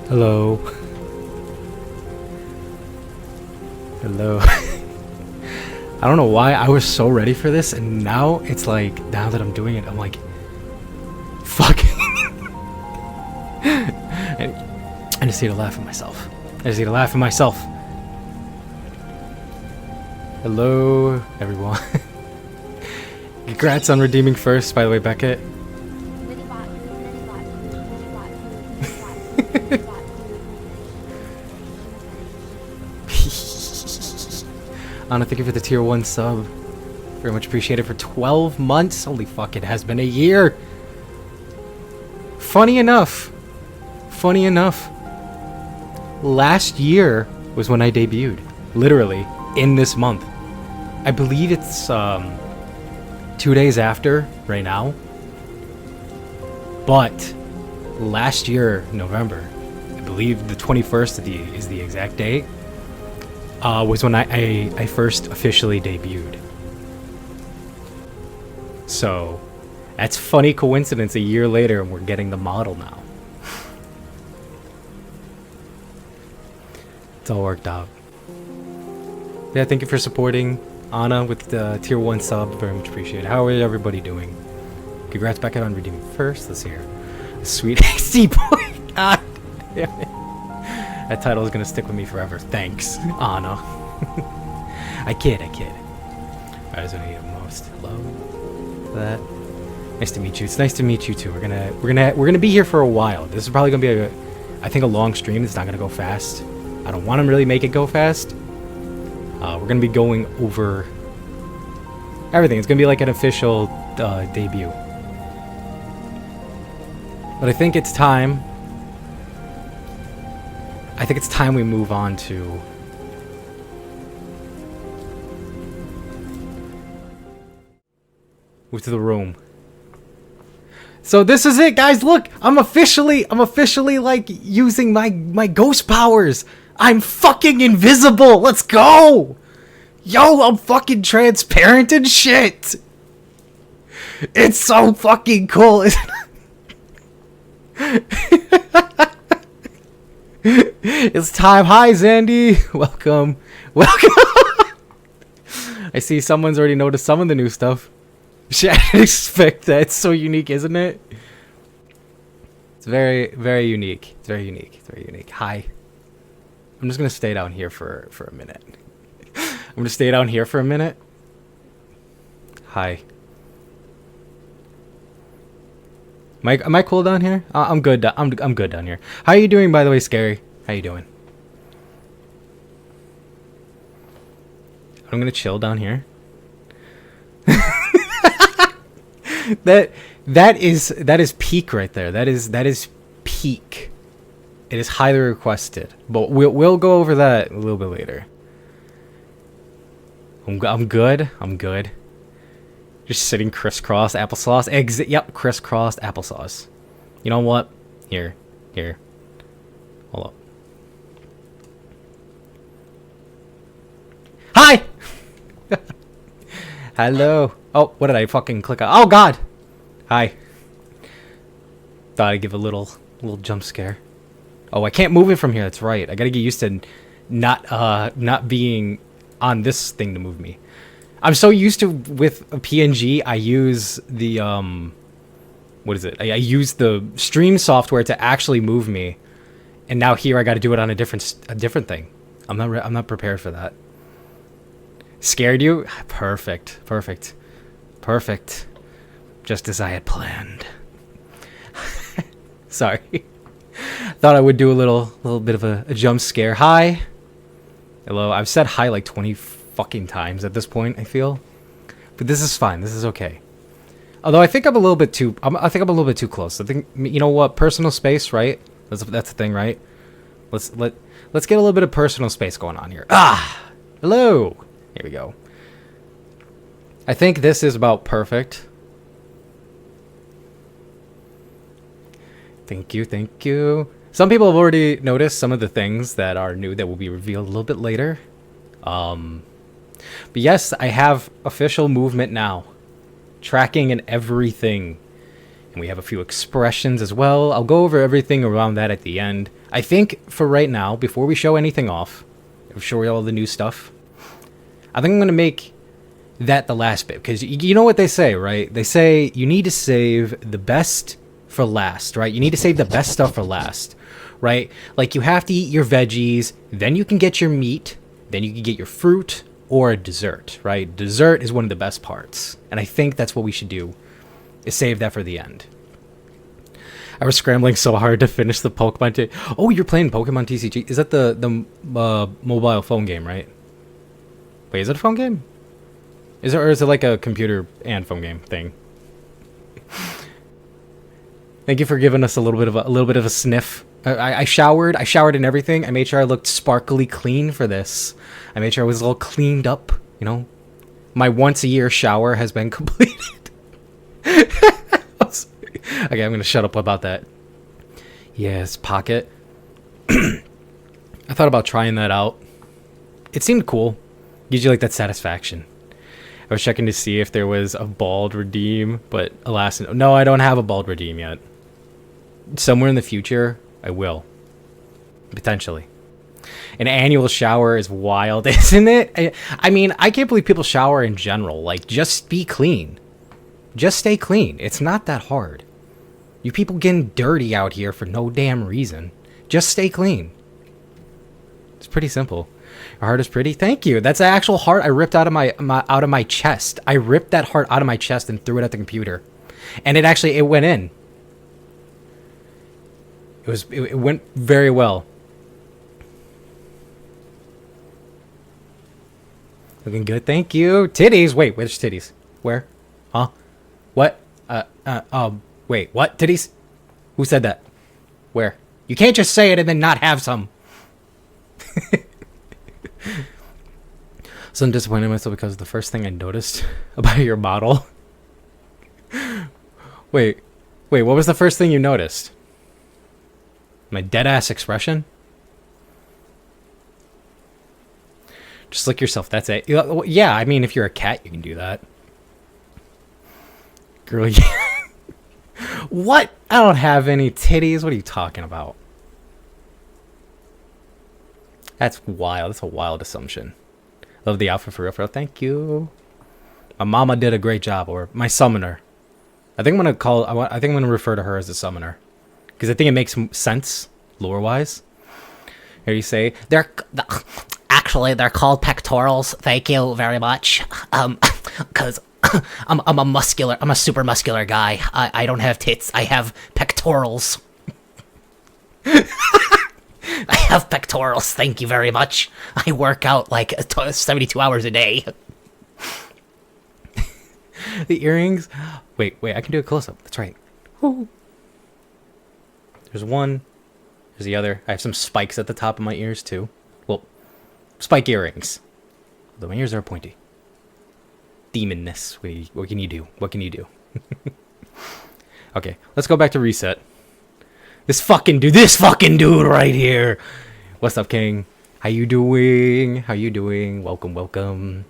Hello. Hello. I don't know why I was so ready for this, and now it's like, now that I'm doing it, I'm like, fuck. I just need to laugh at myself. Hello, everyone. Congrats on redeeming first, by the way, Beckett. Anna, thank you for the tier 1 sub. Very much appreciated for 12 months. Holy fuck, it has been a year. Funny enough, last year was when I debuted. Literally, in this month. I believe it's 2 days after, right now. But last year, November, I believe the 21st is the exact date, was when I first officially debuted. So, that's funny coincidence, a year later and we're getting the model now. It's all worked out. Yeah, thank you for supporting Anna with the tier 1 sub. Very much appreciated. How is everybody doing? Congrats, Beckett, on redeeming first. Let's hear. Sweet AC boy. God damn it. That title is gonna stick with me forever. Thanks, Anna. I kid. That is what I need most. Hello. That. Nice to meet you. It's nice to meet you too. We're gonna be here for a while. This is probably gonna be I think a long stream. It's not gonna go fast. I don't want to really make it go fast. We're gonna be going over everything. It's gonna be like an official debut. But I think it's time. We move on to the room. So this is it, guys. Look, I'm officially like using my ghost powers. I'm fucking invisible. Let's go. Yo, I'm fucking transparent and shit. It's so fucking cool, isn't it? It's time. Hi, Zandy. Welcome. I see someone's already noticed some of the new stuff. I didn't expect that. It's so unique, isn't it? It's very, very unique. It's very unique. Hi. I'm just gonna stay down here for a minute. Hi. Am I cool down here? I'm good. I'm good down here. How are you doing, by the way, Scary? How you doing? I'm gonna chill down here. that is peak right there. That is peak. It is highly requested, but we'll go over that a little bit later. I'm good. Just sitting crisscross applesauce. Exit. Yep, crisscrossed applesauce. You know what? Here. Hold up. Hi. Hello. Oh, what did I fucking click on? Oh God. Hi. Thought I'd give a little jump scare. Oh, I can't move it from here. That's right. I gotta get used to not being on this thing to move me. I'm so used to with a PNG. I use the what is it? I use the stream software to actually move me, and now here I got to do it on a different thing. I'm not prepared for that. Scared you? Perfect. Just as I had planned. Sorry. Thought I would do a little bit of a jump scare. Hi. Hello. I've said hi like 20 fucking times at this point, I feel. But this is fine. This is okay. Although I think I'm a little bit too close. I think, you know what? Personal space, right? That's the thing, right? Let's get a little bit of personal space going on here. Ah. Hello. Here we go. I think this is about perfect. Thank you. Some people have already noticed some of the things that are new that will be revealed a little bit later. But yes, I have official movement now. Tracking and everything. And we have a few expressions as well. I'll go over everything around that at the end. I think for right now, before we show anything off, show you all the new stuff, I think I'm going to make that the last bit. Because you know what they say, right? They say you need to save the best for last, right? You need to save the best stuff for last, right? Like you have to eat your veggies, then you can get your meat, then you can get your fruit or a dessert, right? Dessert is one of the best parts. And I think that's what we should do, is save that for the end. I was scrambling so hard to finish the Pokemon. Oh, you're playing Pokemon TCG? Is that the mobile phone game, right? Wait, is it a phone game? Is it, or is it like a computer and phone game thing? Thank you for giving us a little bit of a sniff. I showered and everything. I made sure I looked sparkly clean for this. I made sure I was all cleaned up. You know, my once a year shower has been completed. Okay, I'm gonna shut up about that. Yes, Pocket. I thought about trying that out. It seemed cool. Gives you like that satisfaction. I was checking to see if there was a bald redeem, but alas, no, I don't have a bald redeem yet. Somewhere in the future, I will. Potentially. An annual shower is wild, isn't it? I mean, I can't believe people shower in general. Like, just be clean. Just stay clean. It's not that hard. You people getting dirty out here for no damn reason. Just stay clean. It's pretty simple. Your heart is pretty. Thank you. That's an actual heart I ripped out of my chest. I ripped that heart out of my chest and threw it at the computer, and it went in. It went very well. Looking good. Thank you. Titties. Wait, where's titties? Where? Huh? What? Wait, what? Titties? Who said that? Where? You can't just say it and then not have some. So I'm disappointed in myself because the first thing I noticed about your model. Wait, what was the first thing you noticed? My dead-ass expression? Just lick yourself, that's it. Yeah, I mean, if you're a cat, you can do that. Girl, what? I don't have any titties. What are you talking about? That's wild. That's a wild assumption. Love the outfit for real, for real. Thank you. My mama did a great job, or my summoner. I think I'm gonna refer to her as a summoner, because I think it makes sense lore-wise. Here you say Actually, they're called pectorals. Thank you very much. Because I'm a super muscular guy. I don't have tits. I have pectorals. I have pectorals. Thank you very much. I work out like 72 hours a day. The earrings. Wait. I can do a close-up. That's right. Ooh. There's one. There's the other. I have some spikes at the top of my ears too. Well, spike earrings. Although my ears are pointy. Demonness. What can you do? What can you do? Okay, let's go back to reset. This fucking dude right here. What's up, King? How you doing? Welcome.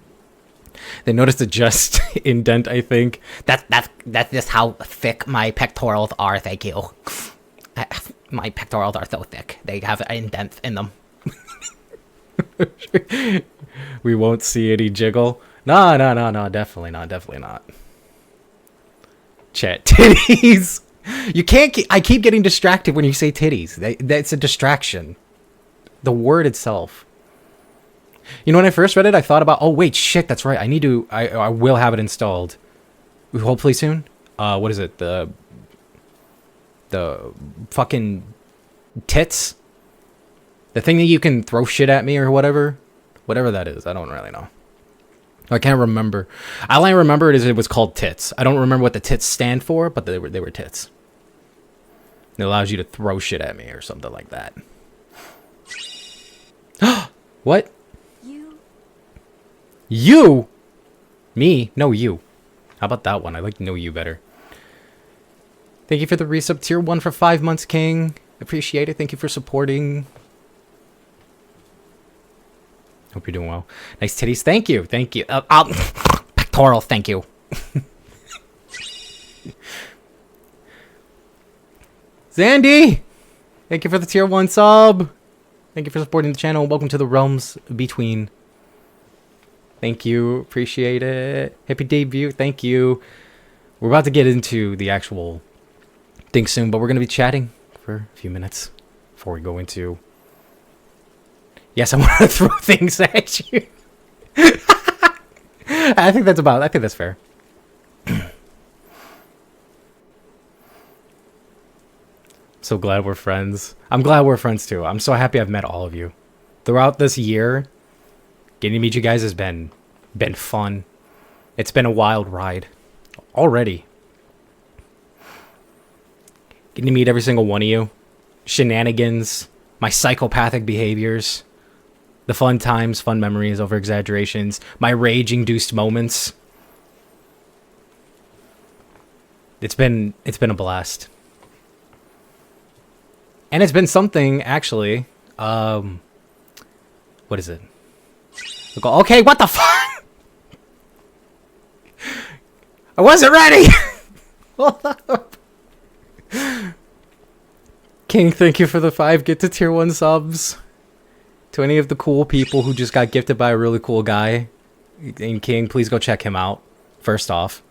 They noticed a just indent, I think. That's just how thick my pectorals are. Thank you. My pectorals are so thick. They have indents in them. We won't see any jiggle. No, definitely not. Chat, titties. You can't. I keep getting distracted when you say titties. That's a distraction. The word itself. You know, when I first read it, I thought about, oh wait, shit, that's right. I will have it installed. Hopefully soon. What is it? The fucking tits. The thing that you can throw shit at me or whatever that is. I don't really know. I can't remember. All I remember is it was called tits. I don't remember what the tits stand for, but they were tits. It allows you to throw shit at me or something like that. What? You? Me? No, you. How about that one? I like know you better. Thank you for the resub tier 1 for 5 months, King. Appreciate it. Thank you for supporting. Hope you're doing well. Nice titties. Thank you. Pectoral, thank you. Zandy! Thank you for the tier 1 sub. Thank you for supporting the channel. Welcome to the realms between. Thank you. Appreciate it. Happy debut. Thank you. We're about to get into the actual thing soon, but we're going to be chatting for a few minutes before we go into... Yes, I want to throw things at you. I think that's fair. So glad we're friends. I'm glad we're friends too. I'm so happy I've met all of you. Throughout this year, getting to meet you guys has been fun. It's been a wild ride already. Getting to meet every single one of you. Shenanigans, my psychopathic behaviors, the fun times, fun memories, over exaggerations, my rage-induced moments. It's been a blast. And it's been something, actually. What is it? Okay, what the fuck? I wasn't ready! Hold up. King, thank you for the 5 get to tier 1 subs. To any of the cool people who just got gifted by a really cool guy. And King, please go check him out, first off.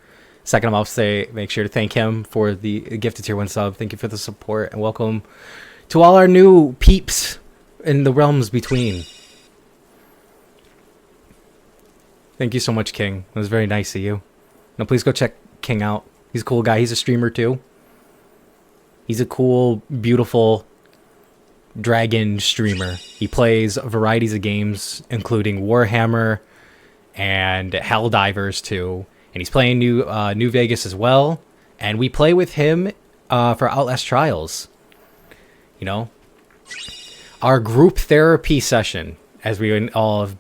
Second, I'll say make sure to thank him for the gift to tier 1 sub. Thank you for the support and welcome to all our new peeps in the realms between. Thank you so much, King. It was very nice of you. Now, please go check King out. He's a cool guy. He's a streamer, too. He's a cool, beautiful dragon streamer. He plays varieties of games, including Warhammer and Helldivers, too. And he's playing New Vegas as well. And we play with him for Outlast Trials. You know, our group therapy session, as we all have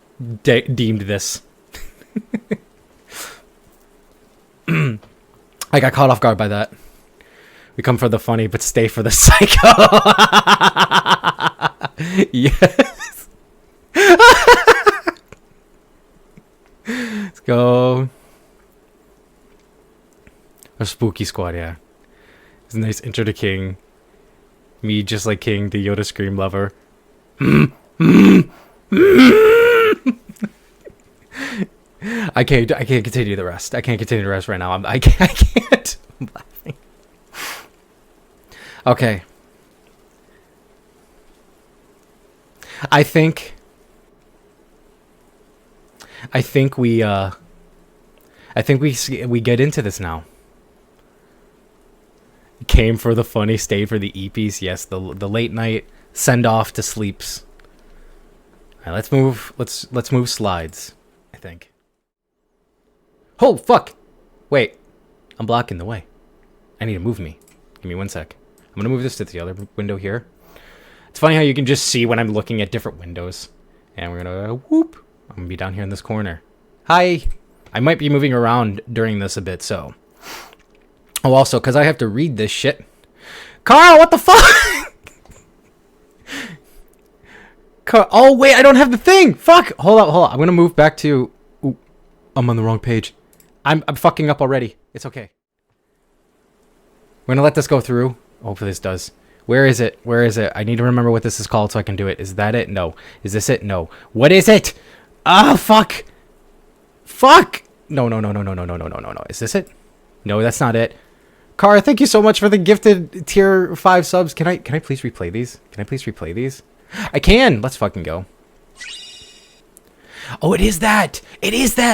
deemed this. I got caught off guard by that. We come for the funny, but stay for the psycho. Yes. Let's go. Our spooky squad, yeah. It's a nice intro to King. Me just like King, the Yoda Scream lover. I can't continue the rest. I can't continue the rest right now. I can't. I'm laughing. Okay. I think we get into this now. Came for the funny, stayed for the EPs. Yes, the late night send off to sleeps. All right, let's move slides, I think. Oh fuck! Wait, I'm blocking the way. I need to move me. Give me 1 sec. I'm gonna move this to the other window here. It's funny how you can just see when I'm looking at different windows. And we're gonna whoop. I'm gonna be down here in this corner. Hi. I might be moving around during this a bit, so. Oh, also, because I have to read this shit. Carl, what the fuck? Carl, oh, wait, I don't have the thing. Fuck. Hold up. I'm going to move back to... Ooh, I'm on the wrong page. I'm fucking up already. It's okay. We're going to let this go through. Hopefully this does. Where is it? I need to remember what this is called so I can do it. Is that it? No. Is this it? No. What is it? Ah, fuck. Fuck. No. Is this it? No, that's not it. Kara, thank you so much for the gifted tier 5 subs. Can I please replay these? I can. Let's fucking go. Oh, it is that.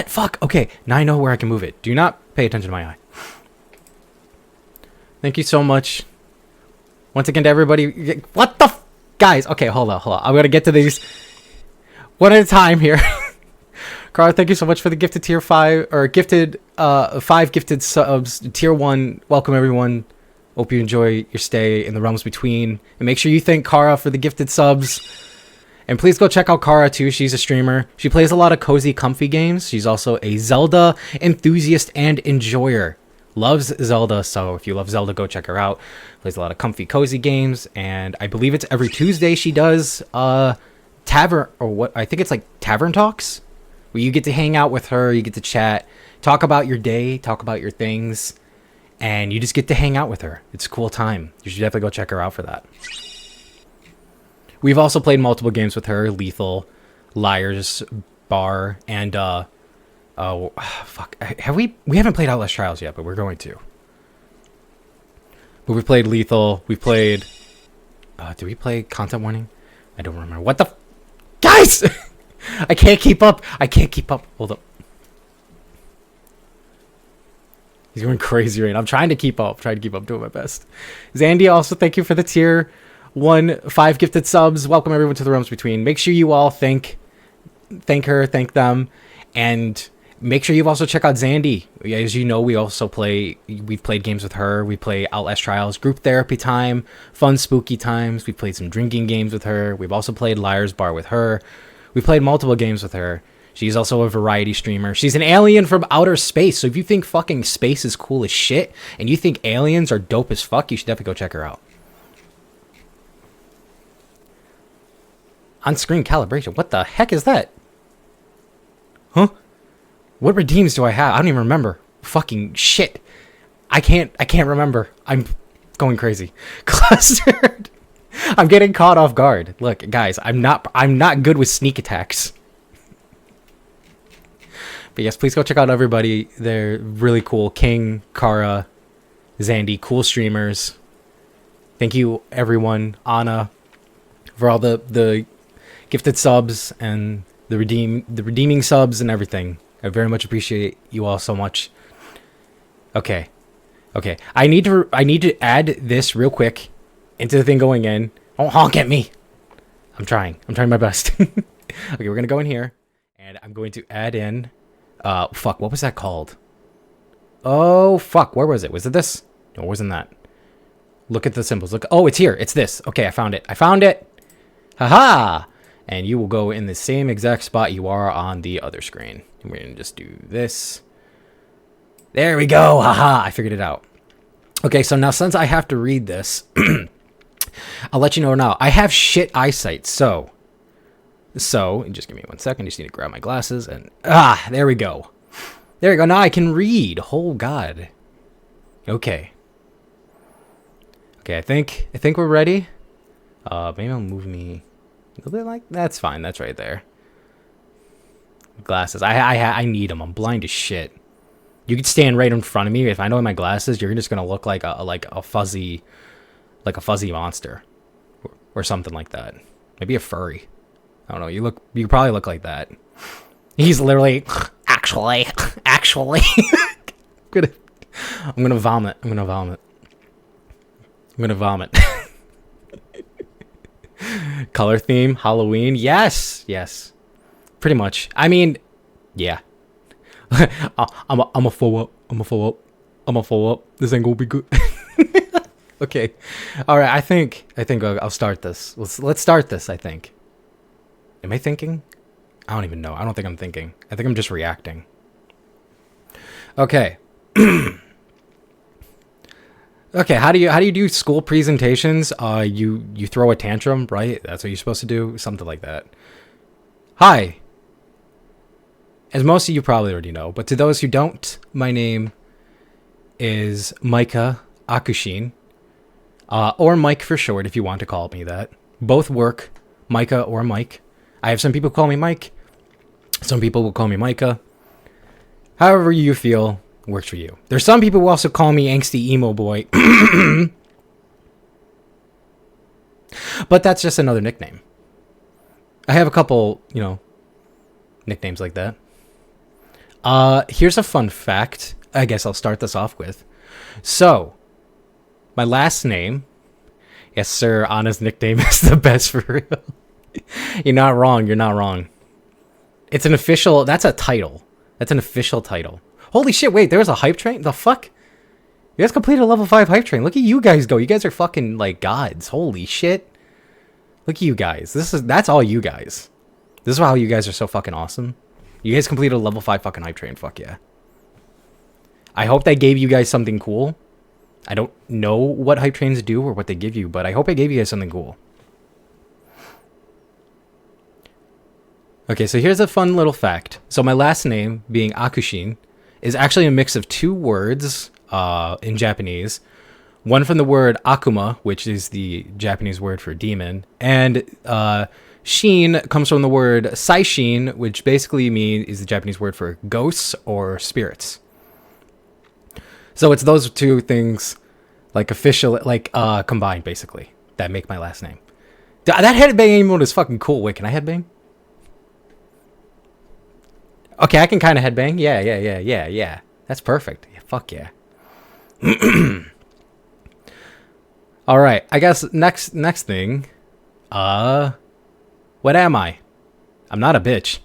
Fuck. Okay, now I know where I can move it. Do not pay attention to my eye. Thank you so much. Once again to everybody. What the guys, okay, hold on. I'm going to get to these one at a time here. Carl, thank you so much for the gifted tier 5 or gifted 5 gifted subs. Tier 1, welcome everyone. Hope you enjoy your stay in the realms between. And make sure you thank Kara for the gifted subs. And please go check out Kara too. She's a streamer. She plays a lot of cozy, comfy games. She's also a Zelda enthusiast and enjoyer. Loves Zelda, so if you love Zelda, go check her out. Plays a lot of comfy, cozy games. And I believe it's every Tuesday she does tavern, or what, I think it's like Tavern Talks, where you get to hang out with her, you get to chat, talk about your day, talk about your things. and you just get to hang out with her. It's a cool time. You should definitely go check her out for that. We've also played multiple games with her: Lethal, Liars Bar, and oh fuck, have we haven't played Outlast Trials yet, but we're going to. But we played Lethal. We played did we play Content Warning? I don't remember. What the guys. I can't keep up. Hold up. He's going crazy right now. I'm trying to keep up. Doing my best. Zandy, also thank you for the tier 1 5 gifted subs. Welcome everyone to the Realms Between. Make sure you all thank her, thank them, and make sure you also check out Zandy. As you know, we've played games with her. We play Outlast Trials, group therapy time, fun spooky times. We played some drinking games with her. We've also played Liars Bar with her. We played multiple games with her. She's also a variety streamer. She's an alien from outer space. So if you think fucking space is cool as shit, and you think aliens are dope as fuck, you should definitely go check her out. On-screen calibration. What the heck is that? Huh? What redeems do I have? I don't even remember. Fucking shit. I can't remember. I'm going crazy. Clustered. I'm getting caught off guard. Look, guys, I'm not good with sneak attacks. But yes, please go check out everybody. They're really cool. King, Kara, Zandy, cool streamers. Thank you, everyone. Anna, for all the gifted subs and the redeeming subs and everything. I very much appreciate you all so much. Okay. I need to add this real quick into the thing going in. Don't honk at me. I'm trying my best. Okay, we're gonna go in here, and I'm going to add in. Fuck, what was that called? Oh, fuck, where was it? Was it this? No, it wasn't that. Look at the symbols. Look. Oh, it's here. It's this. Okay, I found it. Haha! And you will go in the same exact spot you are on the other screen. And we're gonna just do this. There we go. Haha! I figured it out. Okay, so now since I have to read this, I'll let you know now. I have shit eyesight, so just give me 1 second. Just need to grab my glasses and there we go. Now I can read. Oh God. Okay, I think we're ready. Maybe I'll move me a little bit like that's fine. That's right there. Glasses. I need them. I'm blind as shit. You could stand right in front of me. If I don't have my glasses, you're just gonna look like a fuzzy monster or something like that. Maybe a furry. I don't know. You probably look like that. He's literally actually. I'm gonna vomit. Color theme, Halloween. Yes. Pretty much. I mean, yeah. I'm a follow up. This ain't gonna be good. Okay. All right. I think I'll start this. Let's start this. I think. Am I thinking? I don't even know. I don't think I'm thinking. I think I'm just reacting. Okay. Okay. How do you do school presentations? You throw a tantrum, right? That's what you're supposed to do. Something like that. Hi. As most of you probably already know, but to those who don't, my name is Mykah Akushin, or Mike for short, if you want to call me that. Both work, Mykah or Mike. I have some people call me Mike. Some people will call me Mykah. However you feel works for you. There's some people who also call me angsty emo boy. But that's just another nickname. I have a couple, nicknames like that. Here's a fun fact. I guess I'll start this off with. So, my last name, yes sir, Anna's nickname is the best for real. You're not wrong. It's an official, that's a title. That's an official title. Holy shit, wait, there's a hype train? The fuck? You guys completed a level 5 hype train. Look at you guys go. You guys are fucking like gods. Holy shit. Look at you guys. That's all you guys. This is how you guys are so fucking awesome. You guys completed a level 5 fucking hype train. Fuck yeah. I hope that gave you guys something cool. I don't know what hype trains do or what they give you, but I hope I gave you guys something cool. Okay, so here's a fun little fact. So my last name, being Akushin, is actually a mix of two words. in Japanese. One from the word akuma, which is the Japanese word for demon, and shin comes from the word saishin, which basically is the Japanese word for ghosts or spirits. So it's those two things, like official, like combined, basically, that make my last name. That headbang emote is fucking cool. Wait, can I headbang? Okay, I can kind of headbang. Yeah. That's perfect. Yeah, fuck yeah. All right, I guess next thing, what am I? I'm not a bitch.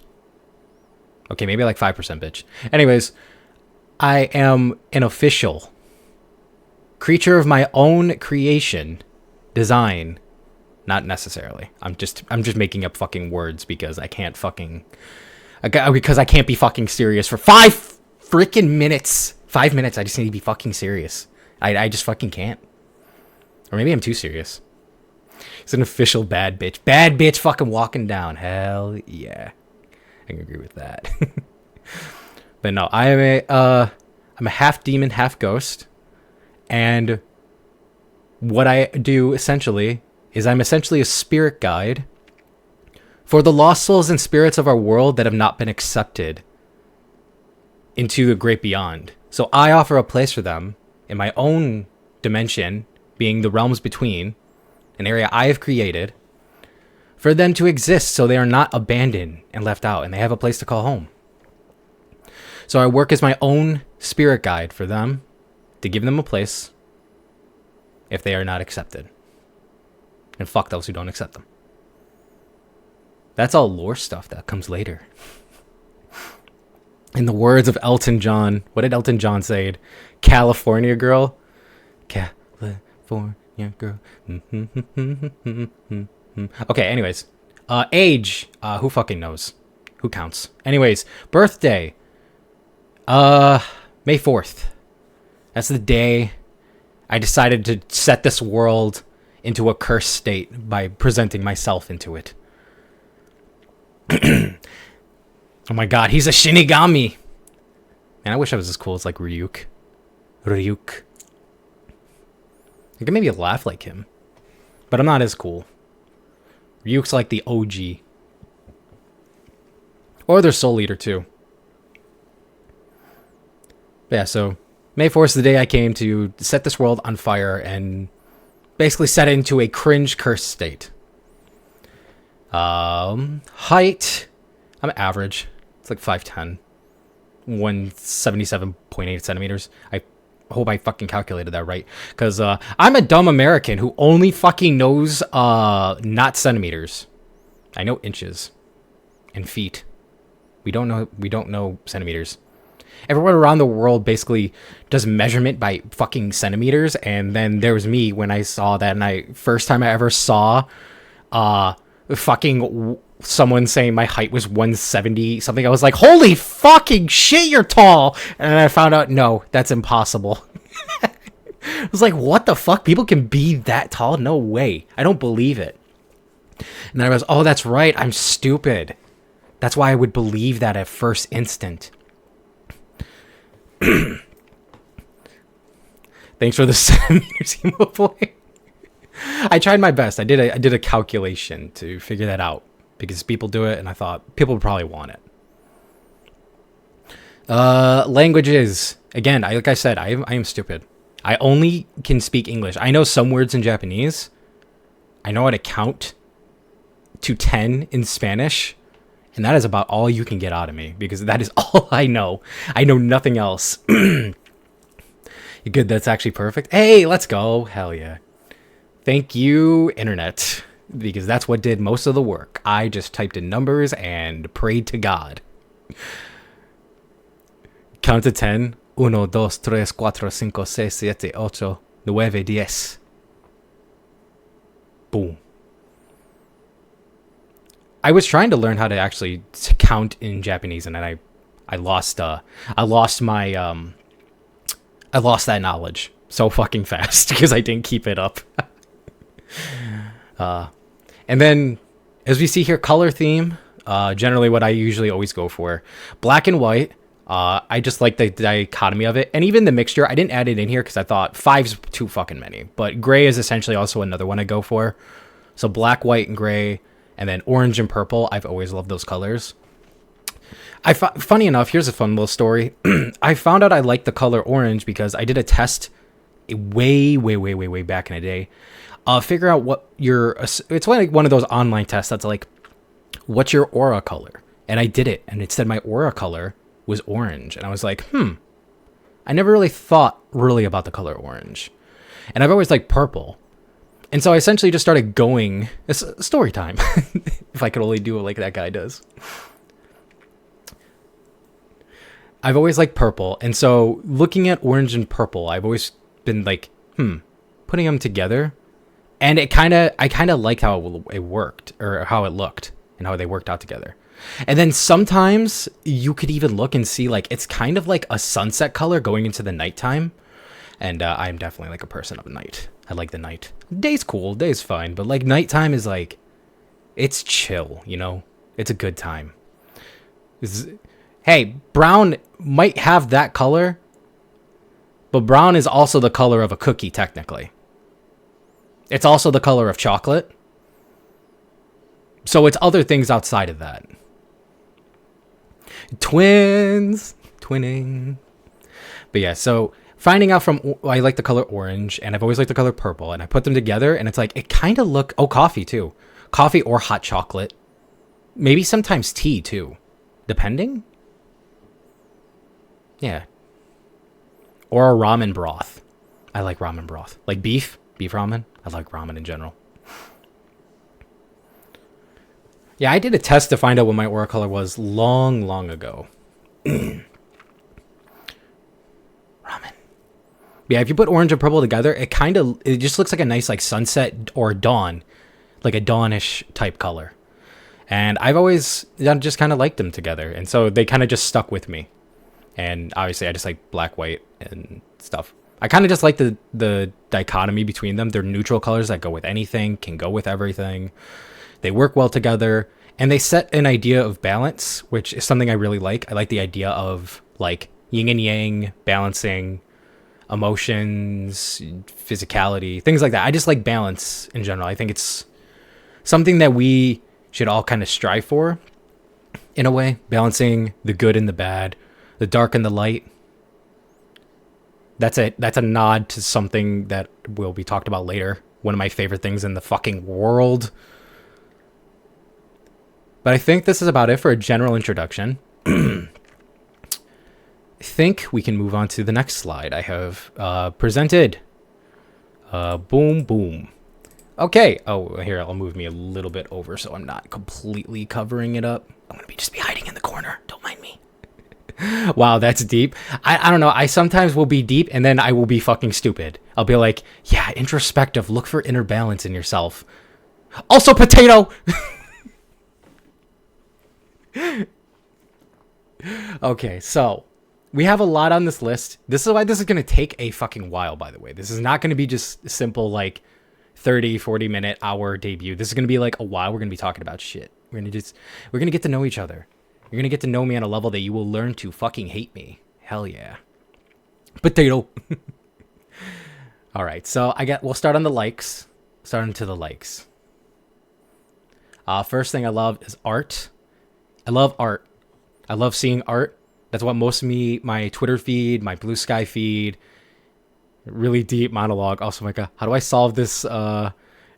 Okay, maybe like 5% bitch. Anyways, I am an official creature of my own creation, design. Not necessarily. I'm just making up fucking words because I can't be fucking serious for 5 freaking minutes. 5 minutes. I just need to be fucking serious. I just fucking can't. Or maybe I'm too serious. It's an official bad bitch. Bad bitch fucking walking down. Hell yeah. I can agree with that. But no, I'm a half demon, half ghost. And what I do essentially is I'm essentially a spirit guide for the lost souls and spirits of our world that have not been accepted into the great beyond. So I offer a place for them in my own dimension, being the realms between, an area I have created, for them to exist so they are not abandoned and left out, and they have a place to call home. So I work as my own spirit guide for them, to give them a place if they are not accepted. And fuck those who don't accept them. That's all lore stuff that comes later. In the words of Elton John, what did Elton John say? California girl? California girl. Okay, anyways. Age. Who fucking knows? Who counts? Anyways, birthday. May 4th. That's the day I decided to set this world into a cursed state by presenting myself into it. Oh my god, he's a Shinigami! Man, I wish I was as cool as like Ryuk. I could maybe laugh like him. But I'm not as cool. Ryuk's like the OG. Or their soul leader too. But yeah, so May 4th is the day I came to set this world on fire and basically set it into a cringe cursed state. Height, I'm average. It's like 5'10", 177.8 centimeters. I hope I fucking calculated that right, because I'm a dumb American who only fucking knows not centimeters. I know inches and feet. We don't know centimeters. Everyone around the world basically does measurement by fucking centimeters, and then there was me when I saw that, and first time I ever saw fucking someone saying my height was 170 something, I was like, holy fucking shit, you're tall. And I found out, no, that's impossible. I was like, what the fuck? People can be that tall? No way. I don't believe it. And then I was, oh, that's right, I'm stupid. That's why I would believe that at first instant. Thanks for the centimeters, emo boy. I tried my best. I did a calculation to figure that out because people do it, and I thought people would probably want it. Languages. Again, like I said, I am stupid. I only can speak English. I know some words in Japanese. I know how to count to 10 in Spanish. And that is about all you can get out of me, because that is all I know. I know nothing else. You good? That's actually perfect. Hey, let's go. Hell yeah. Thank you, internet, because that's what did most of the work. I just typed in numbers and prayed to God. Count to 10. 1, 2, 3, 4, 5, 6, 7, 8, 9, 10. Boom. I was trying to learn how to actually count in Japanese, and then I lost that knowledge so fucking fast because I didn't keep it up. And then, as we see here, color theme. Generally, what I usually always go for: black and white, I just like the dichotomy of it. And even the mixture, I didn't add it in here because I thought 5's too fucking many. But gray is essentially also another one I go for. So black, white, and gray, and then orange and purple. I've always loved those colors. Funny enough, here's a fun little story. I found out I liked the color orange because I did a test way back in the day. Figure out what it's like one of those online tests that's like, what's your aura color? And I did it, and it said my aura color was orange. And I was like, I never really thought really about the color orange. And I've always liked purple. And so I essentially just started going, it's story time. If I could only do it like that guy does. I've always liked purple. And so looking at orange and purple, I've always been like, putting them together. And I kind of liked how it worked, or how it looked, and how they worked out together. And then sometimes you could even look and see like it's kind of like a sunset color going into the nighttime. And I'm definitely like a person of night. I like the night. Day's cool, day's fine, but like nighttime is like, it's chill, you know? It's a good time. Hey, brown might have that color, but brown is also the color of a cookie technically. It's also the color of chocolate. So it's other things outside of that. Twinning. But yeah, so finding out I like the color orange, and I've always liked the color purple, and I put them together, and it's like, it kind of coffee too. Coffee or hot chocolate. Maybe sometimes tea too. Depending? Yeah. Or a ramen broth. I like ramen broth. Like beef ramen. I like ramen in general. Yeah, I did a test to find out what my aura color was long ago. Ramen. Yeah, if you put orange and purple together, it just looks like a nice like sunset or dawn. Like a dawnish type color. And I've always just kind of liked them together. And so they kind of just stuck with me. And obviously I just like black, white, and stuff. I kind of just like the dichotomy between them. They're neutral colors that go with anything, can go with everything. They work well together, and they set an idea of balance, which is something I really like. I like the idea of like yin and yang, balancing emotions, physicality, things like that. I just like balance in general. I think it's something that we should all kind of strive for in a way, balancing the good and the bad, the dark and the light. That's a nod to something that will be talked about later. One of my favorite things in the fucking world. But I think this is about it for a general introduction. I think we can move on to the next slide. I have presented. Boom. Okay. Oh, here, I'll move me a little bit over so I'm not completely covering it up. I'm going to just be hiding in the corner. Don't mind me. Wow, that's deep. I don't know. I sometimes will be deep and then I will be fucking stupid. I'll be like, yeah, introspective. Look for inner balance in yourself. Also, potato. Okay, so we have a lot on this list. This is why this is going to take a fucking while, by the way. This is not going to be just simple, like 30, 40 minute, hour debut. This is going to be like a while. We're going to be talking about shit. We're going to get to know each other. You're going to get to know me on a level that you will learn to fucking hate me. Hell yeah. Potato. All right, so we'll start on the likes. Starting to the likes. First thing I love is art. I love art. I love seeing art. That's what most of my Twitter feed, my Blue Sky feed, really deep monologue. Also, Mykah, how do I solve this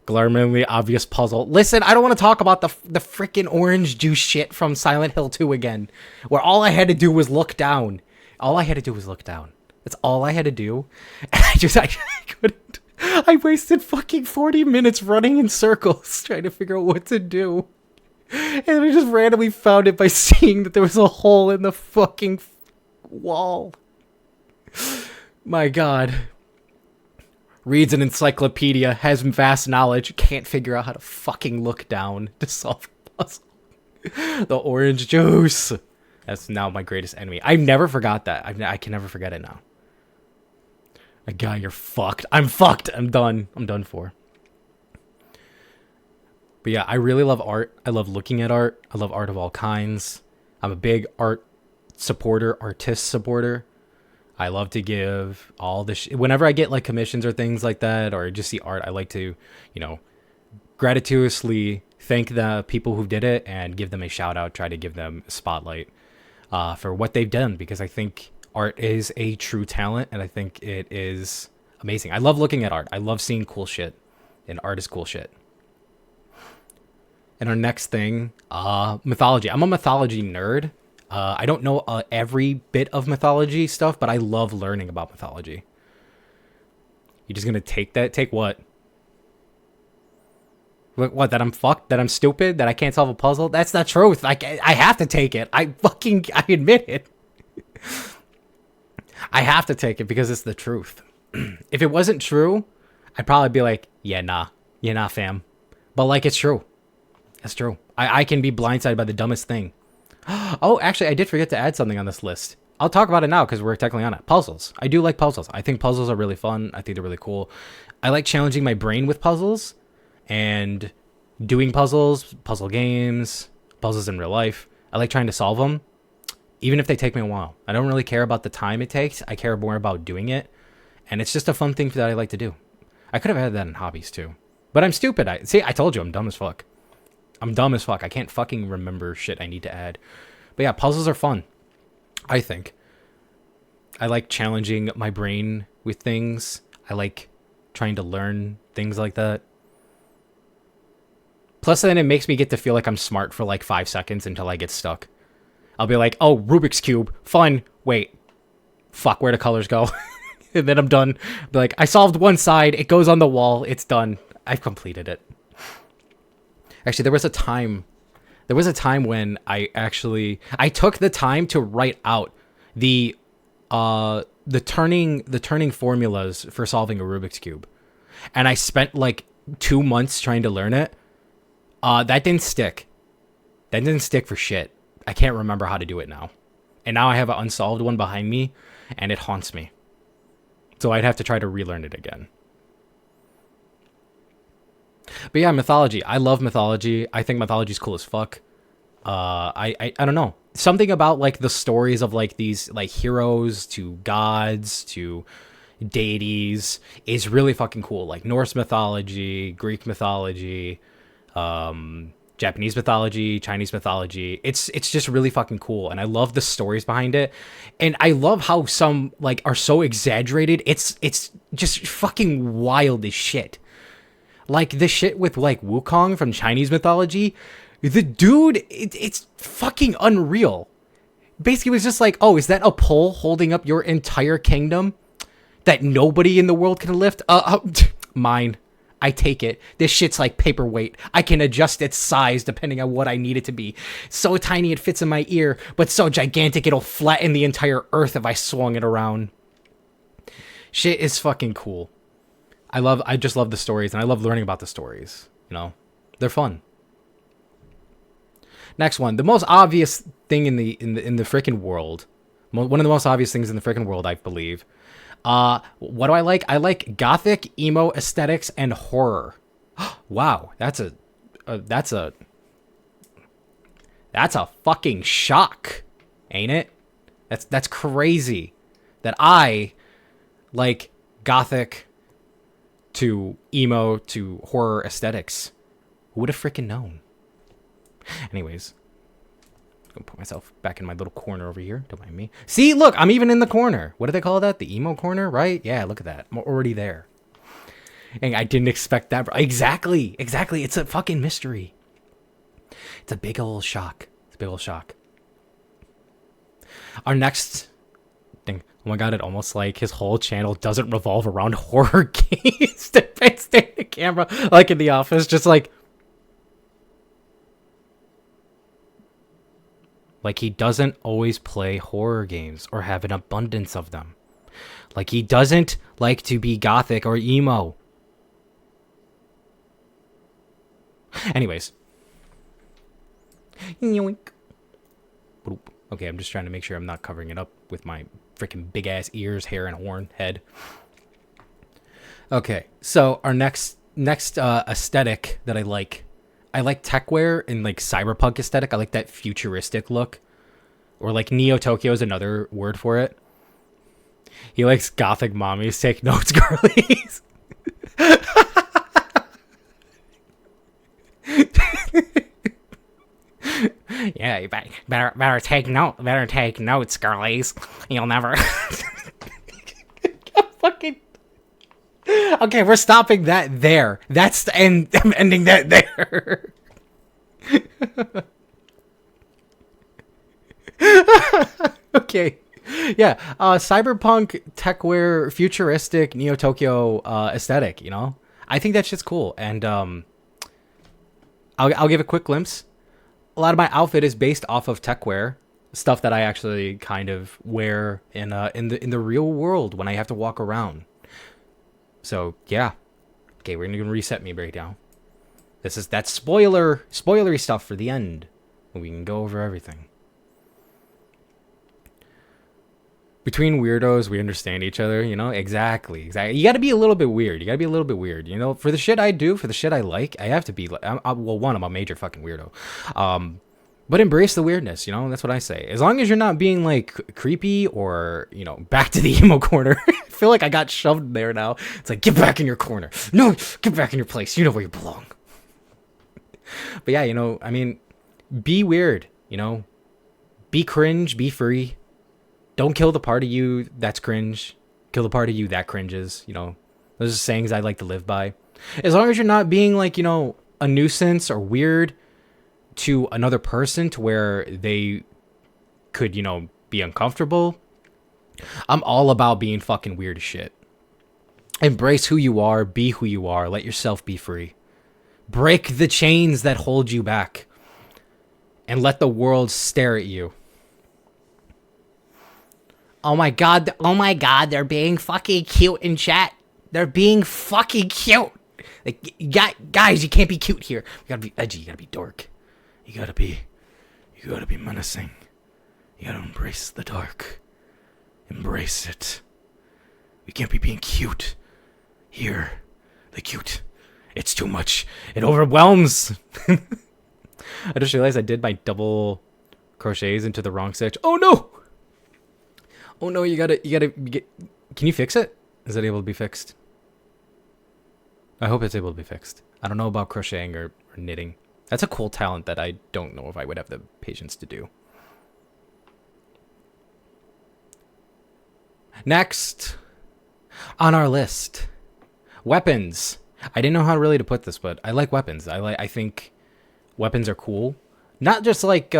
glaringly obvious puzzle? Listen, I don't want to talk about the freaking orange juice shit from Silent Hill 2 again, where all I had to do was look down. That's all I had to do. And I couldn't. I wasted fucking 40 minutes running in circles trying to figure out what to do. And I just randomly found it by seeing that there was a hole in the fucking wall. My god. Reads an encyclopedia, has vast knowledge, can't figure out how to fucking look down to solve the puzzle. The orange juice. That's now my greatest enemy. I never forgot that. I can never forget it now. My god, you're fucked. I'm fucked. I'm done. I'm done for. But yeah, I really love art. I love looking at art. I love art of all kinds. I'm a big art artist supporter. I love to give all the whenever I get like commissions or things like that, or just see art, I like to, gratuitously thank the people who did it and give them a shout out, try to give them a spotlight for what they've done, because I think art is a true talent, and I think it is amazing. I love looking at art. I love seeing cool shit, and art is cool shit. And our next thing, mythology. I'm a mythology nerd. I don't know every bit of mythology stuff, but I love learning about mythology. You just gonna take that? Take what? What, that I'm fucked? That I'm stupid? That I can't solve a puzzle? That's the truth. I have to take it. I admit it. I have to take it because it's the truth. If it wasn't true, I'd probably be like, yeah, nah, fam. But like, it's true. It's true. I can be blindsided by the dumbest thing. Oh, actually, I did forget to add something on this list. I'll talk about it now because we're technically on it. Puzzles. I do like puzzles. I think puzzles are really fun. I think they're really cool. I like challenging my brain with puzzles and doing puzzles, puzzle games, puzzles in real life. I like trying to solve them, even if they take me a while. I don't really care about the time it takes. I care more about doing it. And it's just a fun thing that I like to do. I could have had that in hobbies too. But I'm stupid. I told you I'm dumb as fuck. I'm dumb as fuck. I can't fucking remember shit I need to add. But yeah, puzzles are fun, I think. I like challenging my brain with things. I like trying to learn things like that. Plus, then it makes me get to feel like I'm smart for like 5 seconds until I get stuck. I'll be like, oh, Rubik's Cube. Fun. Wait. Fuck, where do colors go? And then I'm done. I'll be like, I solved one side. It goes on the wall. It's done. I've completed it. Actually, there was a time when I took the time to write out the turning formulas for solving a Rubik's Cube. And I spent like 2 months trying to learn it. That didn't stick. That didn't stick for shit. I can't remember how to do it now. And now I have an unsolved one behind me, and it haunts me. So I'd have to try to relearn it again. But yeah, mythology. I love mythology. I think mythology's cool as fuck. I don't know. Something about like the stories of like these like heroes to gods to deities is really fucking cool. Like Norse mythology, Greek mythology, Japanese mythology, Chinese mythology. It's just really fucking cool, and I love the stories behind it. And I love how some like are so exaggerated. It's just fucking wild as shit. Like the shit with like Wukong from Chinese mythology, the dude, it's fucking unreal. Basically, it was just like, oh, is that a pole holding up your entire kingdom that nobody in the world can lift? Mine. I take it. This shit's like paperweight. I can adjust its size depending on what I need it to be. So tiny it fits in my ear, but so gigantic it'll flatten the entire earth if I swung it around. Shit is fucking cool. I just love the stories, and I love learning about the stories. You know, they're fun. Next one, the most obvious thing in the freaking world, one of the most obvious things in the freaking world, I believe. What do I like? I like gothic, emo aesthetics, and horror. Wow, that's a fucking shock, ain't it? That's crazy. That I like gothic to emo to horror aesthetics. Who would have freaking known? Anyways, I'm gonna put myself back in my little corner over here. Don't mind me. See, look, I'm even in the corner. What do they call that? The emo corner, right? Yeah, look at that. I'm already there. And I didn't expect that. Exactly. It's a fucking mystery. It's a big old shock. Our next thing. Oh my god, it almost like his whole channel doesn't revolve around horror games. Stay the camera like in The Office, just like he doesn't always play horror games or have an abundance of them. Like he doesn't like to be gothic or emo. Anyways. Okay, I'm just trying to make sure I'm not covering it up with my freaking big ass ears, hair, and horn head. Okay, so our next aesthetic that I like techwear and like cyberpunk aesthetic. I like that futuristic look. Or like Neo Tokyo is another word for it. He likes gothic mommies. Take notes, girlies. Yeah, you better take notes, girlies. You'll never. Fucking. Okay, we're stopping that there. That's the end. I'm ending that there. Okay. Yeah, cyberpunk, techwear, futuristic, Neo Tokyo aesthetic. You know, I think that shit's cool, and I'll give a quick glimpse. A lot of my outfit is based off of techwear, stuff that I actually kind of wear in the real world when I have to walk around. So yeah, okay, we're gonna reset me right now. That's spoilery stuff for the end. We can go over everything. Between weirdos, we understand each other, you know? Exactly. You gotta be a little bit weird. You know? For the shit I do, for the shit I like, I have to be, I'm a major fucking weirdo. But embrace the weirdness, you know? That's what I say. As long as you're not being, like, creepy or, you know, back to the emo corner. I feel like I got shoved there now. It's like, get back in your corner. No, get back in your place. You know where you belong. But yeah, you know, I mean, be weird, you know? Be cringe, be free. Don't kill the part of you that's cringe. Kill the part of you that cringes. You know, those are sayings I like to live by. As long as you're not being like, you know, a nuisance or weird to another person to where they could, you know, be uncomfortable. I'm all about being fucking weird as shit. Embrace who you are. Be who you are. Let yourself be free. Break the chains that hold you back. And let the world stare at you. Oh my god, they're being fucking cute in chat. They're being fucking cute. Like, guys, you can't be cute here. You gotta be edgy, you gotta be dark. You gotta be menacing. You gotta embrace the dark. Embrace it. We can't be being cute. Here, the cute. It's too much. It overwhelms. I just realized I did my double crochets into the wrong stitch. Oh no! Oh no, you gotta get. Can you fix it? Is it able to be fixed? I hope it's able to be fixed. I don't know about crocheting or knitting. That's a cool talent that I don't know if I would have the patience to do. Next on our list, weapons. I didn't know how really to put this, but I like weapons. I think weapons are cool. Not just like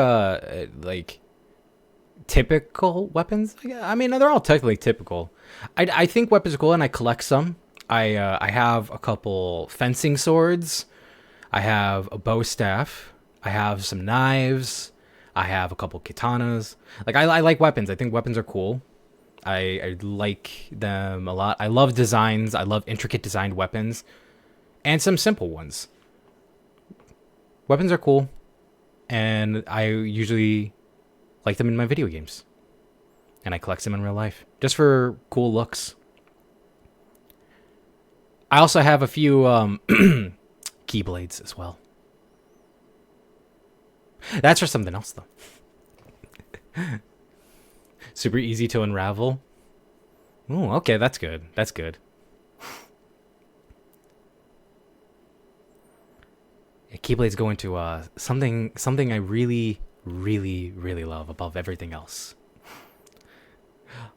typical weapons. I mean, they're all technically typical. I think weapons are cool, and I collect some. I have a couple fencing swords. I have a bow staff. I have some knives. I have a couple katanas. Like, I like weapons. I think weapons are cool. I like them a lot. I love designs. I love intricate designed weapons. And some simple ones. Weapons are cool. And I usually like them in my video games. And I collect them in real life. Just for cool looks. I also have a few keyblades as well. That's for something else, though. Super easy to unravel. Oh, okay, that's good. That's good. Yeah, keyblades go into something I really love above everything else.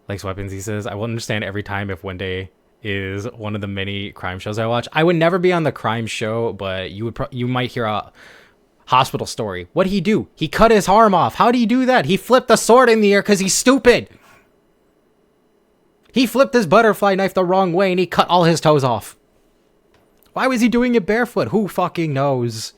Likes weapons, he says. I will understand every time if one day is one of the many crime shows I watch. I would never be on the crime show, but you might hear a hospital story. What'd he do? He cut his arm off. How'd he do that? He flipped a sword in the air because he's stupid. He flipped his butterfly knife the wrong way and he cut all his toes off. Why was he doing it barefoot? Who fucking knows?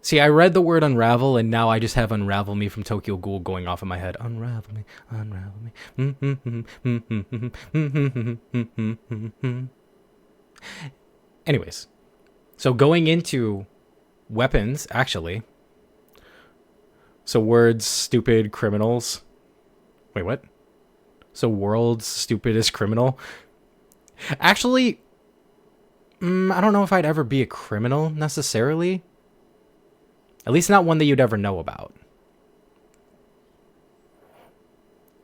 See, I read the word unravel, and now I just have Unravel Me from Tokyo Ghoul going off in my head. Unravel me, unravel me. Anyways, so going into weapons, actually. So words, stupid, criminals. Wait, what? So world's stupidest criminal? Actually, I don't know if I'd ever be a criminal, necessarily. At least not one that you'd ever know about.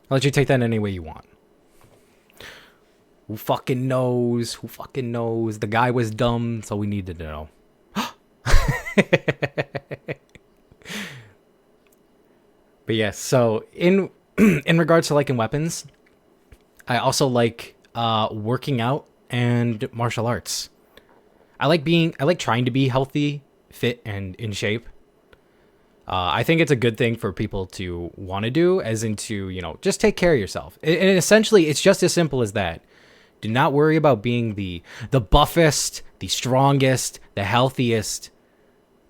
I'll let you take that any way you want. Who fucking knows? Who fucking knows? The guy was dumb, so we needed to know. But yes, so in regards to liking weapons, I also like working out and martial arts. I like trying to be healthy, fit, and in shape. I think it's a good thing for people to want to do, as into, just take care of yourself. And essentially, it's just as simple as that. Do not worry about being the buffest, the strongest, the healthiest,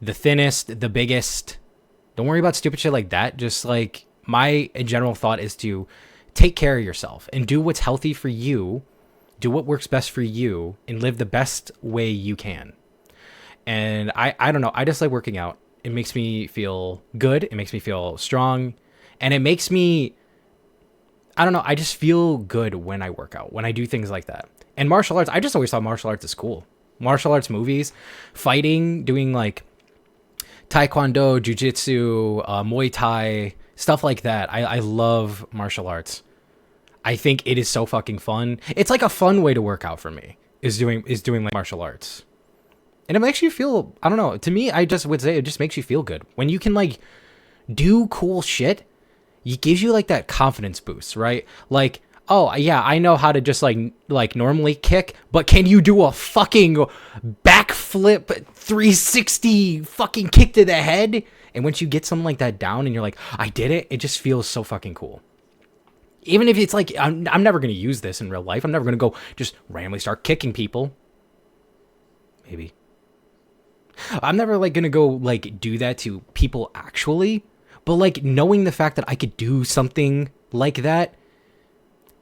the thinnest, the biggest. Don't worry about stupid shit like that. Just like my general thought is to take care of yourself and do what's healthy for you, do what works best for you, and live the best way you can. And I don't know. I just like working out. It makes me feel good. It makes me feel strong. And it makes me, I don't know, I just feel good when I work out, when I do things like that. And martial arts, I just always thought martial arts is cool. Martial arts movies, fighting, doing like taekwondo, jujitsu, Muay Thai, stuff like that. I love martial arts. I think it is so fucking fun. It's like a fun way to work out for me, is doing like martial arts. And it makes you feel, I don't know, to me, I just would say it just makes you feel good. When you can like do cool shit, it gives you like that confidence boost, right? Like, oh yeah, I know how to just like normally kick, but can you do a fucking backflip 360 fucking kick to the head? And once you get something like that down and you're like, I did it, it just feels so fucking cool. Even if it's like, I'm never going to use this in real life. I'm never going to go just randomly start kicking people. Maybe. I'm never like going to go like do that to people actually. But like knowing the fact that I could do something like that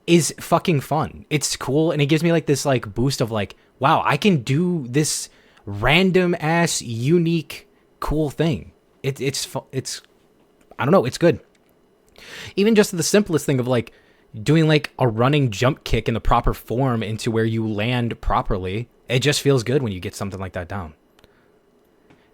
is fucking fun. It's cool. And it gives me like this like boost of like, wow, I can do this random ass unique cool thing. It's I don't know. It's good. Even just the simplest thing of like doing like a running jump kick in the proper form into where you land properly. It just feels good when you get something like that down.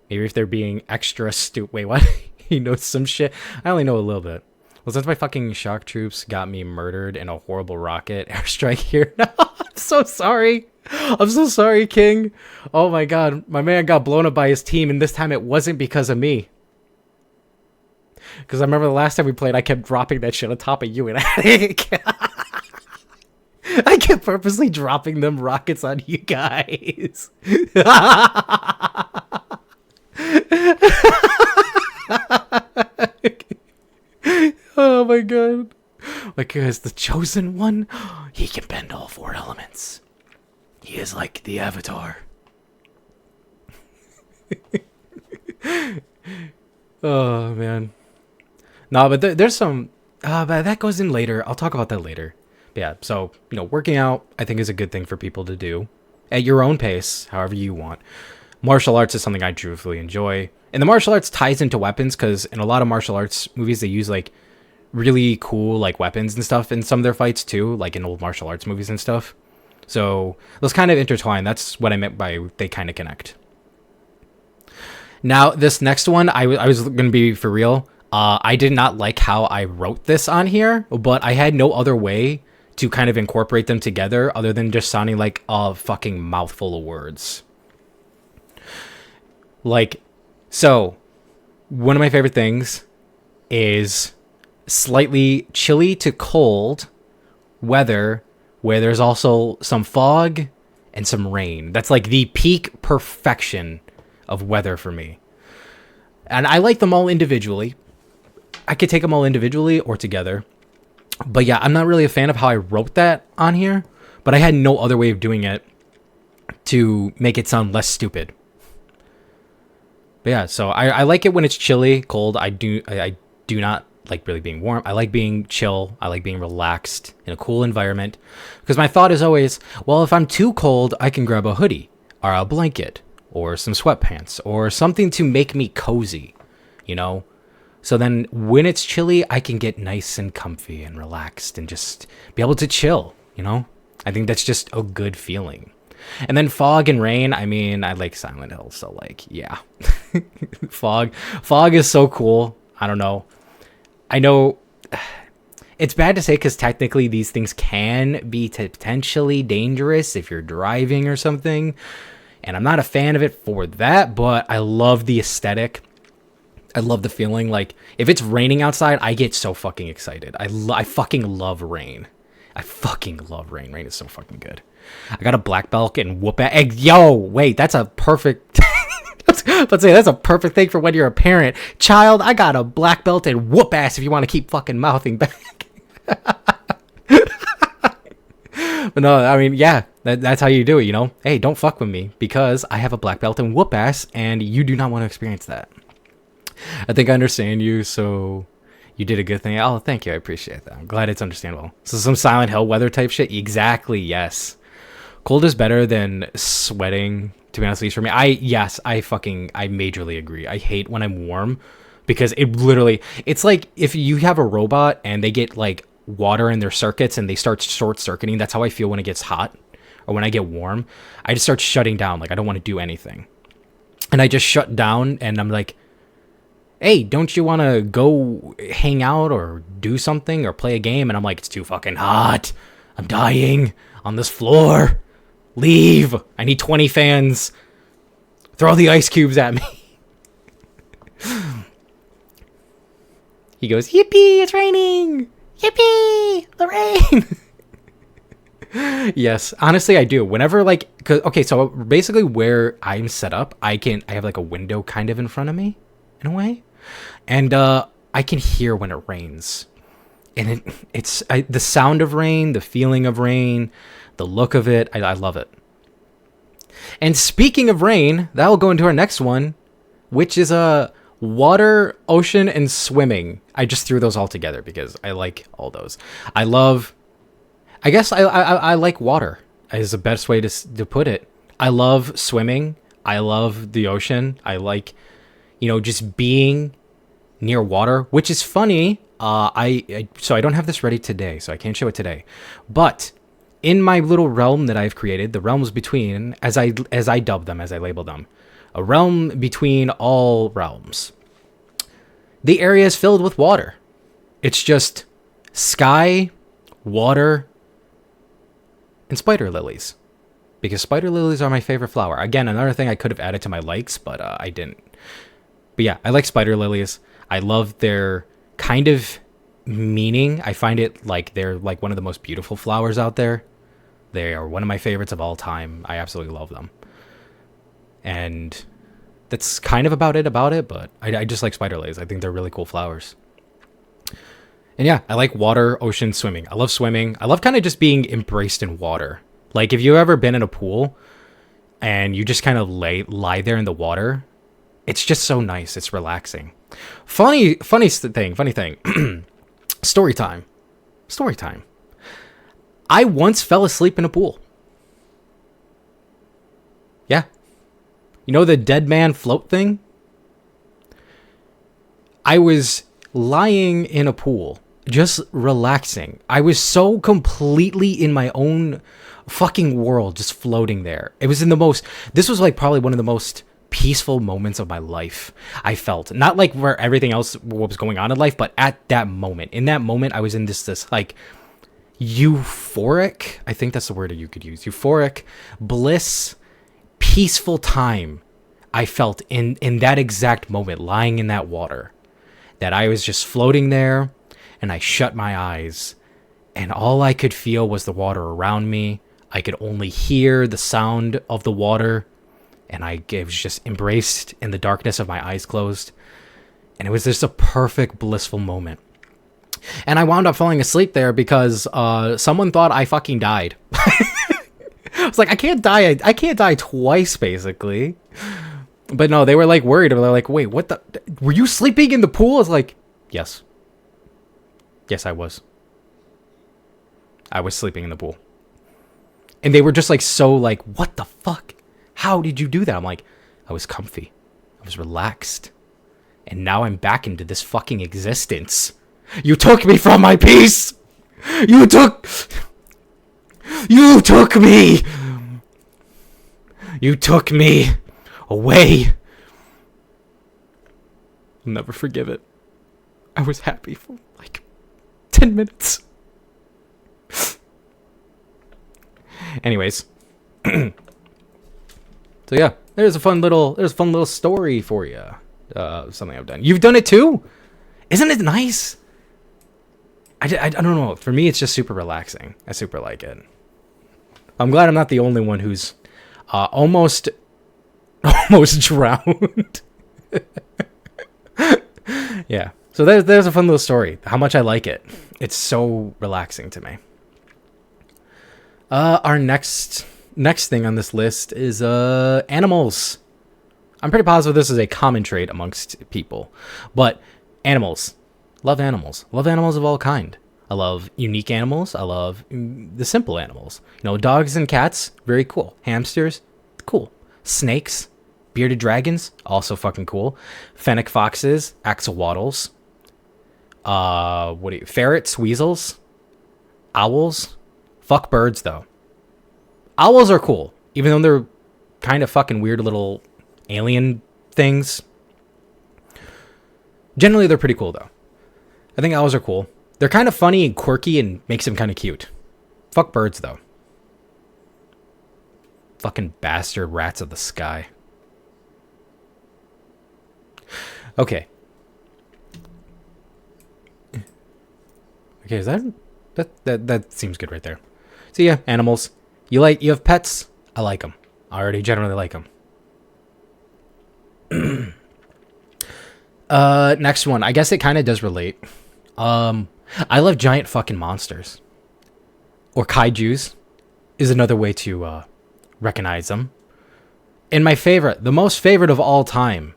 Maybe if they're being extra stupid. Wait, what? He knows some shit. I only know a little bit. Well, since my fucking shock troops got me murdered in a horrible rocket airstrike here. No, I'm so sorry. I'm so sorry, King. Oh my god. My man got blown up by his team, and this time it wasn't because of me. Because I remember the last time we played, I kept dropping that shit on top of you, and I kept purposely dropping them rockets on you guys. Oh my god. Like, as the chosen one, he can bend all four elements. He is like the Avatar. Oh man. No, but there's some, but that goes in later. I'll talk about that later. But yeah, so, working out, I think, is a good thing for people to do at your own pace, however you want. Martial arts is something I truthfully enjoy. And the martial arts ties into weapons, because in a lot of martial arts movies, they use, like, really cool, like, weapons and stuff in some of their fights, too, like in old martial arts movies and stuff. So, those kind of intertwine. That's what I meant by they kind of connect. Now, this next one, I was going to be for real. I did not like how I wrote this on here, but I had no other way to kind of incorporate them together other than just sounding like a fucking mouthful of words. Like, so, one of my favorite things is slightly chilly to cold weather where there's also some fog and some rain. That's like the peak perfection of weather for me. And I like them all individually. I could take them all individually or together. But yeah, I'm not really a fan of how I wrote that on here, but I had no other way of doing it to make it sound less stupid. But yeah, so I like it when it's chilly, cold. I do not like really being warm. I like being chill. I like being relaxed in a cool environment. Because my thought is always, well, if I'm too cold, I can grab a hoodie or a blanket or some sweatpants or something to make me cozy, So then when it's chilly, I can get nice and comfy and relaxed and just be able to chill, I think that's just a good feeling. And then fog and rain, I mean, I like Silent Hill, so like, yeah. Fog is so cool. I don't know. I know it's bad to say because technically these things can be potentially dangerous if you're driving or something. And I'm not a fan of it for that, but I love the aesthetic. I love the feeling. Like, if it's raining outside, I get so fucking excited. I fucking love rain. I fucking love rain. Rain is so fucking good. I got a black belt and whoop ass. Yo, wait, that's a perfect... Let's say that's a perfect thing for when you're a parent. Child, I got a black belt and whoop ass if you want to keep fucking mouthing back. But no, I mean, yeah, that's how you do it, you know? Hey, don't fuck with me because I have a black belt and whoop ass and you do not want to experience that. I think I understand you, so you did a good thing. Oh, thank you. I appreciate that. I'm glad it's understandable. So some Silent Hill weather type shit? Exactly, yes. Cold is better than sweating, to be honest, at least for me. I majorly agree. I hate when I'm warm because it's like if you have a robot and they get like water in their circuits and they start short-circuiting. That's how I feel when it gets hot or when I get warm. I just start shutting down. Like, I don't want to do anything. And I just shut down and I'm like, hey, don't you want to go hang out or do something or play a game? And I'm like, it's too fucking hot. I'm dying on this floor. Leave. I need 20 fans. Throw the ice cubes at me. He goes, yippee, it's raining. Yippee, the rain. Yes, honestly, I do. Whenever, like, okay, so basically where I'm set up, I have like a window kind of in front of me, in a way. And I can hear when it rains. And it's the sound of rain, the feeling of rain, the look of it. I love it. And speaking of rain, that will go into our next one, which is water, ocean, and swimming. I just threw those all together because I like all those. I like water is the best way to put it. I love swimming. I love the ocean. I like, just being near water, which is funny. So I don't have this ready today, so I can't show it today. But in my little realm that I've created, the realms between, as I dub them, as I label them, a realm between all realms. The area is filled with water. It's just sky, water, and spider lilies. Because spider lilies are my favorite flower. Again, another thing I could have added to my likes, but I didn't. But yeah, I like spider lilies. I love their kind of meaning. I find it like they're like one of the most beautiful flowers out there. They are one of my favorites of all time. I absolutely love them. And that's kind of about it, but I just like spider lilies. I think they're really cool flowers. And yeah, I like water, ocean, swimming. I love swimming. I love kind of just being embraced in water. Like, if you've ever been in a pool and you just kind of lie there in the water, it's just so nice. It's relaxing. Funny thing. Story time. I once fell asleep in a pool. Yeah. You know the dead man float thing? I was lying in a pool, just relaxing. I was so completely in my own fucking world, just floating there. This was like probably one of the most peaceful moments of my life. I felt not like where everything else what was going on in life, but at that moment. In that moment, I was in this like euphoric, I think that's the word you could use, euphoric bliss, peaceful time. I felt in that exact moment, lying in that water, that I was just floating there, and I shut my eyes, and all I could feel was the water around me. I could only hear the sound of the water, and I was just embraced in the darkness of my eyes closed, and it was just a perfect, blissful moment. And I wound up falling asleep there because someone thought I fucking died. I was like, I can't die twice, basically. But no, they were like worried. They're like, wait, what the? Were you sleeping in the pool? I was like, yes. Yes, I was. I was sleeping in the pool. And they were just like, so like, what the fuck? How did you do that? I'm like, I was comfy. I was relaxed. And now I'm back into this fucking existence. You took me from my peace! You took me! You took me away I'll never forgive it. I was happy for like 10 minutes. Anyways. So yeah, there's a fun little story for you. Something I've done. You've done it too? Isn't it nice? I don't know. For me, it's just super relaxing. I super like it. I'm glad I'm not the only one who's almost drowned. Yeah. So there's a fun little story. How much I like it. It's so relaxing to me. Our next thing on this list is animals. I'm pretty positive this is a common trait amongst people, but animals. Love animals. Love animals of all kind. I love unique animals. I love the simple animals. You know, dogs and cats, very cool. Hamsters, cool. Snakes, bearded dragons, also fucking cool. Fennec foxes, axolotls. Ferrets, weasels, owls. Fuck birds though. Owls are cool, even though they're kind of fucking weird little alien things. Generally, they're pretty cool though. I think owls are cool. They're kind of funny and quirky and makes them kind of cute. Fuck birds though. Fucking bastard rats of the sky. Okay. Okay, is that seems good right there. So yeah, animals. You have pets? I like them. I already generally like them. Next one. I guess it kind of does relate. I love giant fucking monsters. Or kaijus is another way to recognize them. And my favorite, the most favorite of all time.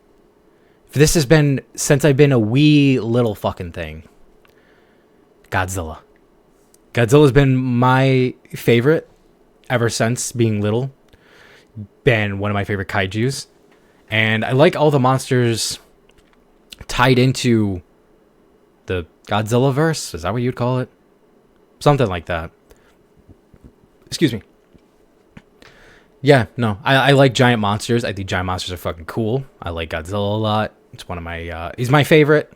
This has been since I've been a wee little fucking thing. Godzilla. Godzilla's been my favorite ever since being little. Been one of my favorite kaijus. And I like all the monsters tied into the Godzilla verse. Is that what you'd call it? Something like that. Excuse me. Yeah, no. I like giant monsters. I think giant monsters are fucking cool. I like Godzilla a lot. It's one of my... he's my favorite.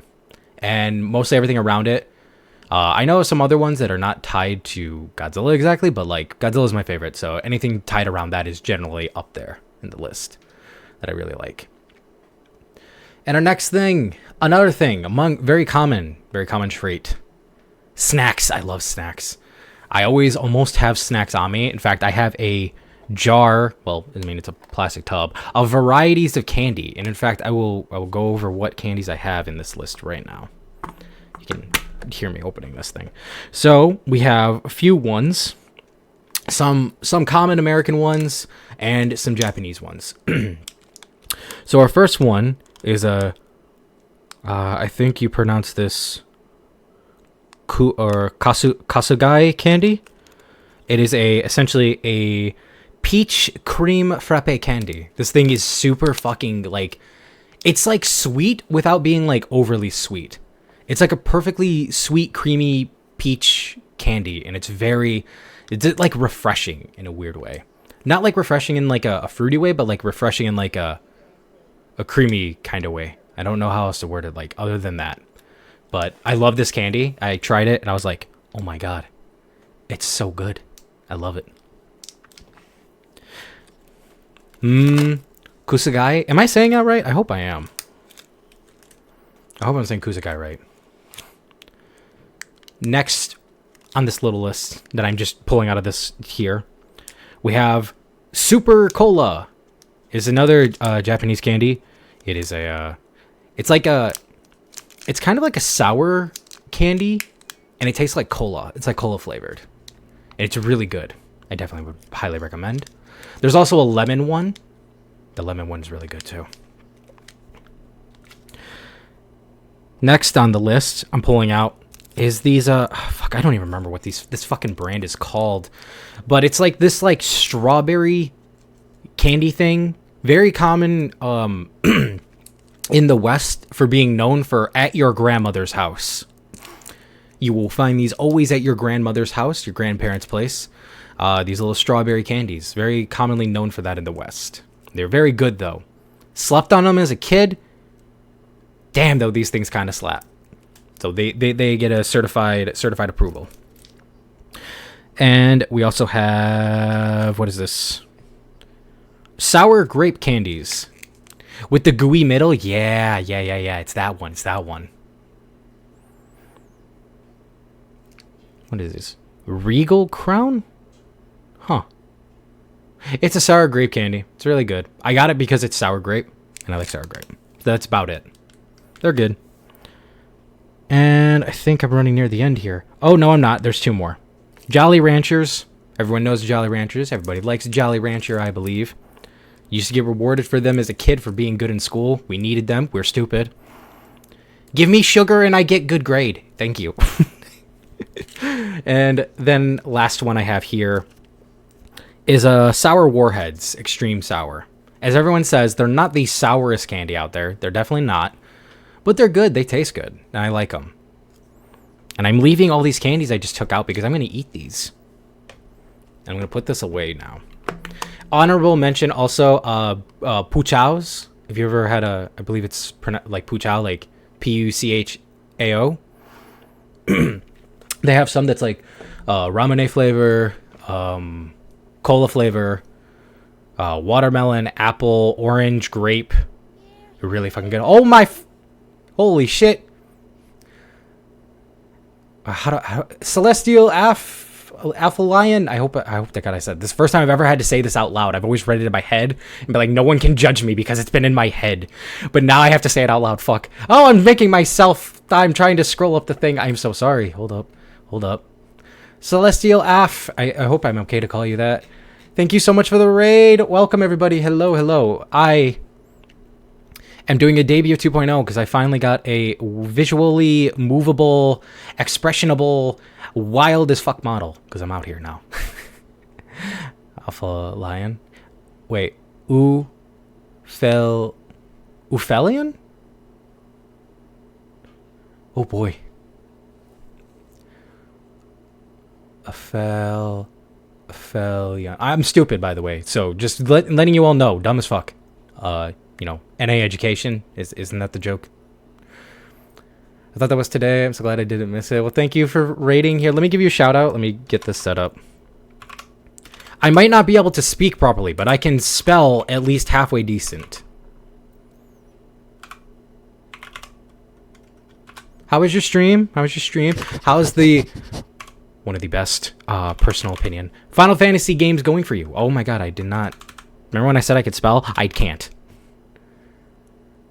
And mostly everything around it. I know some other ones that are not tied to Godzilla exactly, but like Godzilla's my favorite. So anything tied around that is generally up there in the list that I really like. And our next thing, another thing, among very common trait. Snacks. I love snacks. I always almost have snacks on me. In fact, I have a jar, well, I mean, it's a plastic tub, of varieties of candy. And in fact, I will go over what candies I have in this list right now. You can hear me opening this thing. So we have a few ones, some common American ones and some Japanese ones. So our first one is I think you pronounce this kasugai candy. It is essentially a peach cream frappe candy. This thing is super fucking like, it's like sweet without being like overly sweet. It's like a perfectly sweet, creamy peach candy, and it's like refreshing in a weird way. Not like refreshing in like a fruity way, but like refreshing in like a creamy kind of way. I don't know how else to word it like other than that. But I love this candy. I tried it and I was like, oh my god, it's so good. I love it. Kusugai. Am I saying that right? I hope I am. I hope I'm saying Kusugai right. Next on this little list that I'm just pulling out of this here, we have Super Cola. Is another Japanese candy. It is it's kind of like a sour candy, and it tastes like cola. It's like cola flavored, and it's really good. I definitely would highly recommend. There's also a lemon one. The lemon one's really good too. Next on the list, I'm pulling out is these fuck, I don't even remember what this fucking brand is called, but it's like this like strawberry candy thing, very common in the West for being known for at your grandmother's house. You will find these always at your grandmother's house, your grandparents' place. These little strawberry candies, very commonly known for that in the West. They're very good though. Slept on them as a kid. Damn, though, these things kind of slap. So they get a certified approval. And we also have, what is this? Sour grape candies. With the gooey middle? Yeah. It's that one. What is this? Regal Crown? Huh. It's a sour grape candy. It's really good. I got it because it's sour grape, and I like sour grape. That's about it. They're good. And I think I'm running near the end here. Oh, no, I'm not. There's 2 more. Jolly Ranchers. Everyone knows Jolly Ranchers. Everybody likes Jolly Rancher, I believe. Used to get rewarded for them as a kid for being good in school. We needed them. We're stupid. Give me sugar and I get good grade. Thank you. And then last one I have here is Sour Warheads, Extreme Sour. As everyone says, they're not the sourest candy out there. They're definitely not. But they're good. They taste good. And I like them. And I'm leaving all these candies I just took out because I'm going to eat these. I'm going to put this away now. Honorable mention also, Puchaos. If you ever had I believe it's like Puchao, like Puchao. They have some that's like ramune flavor, cola flavor, watermelon, apple, orange, grape. They're really fucking good. Oh my, holy shit! Celestial Aphelion. I hope that God I said this. Is the first time I've ever had to say this out loud. I've always read it in my head and be like, no one can judge me because it's been in my head. But now I have to say it out loud. Fuck. Oh, I'm making myself. I'm trying to scroll up the thing. I'm so sorry. Hold up. Celestial Af. I hope I'm okay to call you that. Thank you so much for the raid. Welcome everybody. Hello. I am doing a debut 2.0 because I finally got a visually movable, expressionable, wild as fuck model because I'm out here now. Alpha Lion. Wait. Uphelion? Oh boy. Aphelion. I'm stupid, by the way. So just letting you all know, dumb as fuck. NA education isn't that the joke? I thought that was today. I'm so glad I didn't miss it. Well, thank you for rating here. Let me give you a shout out. Let me get this set up. I might not be able to speak properly, but I can spell at least halfway decent. How was your stream? How's the one of the best personal opinion Final Fantasy games going for you? Oh my god, I did not. Remember when I said I could spell? I can't.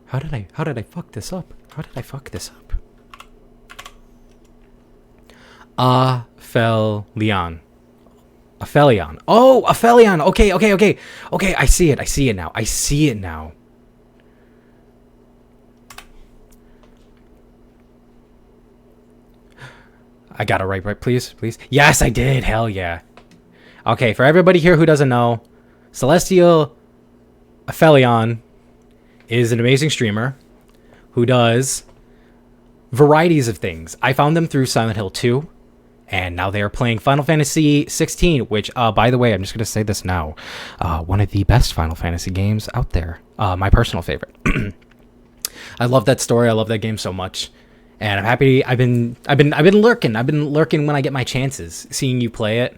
How did I fuck this up? Aphelion. Oh, Aphelion. Okay. I see it now. I got it right, please. Yes, I did. Hell yeah. Okay, for everybody here who doesn't know, Celestial Aphelion is an amazing streamer who does varieties of things. I found them through Silent Hill 2, and now they are playing Final Fantasy 16, which, by the way, I'm just going to say this now. One of the best Final Fantasy games out there. My personal favorite. I love that story. I love that game so much. And I'm happy. I've been lurking. I've been lurking when I get my chances, seeing you play it.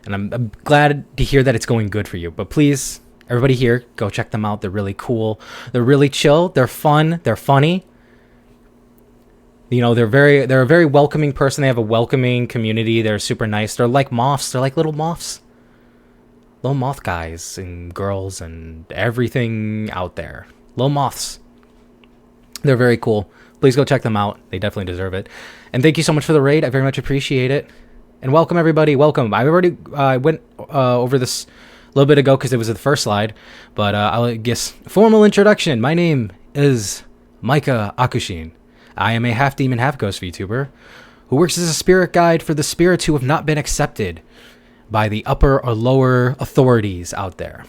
And I'm glad to hear that it's going good for you. But please, everybody here, go check them out. They're really cool. They're really chill. They're fun. They're funny. They're a very welcoming person. They have a welcoming community. They're super nice. They're like moths. They're like little moths. Little moth guys and girls and everything out there. Little moths. They're very cool. Please go check them out. They definitely deserve it. And thank you so much for the raid. I very much appreciate it. And welcome, everybody. Welcome. I already went over this a little bit ago because it was the first slide. But I'll guess formal introduction. My name is Mykah Akushin. I am a half-demon, half-ghost VTuber who works as a spirit guide for the spirits who have not been accepted by the upper or lower authorities out there.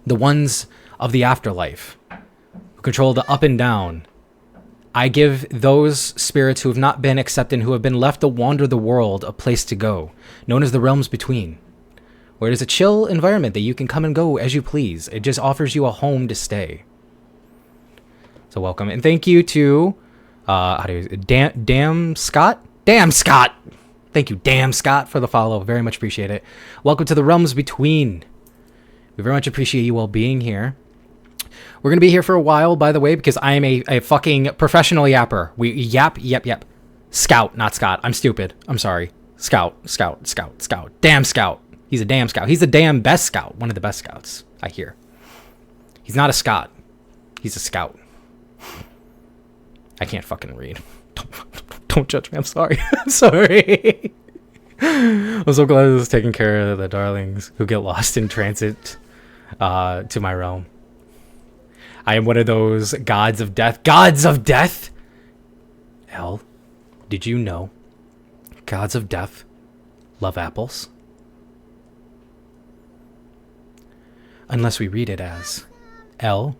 The ones of the afterlife who control the up and down. I give those spirits who have not been accepted, who have been left to wander the world, a place to go, known as the Realms Between, where it is a chill environment that you can come and go as you please. It just offers you a home to stay. So welcome. And thank you to, how do you, Damn Scott? Damn Scott! Thank you, Damn Scott, for the follow. Very much appreciate it. Welcome to the Realms Between. We very much appreciate you all being here. We're going to be here for a while, by the way, because I am a fucking professional yapper. We yap. Scout, not Scott. I'm stupid. I'm sorry. Scout. Damn Scout. He's a damn Scout. He's the damn best Scout. One of the best Scouts, I hear. He's not a Scot. He's a Scout. I can't fucking read. Don't judge me. I'm sorry. I'm sorry. I'm so glad this is taking care of the darlings who get lost in transit to my realm. I am one of those gods of death. Gods of death? Hell, did you know gods of death love apples? Unless we read it as, L,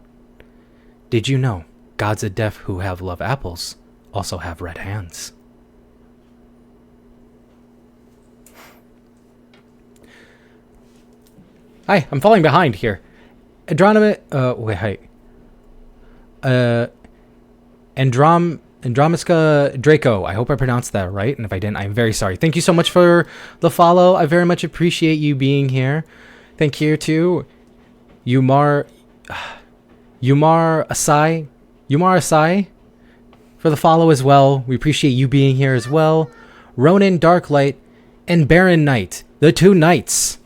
did you know gods of death who have love apples also have red hands? Hi, I'm falling behind here. Andromiska Draco. I hope I pronounced that right, and if I didn't, I'm very sorry. Thank you so much for the follow. I very much appreciate you being here. Thank you to Umar Asai for the follow as well. We appreciate you being here as well. Ronan Darklight and Baron Knight, the two knights.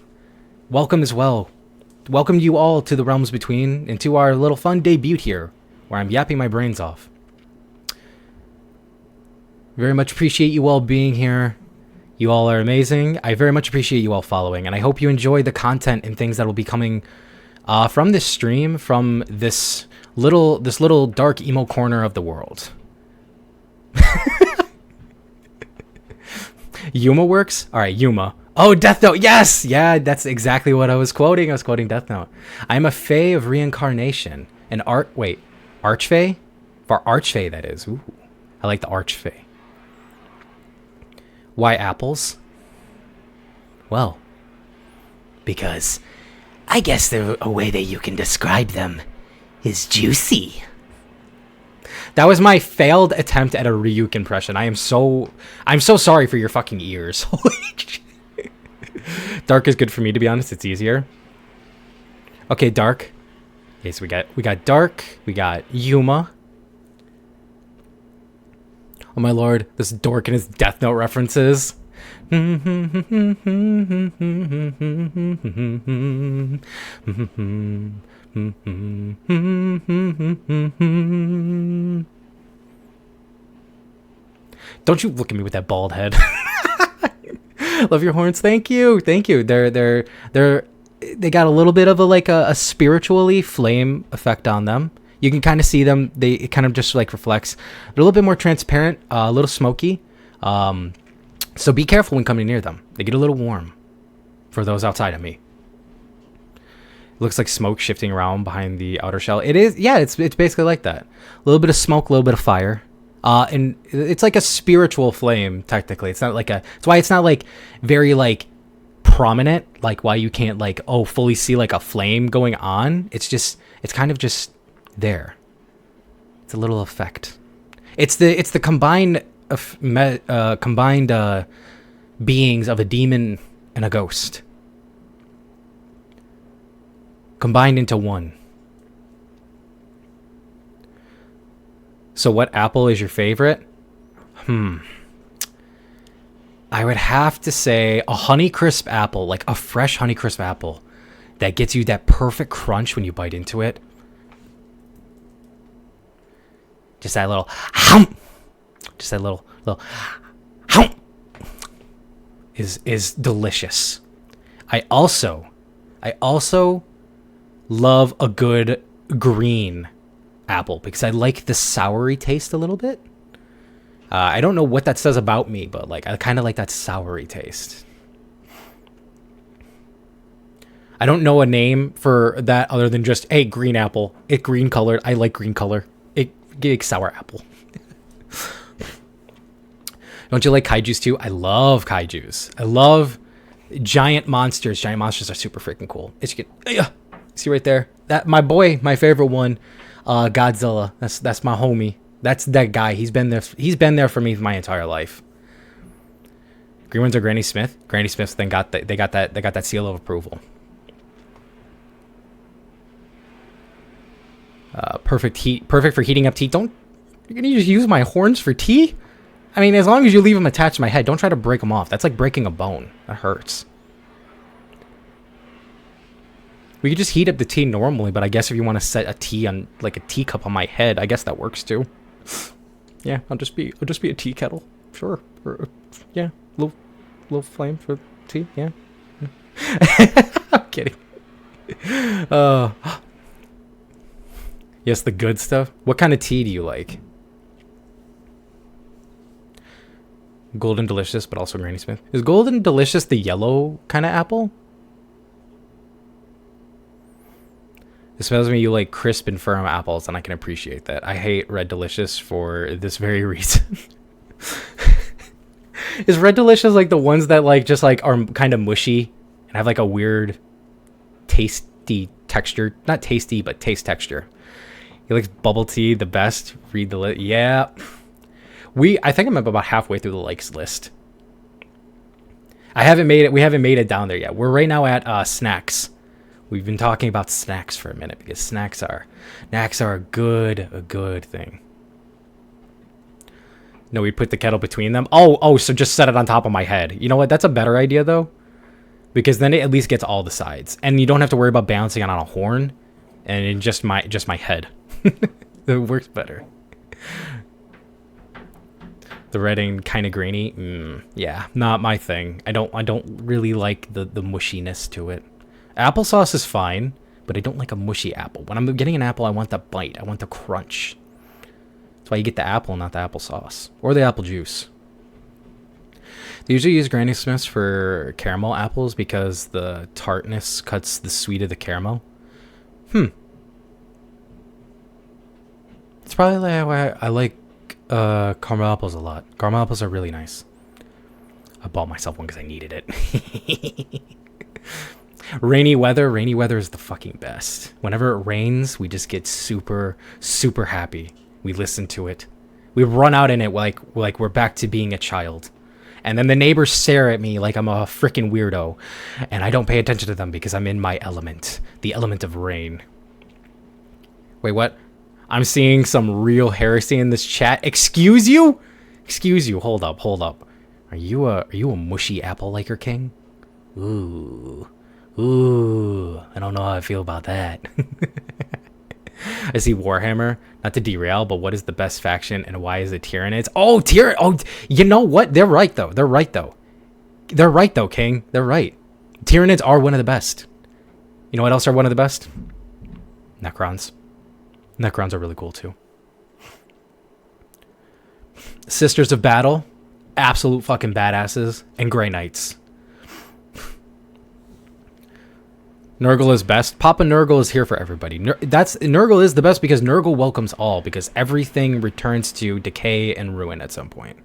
Welcome as well. Welcome you all to the Realms Between and to our little fun debut here, where I'm yapping my brains off. Very much appreciate you all being here. You all are amazing. I very much appreciate you all following, and I hope you enjoy the content and things that will be coming from this stream, from this little dark emo corner of the world. Yuma works? Alright, Yuma. Oh, Death Note, yes! Yeah, that's exactly what I was quoting. I was quoting Death Note. I am a Fae of reincarnation. Archfey? For Archfey, that is. Ooh, I like the Archfey. Why apples? Well, because I guess a way that you can describe them is juicy. That was my failed attempt at a Ryuk impression. I'm so sorry for your fucking ears. Dark is good for me, to be honest. It's easier. Okay, Dark. Okay, so we got Dark. We got Yuma. Oh my lord, this dork and his Death Note references. Don't you look at me with that bald head. Love your horns. Thank you. They got a little bit of a spiritually flame effect on them. You can kind of see them. It kind of just like reflects. They're a little bit more transparent, a little smoky. So be careful when coming near them. They get a little warm for those outside of me. It looks like smoke shifting around behind the outer shell. It is, yeah, it's basically like that. A little bit of smoke, a little bit of fire. And it's like a spiritual flame, technically. It's not like it's why it's not like very like prominent, like why you can't like, fully see like a flame going on. It's kind of just there. It's a little effect. It's the combined beings of a demon and a ghost combined into one. So what apple is your favorite? I would have to say a Honeycrisp apple, like a fresh Honeycrisp apple that gets you that perfect crunch when you bite into it. Just that little hump. Just that little hump is delicious. I also love a good green apple because I like the soury taste a little bit. I don't know what that says about me, but like I kind of like that soury taste. I don't know a name for that other than just, hey, green apple. It green colored. I like green color. It sour apple. Don't you like kaijus too? I love kaijus. I love giant monsters. Giant monsters are super freaking cool. See right there? That my favorite one. Godzilla. That's my homie. That's that guy. He's been there. He's been there for me my entire life. Green ones are Granny Smith. Granny Smith then got they got that seal of approval. Perfect for heating up tea. You're gonna just use my horns for tea? I mean, as long as you leave them attached to my head, don't try to break them off. That's like breaking a bone. That hurts. We could just heat up the tea normally, but I guess if you want to set a tea on like a teacup on my head, I guess that works too. Yeah, I'll just be a tea kettle. Sure. Yeah, little flame for tea. Yeah. I'm kidding. Yes, the good stuff. What kind of tea do you like? Golden Delicious, but also Granny Smith. Is Golden Delicious the yellow kind of apple? It smells to me you like crisp and firm apples, and I can appreciate that. I hate Red Delicious for this very reason. Is Red Delicious like the ones that like just like are kind of mushy and have like a weird tasty texture? Not tasty, but taste texture. He likes bubble tea the best. Read the list. Yeah. I think I'm about halfway through the likes list. We haven't made it down there yet. We're right now at snacks. We've been talking about snacks for a minute because snacks are a good thing. No, we put the kettle between them. Oh, so just set it on top of my head. You know what? That's a better idea though, because then it at least gets all the sides, and you don't have to worry about balancing it on a horn, and in just my head. It works better. The red and kind of grainy. Yeah, not my thing. I don't really like the mushiness to it. Applesauce is fine, but I don't like a mushy apple. When I'm getting an apple, I want the bite. I want the crunch. That's why you get the apple, not the applesauce. Or the apple juice. They usually use Granny Smiths for caramel apples because the tartness cuts the sweet of the caramel. It's probably why I like caramel apples a lot. Caramel apples are really nice. I bought myself one because I needed it. Rainy weather is the fucking best. Whenever it rains, we just get super, super happy. We listen to it. We run out in it like we're back to being a child. And then the neighbors stare at me like I'm a freaking weirdo. And I don't pay attention to them because I'm in my element. The element of rain. Wait, what? I'm seeing some real heresy in this chat. Excuse you? Excuse you. Hold up. Are you a mushy apple liker king? Ooh, I don't know how I feel about that. I see Warhammer. Not to derail, but what is the best faction and why is it Tyranids? Oh, you know what? They're right though, King. They're right. Tyranids are one of the best. You know what else are one of the best? Necrons. Necrons are really cool too. Sisters of Battle, absolute fucking badasses, and Grey Knights. Nurgle is best. Papa Nurgle is here for everybody. Nurgle is the best because Nurgle welcomes all, because everything returns to decay and ruin at some point.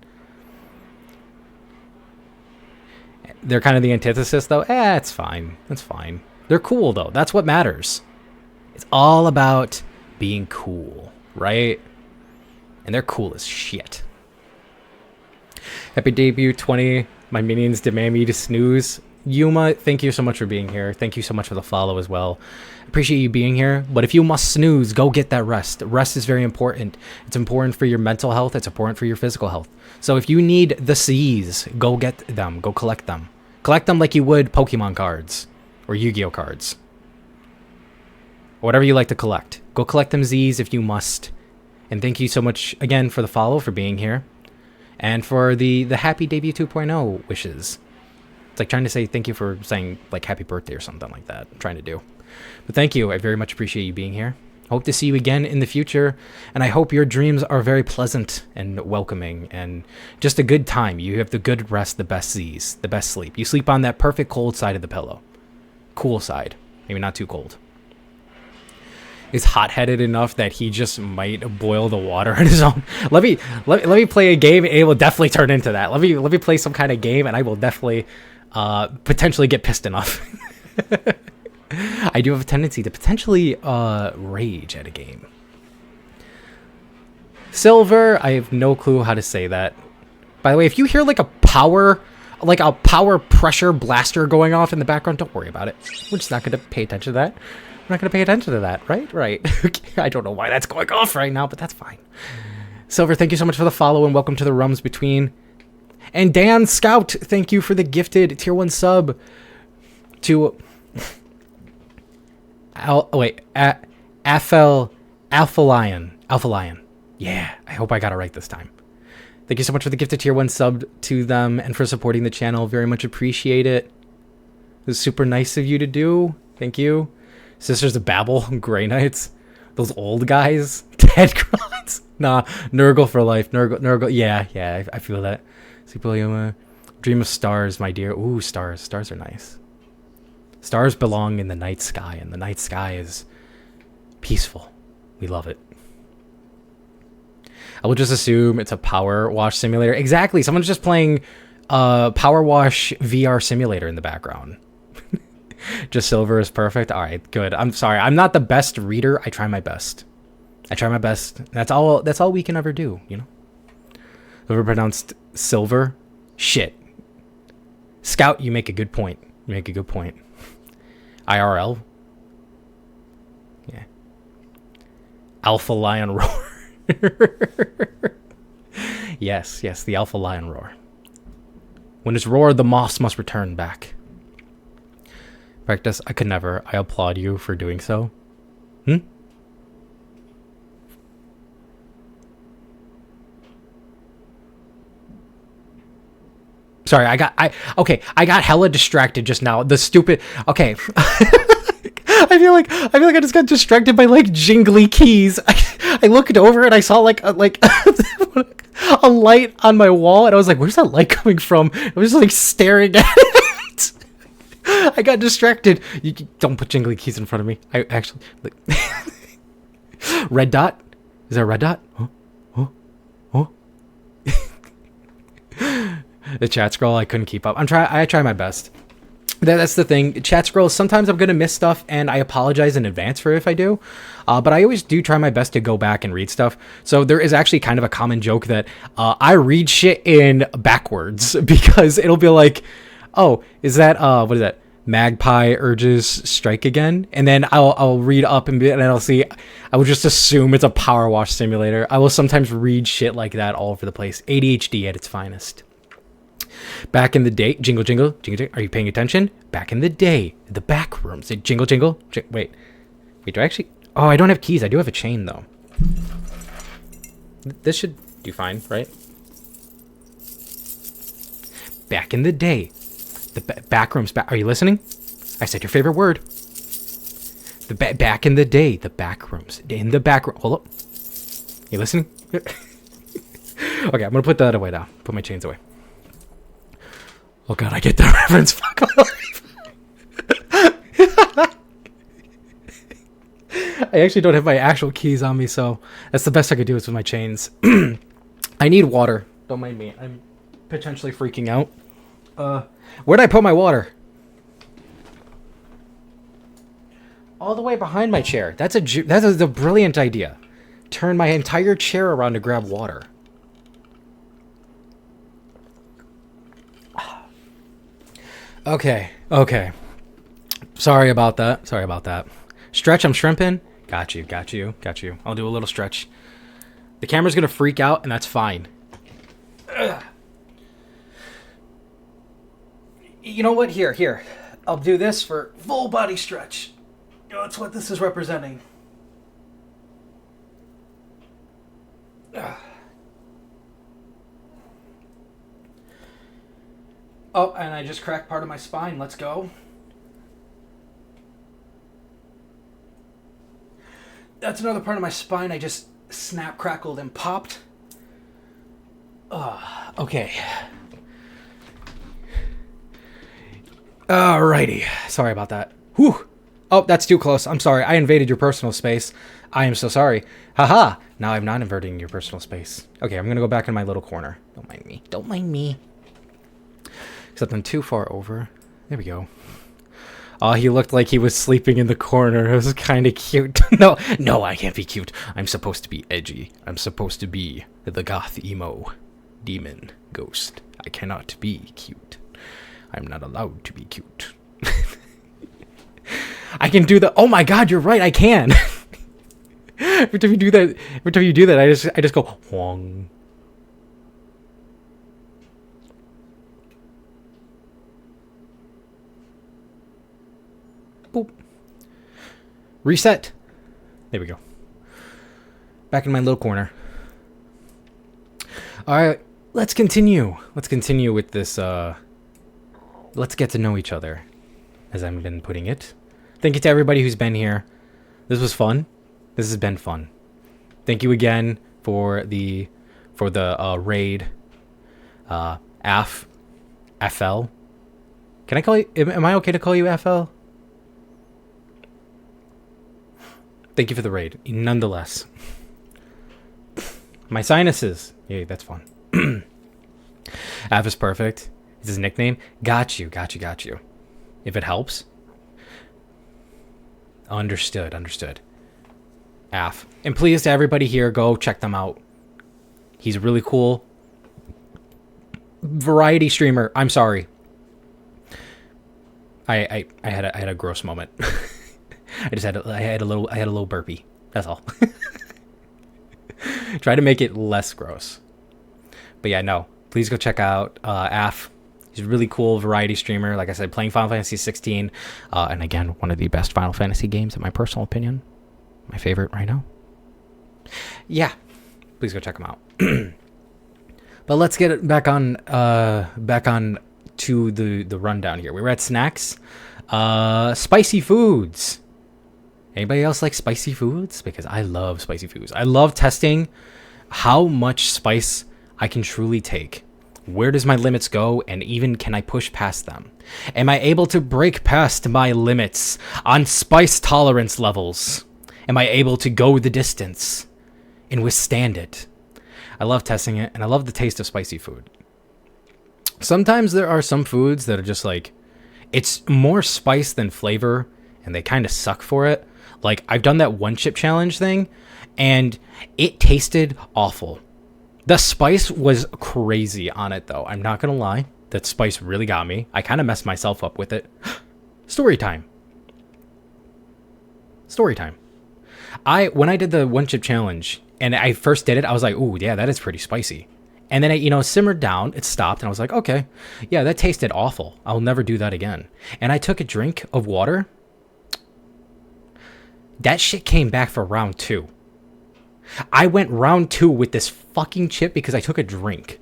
They're kind of the antithesis though. It's fine. That's fine. They're cool though. That's what matters. It's all about being cool, right? And they're cool as shit. Happy debut 20. My minions demand me to snooze. Yuma, thank you so much for being here. Thank you so much for the follow as well. Appreciate you being here. But if you must snooze, go get that rest. Rest is very important. It's important for your mental health. It's important for your physical health. So if you need the C's, go get them. Go collect them. Collect them like you would Pokemon cards or Yu-Gi-Oh cards. Or whatever you like to collect. Go collect them Z's if you must. And thank you so much again for the follow, for being here. And for the happy debut 2.0 wishes. It's like trying to say thank you for saying like happy birthday or something like that. I'm trying to do. But thank you. I very much appreciate you being here. Hope to see you again in the future. And I hope your dreams are very pleasant and welcoming and just a good time. You have the good rest, the best Z's, the best sleep. You sleep on that perfect cold side of the pillow. Cool side. Maybe not too cold. Is hot-headed enough that he just might boil the water on his own. Let me play a game and it will definitely turn into that. Let me play some kind of game and I will definitely potentially get pissed enough. I do have a tendency to potentially rage at a game. Silver, I have no clue how to say that. By the way, if you hear like a power pressure blaster going off in the background, don't worry about it. We're just not going to pay attention to that. We're not going to pay attention to that, right? Right. I don't know why that's going off right now, but that's fine. Silver, thank you so much for the follow, and welcome to the Rums Between. And Dan Scout, thank you for the gifted tier 1 sub to... Alpha Lion. Yeah, I hope I got it right this time. Thank you so much for the gifted tier 1 sub to them and for supporting the channel. Very much appreciate it. It was super nice of you to do. Thank you. Sisters of Babel, Grey Knights, those old guys, Ted Grunts. Nah, Nurgle for life. Nurgle. Yeah, I feel that. Sleep Dream of stars, my dear. Ooh, stars. Stars are nice. Stars belong in the night sky, and the night sky is peaceful. We love it. I will just assume it's a power wash simulator. Exactly. Someone's just playing Power Wash VR simulator in the background. Just Silver is perfect. All right, good. I'm sorry. I'm not the best reader. I try my best. That's all we can ever do, you know? Whoever pronounced silver, shit. Scout, you make a good point. IRL. Yeah. Alpha Lion Roar. Yes, the Alpha Lion Roar. When it's roared, the moss must return back. Practice, I could never. I applaud you for doing so. Sorry, I got hella distracted just now. The stupid... Okay. I feel like I just got distracted by like jingly keys. I looked over and I saw like a light on my wall, and I was like, "Where's that light coming from?" I was just like staring at it. I got distracted. You don't put jingly keys in front of me. I actually like, red dot. Is that a red dot? Oh. The chat scroll, I couldn't keep up. I try my best. That's the thing. Chat scrolls, sometimes I'm going to miss stuff, and I apologize in advance for if I do. But I always do try my best to go back and read stuff. So there is actually kind of a common joke that I read shit in backwards because it'll be like, oh, is that, what is that? Magpie urges strike again? And then I'll read up and then I'll see, I will just assume it's a power wash simulator. I will sometimes read shit like that all over the place. ADHD at its finest. Back in the day, jingle, jingle, jingle, jingle. Are you paying attention? Back in the day, the back rooms. Jingle, jingle. Wait, do I actually... Oh, I don't have keys. I do have a chain, though. This should do fine, right? Back in the day, the back rooms. Are you listening? I said your favorite word. Back in the day, the back rooms. In the back room. Hold up. You listening? Okay, I'm going to put that away now. Put my chains away. Oh god, I get that reference. Fuck my life. I actually don't have my actual keys on me, so that's the best I could do is with my chains. I need water. Don't mind me. I'm potentially freaking out. Where'd I put my water? All the way behind my chair. That is a brilliant idea. Turn my entire chair around to grab water. Okay. Sorry about that. Stretch, I'm shrimping. Got you. I'll do a little stretch. The camera's gonna freak out, and that's fine. Ugh. You know what? Here. I'll do this for full body stretch. That's what this is representing. Ugh. Oh, and I just cracked part of my spine. Let's go. That's another part of my spine I just snap, crackled, and popped. Okay. Alrighty. Sorry about that. Whew. Oh, that's too close. I'm sorry. I invaded your personal space. I am so sorry. Haha. Now I'm not invading your personal space. Okay, I'm gonna go back in my little corner. Don't mind me. Except I'm too far over. There we go. Oh, he looked like he was sleeping in the corner. It was kind of cute. No, no, I can't be cute. I'm supposed to be edgy. I'm supposed to be the goth emo demon ghost. I cannot be cute. I'm not allowed to be cute. I can do the. Oh my god, you're right. I can. Every time you do that, I just go Huang. Boop. Reset. There we go. Back in my little corner. All right, let's continue. Let's continue with this. Let's get to know each other, as I've been putting it. Thank you to everybody who's been here. This was fun. This has been fun. Thank you again for the raid. FL. Can I call you? Am I okay to call you FL? Thank you for the raid, nonetheless. My sinuses. Yay, that's fun. Av is perfect. Is his nickname? Got you. If it helps. Understood. Af. And please, to everybody here, go check them out. He's really cool. Variety streamer. I'm sorry. I had a gross moment. I had a little burpee. That's all. Try to make it less gross. But yeah, no. Please go check out Af. He's a really cool variety streamer. Like I said, playing Final Fantasy 16. And again, one of the best Final Fantasy games, in my personal opinion. My favorite right now. Yeah. Please go check him out. But let's get it back on to the rundown here. We were at snacks. Spicy foods. Anybody else like spicy foods? Because I love spicy foods. I love testing how much spice I can truly take. Where does my limits go? And even can I push past them? Am I able to break past my limits on spice tolerance levels? Am I able to go the distance and withstand it? I love testing it, and I love the taste of spicy food. Sometimes there are some foods that are just like, it's more spice than flavor, and they kind of suck for it. Like, I've done that one chip challenge thing, and it tasted awful. The spice was crazy on it, though. I'm not going to lie. That spice really got me. I kind of messed myself up with it. Story time. When I did the one chip challenge, and I first did it, I was like, ooh, yeah, that is pretty spicy. And then it, simmered down, it stopped, and I was like, okay, yeah, that tasted awful. I'll never do that again. And I took a drink of water. That shit came back for round 2. I went round 2 with this fucking chip because I took a drink.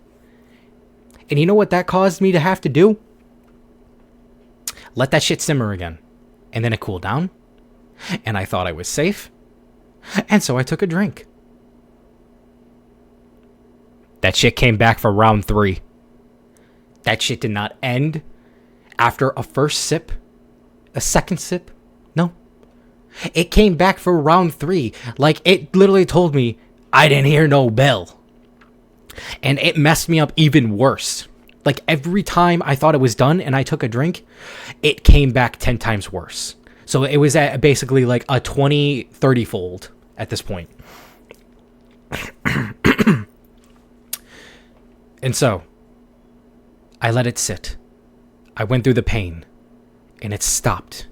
And you know what that caused me to have to do? Let that shit simmer again. And then it cooled down. And I thought I was safe. And so I took a drink. That shit came back for round 3. That shit did not end after a first sip, a second sip. No. It came back for round 3. Like, it literally told me, I didn't hear no bell. And it messed me up even worse. Like, every time I thought it was done and I took a drink, it came back 10 times worse. So it was at basically like a 20-30 fold at this point. And so, I let it sit. I went through the pain, and it stopped.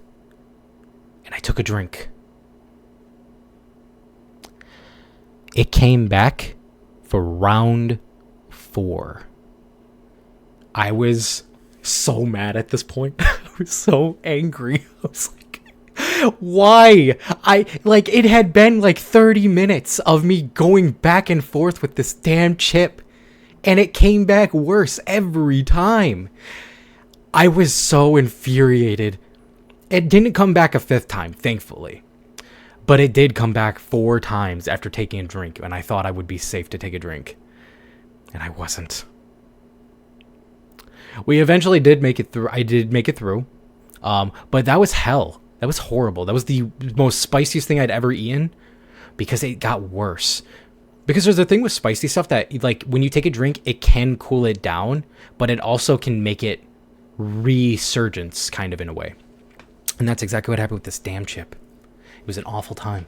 And I took a drink. It came back for round 4. I was so mad at this point. I was so angry. I was like, why? It had been like 30 minutes of me going back and forth with this damn chip. And it came back worse every time. I was so infuriated. It didn't come back a 5th time, thankfully. But it did come back 4 times after taking a drink. And I thought I would be safe to take a drink. And I wasn't. We eventually did make it through. I did make it through. But that was hell. That was horrible. That was the most spiciest thing I'd ever eaten. Because it got worse. Because there's a thing with spicy stuff that, like, when you take a drink, it can cool it down, but it also can make it resurgence, kind of, in a way. And that's exactly what happened with this damn chip. It was an awful time.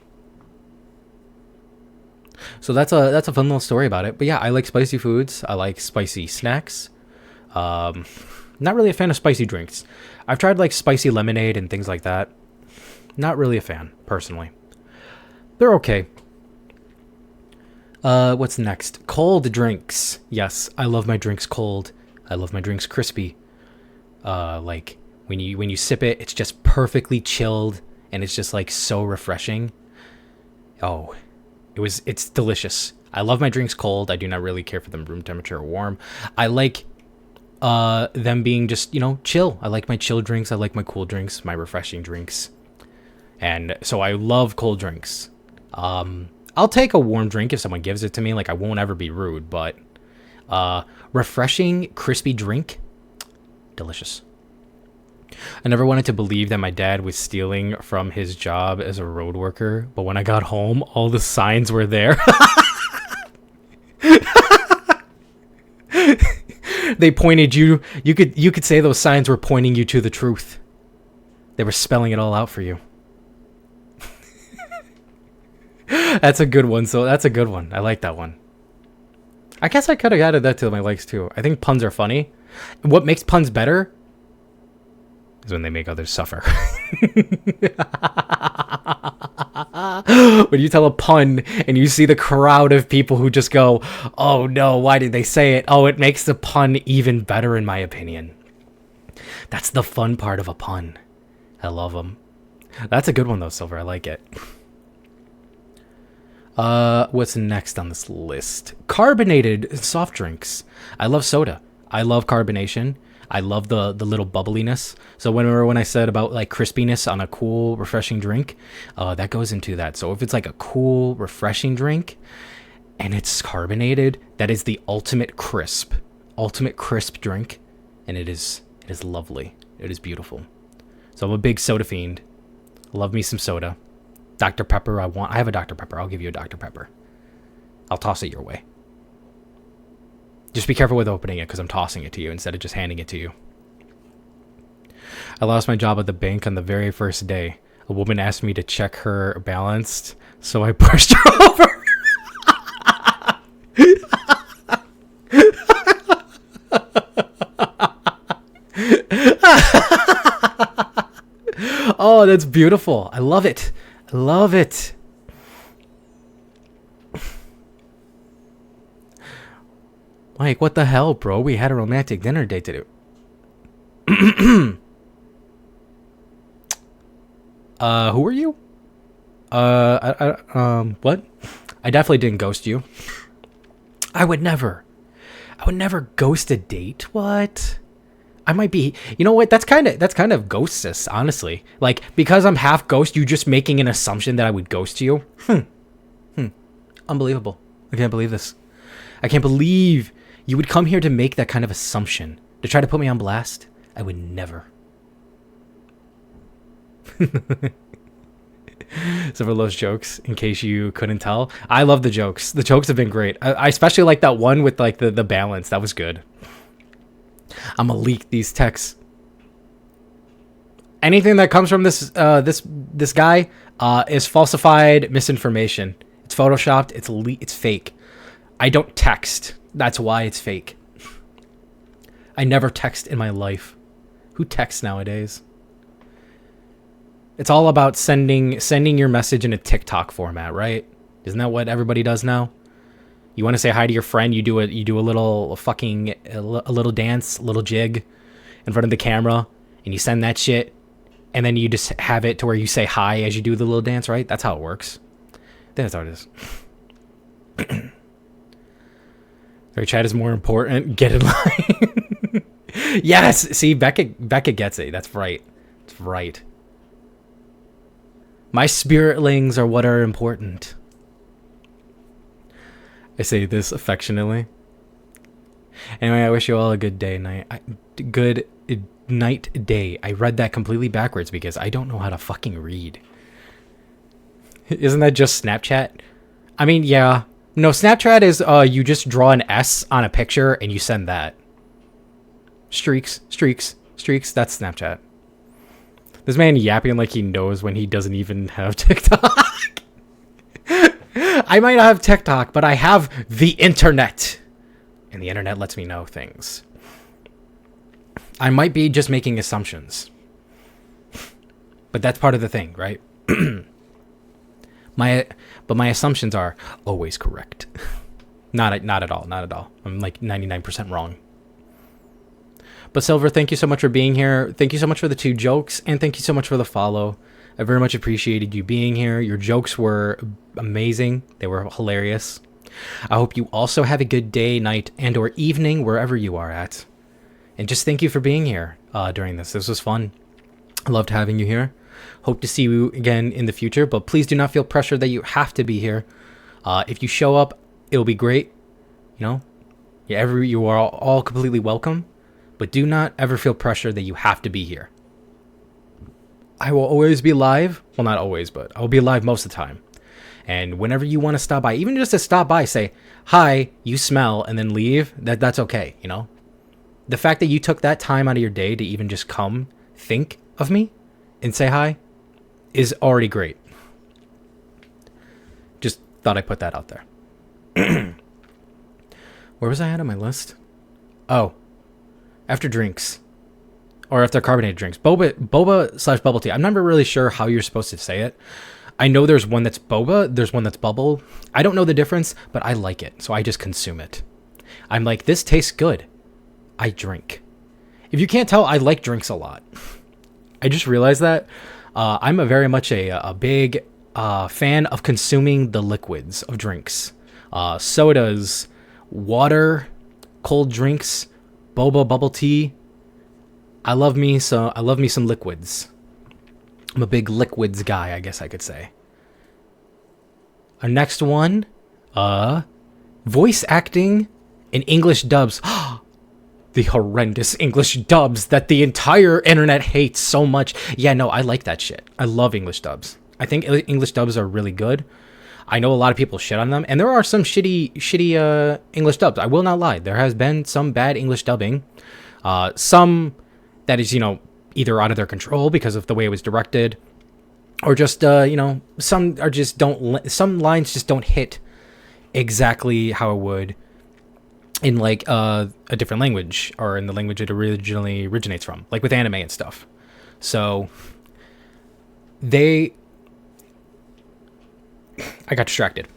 So that's a fun little story about it. But yeah, I like spicy foods. I like spicy snacks. Not really a fan of spicy drinks. I've tried like spicy lemonade and things like that. Not really a fan, personally. They're okay. What's next? Cold drinks. Yes, I love my drinks cold. I love my drinks crispy. Like when you sip it, it's just perfectly chilled and it's just like so refreshing. Oh, it's delicious. I love my drinks cold. I do not really care for them room temperature or warm. I like them being just, chill. I like my chill drinks. I like my cool drinks, my refreshing drinks. And so I love cold drinks. I'll take a warm drink if someone gives it to me. Like, I won't ever be rude, but refreshing, crispy drink, delicious. I never wanted to believe that my dad was stealing from his job as a road worker, but when I got home, all the signs were there. They pointed you could say those signs were pointing you to the truth. They were spelling it all out for you. That's a good one. So that's a good one. I like that one. I guess I could have added that to my likes too. I think puns are funny. And what makes puns better is when they make others suffer. When you tell a pun and you see the crowd of people who just go, oh no, why did they say it? Oh, it makes the pun even better in my opinion. That's the fun part of a pun. I love them. That's a good one though, Silver. I like it. What's next on this list? Carbonated soft drinks. I love soda. I love carbonation. I love the little bubbliness. So when I said about like crispiness on a cool, refreshing drink, that goes into that. So if it's like a cool, refreshing drink and it's carbonated, that is the ultimate crisp drink. And it is lovely. It is beautiful. So I'm a big soda fiend. Love me some soda. Dr. Pepper, I have a Dr. Pepper. I'll give you a Dr. Pepper. I'll toss it your way. Just be careful with opening it because I'm tossing it to you instead of just handing it to you. I lost my job at the bank on the very first day. A woman asked me to check her balance, so I pushed her over. Oh, that's beautiful. I love it. I love it. Mike, what the hell, bro? We had a romantic dinner date to do. Who are you? What? I definitely didn't ghost you. I would never ghost a date. What? I might be, you know what? That's kind of ghostess, honestly. Like, because I'm half ghost, you just making an assumption that I would ghost you. Unbelievable. I can't believe this. I can't believe you would come here to make that kind of assumption. To try to put me on blast. I would never. So for those jokes, in case you couldn't tell, I love the jokes. The jokes have been great. I especially like that one with like the balance. That was good. I'm gonna leak these texts. Anything that comes from this guy is falsified misinformation. It's photoshopped. It's fake. I don't text. That's why it's fake. I never text in my life. Who texts nowadays? It's all about sending your message in a TikTok format, right? Isn't that what everybody does now? You want to say hi to your friend, you do a little dance, a little jig in front of the camera, and you send that shit, and then you just have it to where you say hi as you do the little dance, right? That's how it works. That's how it is. Their chat is more important. Get in line. Yes, see, Becca gets it. That's right. That's right. My spiritlings are what are important. I say this affectionately. Anyway, I wish you all a good day, good night, day. I read that completely backwards because I don't know how to fucking read. Isn't that just Snapchat? I mean, yeah. No, Snapchat is you just draw an S on a picture and you send that. Streaks. That's Snapchat. This man yapping like he knows when he doesn't even have TikTok. I might not have TikTok, but I have the internet. And the internet lets me know things. I might be just making assumptions. But that's part of the thing, right? My assumptions are always correct. Not at all. I'm like 99% wrong. But Silver, thank you so much for being here. Thank you so much for the 2 jokes, and thank you so much for the follow. I very much appreciated you being here. Your jokes were amazing. They were hilarious. I hope you also have a good day, night, and or evening wherever you are at. And just thank you for being here during this. This was fun. I loved having you here. Hope to see you again in the future, but please do not feel pressure that you have to be here. If you show up, it'll be great. You know, you are all completely welcome. But do not ever feel pressure that you have to be here. I will always be live. Well, not always, but I'll be live most of the time. And whenever you want to stop by, even just to stop by, say, hi, you smell, and then leave, that's okay, you know? The fact that you took that time out of your day to even just come, think of me, and say hi, is already great. Just thought I'd put that out there. Where was I at on my list? Oh. After drinks. Or after carbonated drinks. Boba/bubble tea. I'm never really sure how you're supposed to say it. I know there's one that's boba. There's one that's bubble. I don't know the difference, but I like it. So I just consume it. I'm like, this tastes good. I drink. If you can't tell, I like drinks a lot. I just realized that. I'm very much a big fan of consuming the liquids of drinks. Sodas, water, cold drinks, boba, bubble tea. I love me some liquids. I'm a big liquids guy, I guess I could say. Our next one, voice acting in English dubs. The horrendous English dubs that the entire internet hates so much. Yeah, no, I like that shit. I love English dubs. I think English dubs are really good. I know a lot of people shit on them, and there are some shitty English dubs. I will not lie. There has been some bad English dubbing. Some that is, either out of their control because of the way it was directed, or just, some lines just don't hit exactly how it would in like a different language, or in the language it originally originates from, like with anime and stuff. So I got distracted.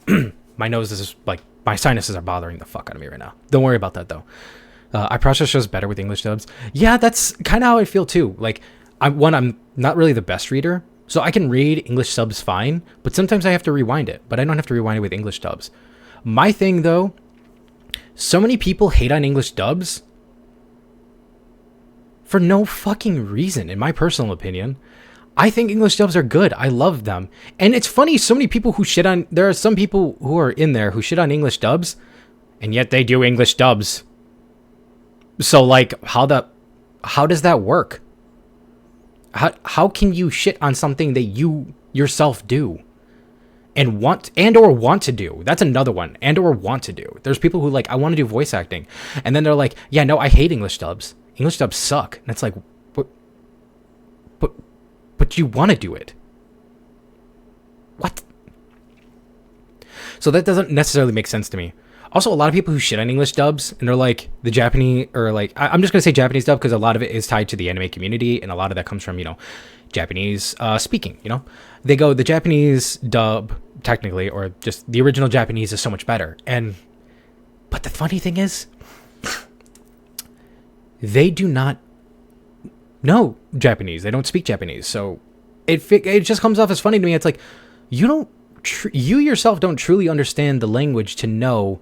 My nose is like, my sinuses are bothering the fuck out of me right now. Don't worry about that though. I process shows better with English dubs. Yeah, that's kind of how I feel too. Like, I'm not really the best reader, so I can read English subs fine, but sometimes I have to rewind it. But I don't have to rewind it with English dubs. My thing though, so many people hate on English dubs for no fucking reason, in my personal opinion. I think English dubs are good. I love them. And it's funny, so many people who shit on... There are some people who are in there who shit on English dubs, and yet they do English dubs. So, like, how does that work? How can you shit on something that you yourself do? And want to do? That's another one. And or want to do. There's people who, like, I want to do voice acting. And then they're like, yeah, no, I hate English dubs. English dubs suck. And it's like... But you want to do it. What? So that doesn't necessarily make sense to me. Also, a lot of people who shit on English dubs, and they're like, the Japanese, or like, I'm just going to say Japanese dub because a lot of it is tied to the anime community, and a lot of that comes from, Japanese speaking, They go, the Japanese dub, technically, or just the original Japanese is so much better. But the funny thing is, they do not know Japanese. They don't speak Japanese. So it just comes off as funny to me. It's like, you yourself don't truly understand the language to know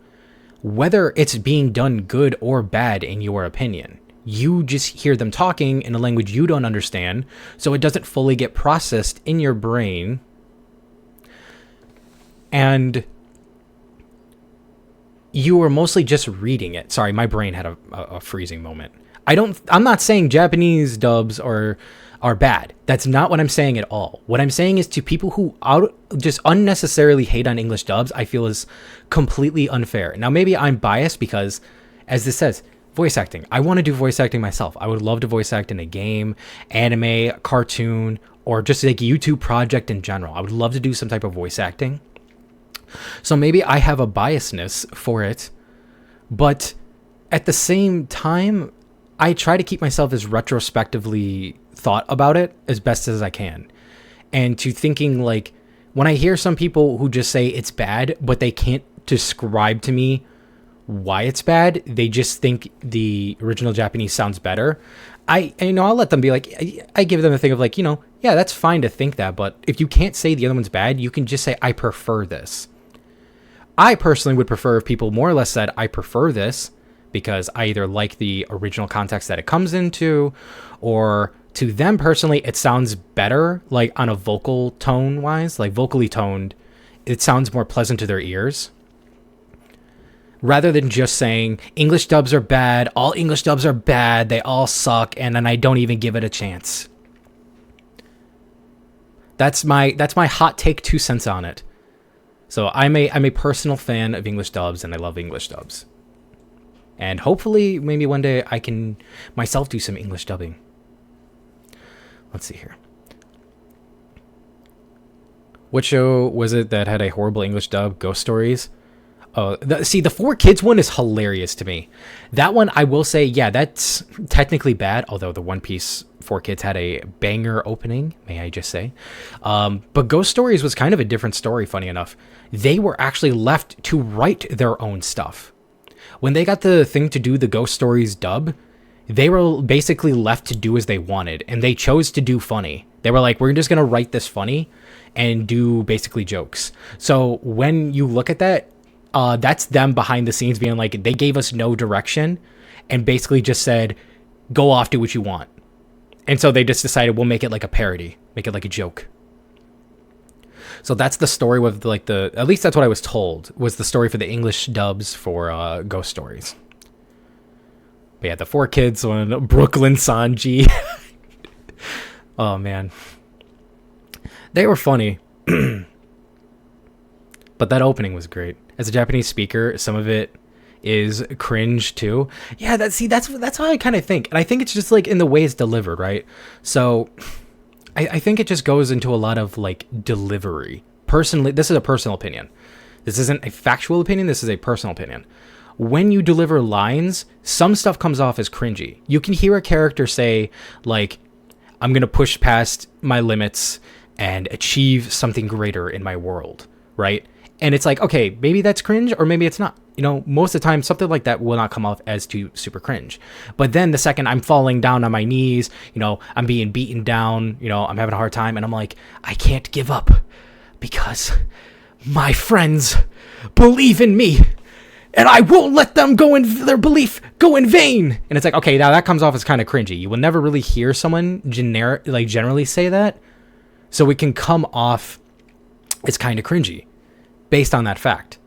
whether it's being done good or bad in your opinion. You just hear them talking in a language you don't understand, so it doesn't fully get processed in your brain. And you are mostly just reading it. Sorry, my brain had a freezing moment. I'm not saying Japanese dubs are bad. That's not what I'm saying at all. What I'm saying is, to people who just unnecessarily hate on English dubs, I feel is completely unfair. Now, maybe I'm biased because, as this says, voice acting. I want to do voice acting myself. I would love to voice act in a game, anime, cartoon, or just like a YouTube project in general. I would love to do some type of voice acting. So maybe I have a biasness for it, but at the same time, I try to keep myself as retrospectively thought about it as best as I can. And to thinking like, when I hear some people who just say it's bad, but they can't describe to me why it's bad, they just think the original Japanese sounds better. I'll let them be like, I give them a thing of like, yeah, that's fine to think that, but if you can't say the other one's bad, you can just say, I prefer this. I personally would prefer if people more or less said, I prefer this, because I either like the original context that it comes into, or to them personally, it sounds better, like on a vocal tone wise, like vocally toned, it sounds more pleasant to their ears. Rather than just saying English dubs are bad, all English dubs are bad, they all suck, and then I don't even give it a chance. That's my hot take 2 cents on it. So I'm a personal fan of English dubs, and I love English dubs. And hopefully, maybe one day I can myself do some English dubbing. Let's see here. What show was it that had a horrible English dub? Ghost Stories? The 4 Kids one is hilarious to me. That one, I will say, yeah, that's technically bad, although the One Piece 4 Kids had a banger opening, may I just say. But Ghost Stories was kind of a different story, funny enough. They were actually left to write their own stuff. When they got the thing to do the Ghost Stories dub, they were basically left to do as they wanted, and they chose to do funny. They were like, we're just going to write this funny and do basically jokes. So when you look at that, that's them behind the scenes being like, they gave us no direction and basically just said, go off, do what you want. And so they just decided, we'll make it like a parody, make it like a joke. So that's the story with like at least that's what I was told, was the story for the English dubs for Ghost Stories. But yeah, the 4 Kids one, Brooklyn Sanji. Oh man. They were funny. But that opening was great. As a Japanese speaker, some of it is cringe too. Yeah, that's how I kind of think. And I think it's just like in the way it's delivered, right? So I think it just goes into a lot of like delivery. Personally, this is a personal opinion. This isn't a factual opinion. This is a personal opinion. When you deliver lines, some stuff comes off as cringy. You can hear a character say like, I'm going to push past my limits and achieve something greater in my world, right? And it's like, okay, maybe that's cringe or maybe it's not. Most of the time, something like that will not come off as too super cringe. But then the second I'm falling down on my knees, I'm being beaten down, I'm having a hard time. And I'm like, I can't give up because my friends believe in me and I won't let them their belief go in vain. And it's like, okay, now that comes off as kind of cringy. You will never really hear someone generally say that. So it can come off as kind of cringy based on that fact.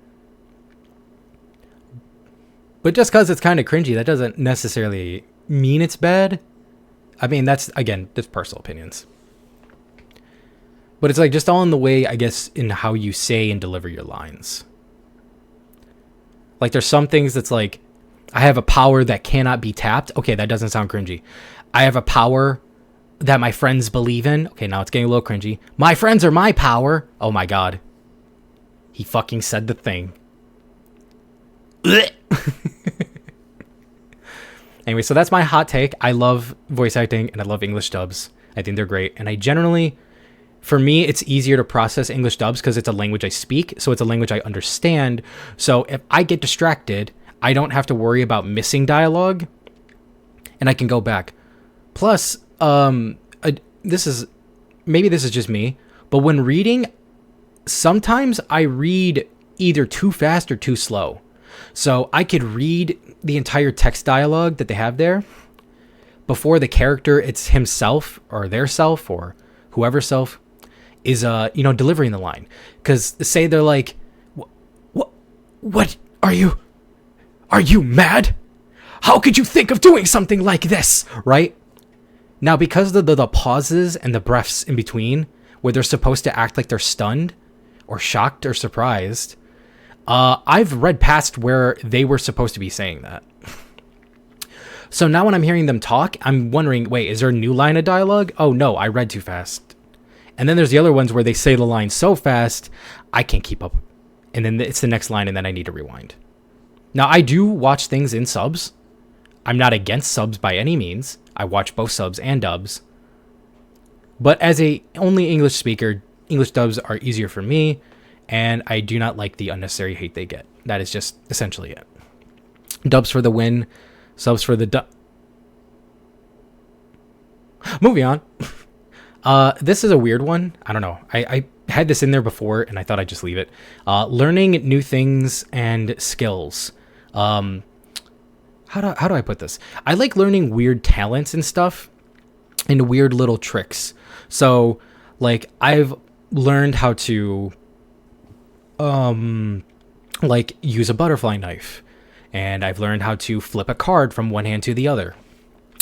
But just because it's kind of cringy, that doesn't necessarily mean it's bad. I mean, that's, again, just personal opinions. But it's like just all in the way, I guess, in how you say and deliver your lines. Like there's some things that's like, I have a power that cannot be tapped. Okay, that doesn't sound cringy. I have a power that my friends believe in. Okay, now it's getting a little cringy. My friends are my power. Oh my God. He fucking said the thing. Anyway, so that's my hot take. I love voice acting and I love English dubs. I think they're great. And I generally, for me, it's easier to process English dubs because it's a language I speak. So it's a language I understand. So if I get distracted, I don't have to worry about missing dialogue and I can go back. Plus, this is just me, but when reading, sometimes I read either too fast or too slow. So I could read the entire text dialogue that they have there before the character, it's himself or their self or whoever's self is, delivering the line. Because say they're like, what are you mad? How could you think of doing something like this? Right? Now, because of the pauses and the breaths in between where they're supposed to act like they're stunned or shocked or surprised, I've read past where they were supposed to be saying that. So now when I'm hearing them talk, I'm wondering, wait, is there a new line of dialogue? Oh no, I read too fast. And then there's the other ones where they say the line so fast, I can't keep up. And then it's the next line and then I need to rewind. Now, I do watch things in subs. I'm not against subs by any means. I watch both subs and dubs. But as a only English speaker, English dubs are easier for me, and I do not like the unnecessary hate they get. That is just essentially it. Dubs for the win, subs for the dub. Moving on. This is a weird one. I don't know. I had this in there before, and I thought I'd just leave it. Learning new things and skills. How do I put this? I like learning weird talents and stuff, and weird little tricks. So, like, I've learned how to, like, use a butterfly knife, and I've learned how to flip a card from one hand to the other,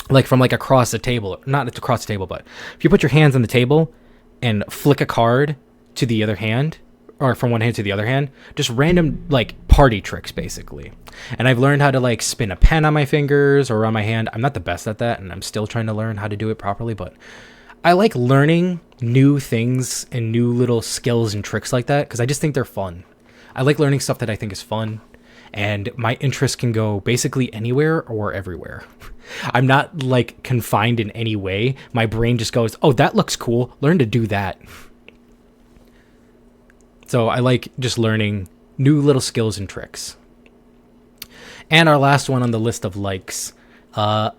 like from like across the table. Not across the table, but if you put your hands on the table and flick a card to the other hand, or from one hand to the other hand, just random like party tricks basically. And I've learned how to like spin a pen on my fingers or on my hand. I'm not the best at that, and I'm still trying to learn how to do it properly, but I like learning new things and new little skills and tricks like that because I just think they're fun. I like learning stuff that I think is fun, and my interest can go basically anywhere or everywhere. I'm not like confined in any way. My brain just goes, oh, that looks cool. Learn to do that. So I like just learning new little skills and tricks. And our last one on the list of likes,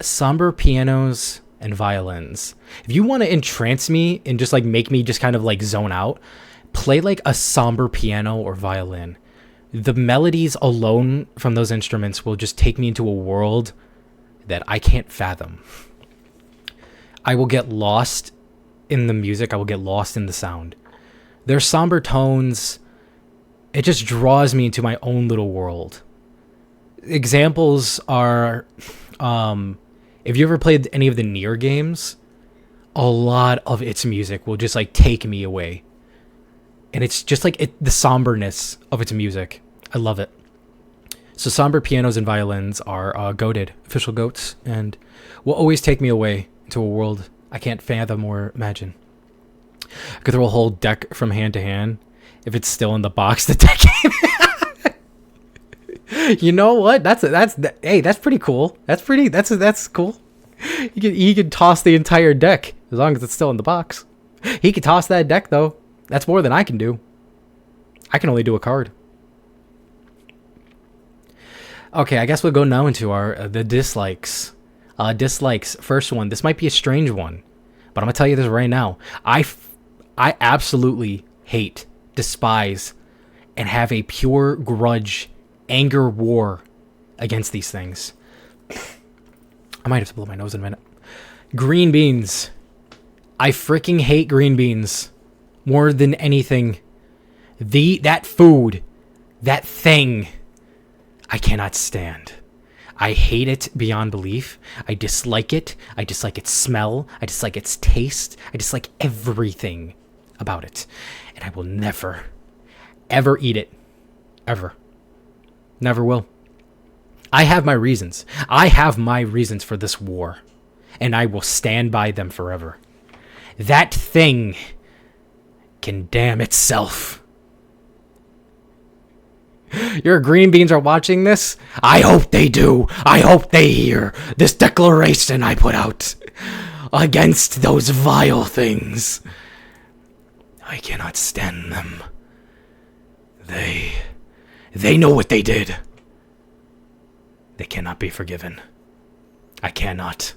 somber pianos and violins. If you want to entrance me and just like make me just kind of like zone out, play like a somber piano or violin. The melodies alone from those instruments will just take me into a world that I can't fathom. I will get lost in the music. I will get lost in the sound. Their somber tones, it just draws me into my own little world. Examples are, if you ever played any of the Nier games, a lot of its music will just like take me away. And it's just like the somberness of its music. I love it. So somber pianos and violins are goated, official goats, and will always take me away into a world I can't fathom or imagine. I could throw a whole deck from hand to hand. If it's still in the box, the deck. You know what? Hey, that's pretty cool. That's cool. He can toss the entire deck as long as it's still in the box. He can toss that deck though. That's more than I can do. I can only do a card. Okay, I guess we'll go now into our the dislikes. Dislikes. First one. This might be a strange one, but I'm gonna tell you this right now. I absolutely hate, despise, and have a pure grudge, anger war against these things. I might have to blow my nose in a minute. Green beans. I freaking hate green beans more than anything. That food, that thing, I cannot stand. I hate it beyond belief. I dislike it. I dislike its smell. I dislike its taste. I dislike everything about it. And I will never, ever eat it. Ever. Never will. I have my reasons. I have my reasons for this war. And I will stand by them forever. That thing can damn itself. Your green beans are watching this? I hope they do. I hope they hear this declaration I put out against those vile things. I cannot stand them. They know what they did. They cannot be forgiven. I cannot.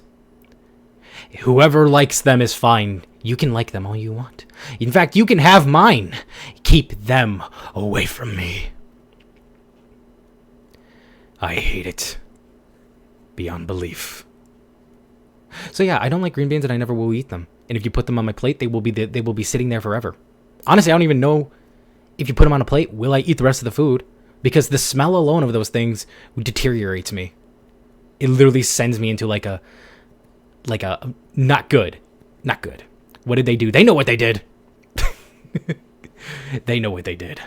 Whoever likes them is fine. You can like them all you want. In fact, you can have mine. Keep them away from me. I hate it beyond belief. So yeah, I don't like green beans and I never will eat them. And if you put them on my plate, they will be sitting there forever. Honestly, I don't even know if you put them on a plate, will I eat the rest of the food? Because the smell alone of those things deteriorates me. It literally sends me into like a not good. Not good. What did they do? They know what they did. They know what they did.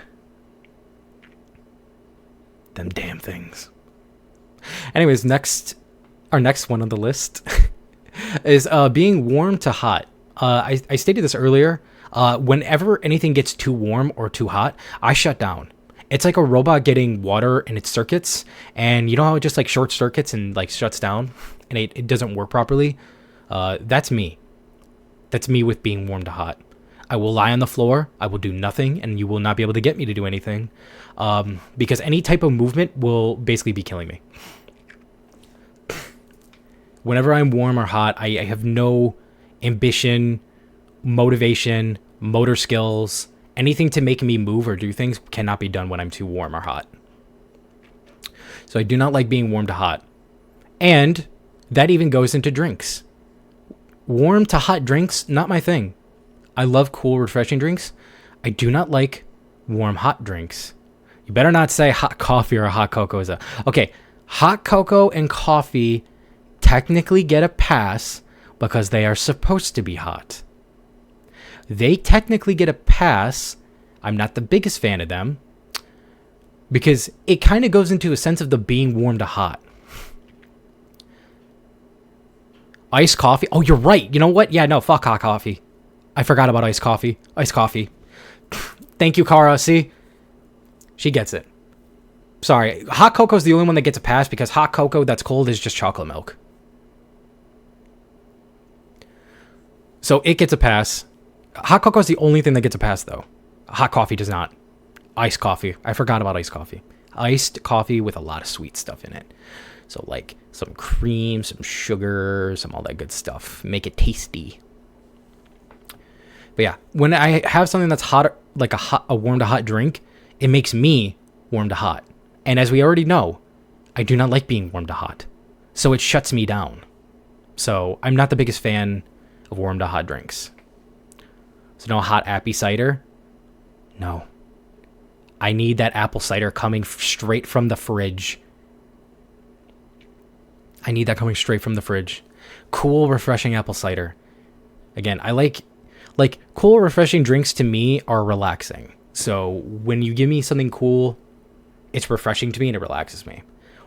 Them damn things. Anyways, next our next one on the list is being warm to hot. I stated this earlier. Whenever anything gets too warm or too hot, I shut down. It's like a robot getting water in its circuits, and you know how it just like short circuits and like shuts down, and it doesn't work properly. That's me. That's me with being warm to hot. I will lie on the floor. I will do nothing, and you will not be able to get me to do anything, because any type of movement will basically be killing me. Whenever I'm warm or hot, I have no ambition, motivation, motor skills. Anything to make me move or do things cannot be done when I'm too warm or hot. So I do not like being warm to hot. And that even goes into drinks. Warm to hot drinks, not my thing. I love cool, refreshing drinks. I do not like warm, hot drinks. You better not say hot coffee or hot cocoa is a... Okay, hot cocoa and coffee technically get a pass because they are supposed to be hot. They technically get a pass. I'm not the biggest fan of them because it kind of goes into a sense of the being warm to hot. Iced coffee. Oh, you're right. You know what? Yeah, no, fuck hot coffee. I forgot about iced coffee. Iced coffee. Thank you, Kara. See? She gets it. Sorry. Hot cocoa is the only one that gets a pass because hot cocoa that's cold is just chocolate milk. So it gets a pass. Hot cocoa is the only thing that gets a pass, though. Hot coffee does not. Iced coffee. I forgot about iced coffee. Iced coffee with a lot of sweet stuff in it. So, like, some cream, some sugar, some all that good stuff. Make it tasty. But yeah, when I have something that's hot, like a warm to hot drink, it makes me warm to hot. And as we already know, I do not like being warm to hot. So it shuts me down. So I'm not the biggest fan of warm to hot drinks. So no hot appy cider? No. I need that apple cider coming straight from the fridge. I need that coming straight from the fridge. Cool, refreshing apple cider. Again, I like cool, refreshing drinks to me are relaxing. So when you give me something cool, it's refreshing to me and it relaxes me.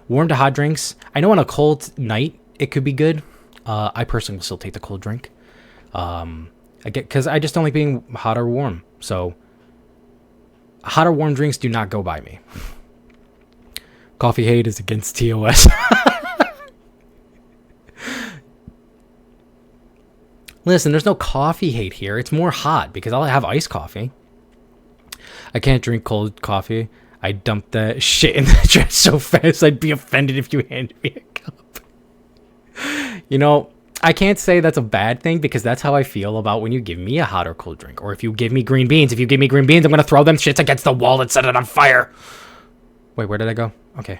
Warm to hot drinks, I know on a cold night it could be good. I personally will still take the cold drink. Because I just don't like being hot or warm. So hot or warm drinks do not go by me. Coffee hate is against TOS. Listen, there's no coffee hate here. It's more hot because I'll have iced coffee. I can't drink cold coffee. I dumped that shit in the trash so fast I'd be offended if you handed me a cup. You know, I can't say that's a bad thing because that's how I feel about when you give me a hot or cold drink. Or if you give me green beans. If you give me green beans, I'm going to throw them shits against the wall and set it on fire. Wait, where did I go? Okay.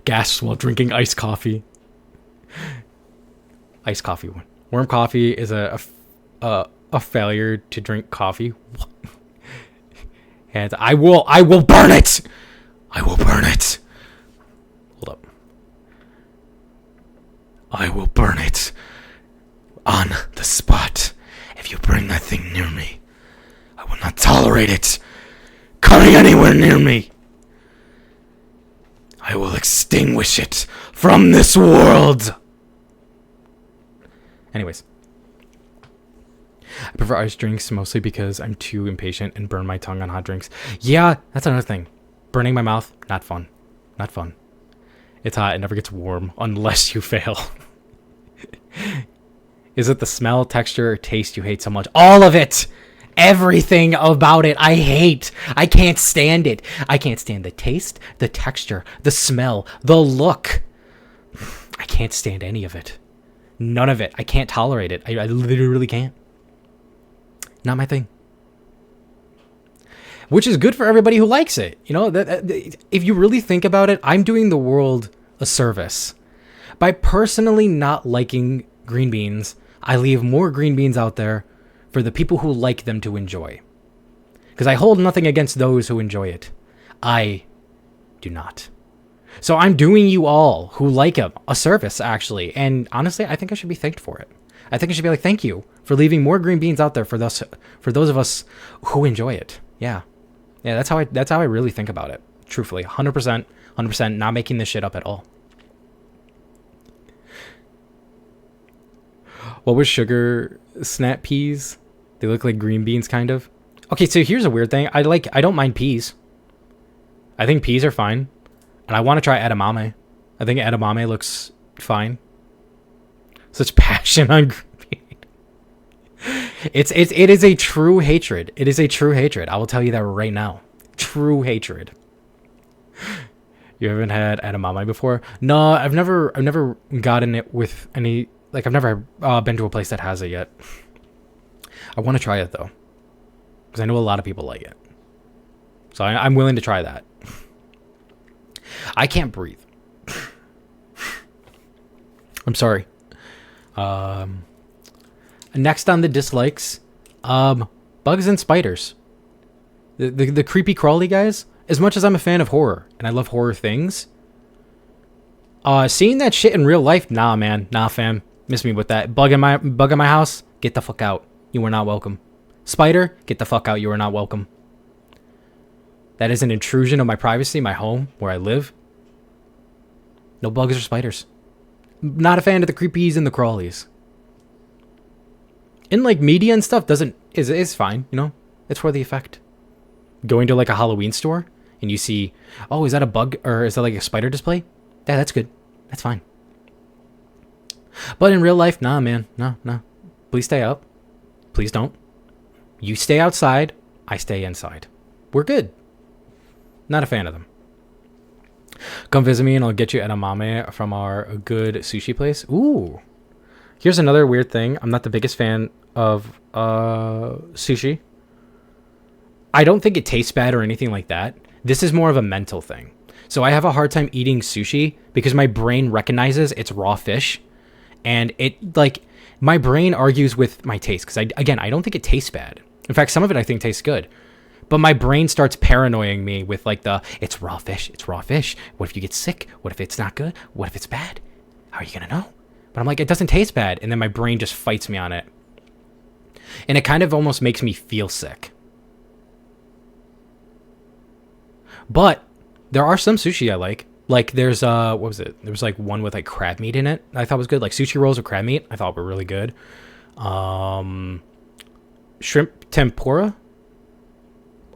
Gas while drinking iced coffee. Iced coffee one. Warm coffee is a failure to drink coffee. And I will burn it. I will burn it. Hold up. I will burn it on the spot. If you bring that thing near me, I will not tolerate it coming anywhere near me. I will extinguish it from this world. Anyways, I prefer iced drinks mostly because I'm too impatient and burn my tongue on hot drinks. Yeah, that's another thing. Burning my mouth, not fun. Not fun. It's hot, it never gets warm unless you fail. Is it the smell, texture, or taste you hate so much? All of it! Everything about it I hate. I can't stand it. I can't stand the taste, the texture, the smell, the look. I can't stand any of it. None of it. I can't tolerate it. I literally can't. Not my thing. Which is good for everybody who likes it. You know, if you really think about it, I'm doing the world a service. By personally not liking green beans, I leave more green beans out there for the people who like them to enjoy. Because I hold nothing against those who enjoy it. I do not. So I'm doing you all who like him a service, actually. And honestly, I think I should be thanked for it. I think I should be like, thank you for leaving more green beans out there for those of us who enjoy it. Yeah. Yeah, that's how I really think about it. Truthfully, 100%, not making this shit up at all. What was sugar snap peas? They look like green beans, kind of. Okay, so here's a weird thing. I don't mind peas. I think peas are fine. And I want to try edamame. I think edamame looks fine. Such passion on green bean. It is a true hatred. It is a true hatred. I will tell you that right now. True hatred. You haven't had edamame before? No, I've never gotten it with any, like, I've never been to a place that has it yet. I want to try it though, because I know a lot of people like it. So I'm willing to try that. I can't breathe. I'm sorry. Next on the dislikes, bugs and spiders. The creepy crawly guys. As much as I'm a fan of horror and I love horror things, seeing that shit in real life, nah, man, nah, fam, miss me with that. Bug in my house, get the fuck out. You are not welcome. Spider, get the fuck out. You are not welcome. That is an intrusion of my privacy, my home, where I live. No bugs or spiders. Not a fan of the creepies and the crawlies. In like media and stuff is fine, you know? It's for the effect. Going to like a Halloween store and you see, oh, is that a bug or is that like a spider display? Yeah, that's good. That's fine. But in real life, nah, man. No. Please stay out. Please don't. You stay outside. I stay inside. We're good. Not a fan of them. Come visit me and I'll get you edamame from our good sushi place. Ooh. Here's another weird thing. I'm not the biggest fan of sushi. I don't think it tastes bad or anything like that. This is more of a mental thing. So I have a hard time eating sushi because my brain recognizes it's raw fish. And it, like, my brain argues with my taste. Because, I don't think it tastes bad. In fact, some of it I think tastes good. But my brain starts paranoying me with, like, it's raw fish. It's raw fish. What if you get sick? What if it's not good? What if it's bad? How are you going to know? But I'm like, it doesn't taste bad. And then my brain just fights me on it. And it kind of almost makes me feel sick. But there are some sushi I like. Like there's what was it? There was like one with like crab meat in it. I thought was good. Like sushi rolls with crab meat. I thought were really good. Shrimp tempura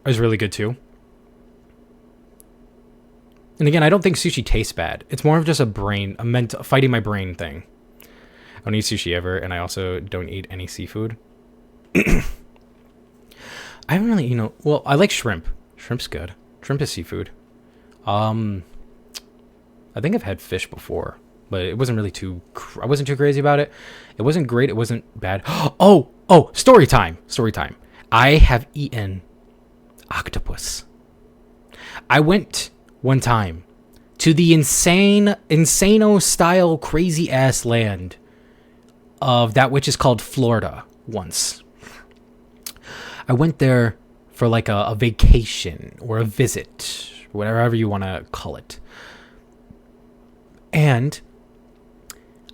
is really good too. And again, I don't think sushi tastes bad. It's more of just a fighting my brain thing. I don't eat sushi ever, and I also don't eat any seafood. I haven't really, well, I like shrimp. Shrimp's good. Shrimp is seafood. I think I've had fish before, but it wasn't really I wasn't too crazy about it. It wasn't great. It wasn't bad. Oh, story time. I have eaten octopus. I went one time to the insano style crazy ass land of that which is called Florida once. I went there for like a vacation or a visit, whatever you want to call it. And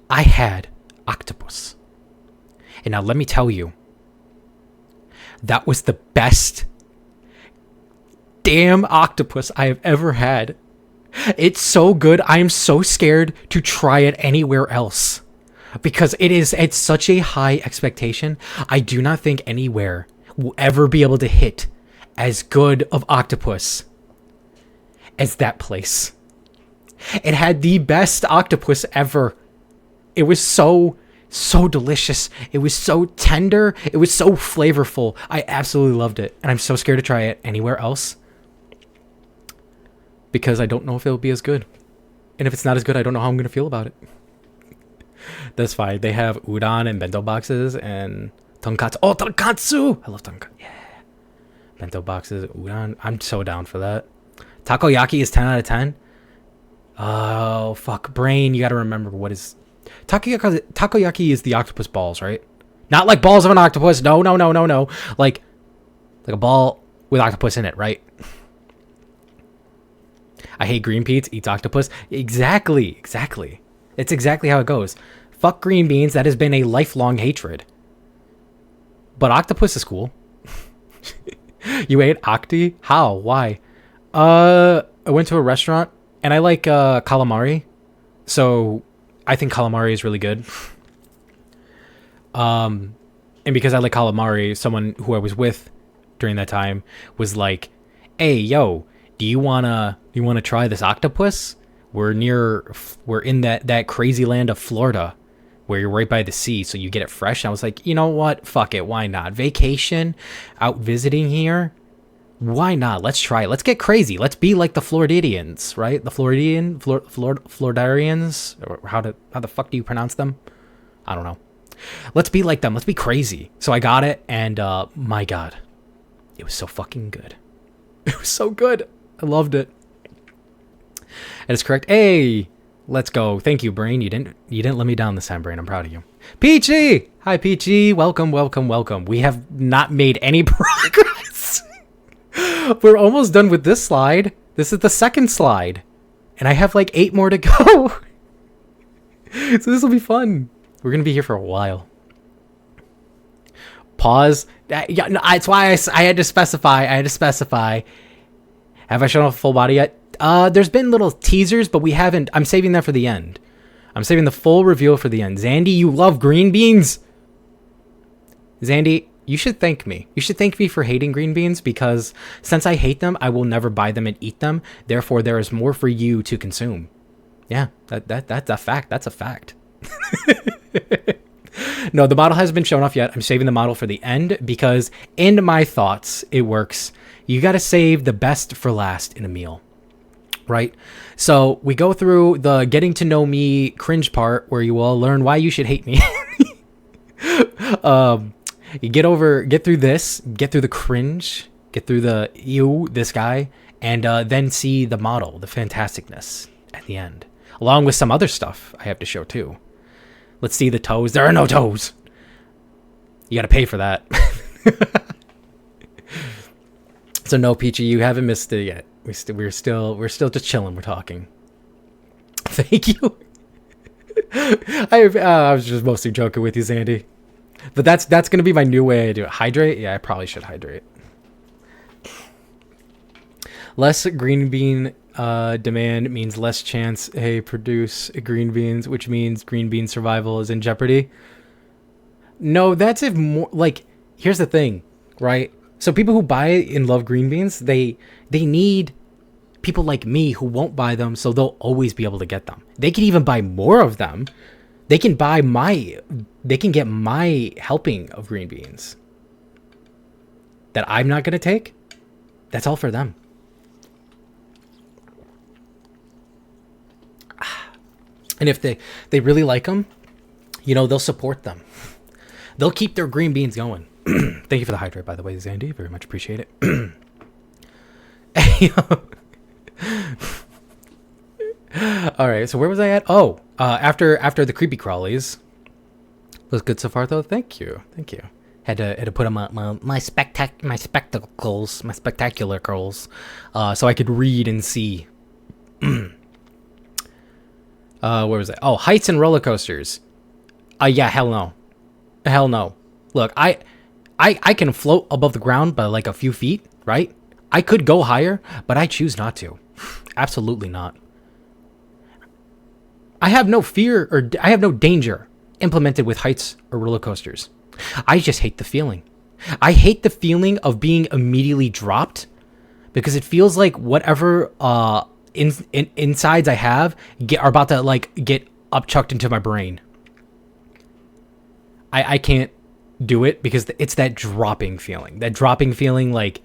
I had octopus. And now let me tell you, that was the best damn octopus I have ever had. It's so good. I am so scared to try it anywhere else because it's such a high expectation. I do not think anywhere will ever be able to hit as good of octopus as that place. It had the best octopus ever. It was so delicious. It was so tender. It was so flavorful. I absolutely loved it. And I'm so scared to try it anywhere else because I don't know if it'll be as good. And if it's not as good, I don't know how I'm going to feel about it. That's fine. They have udon and bento boxes and tonkatsu. Oh, tonkatsu! I love tonkatsu. Yeah. Bento boxes, udon. I'm so down for that. Takoyaki is 10 out of 10. Oh, fuck. Brain, you gotta remember what is... Takoyaki is the octopus balls, right? Not like balls of an octopus. No. Like a ball with octopus in it, right? I hate green beans, eats octopus. Exactly. It's exactly how it goes. Fuck green beans. That has been a lifelong hatred. But octopus is cool. You ate octi? How? Why? I went to a restaurant and I like calamari. So I think calamari is really good. And because I like calamari, someone who I was with during that time was like, "Hey, yo, do you wanna try this octopus? We're in that crazy land of Florida, where you're right by the sea, so you get it fresh." And I was like, you know what? Fuck it, why not? Vacation, out visiting here. Why not? Let's try it. Let's get crazy. Let's be like the Floridians, right? The Floridarians, or how the fuck do you pronounce them? I don't know. Let's be like them. Let's be crazy. So I got it, and my God, it was so fucking good. It was so good. I loved it. And it's correct. Hey, let's go. Thank you, Brain. You didn't let me down this time, Brain. I'm proud of you. Peachy! Hi, Peachy. Welcome. We have not made any progress. We're almost done with this slide. This is the second slide. And I have like 8 more to go. So this will be fun. We're going to be here for a while. Pause. Yeah, no, that's why I had to specify. Have I shown off full body yet? There's been little teasers, but we haven't. I'm saving that for the end. I'm saving the full reveal for the end. Zandy, you love green beans? Zandy, you should thank me. You should thank me for hating green beans, because since I hate them, I will never buy them and eat them. Therefore, there is more for you to consume. Yeah, that's a fact. That's a fact. No, the model hasn't been shown off yet. I'm saving the model for the end because in my thoughts, it works. You got to save the best for last in a meal, right? So we go through the getting to know me cringe part where you all learn why you should hate me. You get through this, get through the cringe, get through the ew, this guy, and then see the model, the fantasticness at the end, along with some other stuff I have to show too. Let's see the toes. There are no toes. You got to pay for that. So no, Peachy, you haven't missed it yet. We're still just chilling. We're talking. Thank you. I was just mostly joking with you, Sandy. But that's gonna be my new way I do it. Hydrate? Yeah, I probably should hydrate. Less green bean demand means less chance they produce green beans, which means green bean survival is in jeopardy. No, that's if more like, here's the thing, right? So people who buy and love green beans, they need people like me who won't buy them, so they'll always be able to get them. They can even buy more of them. They can get my helping of green beans that I'm not going to take. That's all for them. And if they really like them, you know, they'll support them. They'll keep their green beans going. Thank you for the hydrate, by the way, Zandy. Very much appreciate it. All right, so where was I at? Oh, after the creepy crawlies. Was good so far, though. Thank you. Had to put on my spectacles, my spectacular curls, so I could read and see. Where was it? Oh, heights and roller coasters. Yeah, hell no. Look, I can float above the ground by like a few feet, right? I could go higher, but I choose not to. Absolutely not. I have no fear or I have no danger implemented with heights or roller coasters. I just hate the feeling. I hate the feeling of being immediately dropped because it feels like whatever insides I have are about to like get upchucked into my brain. I can't do it because it's that dropping feeling. That dropping feeling like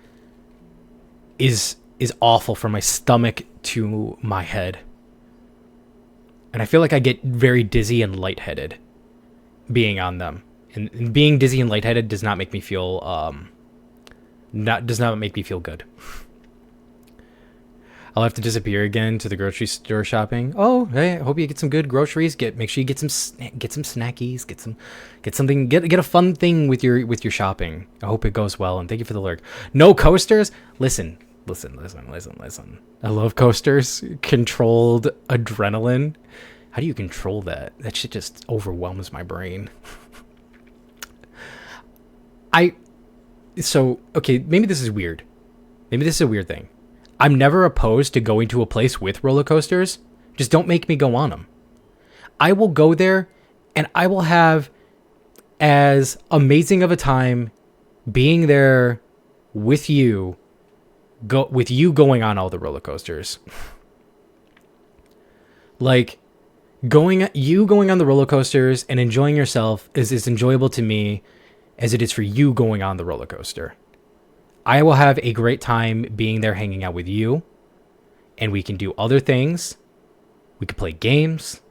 is awful from my stomach to my head. And I feel like I get very dizzy and lightheaded being on them. And being dizzy and lightheaded does not make me feel does not make me feel good. I'll have to disappear again to the grocery store shopping. Oh, hey, I hope you get some good groceries. Make sure you get some snackies, get a fun thing with your shopping. I hope it goes well, and thank you for the lurk. No coasters? Listen. I love coasters. Controlled adrenaline. How do you control that? That shit just overwhelms my brain. Okay, maybe this is weird. Maybe this is a weird thing. I'm never opposed to going to a place with roller coasters. Just don't make me go on them. I will go there and I will have as amazing of a time being there with you, going on all the roller coasters. Like, going on the roller coasters and enjoying yourself is as enjoyable to me as it is for you going on the roller coaster. I will have a great time being there hanging out with you, and we can do other things. We could play games,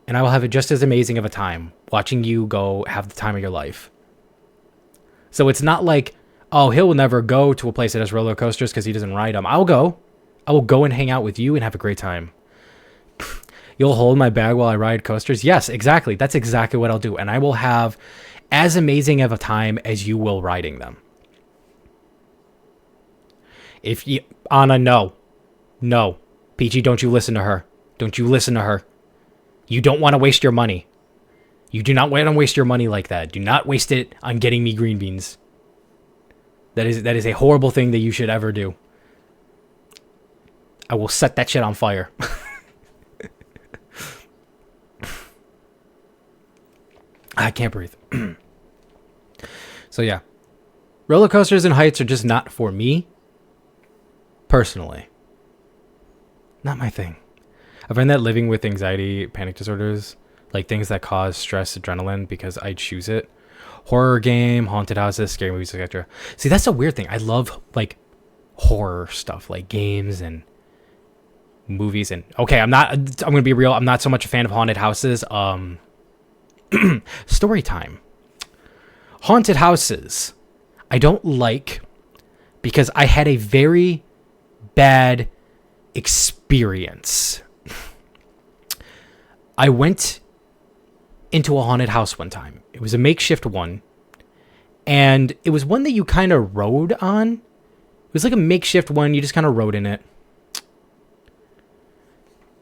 and I will have just as amazing of a time watching you go have the time of your life. So it's not like, oh, he'll never go to a place that has roller coasters because he doesn't ride them. I will go and hang out with you and have a great time. You'll hold my bag while I ride coasters? Yes, exactly. That's exactly what I'll do. And I will have as amazing of a time as you will riding them. If you... Anna, no. No. Peachy, don't you listen to her. Don't you listen to her. You don't want to waste your money. You do not want to waste your money like that. Do not waste it on getting me green beans. That is a horrible thing that you should ever do. I will set that shit on fire. I can't breathe. So yeah. Roller coasters and heights are just not for me. Personally. Not my thing. I find that living with anxiety, panic disorders, like things that cause stress, adrenaline, because I choose it. Horror game, haunted houses, scary movies, etc. See, that's a weird thing. I love like horror stuff, like games and movies. And okay, I'm gonna be real. I'm not so much a fan of haunted houses. Story time. Haunted houses, I don't like because I had a very bad experience. I went into a haunted house one time. It was a makeshift one, and it was one that you kind of rode on. It was like a makeshift one. You just kind of rode in it.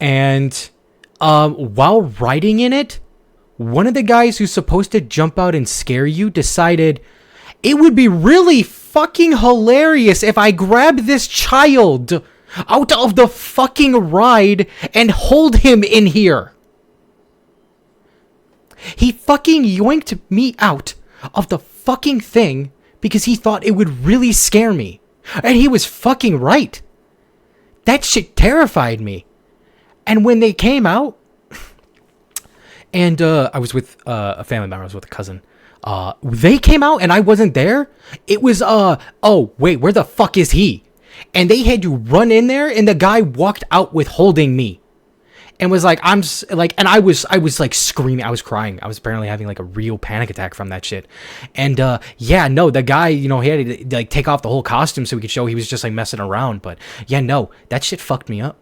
And while riding in it, one of the guys who's supposed to jump out and scare you decided it would be really fucking hilarious if I grabbed this child out of the fucking ride and hold him in here. He fucking yoinked me out of the fucking thing because he thought it would really scare me. And he was fucking right. That shit terrified me. And when they came out, and I was with a family member, I was with a cousin. They came out and I wasn't there. It was, oh, wait, where the fuck is he? And they had to run in there, and the guy walked out with holding me. And was like, and I was like screaming. I was crying. I was apparently having like a real panic attack from that shit. And yeah, no, the guy, he had to like take off the whole costume so we could show he was just like messing around. But yeah, no, that shit fucked me up.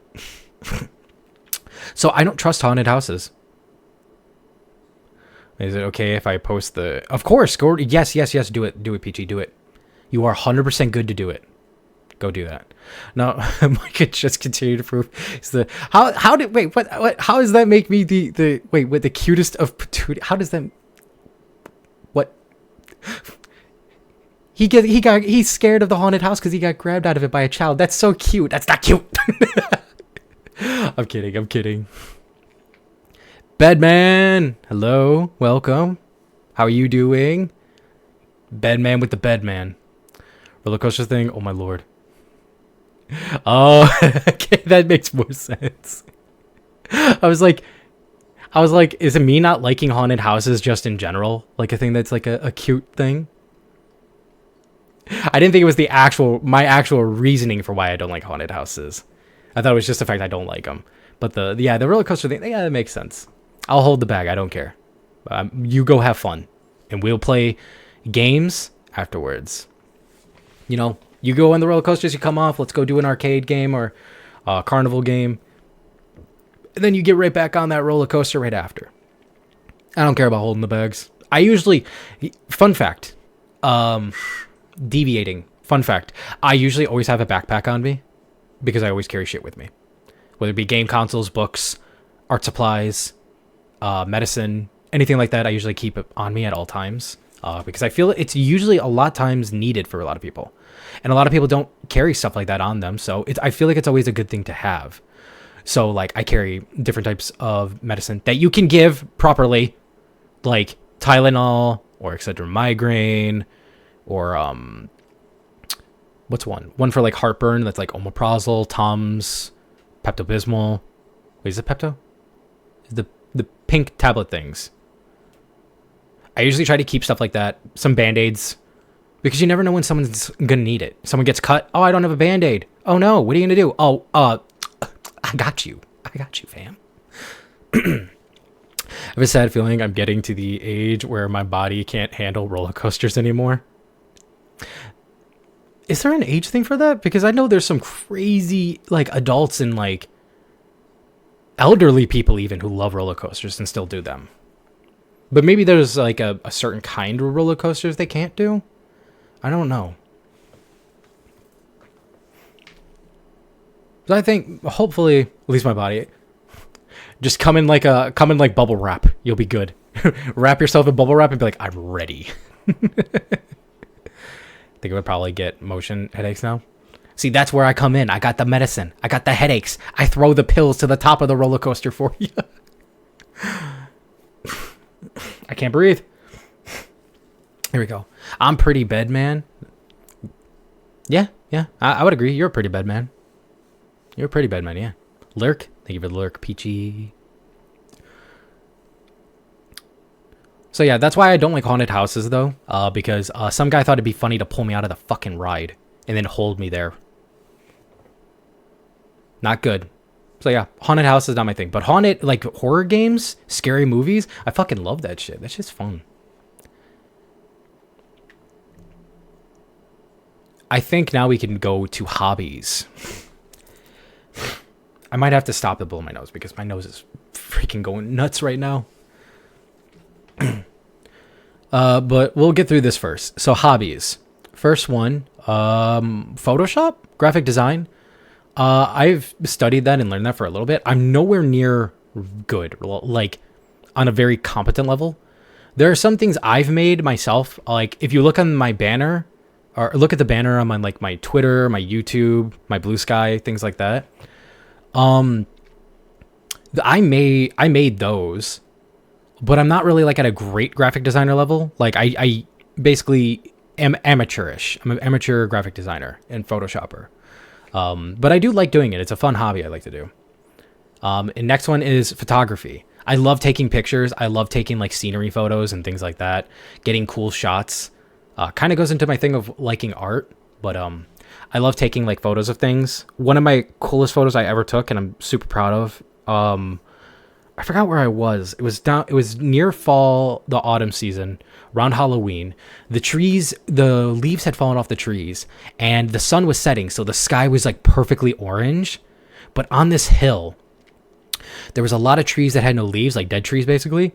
So I don't trust haunted houses. Is it okay if I post the... Of course, go... Yes, do it. Do it, Peachy, do it. You are 100% good to do it. Go do that. No, Mykah just continue to prove... How did... Wait, what? How does that make me the... Wait, what, the cutest of patootie... How does that... What? He's scared of the haunted house because he got grabbed out of it by a child. That's so cute. That's not cute. I'm kidding. Bedman, hello, welcome. How are you doing? Bedman with the Bedman. Roller coaster thing, oh my lord. Oh, okay, that makes more sense. I was like, is it me not liking haunted houses just in general? Like a thing that's like a cute thing? I didn't think it was my actual reasoning for why I don't like haunted houses. I thought it was just the fact I don't like them. But the roller coaster thing, yeah, that makes sense. I'll hold the bag. I don't care. You go have fun. And we'll play games afterwards. You go on the roller coasters, you come off. Let's go do an arcade game or a carnival game. And then you get right back on that roller coaster right after. I don't care about holding the bags. I usually... Fun fact. Deviating. Fun fact. I usually always have a backpack on me. Because I always carry shit with me. Whether it be game consoles, books, art supplies... medicine, anything like that, I usually keep it on me at all times because I feel it's usually a lot of times needed for a lot of people, and a lot of people don't carry stuff like that on them. So I feel like it's always a good thing to have. So like I carry different types of medicine that you can give properly, like Tylenol, or Excedrin migraine, or what's one for like heartburn that's like omeprazole, Tums, Pepto-Bismol. Wait, is it Pepto? The pink tablet things. I usually try to keep stuff like that. Some Band-Aids. Because you never know when someone's gonna need it. Someone gets cut. Oh, I don't have a Band-Aid. Oh no, what are you gonna do? Oh, I got you. Fam. I have a sad feeling I'm getting to the age where my body can't handle roller coasters anymore. Is there an age thing for that? Because I know there's some crazy like adults and like elderly people even who love roller coasters and still do them. But maybe there's like a certain kind of roller coasters they can't do. I don't know. But I think hopefully, at least my body, just come in like bubble wrap. You'll be good. Wrap yourself in bubble wrap and be like, I'm ready. I think I would probably get motion headaches now. See, that's where I come in. I got the medicine. I got the headaches. I throw the pills to the top of the roller coaster for you. I can't breathe. Here we go. I'm pretty bed man. Yeah. I would agree. You're a pretty bed man. Yeah. Lurk. Thank you for the lurk, Peachy. So yeah, that's why I don't like haunted houses though. Because some guy thought it'd be funny to pull me out of the fucking ride and then hold me there. Not good. So yeah, haunted house is not my thing. But haunted, like horror games, scary movies, I fucking love that shit. That shit's fun. I think now we can go to hobbies. I might have to stop to blow my nose because my nose is freaking going nuts right now. But we'll get through this first. So hobbies. First one, Photoshop, graphic design. I've studied that and learned that for a little bit. I'm nowhere near good, like on a very competent level. There are some things I've made myself. Like if you look on my banner, or look at the banner on my like my Twitter, my YouTube, my Blue Sky, things like that. I made those, but I'm not really like at a great graphic designer level. Like I basically am amateurish. I'm an amateur graphic designer and Photoshopper. But I do like doing it. It's a fun hobby I like to do. And next one is photography. I love taking pictures. I love taking like scenery photos and things like that. Getting cool shots. Kind of goes into my thing of liking art, but I love taking like photos of things. One of my coolest photos I ever took, and I'm super proud of. I forgot where I was. It was near fall, the autumn season, around Halloween. The leaves had fallen off the trees, and the sun was setting, so the sky was like perfectly orange. But on this hill, there was a lot of trees that had no leaves, like dead trees basically,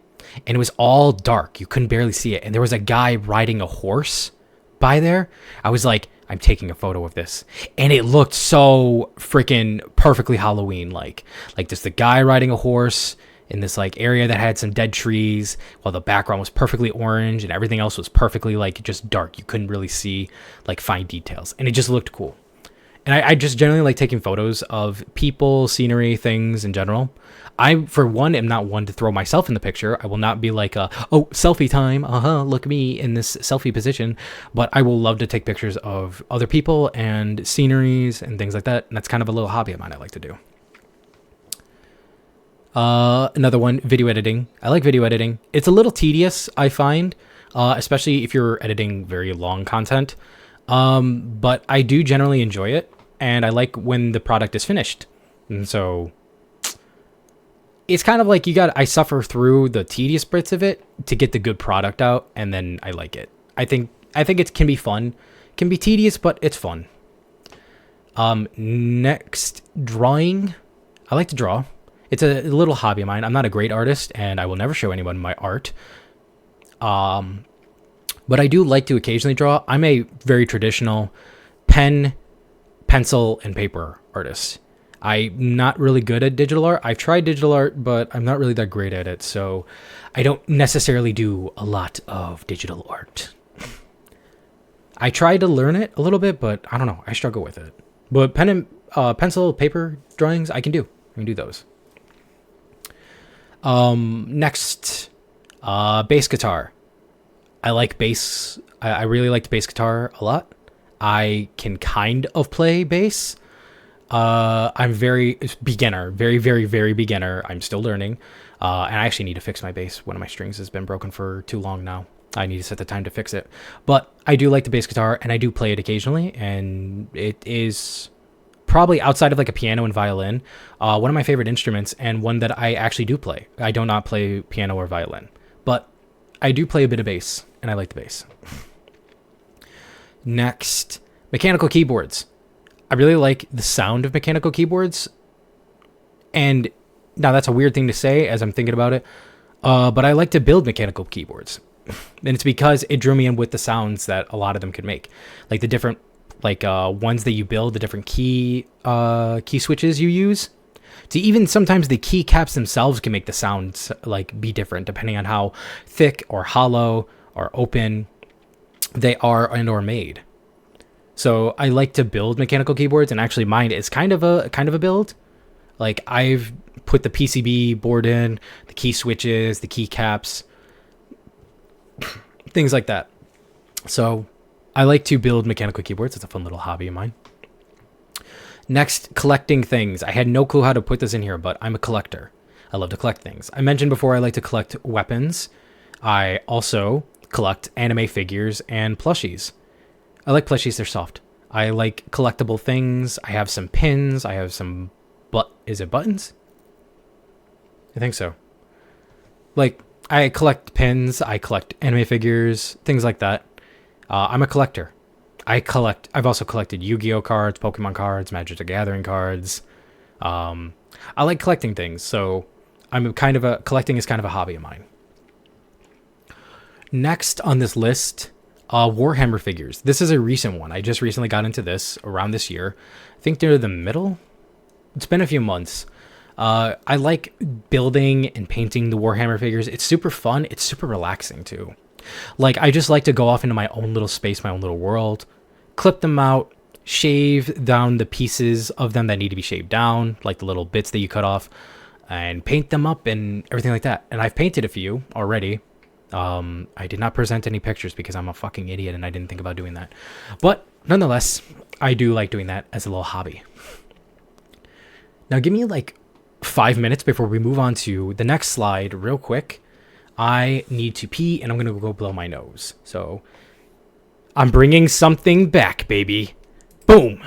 and it was all dark. You couldn't barely see it, and there was a guy riding a horse by there. I was like, I'm taking a photo of this, and it looked so freaking perfectly Halloween like just the guy riding a horse in this like area that had some dead trees, while the background was perfectly orange and everything else was perfectly like just dark. You couldn't really see like fine details, and it just looked cool. And I just generally like taking photos of people, scenery, things in general. I, for one, am not one to throw myself in the picture. I will not be like, oh, selfie time. Look at me in this selfie position. But I will love to take pictures of other people and sceneries and things like that. And that's kind of a little hobby of mine I like to do. Another one, video editing. I like video editing. It's a little tedious, I find, especially if you're editing very long content. But I do generally enjoy it, and I like when the product is finished. And so it's kind of like I suffer through the tedious bits of it to get the good product out, and then I like it. I think it can be fun. It can be tedious, but it's fun. Next, drawing. I like to draw. It's a little hobby of mine. I'm not a great artist, and I will never show anyone my art. But I do like to occasionally draw. I'm a very traditional pen, pencil, and paper artist. I'm not really good at digital art. I've tried digital art, but I'm not really that great at it. So I don't necessarily do a lot of digital art. I tried to learn it a little bit, but I don't know. I struggle with it. But pen and pencil, paper drawings, I can do those. Next, bass guitar. I like bass. I really like the bass guitar a lot. I can kind of play bass. I'm very beginner, very, very, very beginner. I'm still learning. And I actually need to fix my bass. One of my strings has been broken for too long now. I need to set the time to fix it. But I do like the bass guitar, and I do play it occasionally. And it is probably outside of like a piano and violin, one of my favorite instruments, and one that I actually do play. I do not play piano or violin, but I do play a bit of bass, and I like the bass. Next, mechanical keyboards. I really like the sound of mechanical keyboards. And now that's a weird thing to say as I'm thinking about it. But I like to build mechanical keyboards. And it's because it drew me in with the sounds that a lot of them could make. Like the different ones that you build, the different key switches you use. To even sometimes the keycaps themselves can make the sounds like be different depending on how thick or hollow or open they are and or made. So I like to build mechanical keyboards, and actually mine is kind of a build. Like I've put the PCB board in, the key switches, the keycaps, things like that. So I like to build mechanical keyboards. It's a fun little hobby of mine. Next, collecting things. I had no clue how to put this in here, but I'm a collector. I love to collect things. I mentioned before I like to collect weapons. I also collect anime figures and plushies. I like plushies, they're soft. I like collectible things. I have some pins. I have some is it buttons? I think so. Like, I collect pins, I collect anime figures, things like that. I'm a collector. I've also collected Yu-Gi-Oh cards, Pokemon cards, Magic the Gathering cards. I like collecting things, so collecting is kind of a hobby of mine. Next on this list, Warhammer figures. This is a recent one. I just recently got into this around this year. I think near the middle. It's been a few months. I like building and painting the Warhammer figures. It's super fun. It's super relaxing too. Like, I just like to go off into my own little space, my own little world, clip them out, shave down the pieces of them that need to be shaved down, like the little bits that you cut off, and paint them up and everything like that. And I've painted a few already. I did not present any pictures because I'm a fucking idiot and I didn't think about doing that. But nonetheless, I do like doing that as a little hobby. Now give me like 5 minutes before we move on to the next slide real quick. I need to pee and I'm going to go blow my nose. So I'm bringing something back, baby. Boom.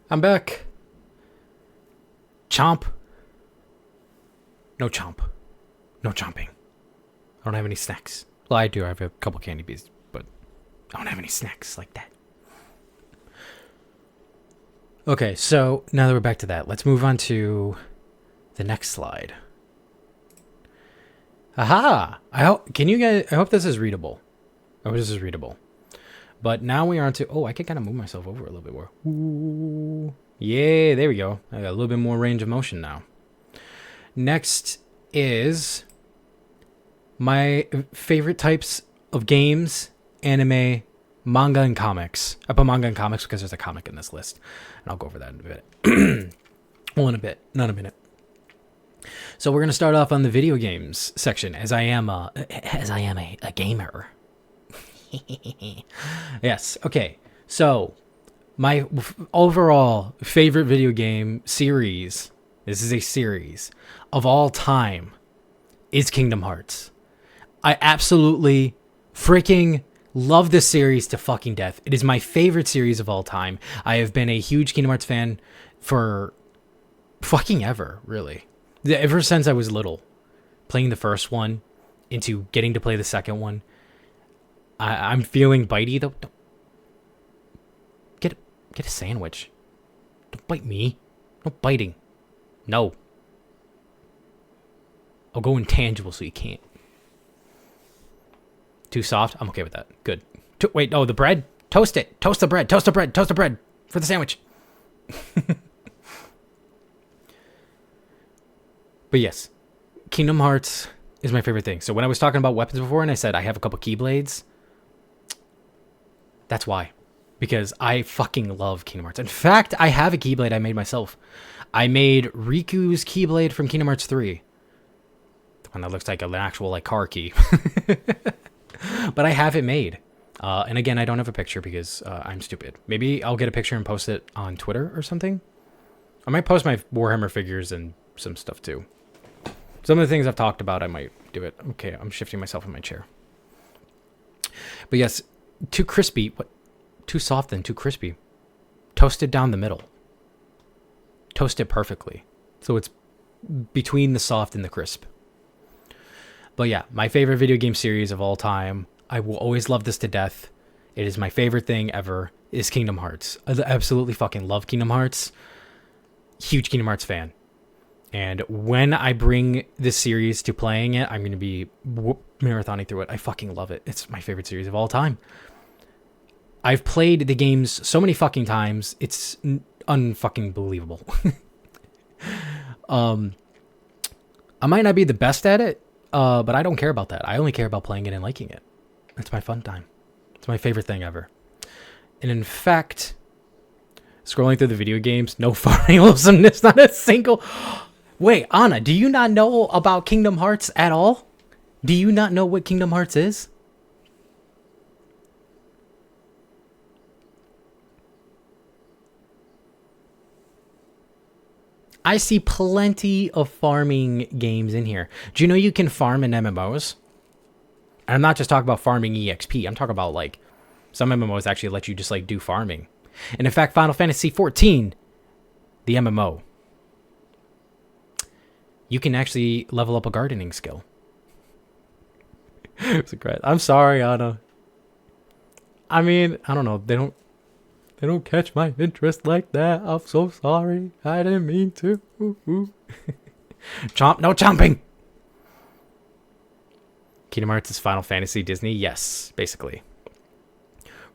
I'm back. Chomp. No chomp. No chomping. I don't have any snacks. Well, I do. I have a couple candy bees, but I don't have any snacks like that. Okay, so now that we're back to that, let's move on to the next slide. Aha! I hope this is readable. I hope this is readable. But now we are on to... Oh, I can kind of move myself over a little bit more. Ooh. Yeah, there we go. I got a little bit more range of motion now. Next is my favorite types of games, anime, manga, and comics. I put manga and comics because there's a comic in this list. And I'll go over that in a bit. Well, in a bit. Not a minute. So we're going to start off on the video games section, as I am a gamer. Yes. Okay. So my overall favorite video game series, this is a series of all time, is Kingdom Hearts. I absolutely freaking love this series to fucking death. It is my favorite series of all time. I have been a huge Kingdom Hearts fan for fucking ever, really. Ever since I was little, playing the first one into getting to play the second one. I'm feeling bitey though. Get a sandwich. Don't bite me. No biting. No. I'll go intangible so you can't. Too soft? I'm okay with that. Good. Wait, oh, the bread? Toast it. Toast the bread. Toast the bread. Toast the bread for the sandwich. But yes, Kingdom Hearts is my favorite thing. So when I was talking about weapons before and I said I have a couple keyblades, that's why. Because I fucking love Kingdom Hearts. In fact, I have a keyblade I made myself. I made Riku's keyblade from Kingdom Hearts 3. The one that looks like an actual like car key. But I have it made. And again, I don't have a picture because I'm stupid. Maybe I'll get a picture and post it on Twitter or something. I might post my Warhammer figures and some stuff too. Some of the things I've talked about, I might do it. Okay, I'm shifting myself in my chair. But yes, too crispy. What? Too soft and too crispy. Toasted down the middle. Toast it perfectly. So it's between the soft and the crisp. But yeah, my favorite video game series of all time. I will always love this to death. It is my favorite thing ever. Is Kingdom Hearts. I absolutely fucking love Kingdom Hearts. Huge Kingdom Hearts fan. And when I bring this series to playing it, I'm going to be marathoning through it. I fucking love it. It's my favorite series of all time. I've played the games so many fucking times. It's unfucking believable. I might not be the best at it, but I don't care about that. I only care about playing it and liking it. It's my fun time. It's my favorite thing ever. And in fact, scrolling through the video games, no farming awesomeness, not a single... Wait, Anna, do you not know about Kingdom Hearts at all? Do you not know what Kingdom Hearts is? I see plenty of farming games in here. Do you know you can farm in MMOs? And I'm not just talking about farming EXP. I'm talking about like some MMOs actually let you just like do farming. And in fact, Final Fantasy XIV, the MMO, you can actually level up a gardening skill. I'm sorry, Anna. I mean, I don't know. They don't catch my interest like that. I'm so sorry. I didn't mean to. Chomp, no chomping. Kingdom Hearts is Final Fantasy Disney? Yes, basically.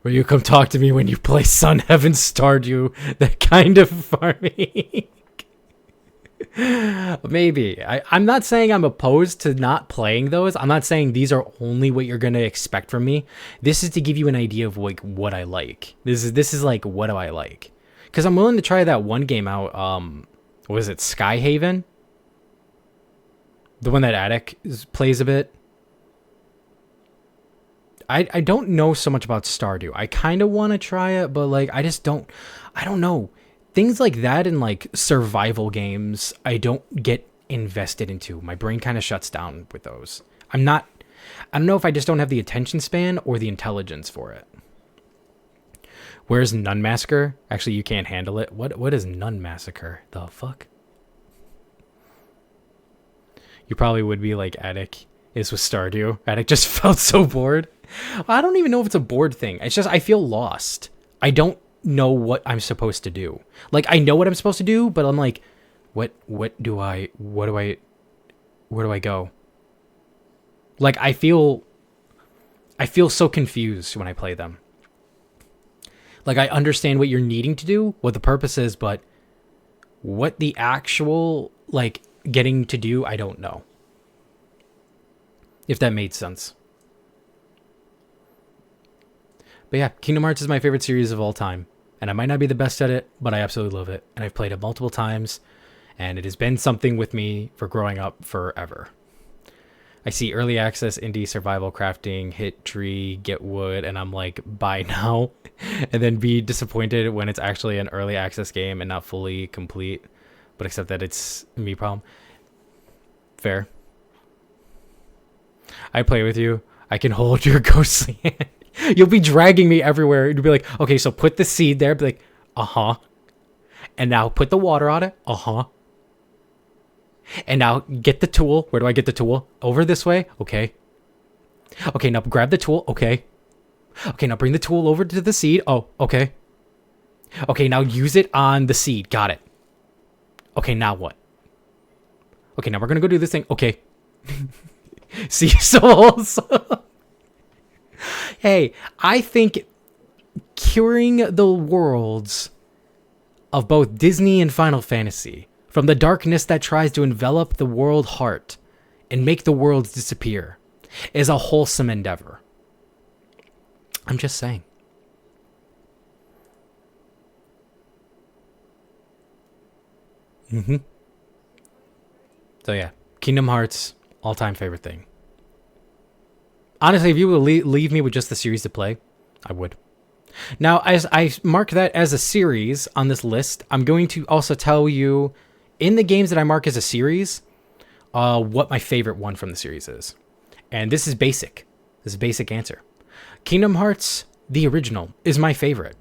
Will you come talk to me when you play Sun Heaven Stardew? That kind of farming. Maybe. I'm not saying I'm opposed to not playing those. I'm not saying these are only what you're going to expect from me. This is to give you an idea of like what I like. This is like, what do I like? Because I'm willing to try that one game out. What was it? Skyhaven? The one that Attic plays a bit. I don't know so much about Stardew. I kind of want to try it, but like I don't know. Things like that in like survival games, I don't get invested into. My brain kind of shuts down with those. I don't know if I just don't have the attention span or the intelligence for it. Where's Nun Massacre? Actually, you can't handle it. What is Nun Massacre? The fuck? You probably would be like Attic is with Stardew. Attic just felt so bored. I don't even know if it's a bored thing. It's just I feel lost. I don't know what I'm supposed to do. Like I know what I'm supposed to do, but I'm like, where do I go? Like I feel so confused when I play them. Like I understand what you're needing to do, what the purpose is, but what the actual like getting to do, I don't know. If that made sense. But yeah, Kingdom Hearts is my favorite series of all time. And I might not be the best at it, but I absolutely love it. And I've played it multiple times. And it has been something with me for growing up forever. I see early access, indie, survival, crafting, hit tree, get wood, and I'm like, buy now. And then be disappointed when it's actually an early access game and not fully complete. But except that it's a me problem. Fair. I play with you. I can hold your ghostly hand. You'll be dragging me everywhere. You'll be like, okay, so put the seed there. Be like, uh-huh. And now put the water on it. Uh-huh. And now get the tool. Where do I get the tool? Over this way? Okay. Okay, now grab the tool. Okay. Okay, now bring the tool over to the seed. Oh, okay. Okay, now use it on the seed. Got it. Okay, now what? Okay, now we're going to go do this thing. Okay. See souls. Hey, I think curing the worlds of both Disney and Final Fantasy from the darkness that tries to envelop the world heart and make the worlds disappear is a wholesome endeavor. I'm just saying. So yeah, Kingdom Hearts, all-time favorite thing. Honestly, if you would leave me with just the series to play, I would. Now, as I mark that as a series on this list, I'm going to also tell you, in the games that I mark as a series, what my favorite one from the series is. And this is basic. This is a basic answer. Kingdom Hearts, the original, is my favorite.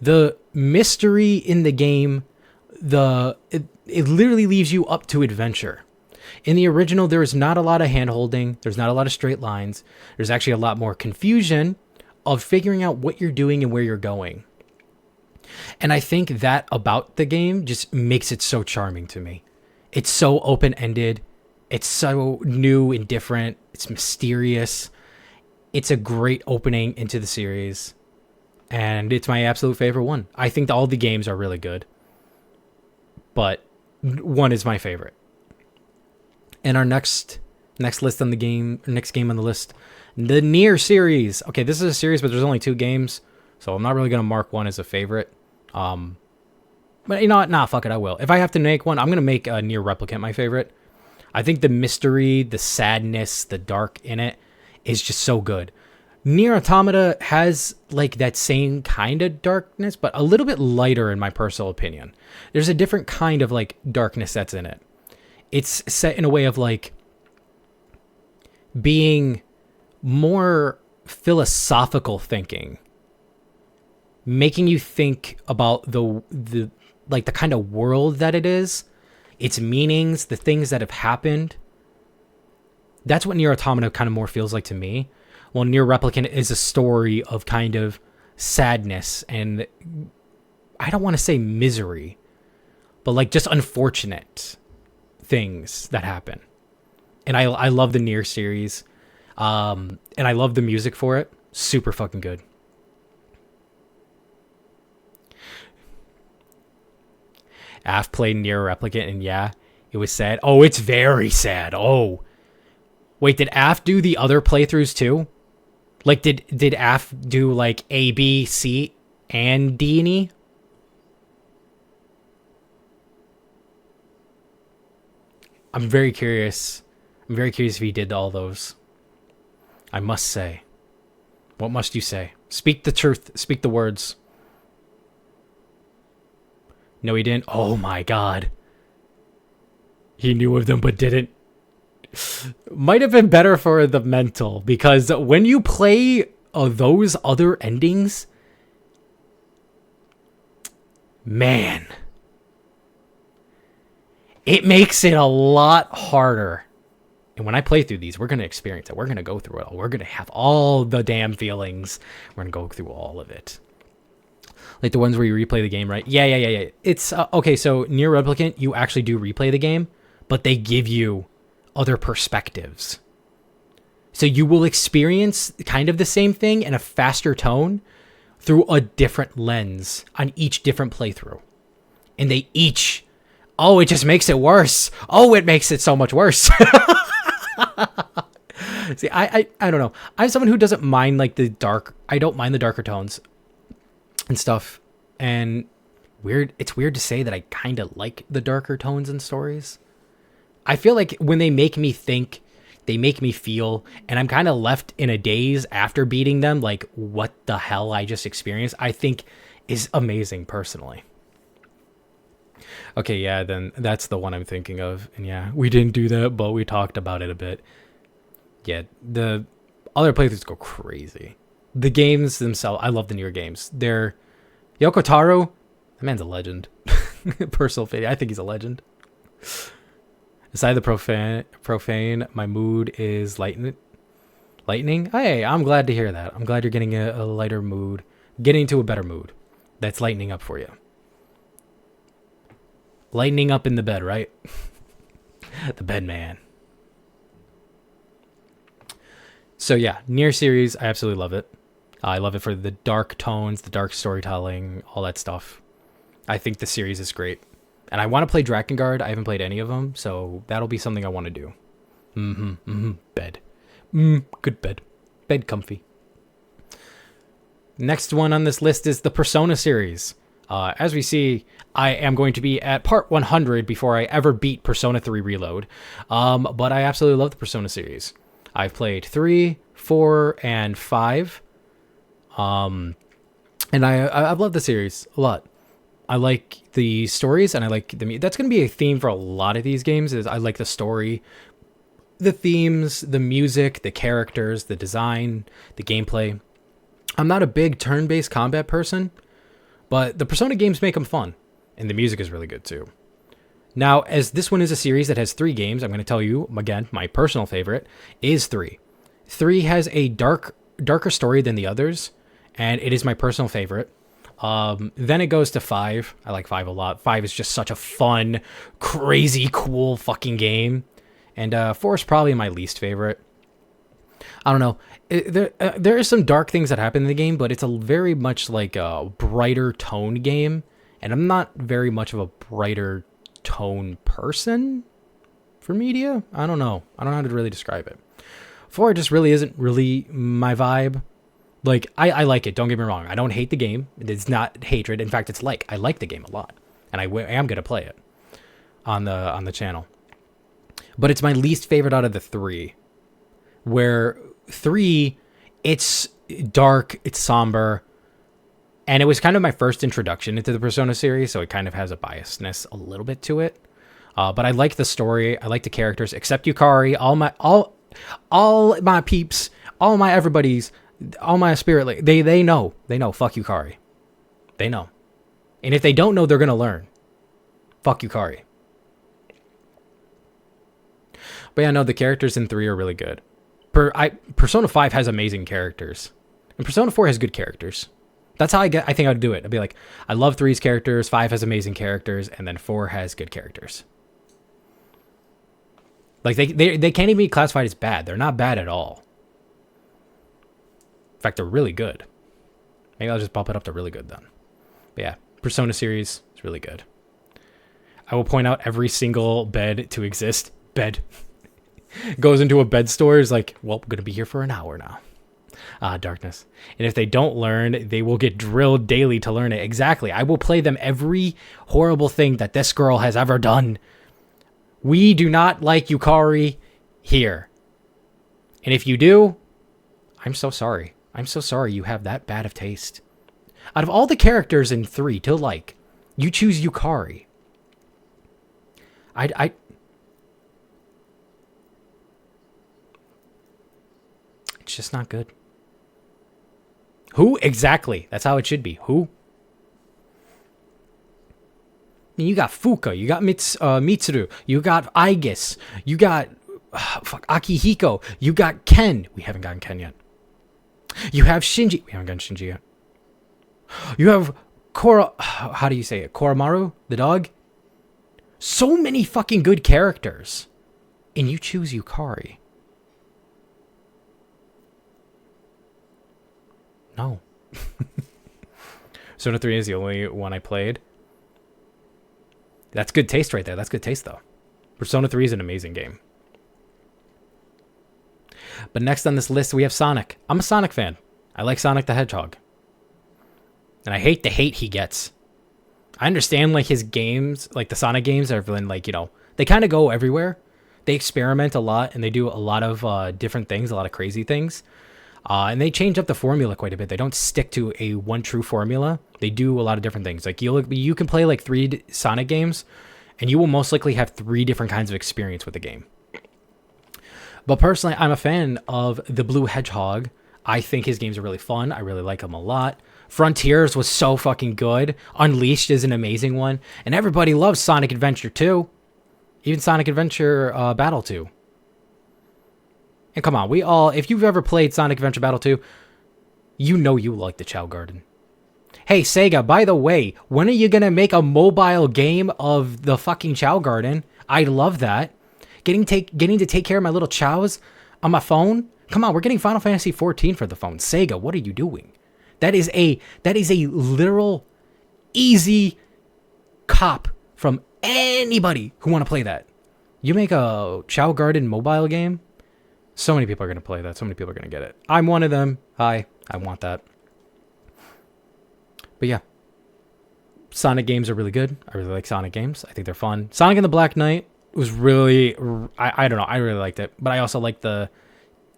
The mystery in the game, it literally leaves you up to adventure. In the original, there is not a lot of hand-holding. There's not a lot of straight lines. There's actually a lot more confusion of figuring out what you're doing and where you're going. And I think that about the game just makes it so charming to me. It's so open-ended. It's so new and different. It's mysterious. It's a great opening into the series. And it's my absolute favorite one. I think all the games are really good. But one is my favorite. And our next list on the game, next game on the list, the Nier series. Okay, this is a series, but there's only 2 games, so I'm not really gonna mark one as a favorite. But you know what? Nah, fuck it, I will. If I have to make one, I'm gonna make Nier Replicant my favorite. I think the mystery, the sadness, the dark in it is just so good. Nier Automata has like that same kind of darkness, but a little bit lighter in my personal opinion. There's a different kind of like darkness that's in it. It's set in a way of like being more philosophical thinking, making you think about the kind of world that it is, its meanings, the things that have happened. That's what Nier Automata kind of more feels like to me. Well, Nier Replicant is a story of kind of sadness and I don't want to say misery, but like just unfortunate things that happen. And I love the Nier series. And I love the music for it. Super fucking good. Af played Nier Replicant and yeah, it was sad. Oh, it's very sad. Oh. Wait, did Af do the other playthroughs too? Like did Af do like A, B, C, and D and E? I'm very curious. I'm very curious if he did all those. I must say. What must you say? Speak the truth. Speak the words. No, he didn't. Oh my god. He knew of them but didn't. Might have been better for the mental, because when you play those other endings, man, it makes it a lot harder. And when I play through these, we're going to experience it. We're going to go through it all. We're going to have all the damn feelings. We're going to go through all of it. Like the ones where you replay the game, right? Yeah. It's, okay, so Near Replicant, you actually do replay the game, but they give you other perspectives. So you will experience kind of the same thing in a faster tone through a different lens on each different playthrough. And they each, oh, it just makes it worse. Oh, it makes it so much worse. See, I don't know. I'm someone who doesn't mind like the dark. I don't mind the darker tones and stuff. And it's weird to say that I kind of like the darker tones in stories. I feel like when they make me think, they make me feel, and I'm kind of left in a daze after beating them, like what the hell I just experienced, I think is amazing personally. Okay, yeah, then that's the one I'm thinking of. And yeah, we didn't do that, but we talked about it a bit. Yeah, the other playthroughs go crazy. The games themselves, I love the newer games. They're Yoko Taro, that man's a legend. Personal favorite. I think he's a legend. Aside the profane, my mood is lightning. Hey, I'm glad to hear that. I'm glad you're getting a lighter mood, getting into a better mood. That's lightening up for you. Lightening up in the bed, right? The bed man. So yeah, Nier series, I absolutely love it. I love it for the dark tones, the dark storytelling, all that stuff. I think the series is great. And I want to play Drakengard. I haven't played any of them, so that'll be something I want to do. Bed. Good bed. Bed comfy. Next one on this list is the Persona series. As we see, I am going to be at part 100 before I ever beat Persona 3 Reload. But I absolutely love the Persona series. I've played 3, 4, and 5. And I've loved the series a lot. I like the stories, and I like the that's going to be a theme for a lot of these games. Is I like the story, the themes, the music, the characters, the design, the gameplay. I'm not a big turn-based combat person, but the Persona games make them fun, and the music is really good too. Now, as this one is a series that has 3 games, I'm going to tell you again, my personal favorite is 3. 3 has a darker story than the others, and it is my personal favorite. Then it goes to 5. I like 5 a lot. 5 is just such a fun, crazy, cool fucking game. And 4 is probably my least favorite. I don't know. There are some dark things that happen in the game, but it's a very much like a brighter tone game. And I'm not very much of a brighter tone person for media. I don't know. I don't know how to really describe it. 4 just really isn't really my vibe. Like, I like it. Don't get me wrong. I don't hate the game. It's not hatred. In fact, it's like, I like the game a lot. And I am going to play it on the channel. But it's my least favorite out of the 3. Where 3, it's dark, it's somber. And it was kind of my first introduction into the Persona series, so it kind of has a biasness a little bit to it. But I like the story. I like the characters, except Yukari. All my peeps, all my everybody's, all my spirit, they know. Fuck Yukari. They know. And if they don't know, they're going to learn. Fuck Yukari. But yeah, no, the characters in 3 are really good. Persona 5 has amazing characters. And Persona 4 has good characters. That's how I think I'd do it. I'd be like, I love 3's characters, 5 has amazing characters, and then 4 has good characters. Like, they can't even be classified as bad. They're not bad at all. In fact, they're really good. Maybe I'll just bump it up to really good then. But yeah, Persona series is really good. I will point out every single bed to exist. Bed. Goes into a bed store, is like, well, we're going to be here for an hour now. Darkness. And if they don't learn, they will get drilled daily to learn it. Exactly. I will play them every horrible thing that this girl has ever done. We do not like Yukari here. And if you do, I'm so sorry. I'm so sorry you have that bad of taste. Out of all the characters in 3 to like, you choose Yukari. It's just not good. Who? Exactly. That's how it should be. Who? You got Fuka, you got Mitsuru, you got Aigis, you got Akihiko, you got Ken. We haven't gotten Ken yet. You have Shinji. We haven't gotten Shinji yet. You have how do you say it? Koromaru, the dog. So many fucking good characters. And you choose Yukari. No. Persona 3 is the only one I played. That's good taste right there. That's good taste, though. Persona 3 is an amazing game. But next on this list, we have Sonic. I'm a Sonic fan. I like Sonic the Hedgehog. And I hate the hate he gets. I understand, like, his games, like the Sonic games are like, you know, they kind of go everywhere. They experiment a lot, and they do a lot of different things, a lot of crazy things. And they change up the formula quite a bit. They don't stick to a one true formula. They do a lot of different things. Like, you can play, like, 3 Sonic games, and you will most likely have 3 different kinds of experience with the game. But personally, I'm a fan of the Blue Hedgehog. I think his games are really fun. I really like him a lot. Frontiers was so fucking good. Unleashed is an amazing one. And everybody loves Sonic Adventure 2. Even Sonic Adventure Battle 2. And come on, if you've ever played Sonic Adventure Battle 2, you know you like the Chow Garden. Hey, Sega, by the way, when are you going to make a mobile game of the fucking Chow Garden? I love that. Getting to take care of my little chows on my phone? Come on, we're getting Final Fantasy 14 for the phone. Sega, what are you doing? That is a literal easy cop from anybody who want to play that. You make a Chow Garden mobile game? So many people are going to play that. So many people are going to get it. I'm one of them. Hi, I want that. But yeah, Sonic games are really good. I really like Sonic games. I think they're fun. Sonic and the Black Knight was really, I don't know, I really liked it. But I also liked the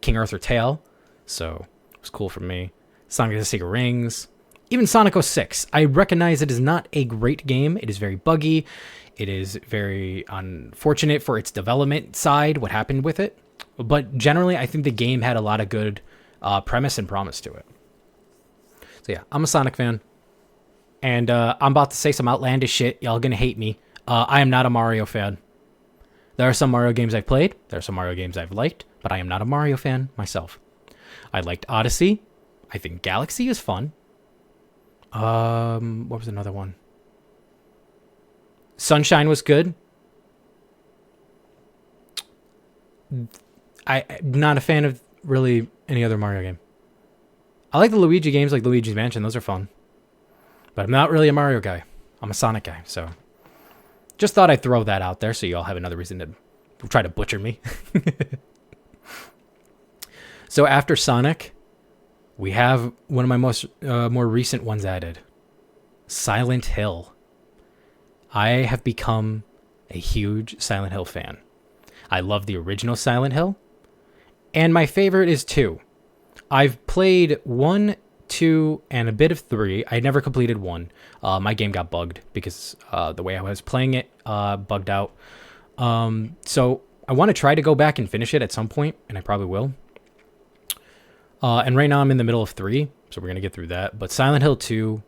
King Arthur tale, so it was cool for me. Sonic the Secret Rings. Even Sonic 06. I recognize it is not a great game. It is very buggy. It is very unfortunate for its development side, what happened with it. But generally, I think the game had a lot of good premise and promise to it. So yeah, I'm a Sonic fan. And I'm about to say some outlandish shit. Y'all gonna hate me. I am not a Mario fan. There are some Mario games I've played. There are some Mario games I've liked. But I am not a Mario fan myself. I liked Odyssey. I think Galaxy is fun. What was another one? Sunshine was good. I'm not a fan of really any other Mario game. I like the Luigi games, like Luigi's Mansion. Those are fun. But I'm not really a Mario guy. I'm a Sonic guy. So just thought I'd throw that out there so you all have another reason to try to butcher me. So after Sonic, we have one of my more recent ones added. Silent Hill. I have become a huge Silent Hill fan. I love the original Silent Hill. And my favorite is 2. I've played 1, 2, and a bit of 3. I never completed 1. My game got bugged because the way I was playing it bugged out. So I want to try to go back and finish it at some point, and I probably will. And right now I'm in the middle of 3, so we're going to get through that. But Silent Hill 2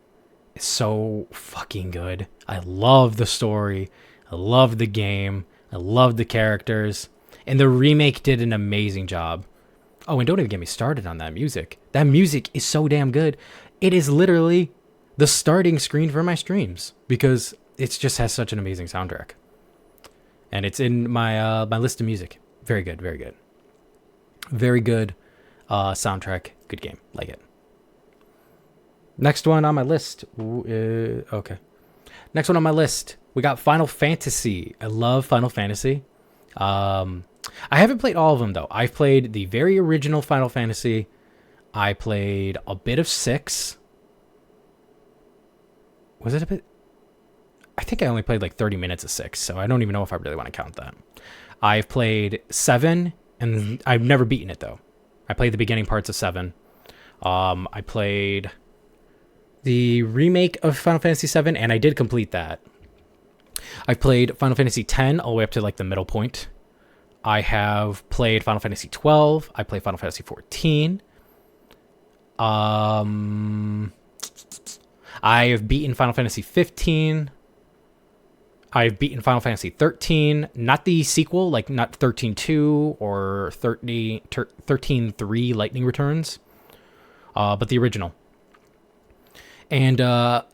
is so fucking good. I love the story. I love the game. I love the characters. And the remake did an amazing job. Oh, and don't even get me started on that music. That music is so damn good. It is literally the starting screen for my streams because it just has such an amazing soundtrack. And it's in my my list of music. Very good, very good. Very good soundtrack. Good game. Like it. Next one on my list. Okay. Next one on my list. We got Final Fantasy. I love Final Fantasy. I haven't played all of them, though. I've played the very original Final Fantasy. I played a bit of 6. Was it a bit? I think I only played like 30 minutes of 6, so I don't even know if I really want to count that. I've played 7, and I've never beaten it, though. I played the beginning parts of 7. I played the remake of Final Fantasy 7, and I did complete that. I've played Final Fantasy 10 all the way up to like the middle point. I have played Final Fantasy 12. I played Final Fantasy 14. I have beaten Final Fantasy 15. I've beaten Final Fantasy 13, not the sequel, like not 13-2 or 13-3 Lightning Returns, but the original. And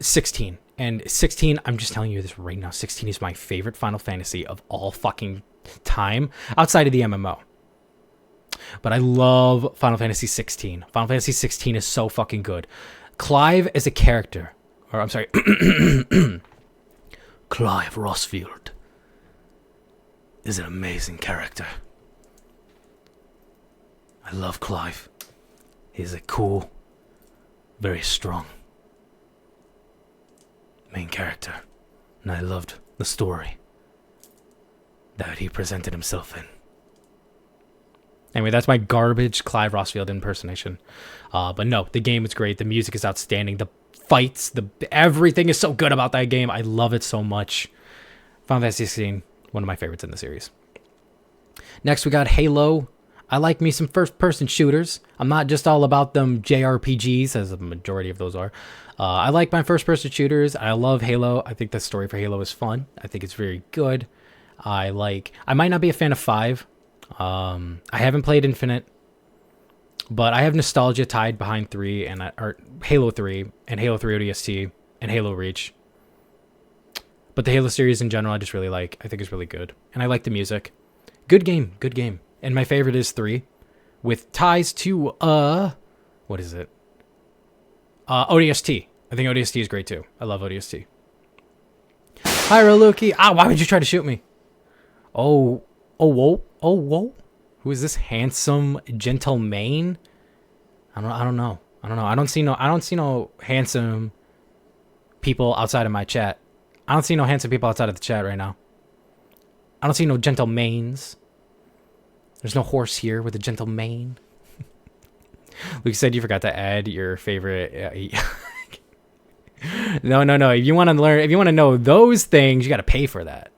16. And 16, I'm just telling you this right now, 16 is my favorite Final Fantasy of all fucking time, outside of the MMO. But I love Final Fantasy 16. Final Fantasy 16 is so fucking good. Clive as a character, or I'm sorry, Clive Rossfield is an amazing character. I love Clive. He's a cool, very strong main character. And I loved the story that he presented himself in. Anyway, that's my garbage Clive Rossfield impersonation. But no, the game is great. The music is outstanding. The fights, everything is so good about that game. I love it so much. Final Fantasy 16, one of my favorites in the series. Next, we got Halo. I like me some first-person shooters. I'm not just all about them JRPGs, as the majority of those are. I like my first-person shooters. I love Halo. I think the story for Halo is fun. I think it's very good. I might not be a fan of 5. I haven't played Infinite, but I have nostalgia tied behind 3 or Halo 3 and Halo 3 ODST and Halo Reach. But the Halo series in general, I just really like. I think it's really good, and I like the music. Good game, good game. And my favorite is 3, with ties to what is it? ODST. I think ODST is great too. I love ODST. Hi, Roluki. Why would you try to shoot me? Oh, whoa. Who is this handsome gentleman? I don't know. I don't see no handsome people outside of my chat. I don't see no handsome people outside of the chat right now. I don't see no gentlemanes. There's no horse here with a gentle mane. Luke said you forgot to add your favorite. No. If you want to know those things, you got to pay for that.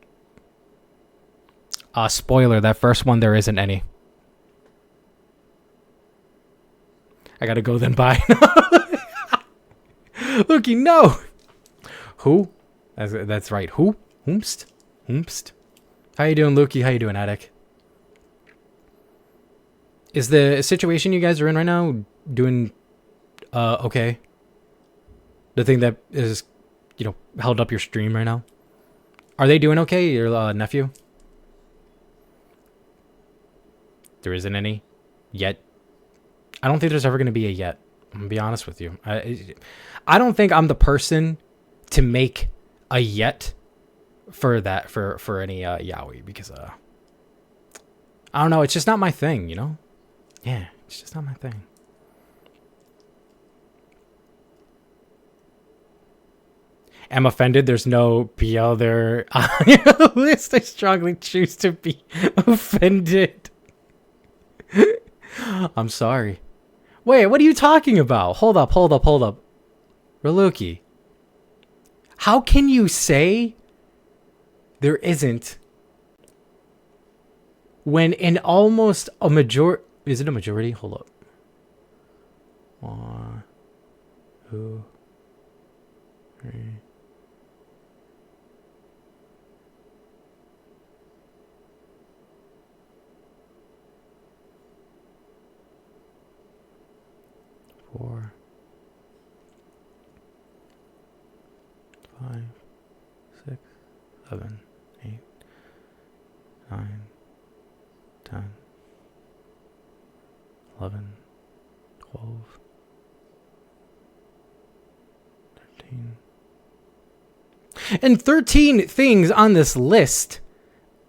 Spoiler, that first one, there isn't any. I got to go then bye. Lukey, no. Who? That's right. Who? Whomst. How you doing, Lukey? How you doing, Attic? Is the situation you guys are in right now doing okay? The thing that is, held up your stream right now? Are they doing okay, your nephew? There isn't any yet. I don't think there's ever going to be a yet. I'm going to be honest with you. I don't think I'm the person to make a yet for that, for any yaoi, because I don't know, it's just not my thing, Yeah, it's just not my thing. I'm offended. There's no BL there on your list. I strongly choose to be offended. I'm sorry. Wait, what are you talking about? Hold up. Raluki. How can you say there isn't when in almost a majority... Is it a majority? Hold up. 1, 2, 3. 4, 5, 6, 7, 8, 9, 10, 11, 12, 13. And 13 things on this list.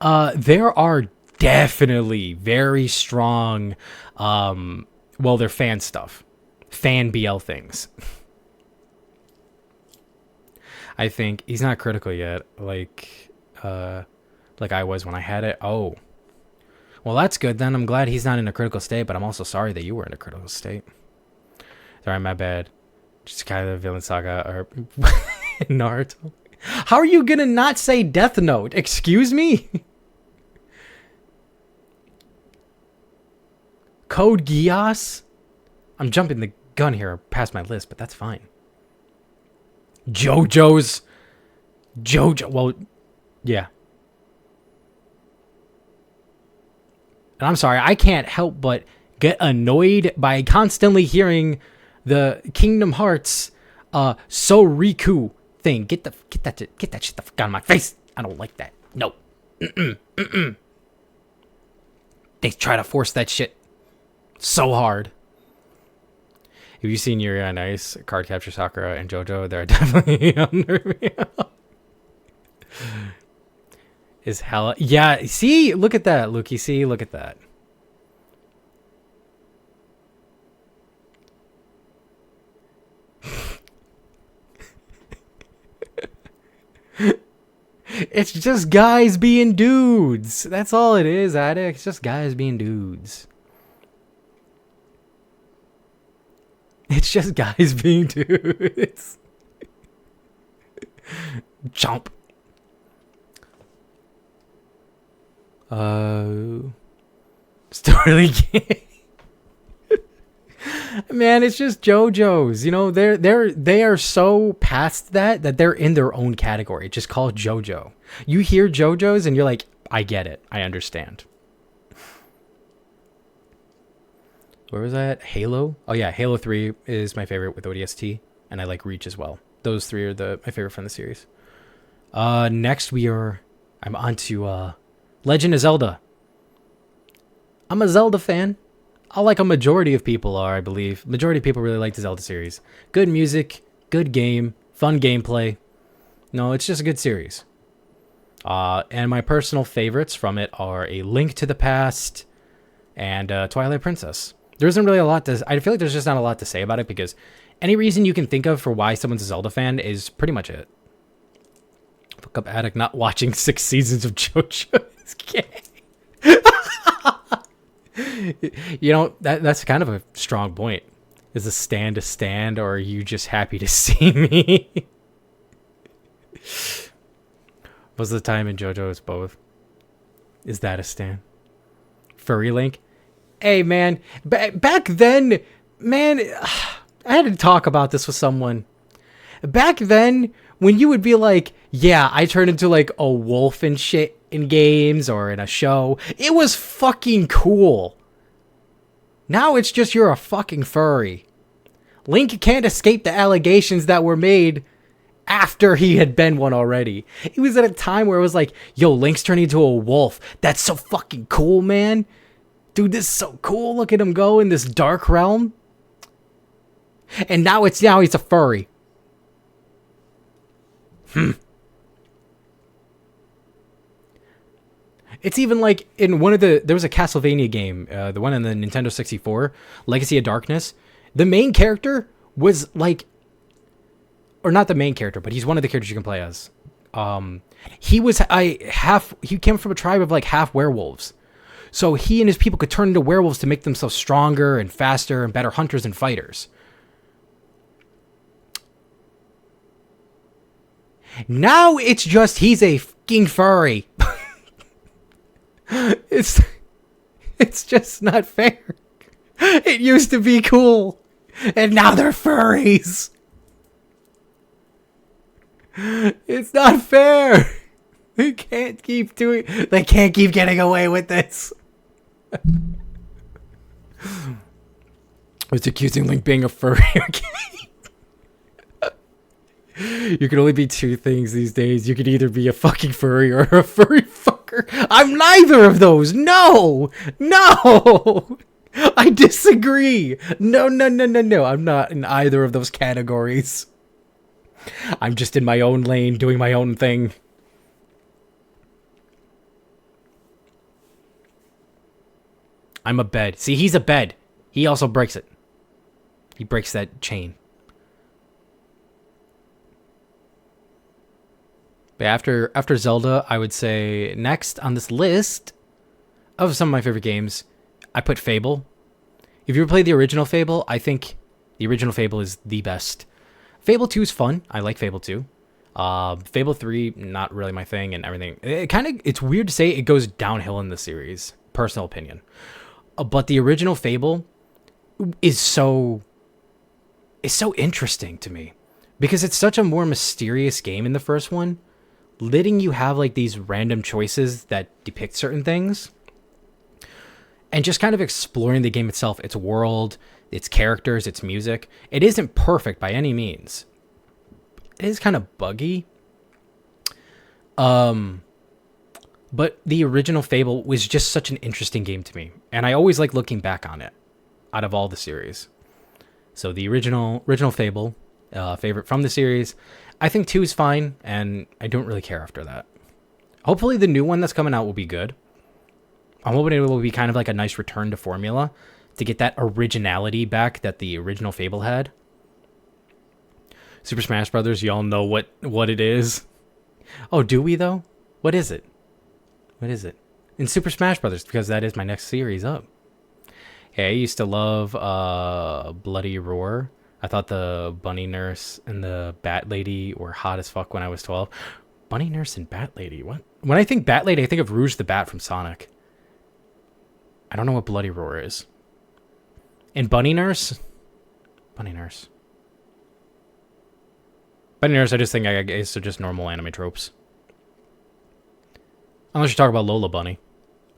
There are definitely very strong, they're fan stuff. Fan BL things. I think he's not critical yet, like I was when I had it. Oh. Well, that's good then. I'm glad he's not in a critical state, but I'm also sorry that you were in a critical state. Sorry, my bad. Just kind of Villain Saga or Naruto. How are you gonna not say Death Note? Excuse me? Code Geass? I'm jumping the gun here past my list, but that's fine. Well, Yeah. And I'm sorry, I can't help but get annoyed by constantly hearing the Kingdom Hearts So Riku thing. Get that shit the fuck out of my face. I don't like that. No. They try to force that shit so hard. Have you seen Yuri on Ice, Card Capture Sakura, and JoJo? They're definitely under me. Is hella... Yeah, see? Look at that, Lukey. See? Look at that. It's just guys being dudes. That's all it is, Addict. It's just guys being dudes. It's just guys being dudes. Jump. Still really gay. Man, it's just JoJo's. You know, they are so past that they're in their own category. Just call it JoJo. You hear JoJo's and you're like, I get it. I understand. Where was that? Halo? Oh yeah, Halo 3 is my favorite with ODST, and I like Reach as well. Those three are my favorite from the series. Next I'm on to Legend of Zelda. I'm a Zelda fan. Like a majority of people are, I believe. Majority of people really like the Zelda series. Good music, good game, fun gameplay. No, it's just a good series. And my personal favorites from it are A Link to the Past and Twilight Princess. There isn't really a lot to... I feel like there's just not a lot to say about it because any reason you can think of for why someone's a Zelda fan is pretty much it. Fuck up Addict not watching 6 seasons of JoJo is gay. You know, that's kind of a strong point. Is a stand, or are you just happy to see me? Most of the time in JoJo it's both. Is that a stand? Furry Link? Hey, man. Back then, man, I had to talk about this with someone. Back then, when you would be like, yeah, I turned into like a wolf and shit in games or in a show, it was fucking cool. Now it's just you're a fucking furry. Link can't escape the allegations that were made after he had been one already. It was at a time where it was like, yo, Link's turning into a wolf. That's so fucking cool, man. Dude, this is so cool. Look at him go in this dark realm. And now he's a furry. It's even like in there was a Castlevania game, the one on the Nintendo 64, Legacy of Darkness. The main character was like, or not the main character, but he's one of the characters you can play as. He came from a tribe of like half werewolves. So he and his people could turn into werewolves to make themselves stronger and faster and better hunters and fighters. Now it's just he's a fucking furry. It's just not fair. It used to be cool, and now they're furries. It's not fair. They can't keep getting away with this. It's accusing Link being a furry. You can only be two things these days. You could either be a fucking furry or a furry fucker. I'm neither of those. No. I disagree. No. I'm not in either of those categories. I'm just in my own lane doing my own thing. I'm a bed. See, he's a bed. He also breaks it. He breaks that chain. But after Zelda, I would say next on this list of some of my favorite games, I put Fable. If you ever played the original Fable, I think the original Fable is the best. Fable 2 is fun. I like Fable 2. Fable 3, not really my thing and everything. It's weird to say it goes downhill in the series. Personal opinion. But the original Fable is so interesting to me because it's such a more mysterious game in the first one. letting you have like these random choices that depict certain things, and just kind of exploring the game itself, its world, its characters, its music. It isn't perfect by any means. It is kind of buggy. But the original Fable was just such an interesting game to me, and I always like looking back on it out of all the series. So the original Fable, favorite from the series. I think 2 is fine, and I don't really care after that. Hopefully the new one that's coming out will be good. I'm hoping it will be kind of like a nice return to formula to get that originality back that the original Fable had. Super Smash Brothers, y'all know what it is. Oh, do we though? What is it? What is it? In Super Smash Brothers, because that is my next series up. Yeah, I used to love Bloody Roar. I thought the Bunny Nurse and the Bat Lady were hot as fuck when I was 12. Bunny Nurse and Bat Lady? What? When I think Bat Lady, I think of Rouge the Bat from Sonic. I don't know what Bloody Roar is. And Bunny Nurse? Bunny Nurse. Bunny Nurse, I just think it's just normal anime tropes. Unless you talk about Lola Bunny.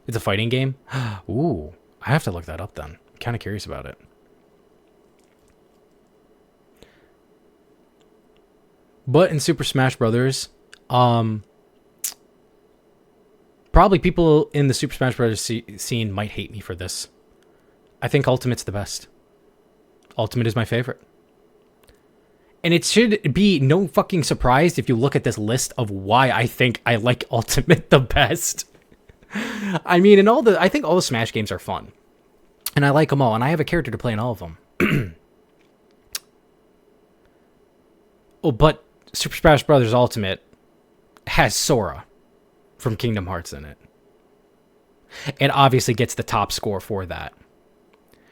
It's a fighting game? Ooh, I have to look that up then. I'm kind of curious about it. But in Super Smash Brothers, probably people in the Super Smash Brothers scene might hate me for this. I think Ultimate's the best. Ultimate is my favorite. And it should be no fucking surprise if you look at this list of why I think I like Ultimate the best. I mean, I think all the Smash games are fun. And I like them all, and I have a character to play in all of them. Oh, but Super Smash Bros. Ultimate has Sora from Kingdom Hearts in it. It obviously gets the top score for that.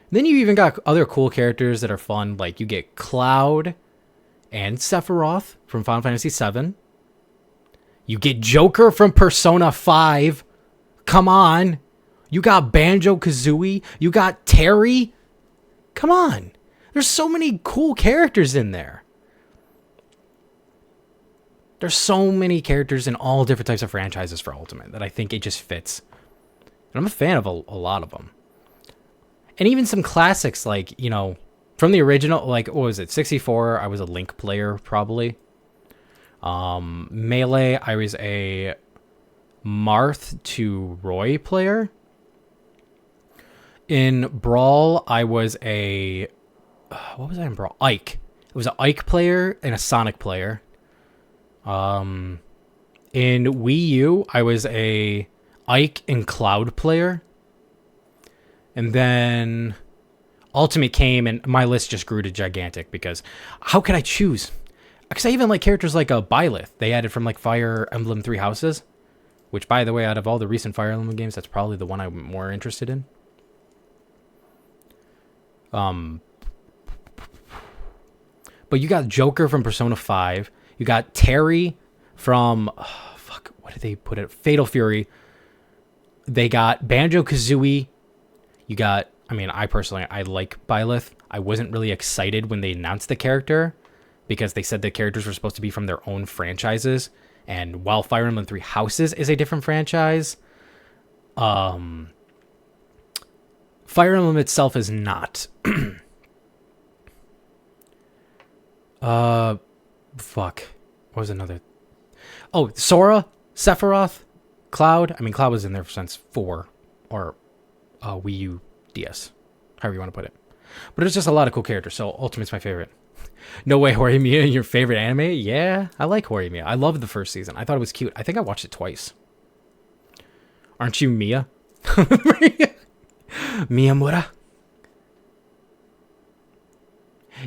Then you even got other cool characters that are fun, like you get Cloud and Sephiroth from Final Fantasy VII. You get Joker from Persona 5. Come on. You got Banjo-Kazooie. You got Terry. Come on. There's so many cool characters in there. There's so many characters in all different types of franchises for Ultimate that I think it just fits. And I'm a fan of a lot of them. And even some classics like, you know, from the original, like, what was it, 64, I was a Link player, probably. Melee, I was a Marth to Roy player. In Brawl, I was a... what was I in Brawl? Ike. It was an Ike player and a Sonic player. In Wii U, I was a Ike and Cloud player. And then Ultimate came, and my list just grew to gigantic because how could I choose? Because I even like characters like a Byleth. They added from like Fire Emblem Three Houses, which, by the way, out of all the recent Fire Emblem games, that's probably the one I'm more interested in. But you got Joker from Persona 5. You got Terry from what did they put it? Fatal Fury. They got Banjo-Kazooie. You got, I mean, I like Byleth. I wasn't really excited when they announced the character because they said the characters were supposed to be from their own franchises. And while Fire Emblem Three Houses is a different franchise, Fire Emblem itself is not. Fuck. What was another? Oh, Sora, Sephiroth, Cloud. I mean, Cloud was in there since 4 or Wii U DS, however you want to put it. But it's just a lot of cool characters, so Ultimate's my favorite. No way, Horimiya, your favorite anime? Yeah, I like Horimiya. I loved the first season. I thought it was cute. I think I watched it twice. Aren't you Mia? Miyamura?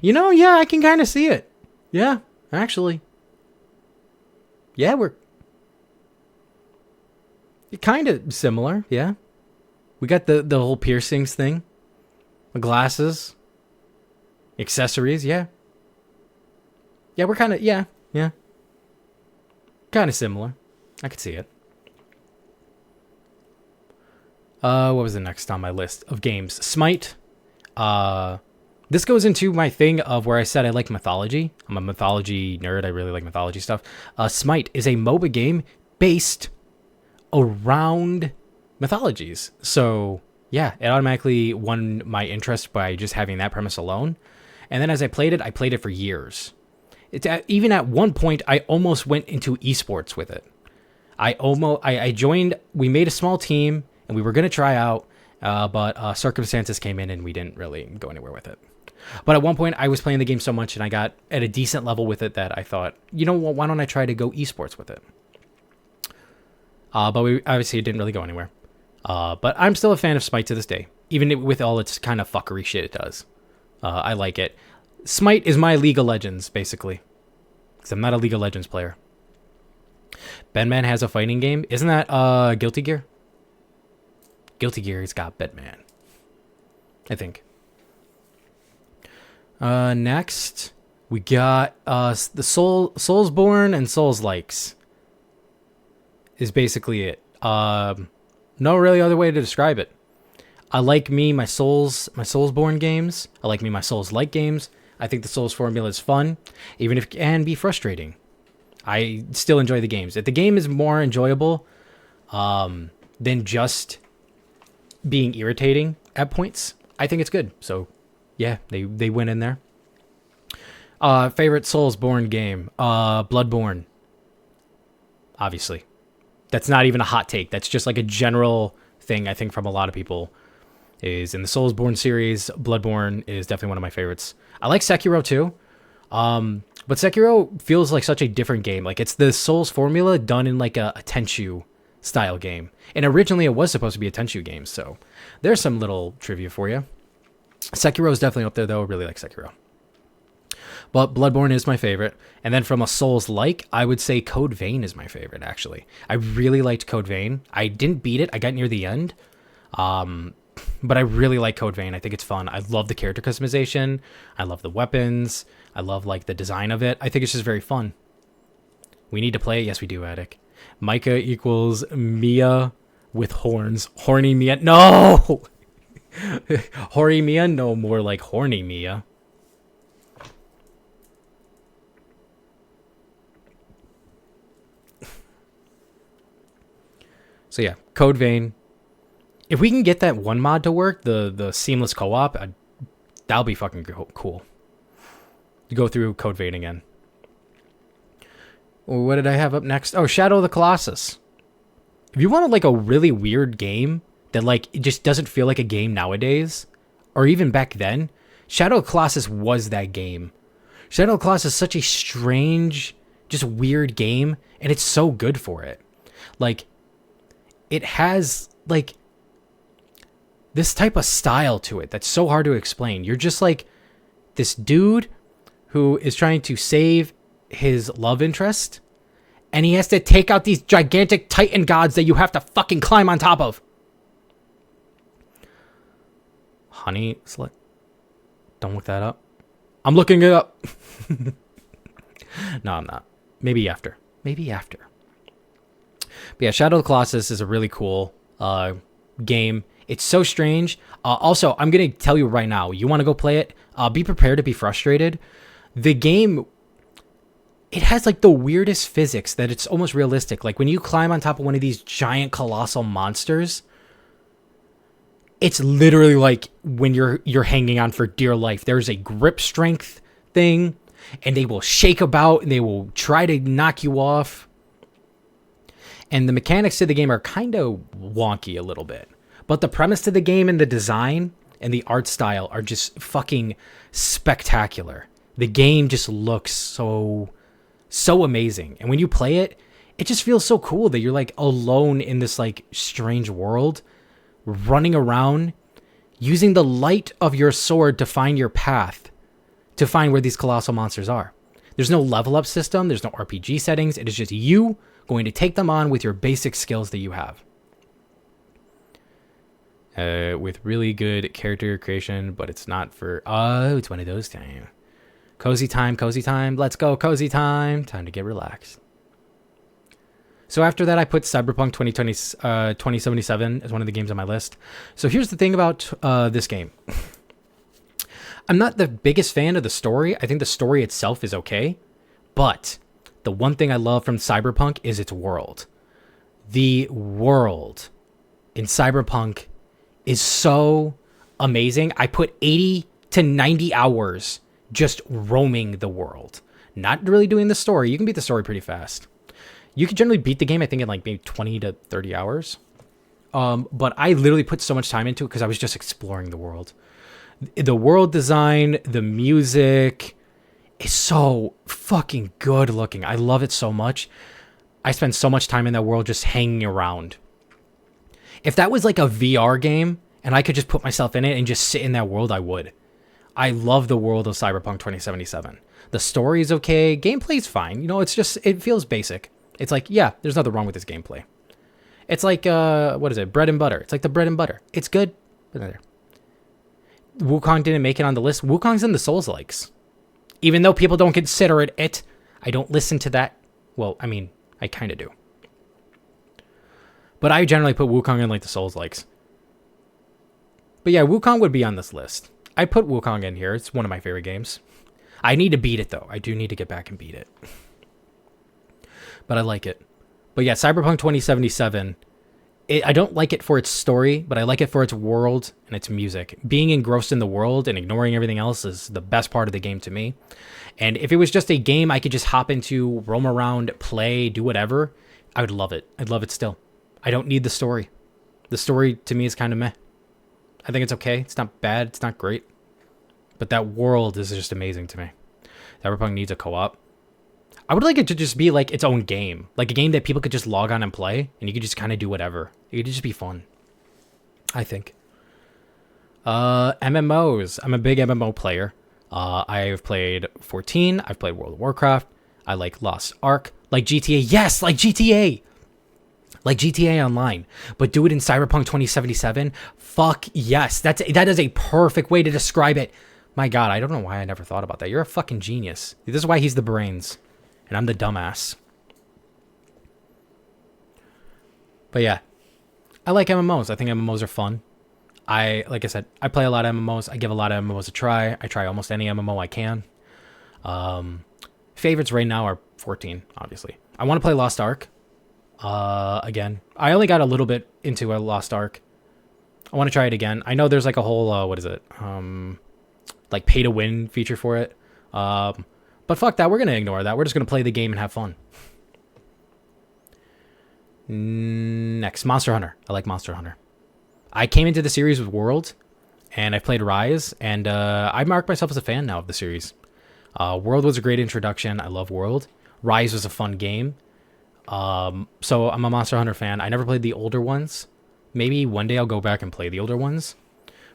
You know, yeah, I can kind of see it. Yeah, actually. Yeah, we're kind of similar, yeah. We got the whole piercings thing. The glasses. Accessories, yeah. Yeah, we're kind of, yeah. Kind of similar. I could see it. What was the next on my list of games? Smite. This goes into my thing of where I said I like mythology. I'm a mythology nerd. I really like mythology stuff. Smite is a MOBA game based around mythologies. So yeah, it automatically won my interest by just having that premise alone. And then as I played it for years. Even at one point, I almost went into esports with it. I joined. We made a small team, and we were going to try out, but circumstances came in, and we didn't really go anywhere with it. But at one point, I was playing the game so much, and I got at a decent level with it that I thought, you know what? Why don't I try to go esports with it? But we obviously it didn't really go anywhere. But I'm still a fan of Smite to this day, even with all its kind of fuckery shit it does. I like it. Smite is my League of Legends, basically. Because I'm not a League of Legends player. Bedman has a fighting game. Isn't that Guilty Gear? Guilty Gear's got Bedman. I think. Next, we got the Soulsborne and Souls Likes. Is basically it. No really other way to describe it. I like my Soulsborne games. I like my Souls-like games. I think the Souls formula is fun, even if it can be frustrating. I still enjoy the games. If the game is more enjoyable than just being irritating at points, I think it's good. So, yeah, they went in there. Favorite Soulsborne game? Bloodborne. Obviously. That's not even a hot take. That's just like a general thing I think from a lot of people. Is in the Soulsborne series, Bloodborne is definitely one of my favorites. I like Sekiro too, but Sekiro feels like such a different game. Like it's the Souls formula done in like a Tenchu style game, and originally it was supposed to be a Tenchu game. So there's some little trivia for you. Sekiro is definitely up there though. I really like Sekiro, but Bloodborne is my favorite. And then from a Souls-like, I would say Code Vein is my favorite. Actually, I really liked Code Vein. I didn't beat it. I got near the end. But I really like Code Vein. I think it's fun. I love the character customization. I love the weapons. I love like the design of it. I think it's just very fun. We need to play it. Yes, we do, Attic. Mykah equals Mia with horns. Horny Mia. No! Hoary Mia? No, more like horny Mia. So yeah, Code Vein. If we can get that one mod to work, the seamless co-op, that'll be fucking cool. To go through Code Vein again. What did I have up next? Oh, Shadow of the Colossus. If you wanted like a really weird game that like it just doesn't feel like a game nowadays, or even back then, Shadow of the Colossus was that game. Shadow of the Colossus is such a strange, just weird game, and it's so good for it. Like, it has like this type of style to it that's so hard to explain. You're just like this dude who is trying to save his love interest, and he has to take out these gigantic titan gods that you have to fucking climb on top of. Honey slut. Don't look that up. I'm looking it up. No, I'm not. Maybe after. But yeah, Shadow of the Colossus is a really cool game. It's so strange. Also, I'm going to tell you right now, you want to go play it, be prepared to be frustrated. The game, it has like the weirdest physics that it's almost realistic. Like when you climb on top of one of these giant colossal monsters, it's literally like when you're hanging on for dear life. There's a grip strength thing, and they will shake about, and they will try to knock you off. And the mechanics of the game are kind of wonky a little bit. But the premise to the game and the design and the art style are just fucking spectacular. The game just looks so amazing. And when you play it, it just feels so cool that you're like alone in this like strange world, running around, using the light of your sword to find your path, to find where these colossal monsters are. There's no level up system. There's no RPG settings. It is just you going to take them on with your basic skills that you have. With really good character creation, but it's not for... Oh, it's one of those times. Cozy time. Let's go, cozy time. Time to get relaxed. So after that, I put Cyberpunk 2077 as one of the games on my list. So here's the thing about this game. I'm not the biggest fan of the story. I think the story itself is okay. But the one thing I love from Cyberpunk is its world. The world in Cyberpunk is so amazing. I put 80 to 90 hours just roaming the world. Not really doing the story. You can beat the story pretty fast. You can generally beat the game, I think, in like maybe 20 to 30 hours. But I literally put so much time into it because I was just exploring the world. The world design, the music is so fucking good looking. I love it so much. I spend so much time in that world just hanging around. If that was like a VR game and I could just put myself in it and just sit in that world, I would. I love the world of Cyberpunk 2077. The story is okay. Gameplay's fine. You know, it's just, it feels basic. It's like, yeah, there's nothing wrong with this gameplay. It's like, what is it? Bread and butter. It's like the bread and butter. It's good. But there. Wukong didn't make it on the list. Wukong's in the Souls-likes. Even though people don't consider it, I don't listen to that. Well, I mean, I kind of do. But I generally put Wukong in like the Souls-likes. But yeah, Wukong would be on this list. I put Wukong in here. It's one of my favorite games. I need to beat it, though. I do need to get back and beat it. But I like it. But yeah, Cyberpunk 2077, I don't like it for its story, but I like it for its world and its music. Being engrossed in the world and ignoring everything else is the best part of the game to me. And if it was just a game I could just hop into, roam around, play, do whatever, I would love it. I'd love it still. I don't need the story. The story to me is kind of meh. I think it's okay. It's not bad. It's not great. But that world is just amazing to me. Cyberpunk needs a co-op. I would like it to just be like its own game. Like a game that people could just log on and play. And you could just kind of do whatever. It could just be fun. I think. MMOs. I'm a big MMO player. I've played 14. I've played World of Warcraft. I like Lost Ark. Like GTA. Yes! Like GTA! Like GTA Online, but do it in Cyberpunk 2077. Fuck yes, that is a perfect way to describe it. My God, I don't know why I never thought about that. You're a fucking genius. This is why he's the brains, and I'm the dumbass. But yeah, I like MMOs. I think MMOs are fun. Like I said, I play a lot of MMOs. I give a lot of MMOs a try. I try almost any MMO I can. Favorites right now are 14, obviously. I want to play Lost Ark. Again, I only got a little bit into a Lost Ark. I want to try it again. I know there's like a whole, what is it? Like pay to win feature for it. But fuck that. We're going to ignore that. We're just going to play the game and have fun. Next, Monster Hunter. I like Monster Hunter. I came into the series with World and I played Rise and, I mark myself as a fan now of the series. World was a great introduction. I love World. Rise was a fun game. So I'm a Monster Hunter fan. I never played the older ones. Maybe one day I'll go back and play the older ones.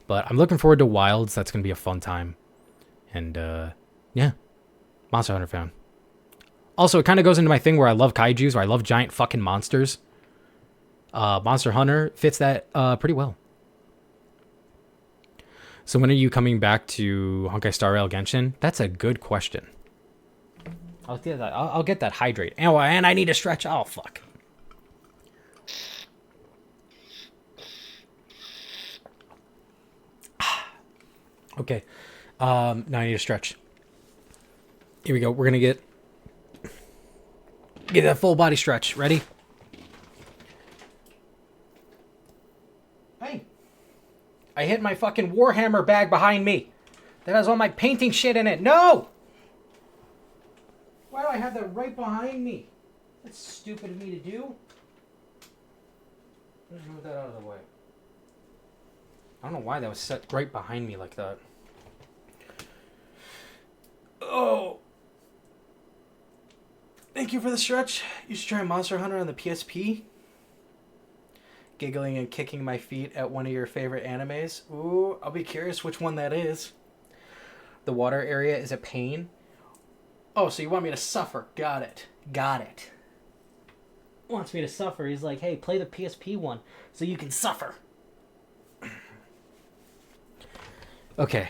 But I'm looking forward to Wilds. That's going to be a fun time. And, yeah. Monster Hunter fan. Also, it kind of goes into my thing where I love kaijus, or I love giant fucking monsters. Monster Hunter fits that, pretty well. So when are you coming back to Honkai Star Rail Genshin? That's a good question. I'll get that. I'll get that hydrate. Oh, and I need to stretch. Oh, fuck. Okay. Now I need to stretch. Here we go. We're going to get that full body stretch. Ready? Hey. I hit my fucking Warhammer bag behind me. That has all my painting shit in it. No! Why do I have that right behind me? That's stupid of me to do. Let's move that out of the way. I don't know why that was set right behind me like that. Oh. Thank you for the stretch. You should try Monster Hunter on the PSP. Giggling and kicking my feet at one of your favorite animes. Ooh, I'll be curious which one that is. The water area is a pain. Oh, so you want me to suffer. Got it. Got it. Wants me to suffer. He's like, hey, play the PSP one so you can suffer. Okay.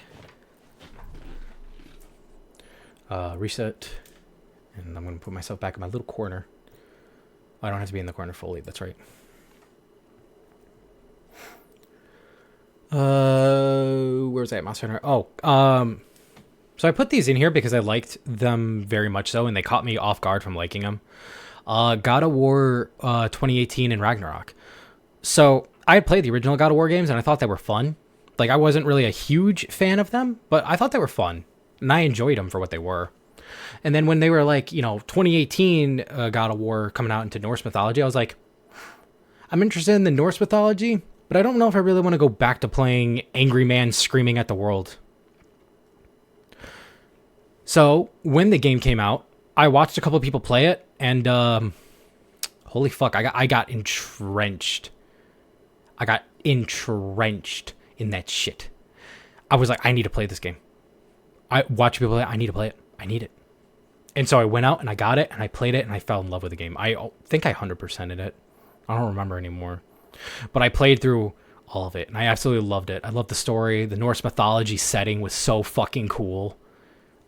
Reset. And I'm going to put myself back in my little corner. I don't have to be in the corner fully. That's right. Where where was I at? Monster Hunter. So I put these in here because I liked them very much so, and they caught me off guard from liking them. God of War 2018 and Ragnarok. So I had played the original God of War games, and I thought they were fun. Like, I wasn't really a huge fan of them, but I thought they were fun, and I enjoyed them for what they were. And then when they were like, 2018 God of War coming out into Norse mythology, I was like, I'm interested in the Norse mythology, but I don't know if I really want to go back to playing angry man screaming at the world. So when the game came out, I watched a couple of people play it, and holy fuck, I got entrenched. I got entrenched in that shit. I was like, I need to play this game. I watch people play it. I need to play it. I need it. And so I went out and I got it and I played it and I fell in love with the game. I think I 100%ed it. I don't remember anymore. But I played through all of it and I absolutely loved it. I loved the story. The Norse mythology setting was so fucking cool.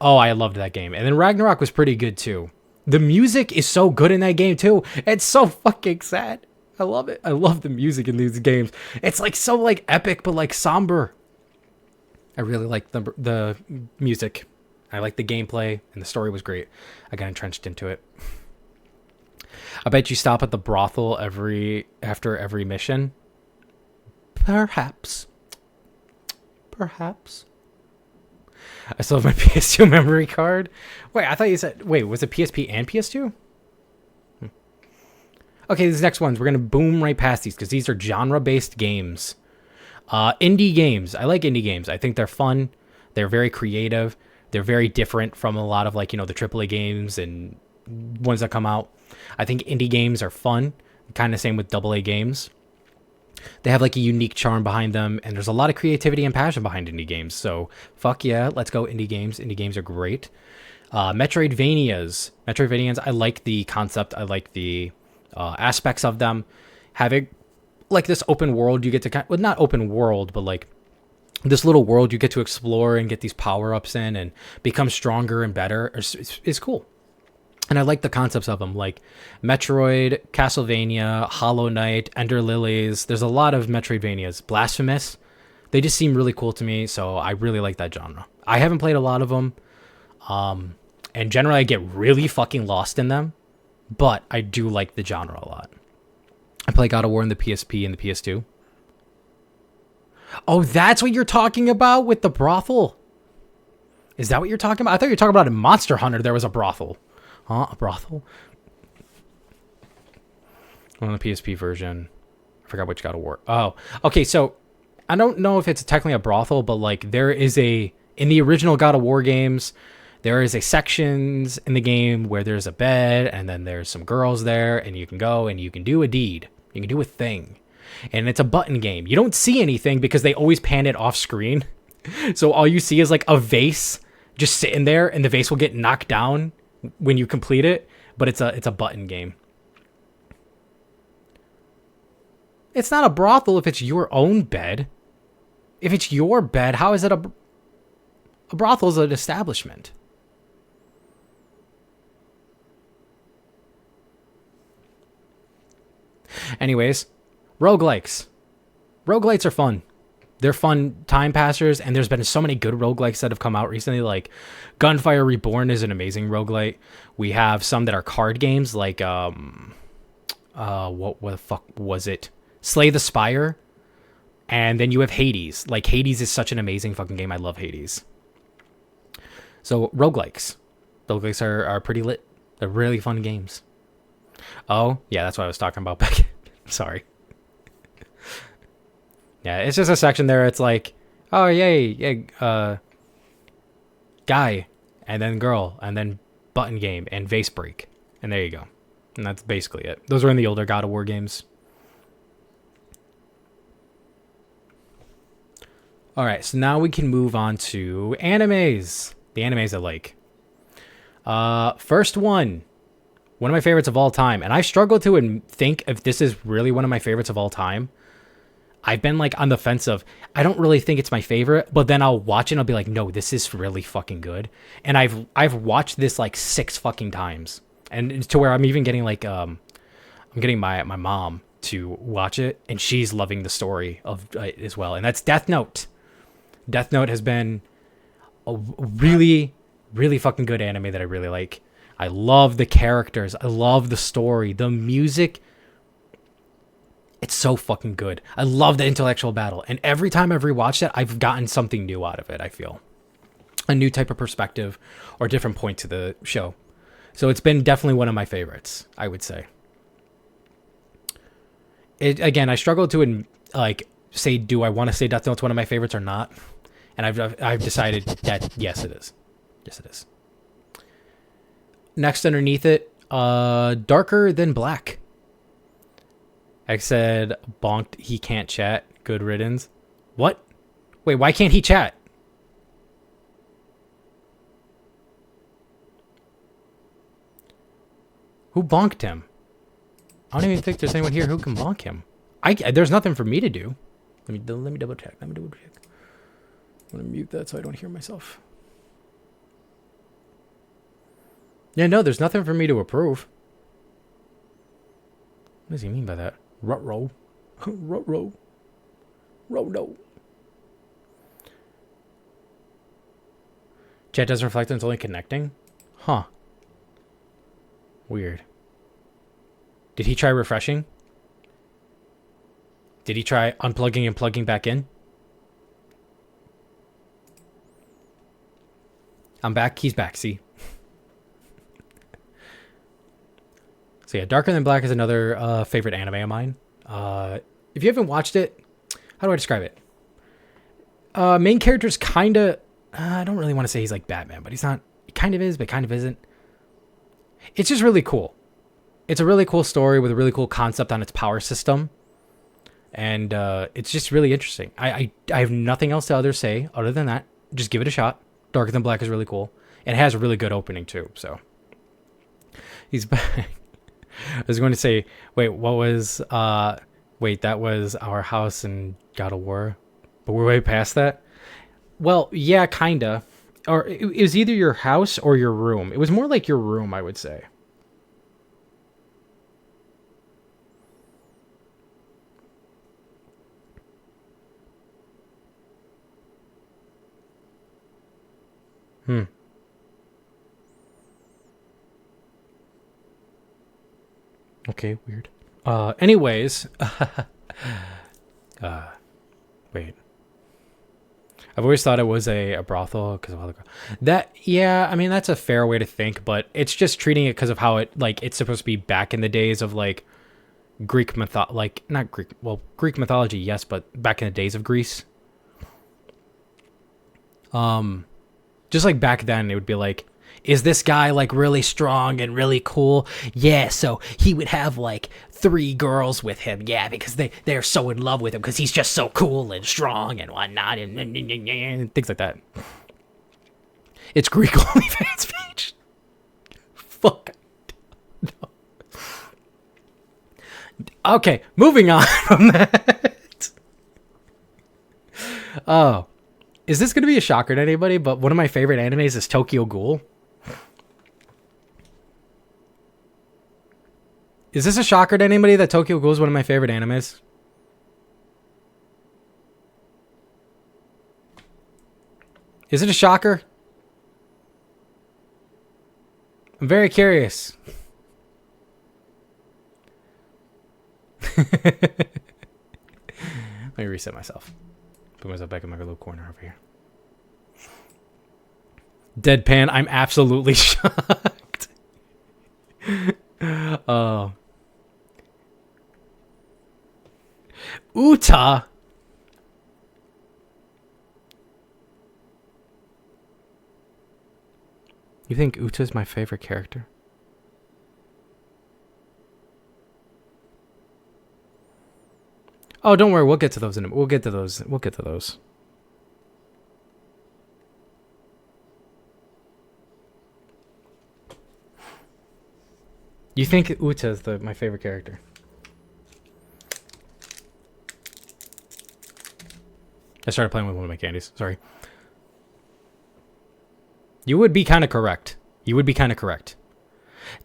Oh, I loved that game. And then Ragnarok was pretty good too. The music is so good in that game too. It's so fucking sad. I love it. I love the music in these games. It's like so like epic but like somber. I really like the music. I like the gameplay, and the story was great. I got entrenched into it. I bet you stop at the brothel after every mission. Perhaps. I still have my PS2 memory card. Wait, I thought you said... Wait, was it PSP and PS2? Okay, these next ones, we're going to boom right past these, because these are genre-based games. Indie games. I like indie games. I think they're fun. They're very creative. They're very different from a lot of like, the AAA games and ones that come out. I think indie games are fun. Kind of same with AA games. They have like a unique charm behind them, and there's a lot of creativity and passion behind indie games. So fuck yeah, let's go indie games. Indie games are great. Metroidvanias, I like the concept. I like the aspects of them. Having like this open world, you get to well, not open world, but like this little world you get to explore and get these power-ups in and become stronger and better is cool. And I like the concepts of them, like Metroid, Castlevania, Hollow Knight, Ender Lilies. There's a lot of Metroidvanias. Blasphemous. They just seem really cool to me, so I really like that genre. I haven't played a lot of them, and generally I get really fucking lost in them, but I do like the genre a lot. I play God of War in the PSP and the PS2. Oh, that's what you're talking about with the brothel? Is that what you're talking about? I thought you were talking about in Monster Hunter there was a brothel. Huh? A brothel? On the PSP version. I forgot which God of War. Oh, okay, so I don't know if it's technically a brothel, but like there is in the original God of War games, there is a sections in the game where there's a bed and then there's some girls there and you can go and you can do a deed. You can do a thing. And it's a button game. You don't see anything because they always pan it off screen. So all you see is like a vase just sitting there, and the vase will get knocked down when you complete it. But it's a button game. It's not a brothel if it's your own bed. If it's your bed, how is it a brothel is an establishment? Anyways, roguelikes. Roguelikes are fun. They're fun time passers, and there's been so many good roguelikes that have come out recently, like Gunfire Reborn is an amazing roguelike. We have some that are card games, like what the fuck was it? Slay the Spire. And then you have Hades. Like, Hades is such an amazing fucking game. I love Hades. So, roguelikes. Roguelikes are pretty lit. They're really fun games. Oh, yeah, that's what I was talking about back. Sorry. Yeah, it's just a section there. It's like, oh, yay, guy, and then girl, and then button game, and vase break. And there you go. And that's basically it. Those were in the older God of War games. All right, so now we can move on to animes. The animes I like. First one of my favorites of all time. And I struggle to think if this is really one of my favorites of all time. I've been like on the fence of, I don't really think it's my favorite, but then I'll watch it and I'll be like, no, this is really fucking good. And I've watched this like 6 fucking times. And to where I'm even getting like, I'm getting my mom to watch it, and she's loving the story of it as well. And that's Death Note. Death Note has been a really, really fucking good anime that I really like. I love the characters. I love the story. The music. It's so fucking good. I love the intellectual battle. And every time I've rewatched it, I've gotten something new out of it, I feel. A new type of perspective or different point to the show. So it's been definitely one of my favorites, I would say. Again, I struggle to say, do I want to say Death Note's one of my favorites or not? And I've decided that yes, it is. Yes, it is. Next, underneath it, Darker Than Black. I said, bonked, he can't chat. Good riddance. What? Wait, why can't he chat? Who bonked him? I don't even think there's anyone here who can bonk him. There's nothing for me to do. Let me double check. I'm gonna mute that so I don't hear myself. Yeah, no, there's nothing for me to approve. What does he mean by that? Rut-row. Rut-row. Row-no. Chat doesn't reflect on it's only connecting? Huh. Weird. Did he try refreshing? Did he try unplugging and plugging back in? I'm back. He's back. See? So yeah, Darker Than Black is another favorite anime of mine. If you haven't watched it, how do I describe it? Main character's kind of... I don't really want to say he's like Batman, but he's not... He kind of is, but kind of isn't. It's just really cool. It's a really cool story with a really cool concept on its power system. And it's just really interesting. I have nothing else to say other than that. Just give it a shot. Darker Than Black is really cool. It has a really good opening too, so... He's back. I was going to say, wait, what was... wait, that was Our House in God of War? But we're way past that? Well, yeah, kinda. Or it was either your house or your room. It was more like your room, I would say. Okay, weird. Anyways. Wait. I've always thought it was a brothel because of how yeah, I mean, that's a fair way to think, but it's just treating it because of how it's supposed to be back in the days of, Greek Greek mythology, yes, but back in the days of Greece. Just like back then, it would be like, is this guy really strong and really cool? Yeah, so he would have 3 girls with him. Yeah, because they're so in love with him because he's just so cool and strong and whatnot and things like that. It's Greek OnlyFans page. Fuck. No. Okay, moving on from that. Oh. Is this going to be a shocker to anybody? But one of my favorite animes is Tokyo Ghoul. Is this a shocker to anybody that Tokyo Ghoul is one of my favorite animes? Is it a shocker? I'm very curious. Let me reset myself. Put myself back in my little corner over here. Deadpan, I'm absolutely shocked. Oh. Uta? You think Uta's my favorite character? Oh, don't worry. We'll get to those. We'll get to those. You think Uta is my favorite character? I started playing with one of my candies. Sorry. You would be kind of correct.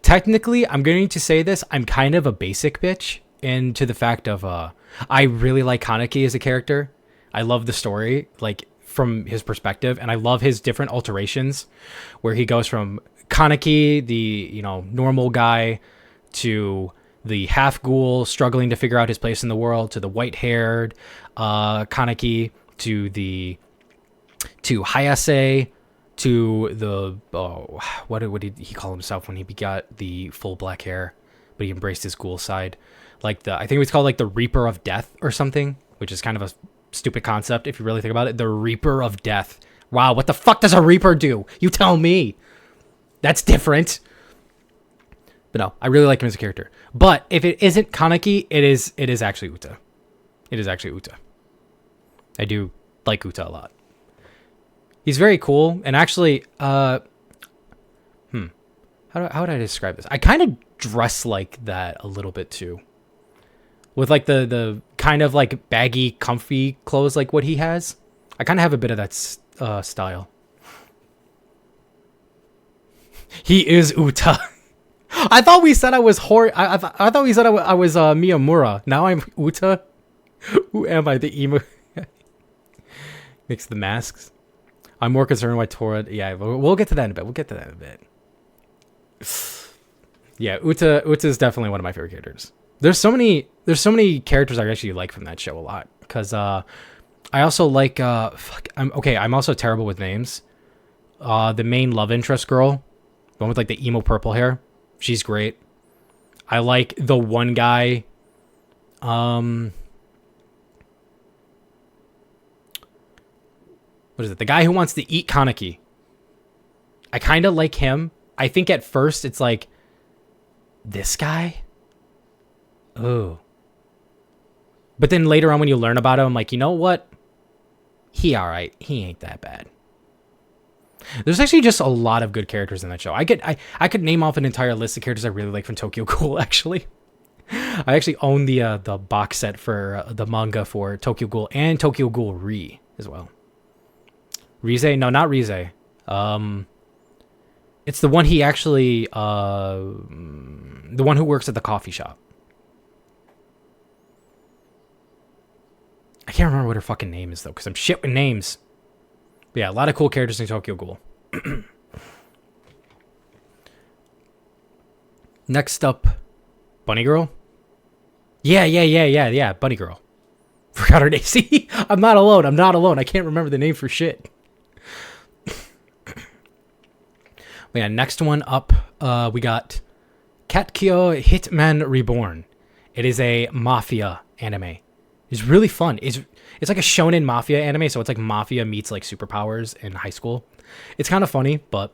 Technically, I'm going to say this. I'm kind of a basic bitch. And to the fact of, I really like Kaneki as a character. I love the story. from his perspective, and I love his different alterations, where he goes from Kaneki, the normal guy, to the half ghoul struggling to figure out his place in the world, to the white-haired Kaneki, to Hayase, to the what did he call himself when he got the full black hair, but he embraced his ghoul side, like I think it was called like the Reaper of Death or something, which is kind of a stupid concept if you really think about it. The Reaper of Death. Wow, what the fuck does a Reaper do? You tell me. That's different. But no, I really like him as a character. But if it isn't Kaneki, it is actually Uta. It is actually Uta. I do like Uta a lot. He's very cool, and actually, how would I describe this? I kind of dress like that a little bit too, with like the kind of like baggy, comfy clothes like what he has. I kind of have a bit of that style. He is Uta. I thought we said I was I thought we said I was Miyamura. Now I'm Uta. Who am I? The emo. Mix the masks. I'm more concerned with Tora. Yeah, we'll get to that in a bit. Yeah, Uta is definitely one of my favorite characters. There's so many characters I actually like from that show a lot, because I also like I'm also terrible with names. The main love interest girl, the one with like the emo purple hair, she's great. I like the one guy, what is it? The guy who wants to eat Kaneki. I kind of like him. I think at first it's like, this guy? Oh. But then later on when you learn about him, I'm like, you know what? He alright. He ain't that bad. There's actually just a lot of good characters in that show. I could name off an entire list of characters I really like from Tokyo Ghoul, actually. I actually own the box set for the manga for Tokyo Ghoul and Tokyo Ghoul Re as well. Rize? No, not Rize. It's the one he actually, the one who works at the coffee shop. I can't remember what her fucking name is, though, because I'm shit with names. But yeah, a lot of cool characters in Tokyo Ghoul. Next up, Bunny Girl? Yeah, Bunny Girl. Forgot her name. See? I'm not alone. I can't remember the name for shit. Yeah, next one up, we got Katkyo Hitman Reborn. It is a mafia anime. It's really fun. It's like a shonen mafia anime, so it's like mafia meets like superpowers in high school. It's kind of funny, but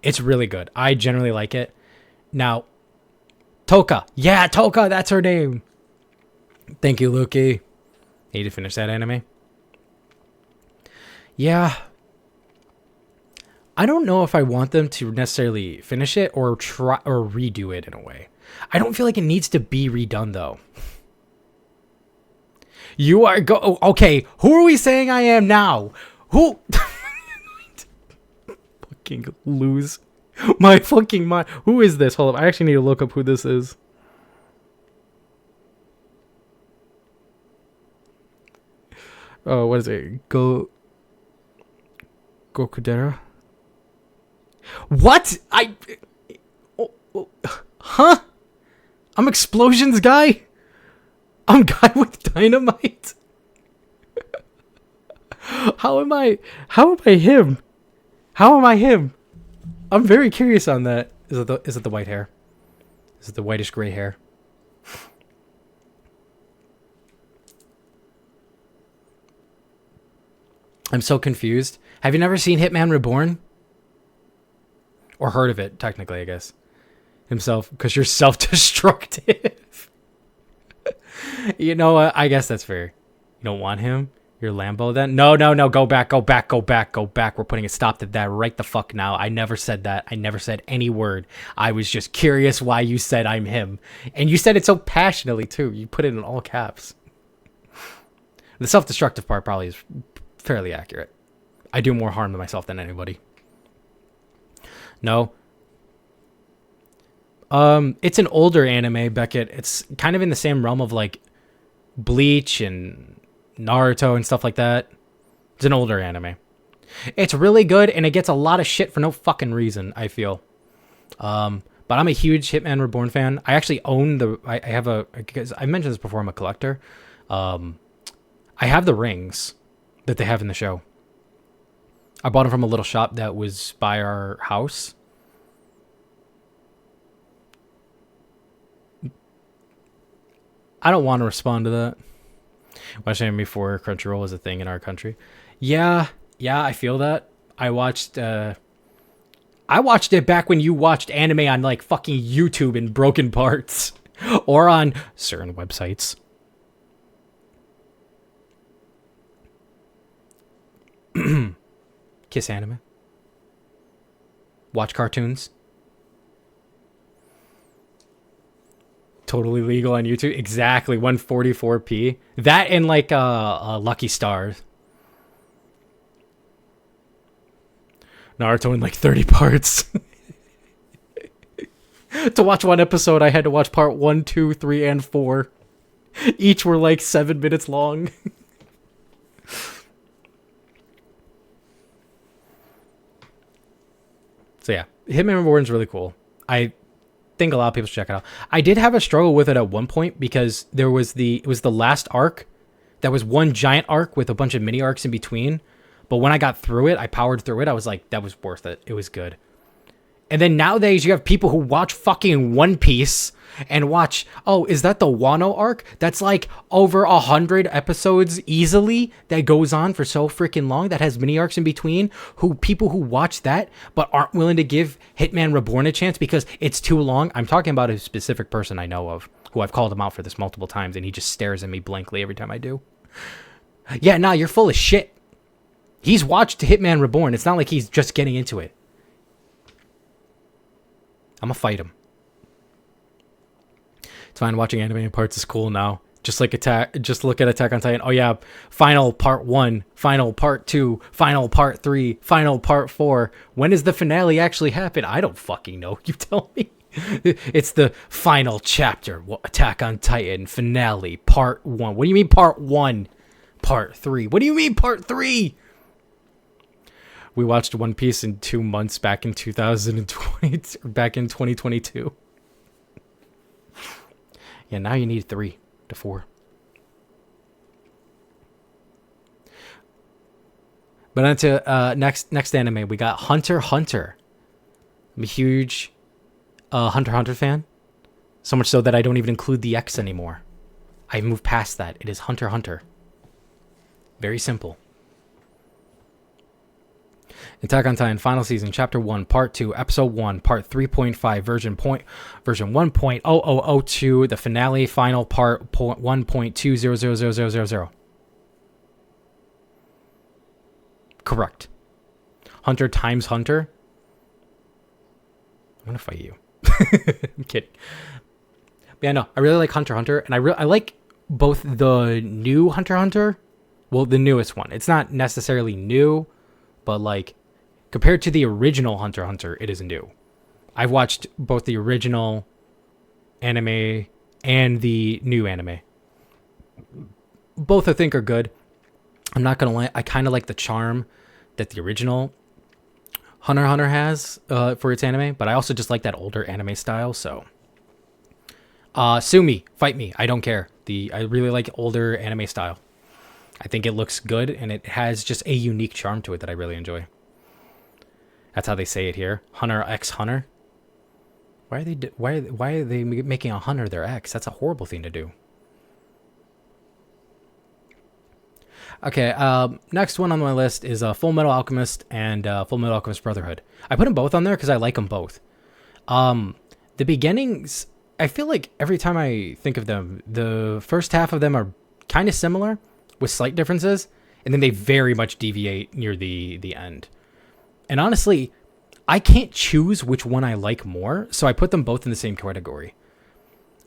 it's really good. I generally like it. Now, Toka. Yeah, Toka, that's her name. Thank you, Luki. Need to finish that anime. Yeah. I don't know if I want them to necessarily finish it or try or redo it in a way. I don't feel like it needs to be redone though. You are okay, who are we saying I am now? Who fucking lose my fucking mind. Who is this? Hold up. I actually need to look up who this is. Oh, what is it? Gokudera? What? Huh? I'm Explosions guy? I'm guy with dynamite? How am I him? How am I him? I'm very curious on that. Is it the white hair? Is it the whitish gray hair? I'm so confused. Have you never seen Hitman Reborn? Or heard of it, technically, I guess. Himself, because you're self-destructive. You know what? I guess that's fair. You don't want him? You're Lambo then? No. Go back. We're putting a stop to that right the fuck now. I never said that. I never said any word. I was just curious why you said I'm him. And you said it so passionately, too. You put it in all caps. The self-destructive part probably is fairly accurate. I do more harm to myself than anybody. No. It's an older anime, Beckett. It's kind of in the same realm of like Bleach and Naruto and stuff like that. It's an older anime. It's really good, and it gets a lot of shit for no fucking reason, I feel. But I'm a huge Hitman Reborn fan. I actually own I have because I mentioned this before, I'm a collector. I have the rings that they have in the show. I bought them from a little shop that was by our house. I don't want to respond to that. Watching anime before Crunchyroll was a thing in our country. Yeah, I feel that. I watched it back when you watched anime on like fucking YouTube in broken parts or on certain websites. Kiss anime. Watch cartoons. Totally legal on YouTube. Exactly, 144p. That and like Lucky Stars. Naruto in like 30 parts. To watch one episode, I had to watch part 1, 2, 3, and 4. Each were like 7 minutes long. So yeah, Hitman Reborn is really cool. I think a lot of people should check it out. I did have a struggle with it at one point because it was the last arc. That was one giant arc with a bunch of mini arcs in between. But when I got through it, I powered through it. I was like, that was worth it. It was good. And then nowadays you have people who watch fucking One Piece and watch, oh, is that the Wano arc? That's like over 100 episodes easily that goes on for so freaking long, that has mini arcs in between, people who watch that but aren't willing to give Hitman Reborn a chance because it's too long. I'm talking about a specific person I know of who I've called him out for this multiple times, and he just stares at me blankly every time I do. Yeah, nah, you're full of shit. He's watched Hitman Reborn. It's not like he's just getting into it. I'm gonna fight him. It's fine, watching anime in parts is cool now. Just look at Attack on Titan. Oh yeah, final part 1, final part 2, final part 3, final part 4. When does the finale actually happen? I don't fucking know. You tell me. It's the final chapter. Attack on Titan finale part 1. What do you mean part 1? Part 3. What do you mean part 3? We watched One Piece in 2 months back in 2020, back in 2022. Yeah, now you need 3 to 4. But on to next anime, we got Hunter x Hunter. I'm a huge Hunter x Hunter fan. So much so that I don't even include the X anymore. I moved past that. It is Hunter x Hunter. Very simple. Attack on Titan Final Season Chapter 1 Part 2 Episode 1 Part 3.5 version 1.0002 the finale final part 1.200000. Correct. Hunter times Hunter. I'm gonna fight you. I'm kidding. But yeah, no, I really like Hunter x Hunter, and I like both the new Hunter x Hunter, well, the newest one. It's not necessarily new, but like compared to the original Hunter x Hunter, it is new. I've watched both the original anime and the new anime. Both I think are good. I'm not gonna lie, I kind of like the charm that the original Hunter x Hunter has for its anime, but I also just like that older anime style. So, sue me, fight me, I don't care. I really like older anime style. I think it looks good, and it has just a unique charm to it that I really enjoy. That's how they say it here. Hunter x Hunter. Why are they making a Hunter their ex? That's a horrible thing to do. Okay, next one on my list is Full Metal Alchemist and Full Metal Alchemist Brotherhood. I put them both on there because I like them both. The beginnings, I feel like every time I think of them, the first half of them are kind of similar with slight differences, and then they very much deviate near the end. And honestly, I can't choose which one I like more, so I put them both in the same category.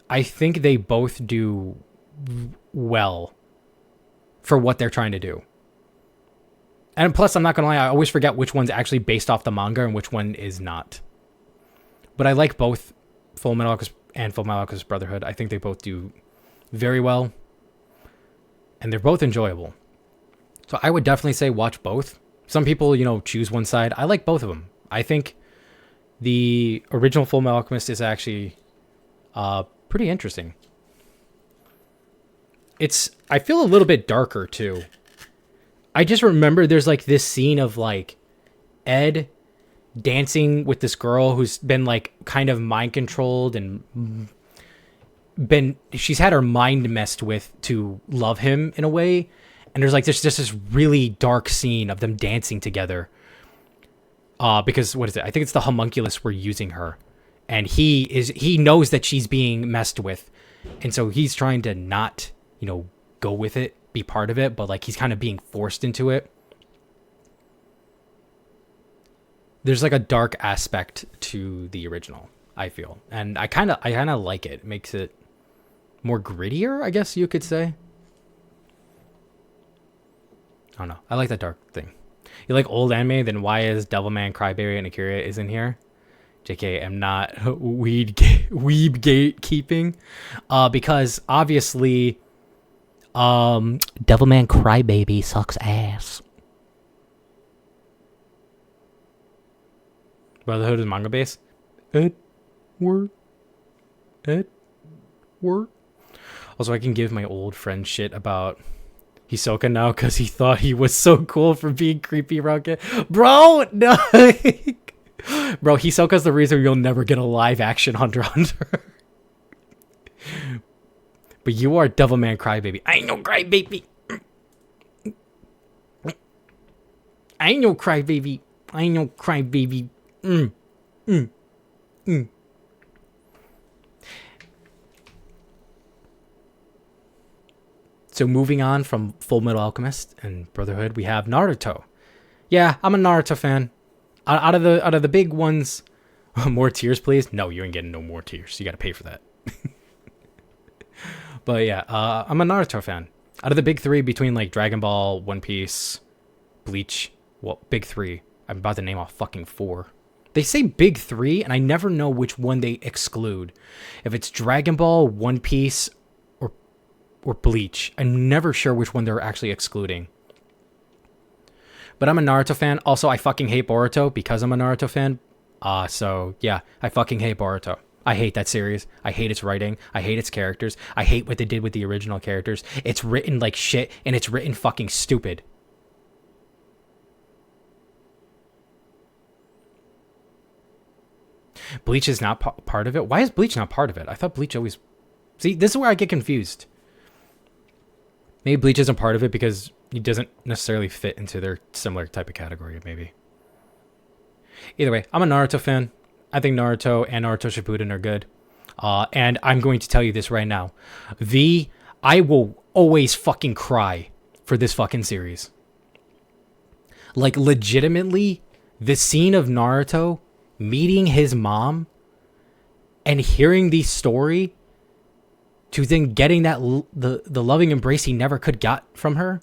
I think they both do well for what they're trying to do. And plus, I'm not going to lie, I always forget which one's actually based off the manga and which one is not. But I like both Full Metal Alchemist and Full Metal Alchemist Brotherhood. I think they both do very well. And they're both enjoyable. So I would definitely say watch both. Some people, choose one side. I like both of them. I think the original Full Metal Alchemist is actually pretty interesting. I feel a little bit darker too. I just remember there's like this scene of like Ed dancing with this girl who's been like kind of mind controlled and she's had her mind messed with to love him in a way. And there's just this really dark scene of them dancing together. Because what is it? I think it's the homunculus were using her. And he knows that she's being messed with. And so he's trying to not, go with it, be part of it, but like he's kind of being forced into it. There's like a dark aspect to the original, I feel. And I kind of like it. It makes it more grittier, I guess you could say. I don't know. I like that dark thing. You like old anime, then why is Devilman Crybaby and Akira isn't here? JK, I'm not weeb gatekeeping. Because obviously Devilman Crybaby sucks ass. Brotherhood is manga base. Edward. Also, I can give my old friend shit about Hisoka now because he thought he was so cool for being creepy around kid. Bro, no. Bro, Hisoka's the reason you'll never get a live action Hunter x Hunter. But you are Devilman Crybaby. I ain't no crybaby. I ain't no crybaby. I ain't no crybaby. So moving on from Full Metal Alchemist and Brotherhood, we have Naruto. Yeah, I'm a Naruto fan. Out of the big ones, more tears, please. No, you ain't getting no more tears. You got to pay for that. But yeah, I'm a Naruto fan. Out of the big three, between like Dragon Ball, One Piece, Bleach, well, big three. I'm about to name off fucking four. They say big three, and I never know which one they exclude. If it's Dragon Ball, One Piece, or Bleach, I'm never sure which one they're actually excluding. But I'm a Naruto fan. Also, I fucking hate Boruto because I'm a Naruto fan. So yeah, I fucking hate Boruto. I hate that series. I hate its writing. I hate its characters. I hate what they did with the original characters. It's written like shit, and it's written fucking stupid. Bleach is not part of it? Why is Bleach not part of it? I thought Bleach always... See, this is where I get confused. Maybe Bleach isn't part of it because he doesn't necessarily fit into their similar type of category, maybe. Either way, I'm a Naruto fan. I think Naruto and Naruto Shippuden are good. And I'm going to tell you this right now. I will always fucking cry for this fucking series. Like, legitimately, the scene of Naruto meeting his mom and hearing the story to then getting that the loving embrace he never could got from her.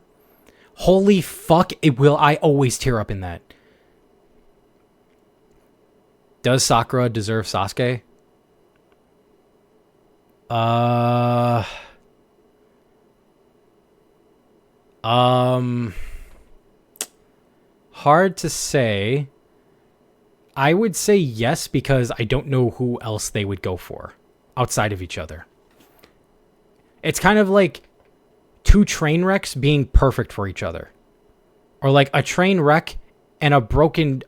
Holy fuck, I always tear up in that. Does Sakura deserve Sasuke? Hard to say. I would say yes because I don't know who else they would go for outside of each other. It's kind of like two train wrecks being perfect for each other. Or like a train wreck and a broken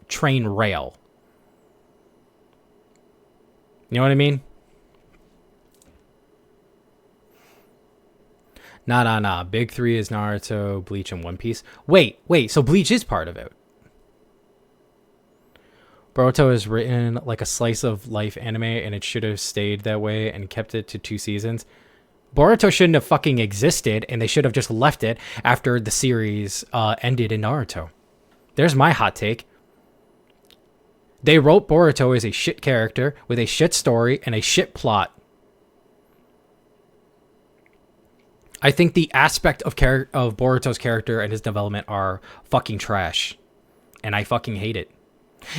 train rail. You know what I mean? Nah. Big three is Naruto, Bleach, and One Piece. Wait. So Bleach is part of it. Boruto is written like a slice of life anime, and it should have stayed that way and kept it to 2 seasons. Boruto shouldn't have fucking existed, and they should have just left it after the series ended in Naruto. There's my hot take. They wrote Boruto as a shit character with a shit story and a shit plot. I think the aspect of Boruto's character and his development are fucking trash, and I fucking hate it.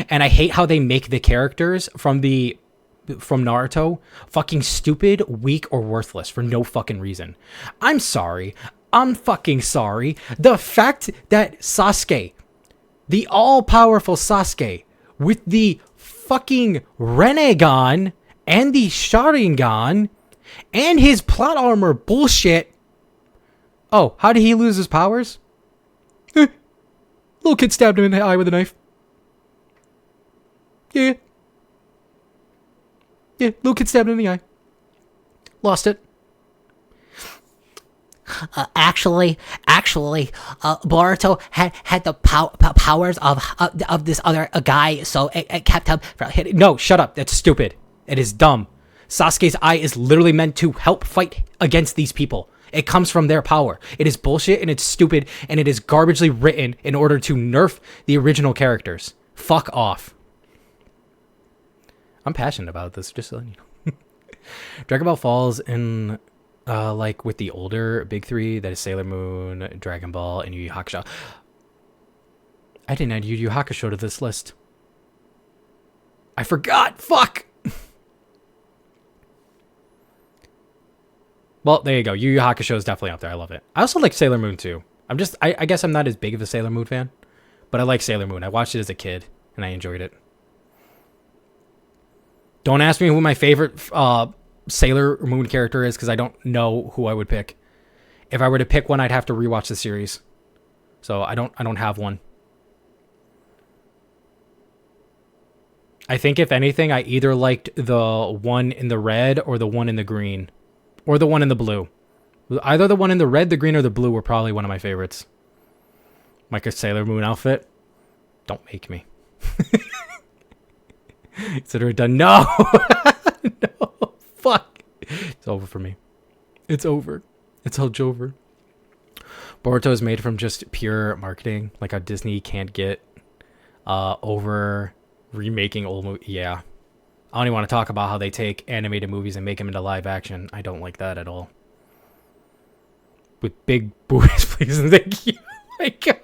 And I hate how they make the characters from Naruto fucking stupid, weak, or worthless for no fucking reason. I'm sorry. I'm fucking sorry. The fact that Sasuke, the all-powerful Sasuke, with the fucking Rinnegan and the Sharingan and his plot armor bullshit. Oh, how did he lose his powers? Little kid stabbed him in the eye with a knife. Yeah. Yeah, little kid stabbed him in the eye. Lost it. Actually, Boruto had the powers of this other guy, so it kept him from hitting. No, shut up. That's stupid. It is dumb. Sasuke's eye is literally meant to help fight against these people. It comes from their power. It is bullshit and it's stupid and it is garbagely written in order to nerf the original characters. Fuck off. I'm passionate about this, just so you know. Dragon Ball falls in, like, with the older big three, that is Sailor Moon, Dragon Ball, and Yu Yu Hakusho. I didn't add Yu Yu Hakusho to this list. I forgot! Fuck! Well, there you go. Yu Yu Hakusho is definitely up there. I love it. I also like Sailor Moon, too. I guess I'm not as big of a Sailor Moon fan, but I like Sailor Moon. I watched it as a kid, and I enjoyed it. Don't ask me who my favorite Sailor Moon character is, because I don't know who I would pick. If I were to pick one, I'd have to rewatch the series. So I don't have one. I think if anything, I either liked the one in the red or the one in the green. Or the one in the blue. Either the one in the red, the green, or the blue were probably one of my favorites. Mykah's Sailor Moon outfit. Don't make me. Consider it done. No! No. Fuck. It's over for me. It's over. It's all over. Boruto is made from just pure marketing. Like how Disney can't get over remaking old movies. Yeah. I don't even want to talk about how they take animated movies and make them into live action. I don't like that at all. With big boys, please and thank you. Oh my god.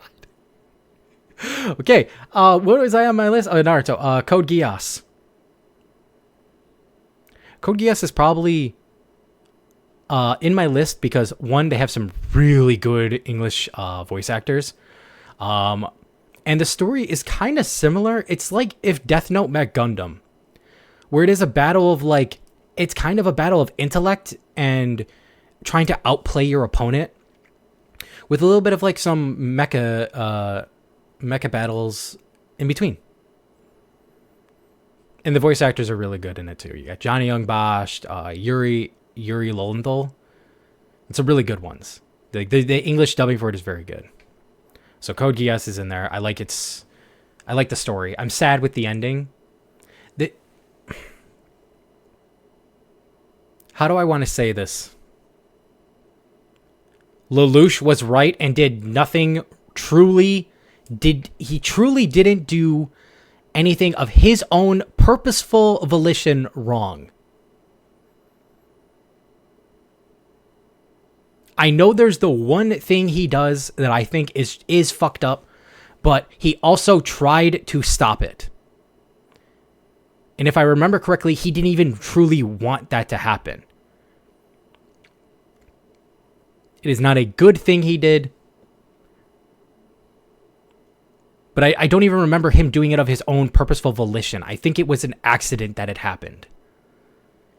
Okay, what was I on my list? Oh, Naruto. Code Geass. Code Geass is probably in my list because, one, they have some really good English voice actors. And the story is kind of similar. It's like if Death Note met Gundam. Where it is a battle of, like, it's kind of a battle of intellect and trying to outplay your opponent. With a little bit of, like, some mecha battles in between. And the voice actors are really good in it too. You got Johnny Young Bosch, Yuri Lowenthal. It's some really good ones. The English dubbing for it is very good. So Code Geass is in there. I like the story. I'm sad with the ending. How do I want to say this? Lelouch was right and did nothing truly. He truly didn't do anything of his own purposeful volition wrong. I know there's the one thing he does that I think is fucked up, but he also tried to stop it. And if I remember correctly, he didn't even truly want that to happen. It is not a good thing he did. But I don't even remember him doing it of his own purposeful volition. I think it was an accident that had happened.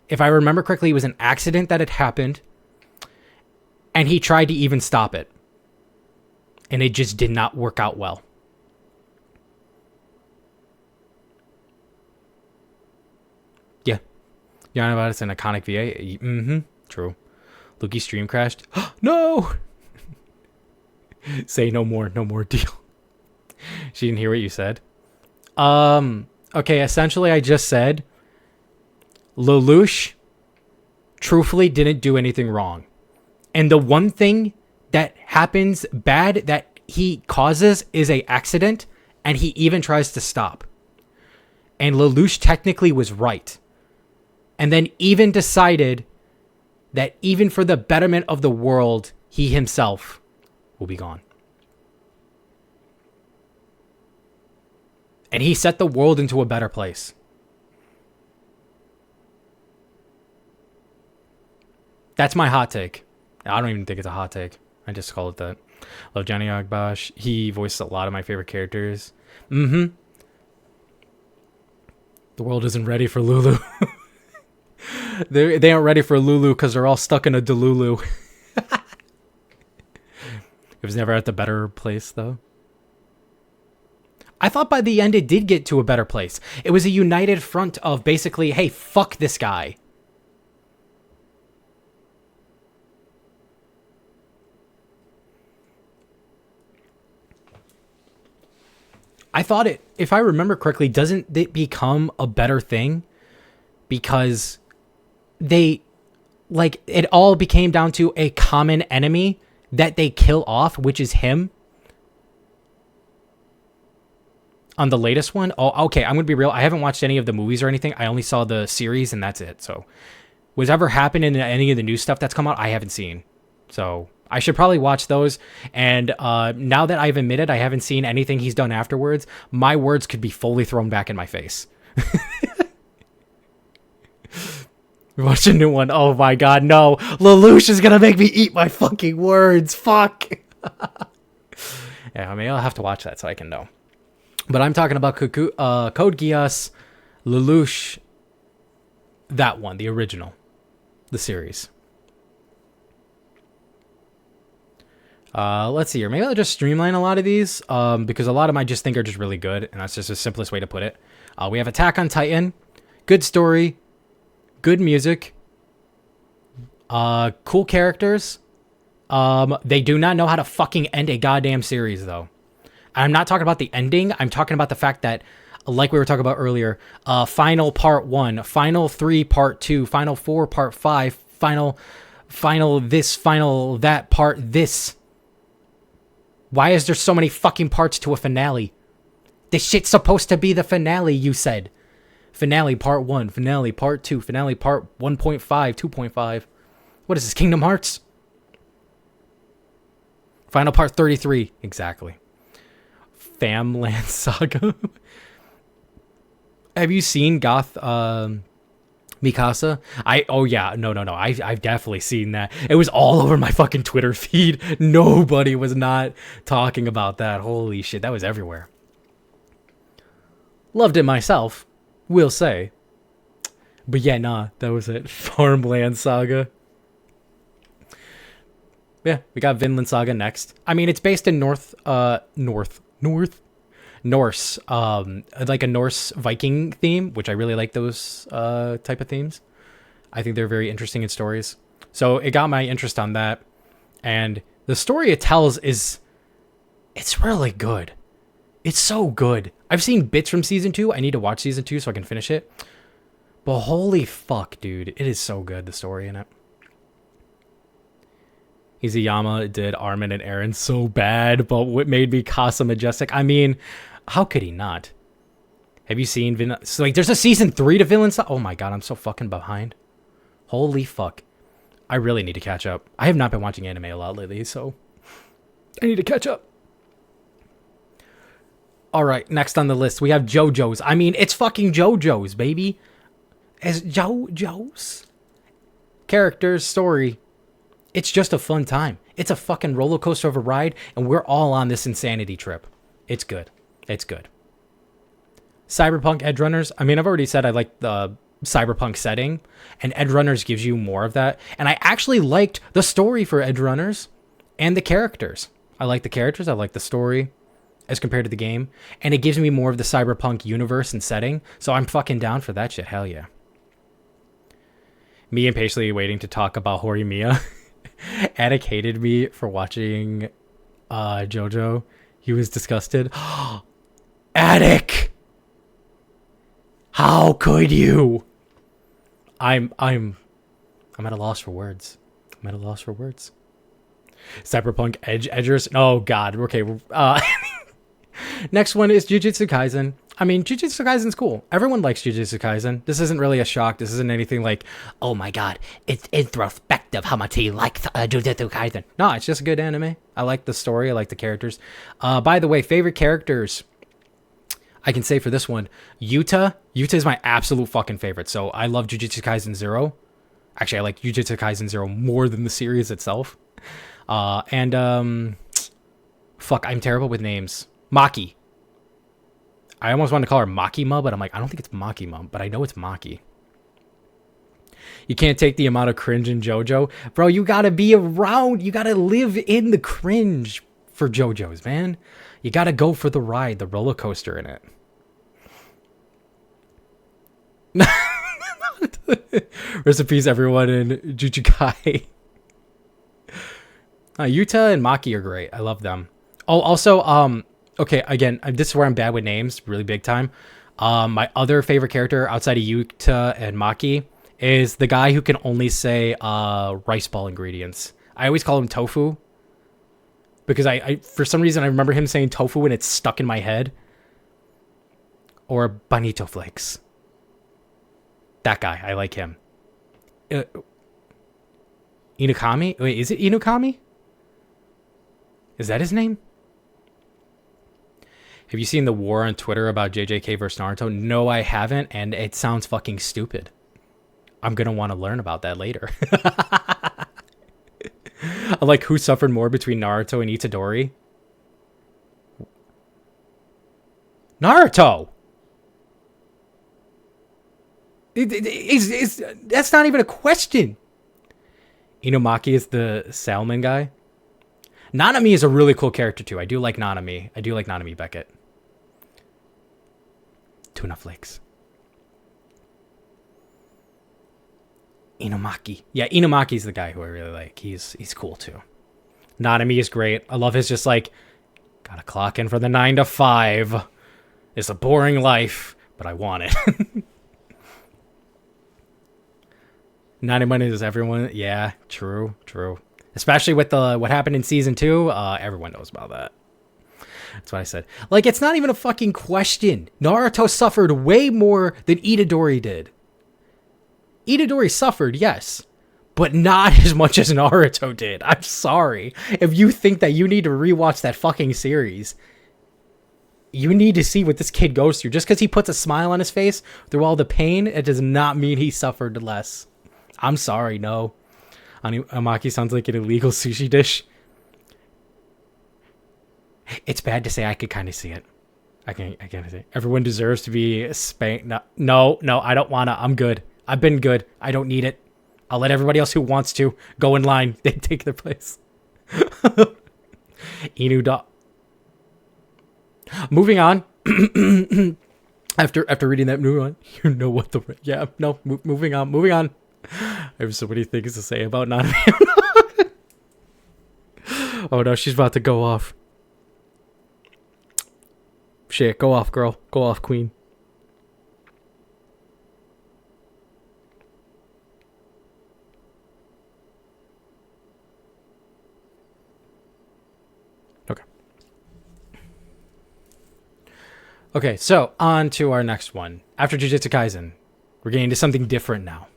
If I remember correctly, it was an accident that had happened. And he tried to even stop it. And it just did not work out well. Yeah. You know about it's an iconic VA? Mm-hmm. True. Luki's stream crashed. No! Say no more. No more deal. She didn't hear what you said. Okay, essentially I just said Lelouch truthfully didn't do anything wrong. And the one thing that happens bad that he causes is a accident, and he even tries to stop. And Lelouch technically was right. And then even decided that even for the betterment of the world, he himself will be gone. And he set the world into a better place. That's my hot take. I don't even think it's a hot take. I just call it that. Love Johnny Agbash. He voiced a lot of my favorite characters. The world isn't ready for Lulu. They aren't ready for Lulu because they're all stuck in a Delulu. It was never at the better place, though. I thought by the end it did get to a better place. It was a united front of basically, hey, fuck this guy. I thought it, if I remember correctly, doesn't it become a better thing? Because they, like, it all became down to a common enemy that they kill off, which is him. On the latest one? Oh, okay, I'm going to be real. I haven't watched any of the movies or anything. I only saw the series, and that's it. So, whatever happened in any of the new stuff that's come out, I haven't seen. So, I should probably watch those. And now that I've admitted I haven't seen anything he's done afterwards, my words could be fully thrown back in my face. Watch a new one. Oh my god, no. Lelouch is going to make me eat my fucking words. Fuck. Yeah, I mean, I'll have to watch that so I can know. But I'm talking about Code Geass, Lelouch, that one, the original, the series. Let's see here. Maybe I'll just streamline a lot of these because a lot of them I just think are just really good, and that's just the simplest way to put it. We have Attack on Titan, good story, good music, cool characters. They do not know how to fucking end a goddamn series, though. I'm not talking about the ending. I'm talking about the fact that, like we were talking about earlier, final part 1, final 3 part 2, final 4 part 5, final this, final that, part this. Why is there so many fucking parts to a finale? This shit's supposed to be the finale, you said. Finale part 1, finale part 2, finale part 1.5, 2.5. What is this, Kingdom Hearts? Final part 33, exactly. Famland Saga. Have you seen Goth Mikasa? No. I've definitely seen that. It was all over my fucking Twitter feed. Nobody was not talking about that. Holy shit, that was everywhere. Loved it myself, will say. But yeah, nah, that was it. Farmland Saga. Yeah, we got Vinland Saga next. I mean, it's based in Norse, like a Norse Viking theme, which I really like those type of themes. I think they're very interesting in stories. So it got my interest on that. And the story it tells it's really good. It's so good. I've seen bits from season 2. I need to watch season 2 so I can finish it. But holy fuck, dude. It is so good, the story in it. Izayama did Armin and Eren so bad, but what made Mikasa majestic? I mean, how could he not? Have you seen so, like, there's a season 3 to Vinland Saga? Oh my god, I'm so fucking behind. Holy fuck. I really need to catch up. I have not been watching anime a lot lately, so I need to catch up. Alright, next on the list, we have JoJo's. I mean, it's fucking JoJo's, baby. As JoJo's. Characters, story. It's just a fun time. It's a fucking roller coaster of a ride, and we're all on this insanity trip. It's good. It's good. Cyberpunk Edgerunners. I mean, I've already said I like the cyberpunk setting, and Edgerunners gives you more of that. And I actually liked the story for Edgerunners and the characters. I like the characters. I like the story as compared to the game. And it gives me more of the cyberpunk universe and setting. So I'm fucking down for that shit. Hell yeah. Me impatiently waiting to talk about Horimiya. Attic hated me for watching JoJo. He was disgusted. Attic! How could you? I'm at a loss for words. I'm at a loss for words. Cyberpunk Edgers. Oh god. Okay. Next one is Jujutsu Kaisen. I mean, Jujutsu Kaisen's cool. Everyone likes Jujutsu Kaisen. This isn't really a shock. This isn't anything like, oh my god, it's introspective how much he likes Jujutsu Kaisen. No, it's just a good anime. I like the story. I like the characters. By the way, favorite characters, I can say for this one, Yuta. Yuta is my absolute fucking favorite. So I love Jujutsu Kaisen 0. Actually, I like Jujutsu Kaisen 0 more than the series itself. And fuck, I'm terrible with names. Maki. I almost wanted to call her Makima, but I'm like, I don't think it's Makima, but I know it's Maki. You can't take the amount of cringe in JoJo. Bro, you gotta be around. You gotta live in the cringe for JoJo's, man. You gotta go for the ride, the roller coaster in it. Recipes, everyone in Jujukai. Yuta and Maki are great. I love them. Oh, also, okay, again, this is where I'm bad with names, really big time. My other favorite character outside of Yuta and Maki is the guy who can only say rice ball ingredients. I always call him Tofu because I for some reason I remember him saying tofu and it's stuck in my head. Or bonito flakes. That guy, I like him. Inukami? Wait, is it Inukami? Is that his name? Have you seen the war on Twitter about JJK versus Naruto? No, I haven't, and it sounds fucking stupid. I'm gonna want to learn about that later. Like, who suffered more between Naruto and Itadori? Naruto! That's not even a question. Inumaki is the salmon guy. Nanami is a really cool character too. I do like Nanami. I do like Nanami Beckett. Tuna flakes. Inumaki. Yeah, Inumaki's the guy who I really like. He's cool too. Nanami is great. I love his just like, gotta clock in for the 9 to 5. It's a boring life, but I want it. 90 is everyone. Yeah, true. Especially with what happened in season 2, everyone knows about that. That's what I said. Like, it's not even a fucking question. Naruto suffered way more than Itadori did. Itadori suffered, yes, but not as much as Naruto did. I'm sorry. If you think that you need to rewatch that fucking series, you need to see what this kid goes through. Just because he puts a smile on his face through all the pain, it does not mean he suffered less. I'm sorry, no. Amaki sounds like an illegal sushi dish. It's bad to say. I could kind of see it. I can't say. Everyone deserves to be spanked. No, I don't wanna. I'm good. I've been good. I don't need it. I'll let everybody else who wants to go in line. They take their place. Inu. Moving on. After reading that, moving on. You know what the... Yeah, no, moving on. I have so many things to say about Nanami. Oh no, she's about to go off. Shit, go off, girl. Go off, queen. Okay, so on to our next one. After Jujutsu Kaisen, we're getting into something different now.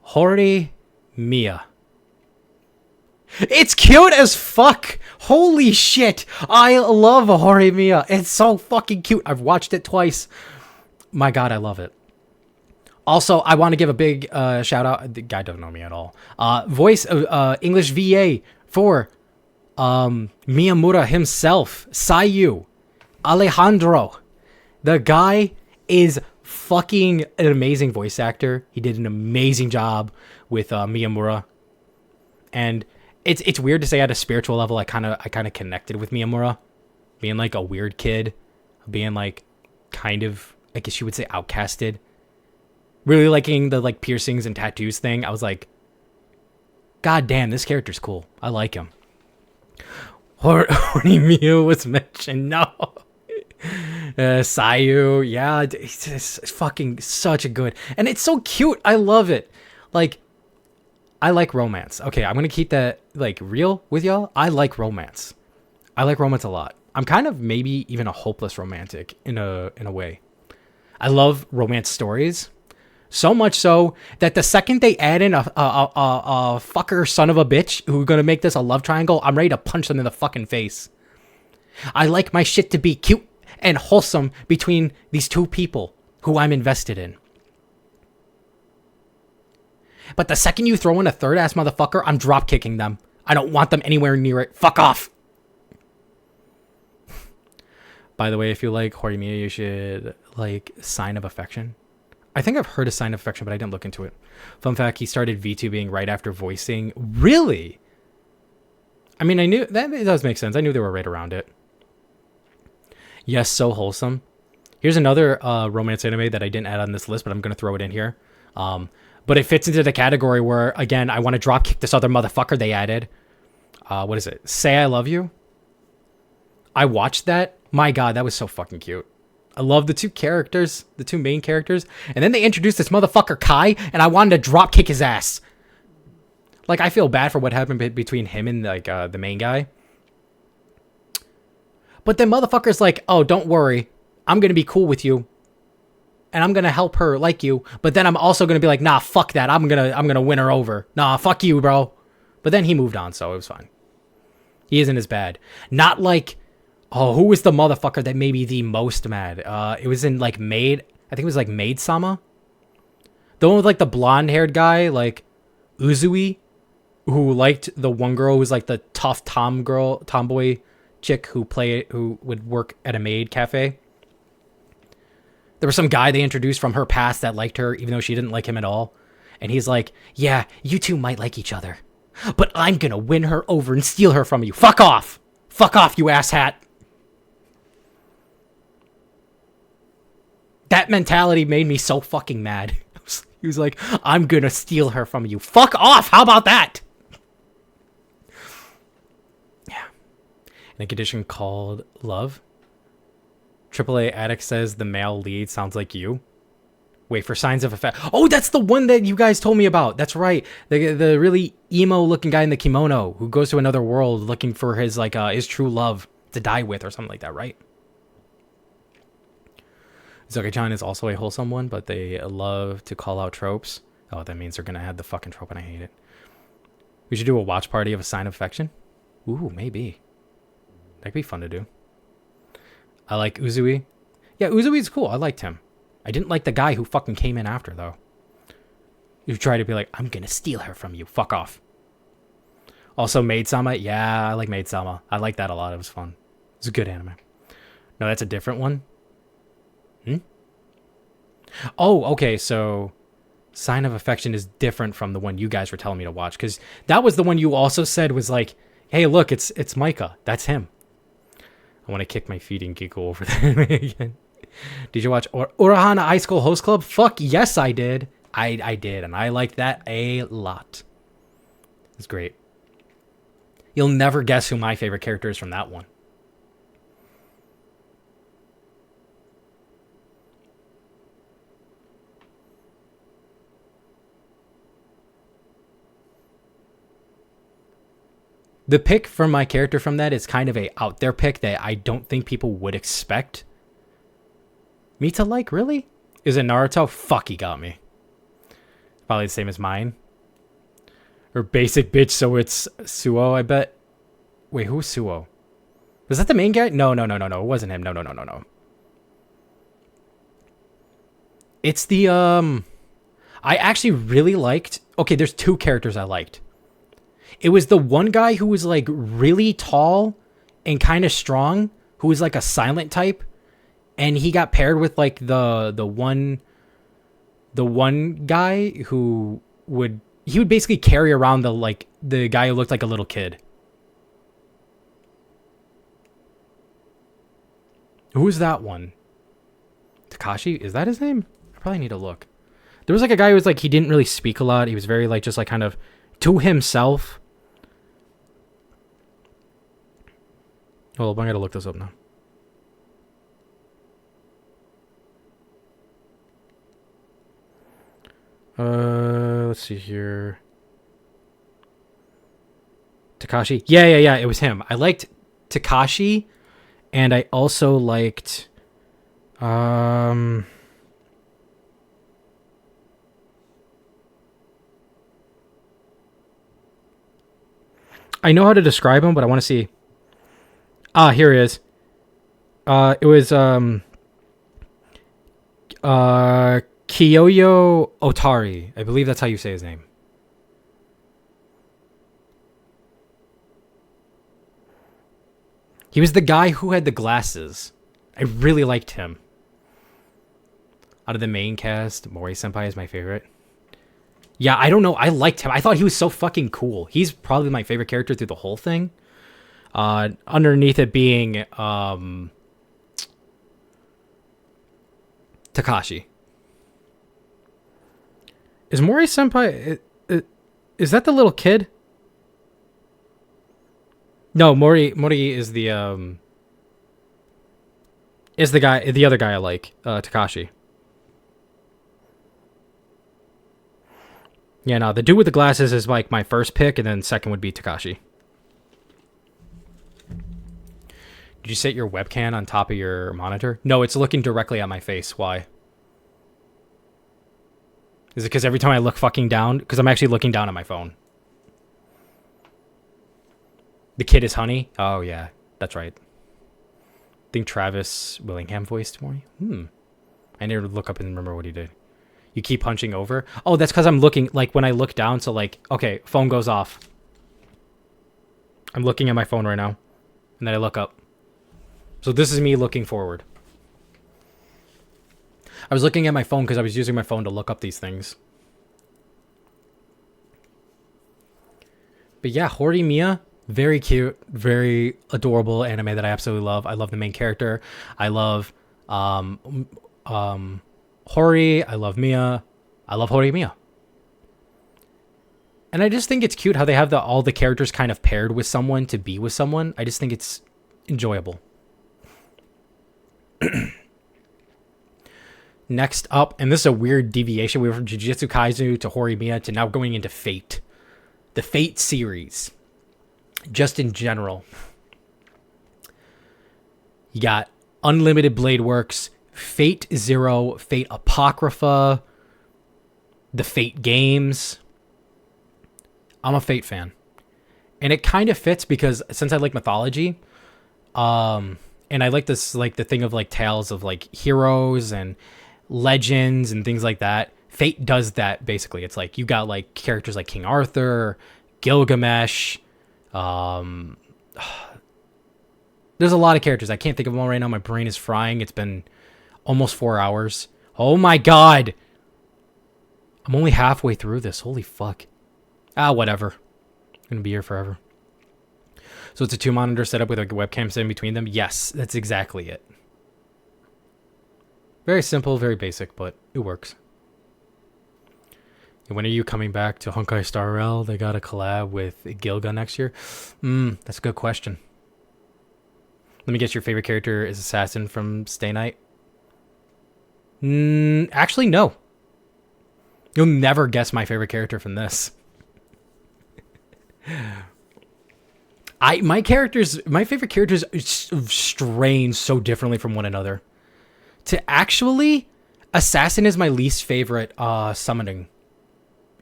Hori Mia. It's cute as fuck. Holy shit. I love Hori Mia. It's so fucking cute. I've watched it twice. My god, I love it. Also, I want to give a big shout out. The guy doesn't know me at all. Voice of English VA for Miyamura himself. Sayu. Alejandro. The guy is fucking an amazing voice actor. He did an amazing job with Miyamura. And it's weird to say at a spiritual level I kind of connected with Miyamura, being like a weird kid, being like kind of, I guess you would say, outcasted. Really liking the like piercings and tattoos thing. I was like, god damn, this character's cool. I like him. Hori Mia was mentioned. No. Sayu, yeah, it's fucking such a good, and it's so cute. I love it. Like, I like romance. Okay, I'm gonna keep that like real with y'all. I like romance. I like romance a lot. I'm kind of maybe even a hopeless romantic in a way. I love romance stories. So much so that the second they add in a fucker son of a bitch who's gonna make this a love triangle, I'm ready to punch them in the fucking face. I like my shit to be cute and wholesome between these two people who I'm invested in. But the second you throw in a third ass motherfucker, I'm drop kicking them. I don't want them anywhere near it. Fuck off. By the way, if you like Horimiya, you should like Sign of Affection. I think I've heard of Sign of Affection, but I didn't look into it. Fun fact, he started VTubing right after voicing. Really? I mean, I knew that it does make sense. I knew they were right around it. Yes, so wholesome. Here's another romance anime that I didn't add on this list, but I'm going to throw it in here. But it fits into the category where, again, I want to drop kick this other motherfucker they added. What is it? Say I Love You? I watched that. My God, that was so fucking cute. I love the two characters, the two main characters. And then they introduced this motherfucker Kai, and I wanted to drop kick his ass. Like, I feel bad for what happened between him and, like, the main guy. But then motherfucker's like, oh, don't worry. I'm going to be cool with you. And I'm going to help her like you. But then I'm also going to be like, nah, fuck that. I'm going to win her over. Nah, fuck you, bro. But then he moved on, so it was fine. He isn't as bad. Not like, oh, who was the motherfucker that made me the most mad? It was in, like, Maid. I think it was, like, Maid-sama. The one with, like, the blonde-haired guy, like, Uzui, who liked the one girl who was, like, the tough tomboy chick who would work at a maid cafe. There was some guy they introduced from her past that liked her, even though she didn't like him at all. And he's like, yeah, you two might like each other, but I'm gonna win her over and steal her from you. Fuck off! Fuck off, you asshat! That mentality made me so fucking mad. He was like, I'm gonna steal her from you. Fuck off! How about that? Yeah. In a condition called Love, AAA Addict says the male lead sounds like you. Wait for Signs of Affection. Oh, that's the one that you guys told me about. That's right. The really emo-looking guy in the kimono who goes to another world looking for his like his true love to die with or something like that, right? Zoke-chan is also a wholesome one, but they love to call out tropes. Oh, that means they're gonna add the fucking trope, and I hate it. We should do a watch party of A Sign of Affection. Ooh, maybe. That'd be fun to do. I like Uzui. Yeah, Uzui's cool. I liked him. I didn't like the guy who fucking came in after, though. You try to be like, I'm gonna steal her from you. Fuck off. Also, Maid-sama. Yeah, I like Maid-sama. I like that a lot. It was fun. It's a good anime. No, that's a different one. Oh, okay, so Sign of Affection is different from the one you guys were telling me to watch, because that was the one you also said was like, hey, look, it's Mykah. That's him. I want to kick my feet and giggle over that again. Did you watch Urahana High School Host Club? Fuck yes, I did. I did, and I liked that a lot. It's great. You'll never guess who my favorite character is from that one. The pick for my character from that is kind of a out there pick that I don't think people would expect me to like, really? Is it Naruto? Fuck, he got me. Probably the same as mine. Or basic bitch, so it's Suo, I bet. Wait, who's Suo? Was that the main guy? No. It wasn't him. No. It's the, I actually really liked... Okay, there's two characters I liked. It was the one guy who was like really tall and kind of strong, who was like a silent type, and he got paired with like the one guy who would basically carry around the guy who looked like a little kid. Who's that one? Takashi? Is that his name? I probably need to look. There was like a guy who was like, he didn't really speak a lot. He was very like just like kind of to himself. Hold up, I gotta look this up now. Let's see here. Takashi. Yeah. It was him. I liked Takashi, and I also liked, I know how to describe him, but I want to see. Ah, here he is. It was Kiyoyo Otari. I believe that's how you say his name. He was the guy who had the glasses. I really liked him. Out of the main cast, Mori Senpai is my favorite. Yeah, I don't know. I liked him. I thought he was so fucking cool. He's probably my favorite character through the whole thing. Underneath it being Takashi. Is Mori Senpai... Is that the little kid? No, Mori is the guy, the other guy I like, Takashi. Yeah, no, the dude with the glasses is like my first pick, and then second would be Takashi. Did you set your webcam on top of your monitor? No, it's looking directly at my face. Why? Is it because every time I look fucking down? Because I'm actually looking down at my phone. The kid is Honey? Oh, yeah. That's right. I think Travis Willingham voiced Mori. I need to look up and remember what he did. You keep punching over? Oh, that's because I'm looking, like, when I look down, so, like, okay, phone goes off. I'm looking at my phone right now. And then I look up. So this is me looking forward. I was looking at my phone because I was using my phone to look up these things. But yeah, Horimiya, very cute, very adorable anime that I absolutely love. I love the main character. I love Hori. I love Mia. I love Horimiya. And I just think it's cute how they have all the characters kind of paired with someone to be with someone. I just think it's enjoyable. Next up, and this is a weird deviation. We went from Jujutsu Kaisen to Horimiya to now going into Fate. The Fate series. Just in general. You got Unlimited Blade Works, Fate Zero, Fate Apocrypha, the Fate games. I'm a Fate fan. And it kind of fits because since I like mythology, and I like this, like the thing of like tales of like heroes and legends and things like that. Fate does that basically. It's like you got like characters like King Arthur, Gilgamesh. There's a lot of characters. I can't think of them all right now. My brain is frying. It's been almost 4 hours. Oh my god. I'm only halfway through this. Holy fuck. Whatever. I'm gonna be here forever. So it's a 2-monitor setup with a webcam set in between them? Yes, that's exactly it. Very simple, very basic, but it works. And when are you coming back to Honkai Star Rail? They got a collab with Gilga next year? That's a good question. Let me guess, your favorite character is Assassin from Stay Night? Actually, no. You'll never guess my favorite character from this. My favorite characters strain so differently from one another. To actually, Assassin is my least favorite summoning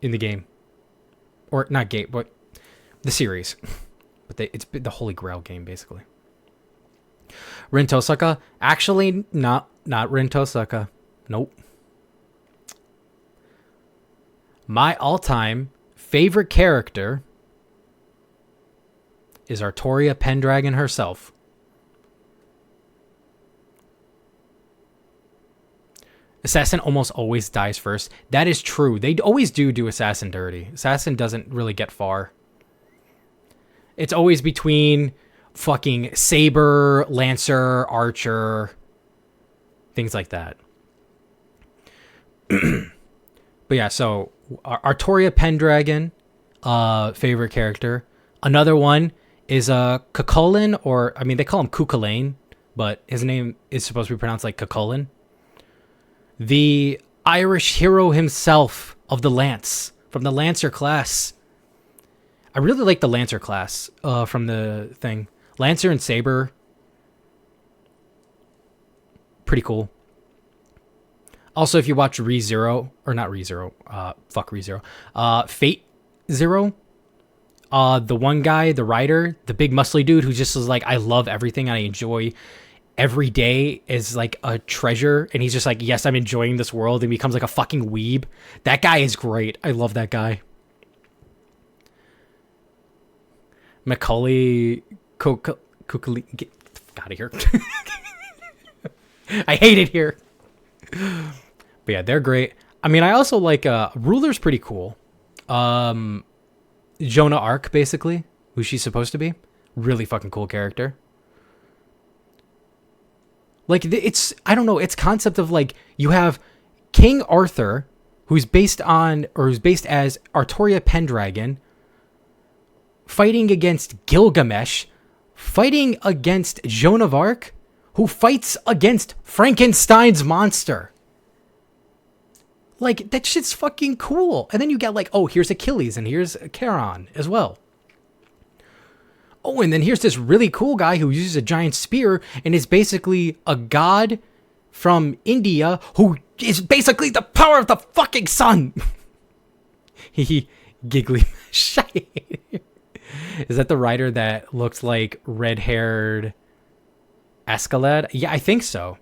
in the game. Or not game, but the series. But it's the Holy Grail game, basically. Rin Tosaka? Actually, not Rin Tosaka. Nope. My all-time favorite character is Artoria Pendragon herself. Assassin almost always dies first. That is true. They always do Assassin dirty. Assassin doesn't really get far. It's always between fucking Saber, Lancer, Archer, things like that. But yeah, so Artoria Pendragon, favorite character. Another one is Cuchulainn, or I mean they call him Cuchulainn, but his name is supposed to be pronounced like Cuchulainn. The Irish hero himself of the Lance, from the Lancer class. I really like the Lancer class from the thing. Lancer and Saber. Pretty cool. Also, if you watch ReZero, or not ReZero, fuck ReZero, Fate Zero, the one guy, the writer, the big muscly dude who just is like, I love everything and I enjoy every day is like a treasure, and he's just like, yes, I'm enjoying this world, and becomes like a fucking weeb. That guy is great. I love that guy. Macaulay out of here. I hate it here. But yeah, they're great. I mean, I also like Ruler's pretty cool. Jonah Arc, basically, who she's supposed to be. Really fucking cool character. Like, it's, I don't know, it's concept of like, you have King Arthur, who's based as Artoria Pendragon, fighting against Gilgamesh, fighting against Joan of Arc, who fights against Frankenstein's monster. Like, that shit's fucking cool. And then you get like, oh, here's Achilles and here's Charon as well. Oh, and then here's this really cool guy who uses a giant spear and is basically a god from India who is basically the power of the fucking sun. He giggly. Is that the writer that looks like red-haired Escalade? Yeah, I think so.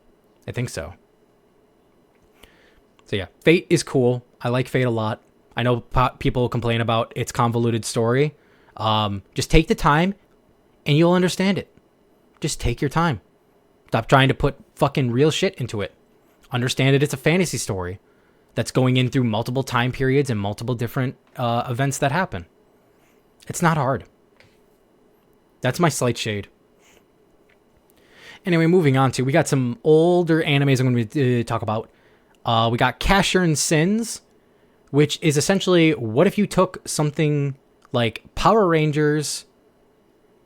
So yeah, Fate is cool. I like Fate a lot. I know people complain about its convoluted story. Just take the time and you'll understand it. Just take your time. Stop trying to put fucking real shit into it. Understand that it's a fantasy story that's going in through multiple time periods and multiple different events that happen. It's not hard. That's my slight shade. Anyway, moving on to, we got some older animes I'm going to talk about. We got Casshern Sins, which is essentially, what if you took something like Power Rangers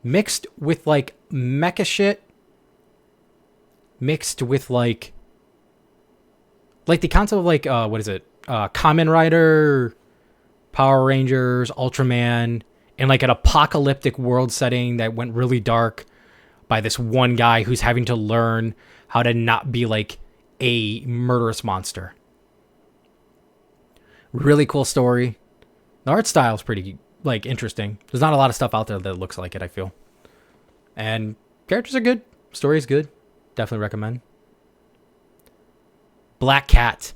mixed with like mecha shit, mixed with like the concept of like, Kamen Rider, Power Rangers, Ultraman, in like an apocalyptic world setting that went really dark by this one guy who's having to learn how to not be like a murderous monster. Really cool story. The art style is pretty like interesting. There's not a lot of stuff out there that looks like it, I feel. And characters are good. Story's good. Definitely recommend. Black Cat.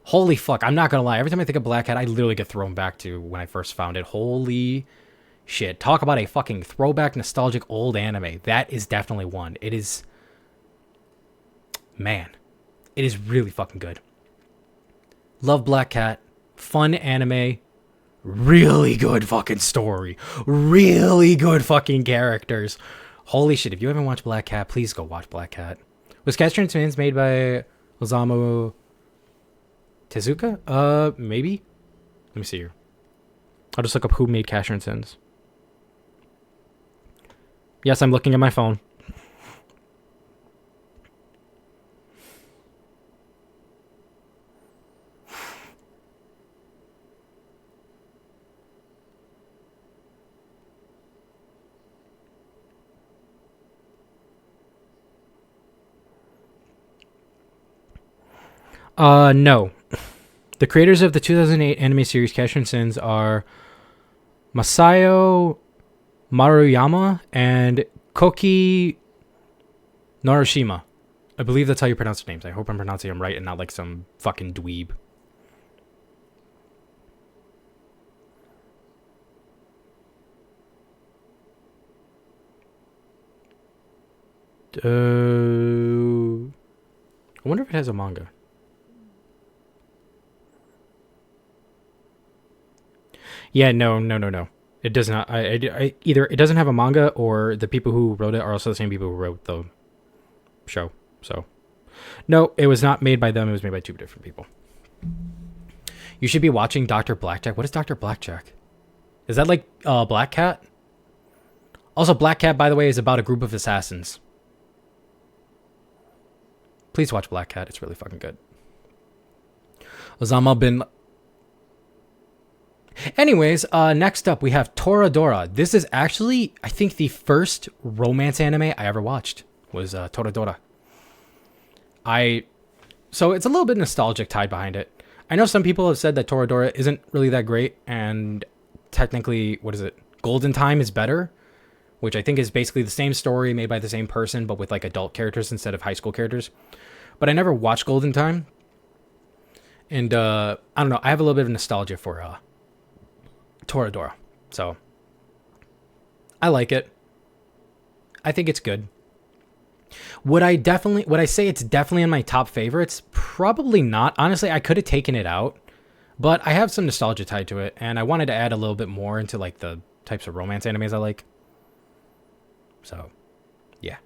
Holy fuck, I'm not gonna lie. Every time I think of Black Cat, I literally get thrown back to when I first found it. Holy shit. Talk about a fucking throwback, nostalgic old anime. That is definitely one. It is... Man. It is really fucking good. Love Black Cat. Fun anime. Really good fucking story. Really good fucking characters. Holy shit, if you haven't watched Black Cat, please go watch Black Cat. Was Casshern Sins made by Osamu Tezuka? Maybe? Let me see here. I'll just look up who made Casshern Sins. Yes, I'm looking at my phone. No. The creators of the 2008 anime series Casshern Sins are Masayo Maruyama and Koki Narushima. I believe that's how you pronounce their names. I hope I'm pronouncing them right and not like some fucking dweeb. I wonder if it has a manga. Yeah, no. It does not. I either it doesn't have a manga or the people who wrote it are also the same people who wrote the show. So, no, it was not made by them. It was made by two different people. You should be watching Dr. Blackjack. What is Dr. Blackjack? Is that like Black Cat? Also, Black Cat, by the way, is about a group of assassins. Please watch Black Cat. It's really fucking good. Osama bin... Anyways, next up we have Toradora. This is actually, I think, the first romance anime I ever watched was Toradora. So it's a little bit nostalgic tied behind it. I know some people have said that Toradora isn't really that great, and technically, Golden Time is better, which I think is basically the same story made by the same person, but with like adult characters instead of high school characters. But I never watched Golden Time, and I don't know. I have a little bit of nostalgia for Toradora, so I like it. I think it's good. Would I say it's definitely in my top favorites? Probably not. Honestly, I could have taken it out, but I have some nostalgia tied to it, and I wanted to add a little bit more into like the types of romance animes I like. So, yeah.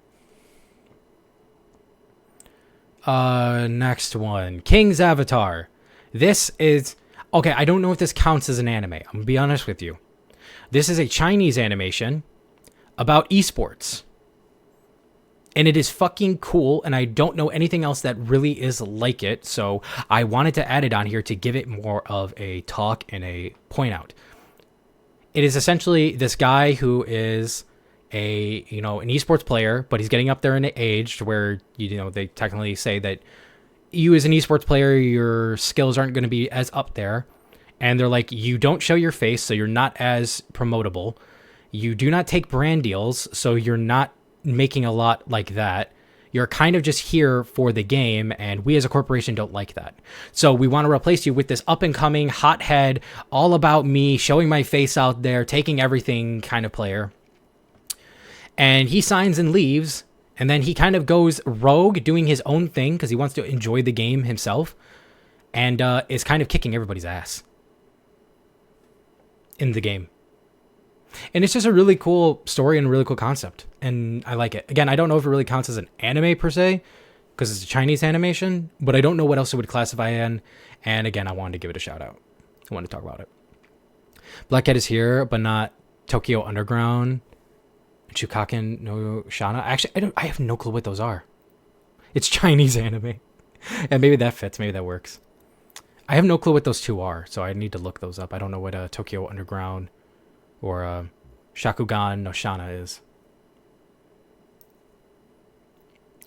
Next one, King's Avatar. This is okay. I don't know if this counts as an anime. I'm gonna be honest with you. This is a Chinese animation about esports. And it is fucking cool, and I don't know anything else that really is like it, so I wanted to add it on here to give it more of a talk and a point out. It is essentially this guy who is an esports player, but he's getting up there in age to where, they technically say that you as an esports player, your skills aren't going to be as up there. And they're like, you don't show your face, so you're not as promotable. You do not take brand deals, so you're not making a lot like that. You're kind of just here for the game, and we as a corporation don't like that. So we want to replace you with this up-and-coming, hothead, all about me, showing my face out there, taking everything kind of player. And he signs and leaves, and then he kind of goes rogue, doing his own thing, because he wants to enjoy the game himself, and is kind of kicking everybody's ass in the game. And it's just a really cool story and a really cool concept. And I like it. Again, I don't know if it really counts as an anime per se, because it's a Chinese animation, but I don't know what else it would classify in. And again, I wanted to give it a shout out. I wanted to talk about it. Black Cat is here, but not Tokyo Underground, Chukaken no Shana. Actually, I have no clue what those are. It's Chinese anime. And maybe that fits. Maybe that works. I have no clue what those two are, so I need to look those up. I don't know what Tokyo Underground or Shakugan no Shana is.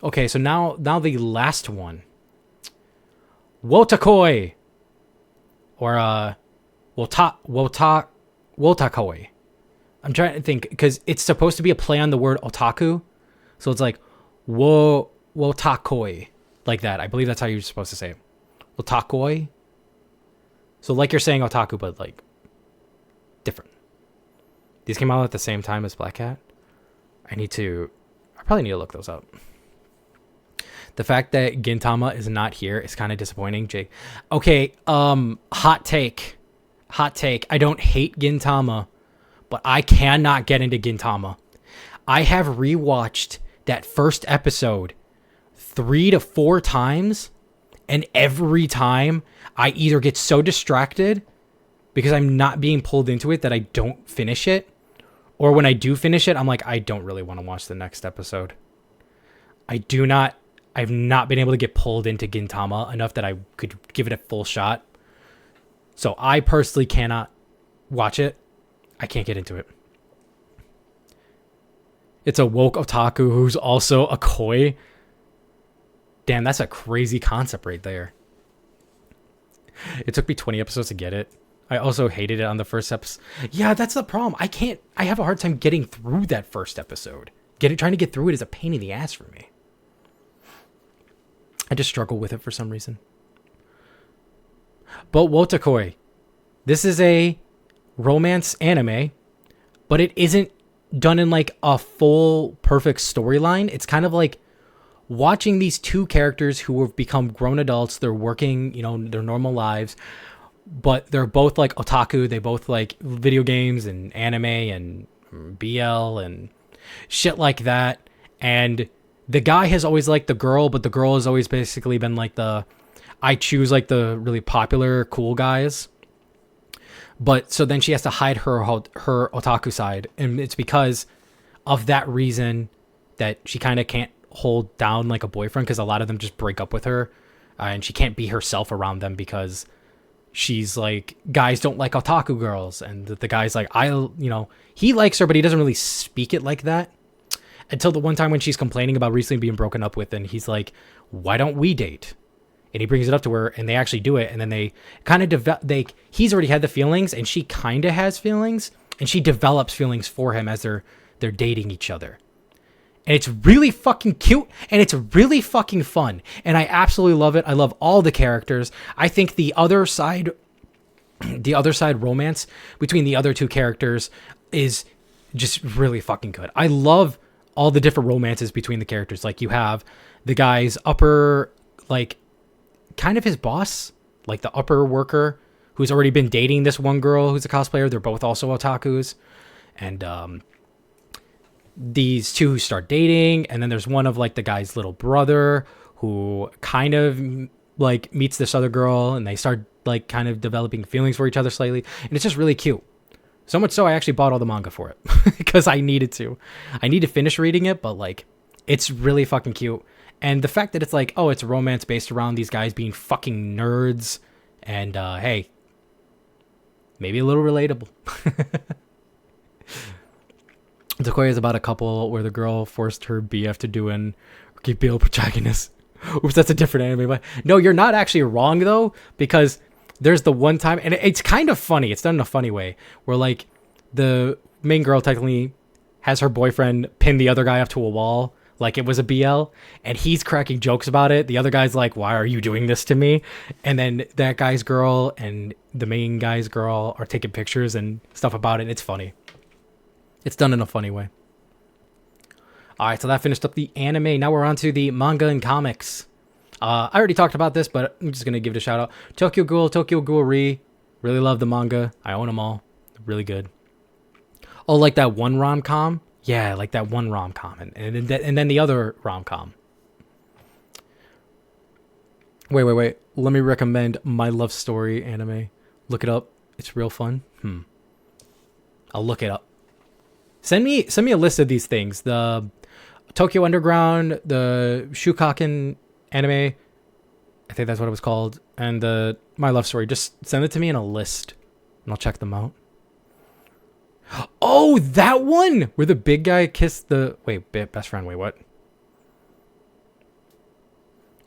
Okay, so now the last one. Wotakoi. Or Wotakoi. I'm trying to think, because it's supposed to be a play on the word otaku. So it's like Wotakoi. Like that. I believe that's how you're supposed to say it. Wotakoi. So like you're saying otaku, but like different. These came out at the same time as Black Cat. I probably need to look those up. The fact that Gintama is not here is kind of disappointing, Jake. Okay, hot take. I don't hate Gintama, but I cannot get into Gintama. I have rewatched that first episode 3 to 4 times, and every time I either get so distracted because I'm not being pulled into it that I don't finish it, or when I do finish it, I'm like, I don't really want to watch the next episode. I've not been able to get pulled into Gintama enough that I could give it a full shot. So I personally cannot watch it. I can't get into it. It's a woke otaku who's also a koi. Damn, that's a crazy concept right there. It took me 20 episodes to get it. I also hated it on the first episode. Yeah, that's the problem. I have a hard time getting through that first episode. Trying to get through it is a pain in the ass for me. I just struggle with it for some reason. But Wotakoi. This is a romance anime, but it isn't done in like a full perfect storyline. It's kind of like watching these two characters who have become grown adults. They're working, their normal lives, but they're both like otaku. They both like video games and anime and BL and shit like that. And the guy has always liked the girl, but the girl has always basically been like I choose like the really popular cool guys. But so then she has to hide her otaku side. And it's because of that reason that she kind of can't hold down like a boyfriend, because a lot of them just break up with her. And she can't be herself around them because she's like, guys don't like otaku girls. And the guy's like, he likes her, but he doesn't really speak it like that. Until the one time when she's complaining about recently being broken up with, and he's like, why don't we date? And he brings it up to her, and they actually do it. And then they kind of he's already had the feelings, and she kind of has feelings, and she develops feelings for him as they're dating each other. And it's really fucking cute, and it's really fucking fun. And I absolutely love it. I love all the characters. I think the other side romance between the other two characters is just really fucking good. I love all the different romances between the characters. Like you have the guy's upper, like kind of his boss, like the upper worker who's already been dating this one girl who's a cosplayer. They're both also otakus. And these two who start dating. And then there's one of like the guy's little brother who kind of like meets this other girl and they start like kind of developing feelings for each other slightly. And it's just really cute. So much so I actually bought all the manga for it because I needed to. I need to finish reading it, but like it's really fucking cute. And the fact that it's like, oh, it's a romance based around these guys being fucking nerds. And hey, maybe a little relatable. Tokoya is about a couple where the girl forced her BF to do an archetypal protagonist. Oops, that's a different anime. But no, you're not actually wrong though, because there's the one time, and it's kind of funny. It's done in a funny way, where like the main girl technically has her boyfriend pin the other guy up to a wall like it was a BL, and he's cracking jokes about it. The other guy's like, "Why are you doing this to me?" And then that guy's girl and the main guy's girl are taking pictures and stuff about it. And it's funny. It's done in a funny way. All right, so that finished up the anime. Now we're on to the manga and comics. I already talked about this, but I'm just going to give it a shout out. Tokyo Ghoul Re. Really love the manga. I own them all. Really good. Oh, like that one rom-com? Yeah, like that one rom-com. And then the other rom-com. Wait. Let me recommend My Love Story anime. Look it up. It's real fun. I'll look it up. Send me a list of these things. The Tokyo Underground, the Shukaken anime, I think that's what it was called, and the My Love Story. Just send it to me in a list, and I'll check them out. Oh, that one where the big guy kissed the best friend. Wait, what?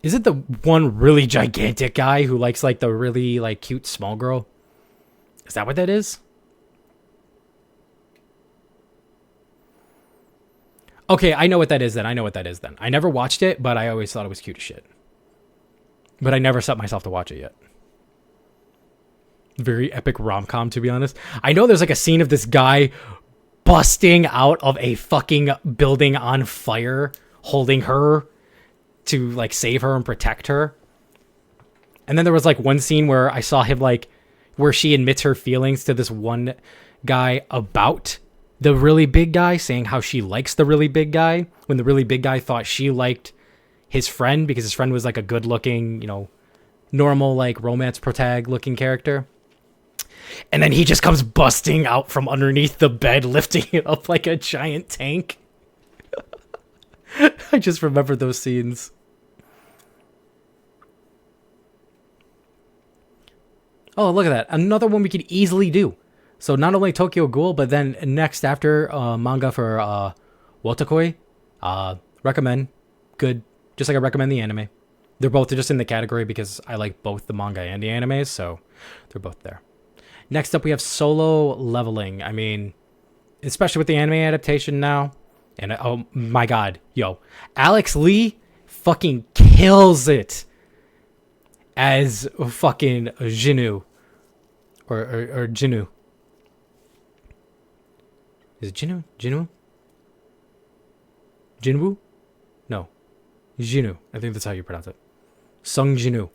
Is it the one really gigantic guy who likes like the really like cute small girl? Is that what that is? Okay, I know what that is then. I never watched it, but I always thought it was cute as shit. But I never set myself to watch it yet. Very epic rom-com, to be honest. I know there's like a scene of this guy busting out of a fucking building on fire, holding her to like save her and protect her. And then there was like one scene where I saw him like, where she admits her feelings to this one guy about the really big guy, saying how she likes the really big guy, when the really big guy thought she liked his friend because his friend was like a good looking, normal like romance protag looking character. And then he just comes busting out from underneath the bed, lifting it up like a giant tank. I just remember those scenes. Oh, look at that. Another one we could easily do. So not only Tokyo Ghoul, but then next after manga for Wotakoi. Recommend. Good. Just like I recommend the anime. They're both just in the category because I like both the manga and the animes, so they're both there. Next up, we have Solo Leveling. I mean, especially with the anime adaptation now. And oh my god, Alex Lee fucking kills it as fucking Jinu. Or Jinu. Is it Jinu? Jinwoo? No. Jinu. I think that's how you pronounce it. Sung Jinu.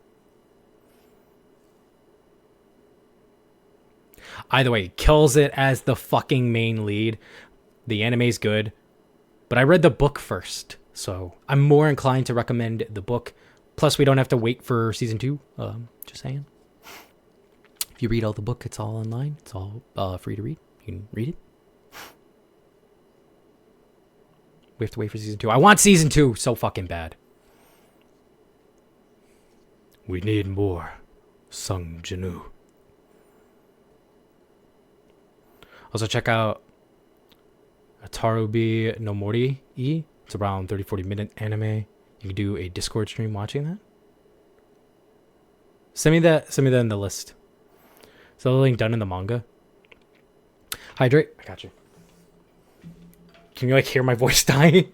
Either way, kills it as the fucking main lead. The anime's good. But I read the book first, so I'm more inclined to recommend the book. Plus, we don't have to wait for season 2. Just saying. If you read all the book, it's all online. It's all free to read. You can read it. We have to wait for season 2. I want season 2 so fucking bad. We need more Sung Jinu. Also check out Atarubi no Mori. It's around 30-40 minute anime. You can do a Discord stream watching that. Send me that in the list. Is the link done in the manga? Hydrate. I got you. Can you like hear my voice dying?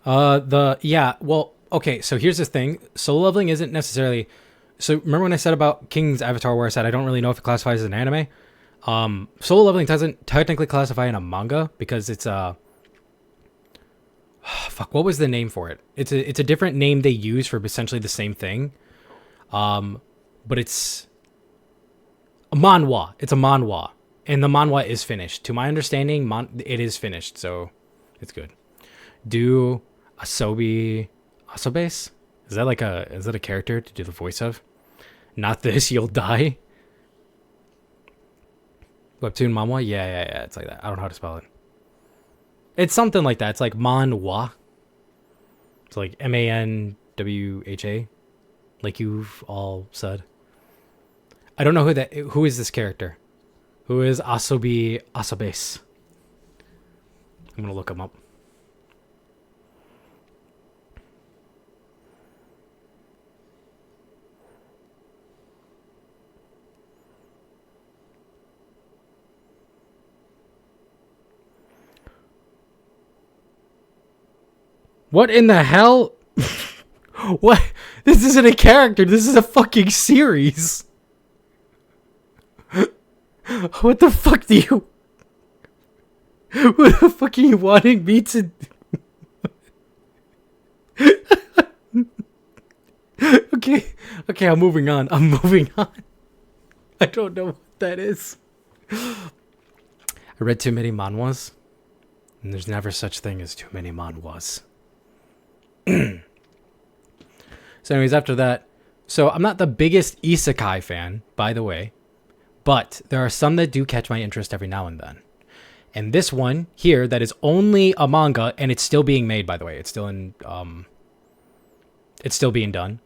Well, okay. So here's the thing. Solo leveling isn't necessarily. So remember when I said about King's Avatar, where I said I don't really know if it classifies as an anime. Solo leveling doesn't technically classify in a manga because it's a. Fuck. What was the name for it? It's a different name they use for essentially the same thing. But it's a manhwa. It's a manhwa, and the manhwa is finished. To my understanding, it is finished, so it's good. Do Asobase? Is that a character to do the voice of? Not this, you'll die. Webtoon manhwa? Yeah. It's like that. I don't know how to spell it. It's something like that. It's like manhwa. It's like manwha, like you've all said. I don't know who is this character. Who is Asobase? I'm gonna look him up. What in the hell? What? This isn't a character. This is a fucking series. What the fuck do you... What the fuck are you wanting me to... Okay, I'm moving on. I don't know what that is. I read too many manhwas, and there's never such thing as too many manhwas. So anyways, after that, so I'm not the biggest isekai fan, by the way, but there are some that do catch my interest every now and then. And this one here that is only a manga, and it's still being made, by the way. It's still being done,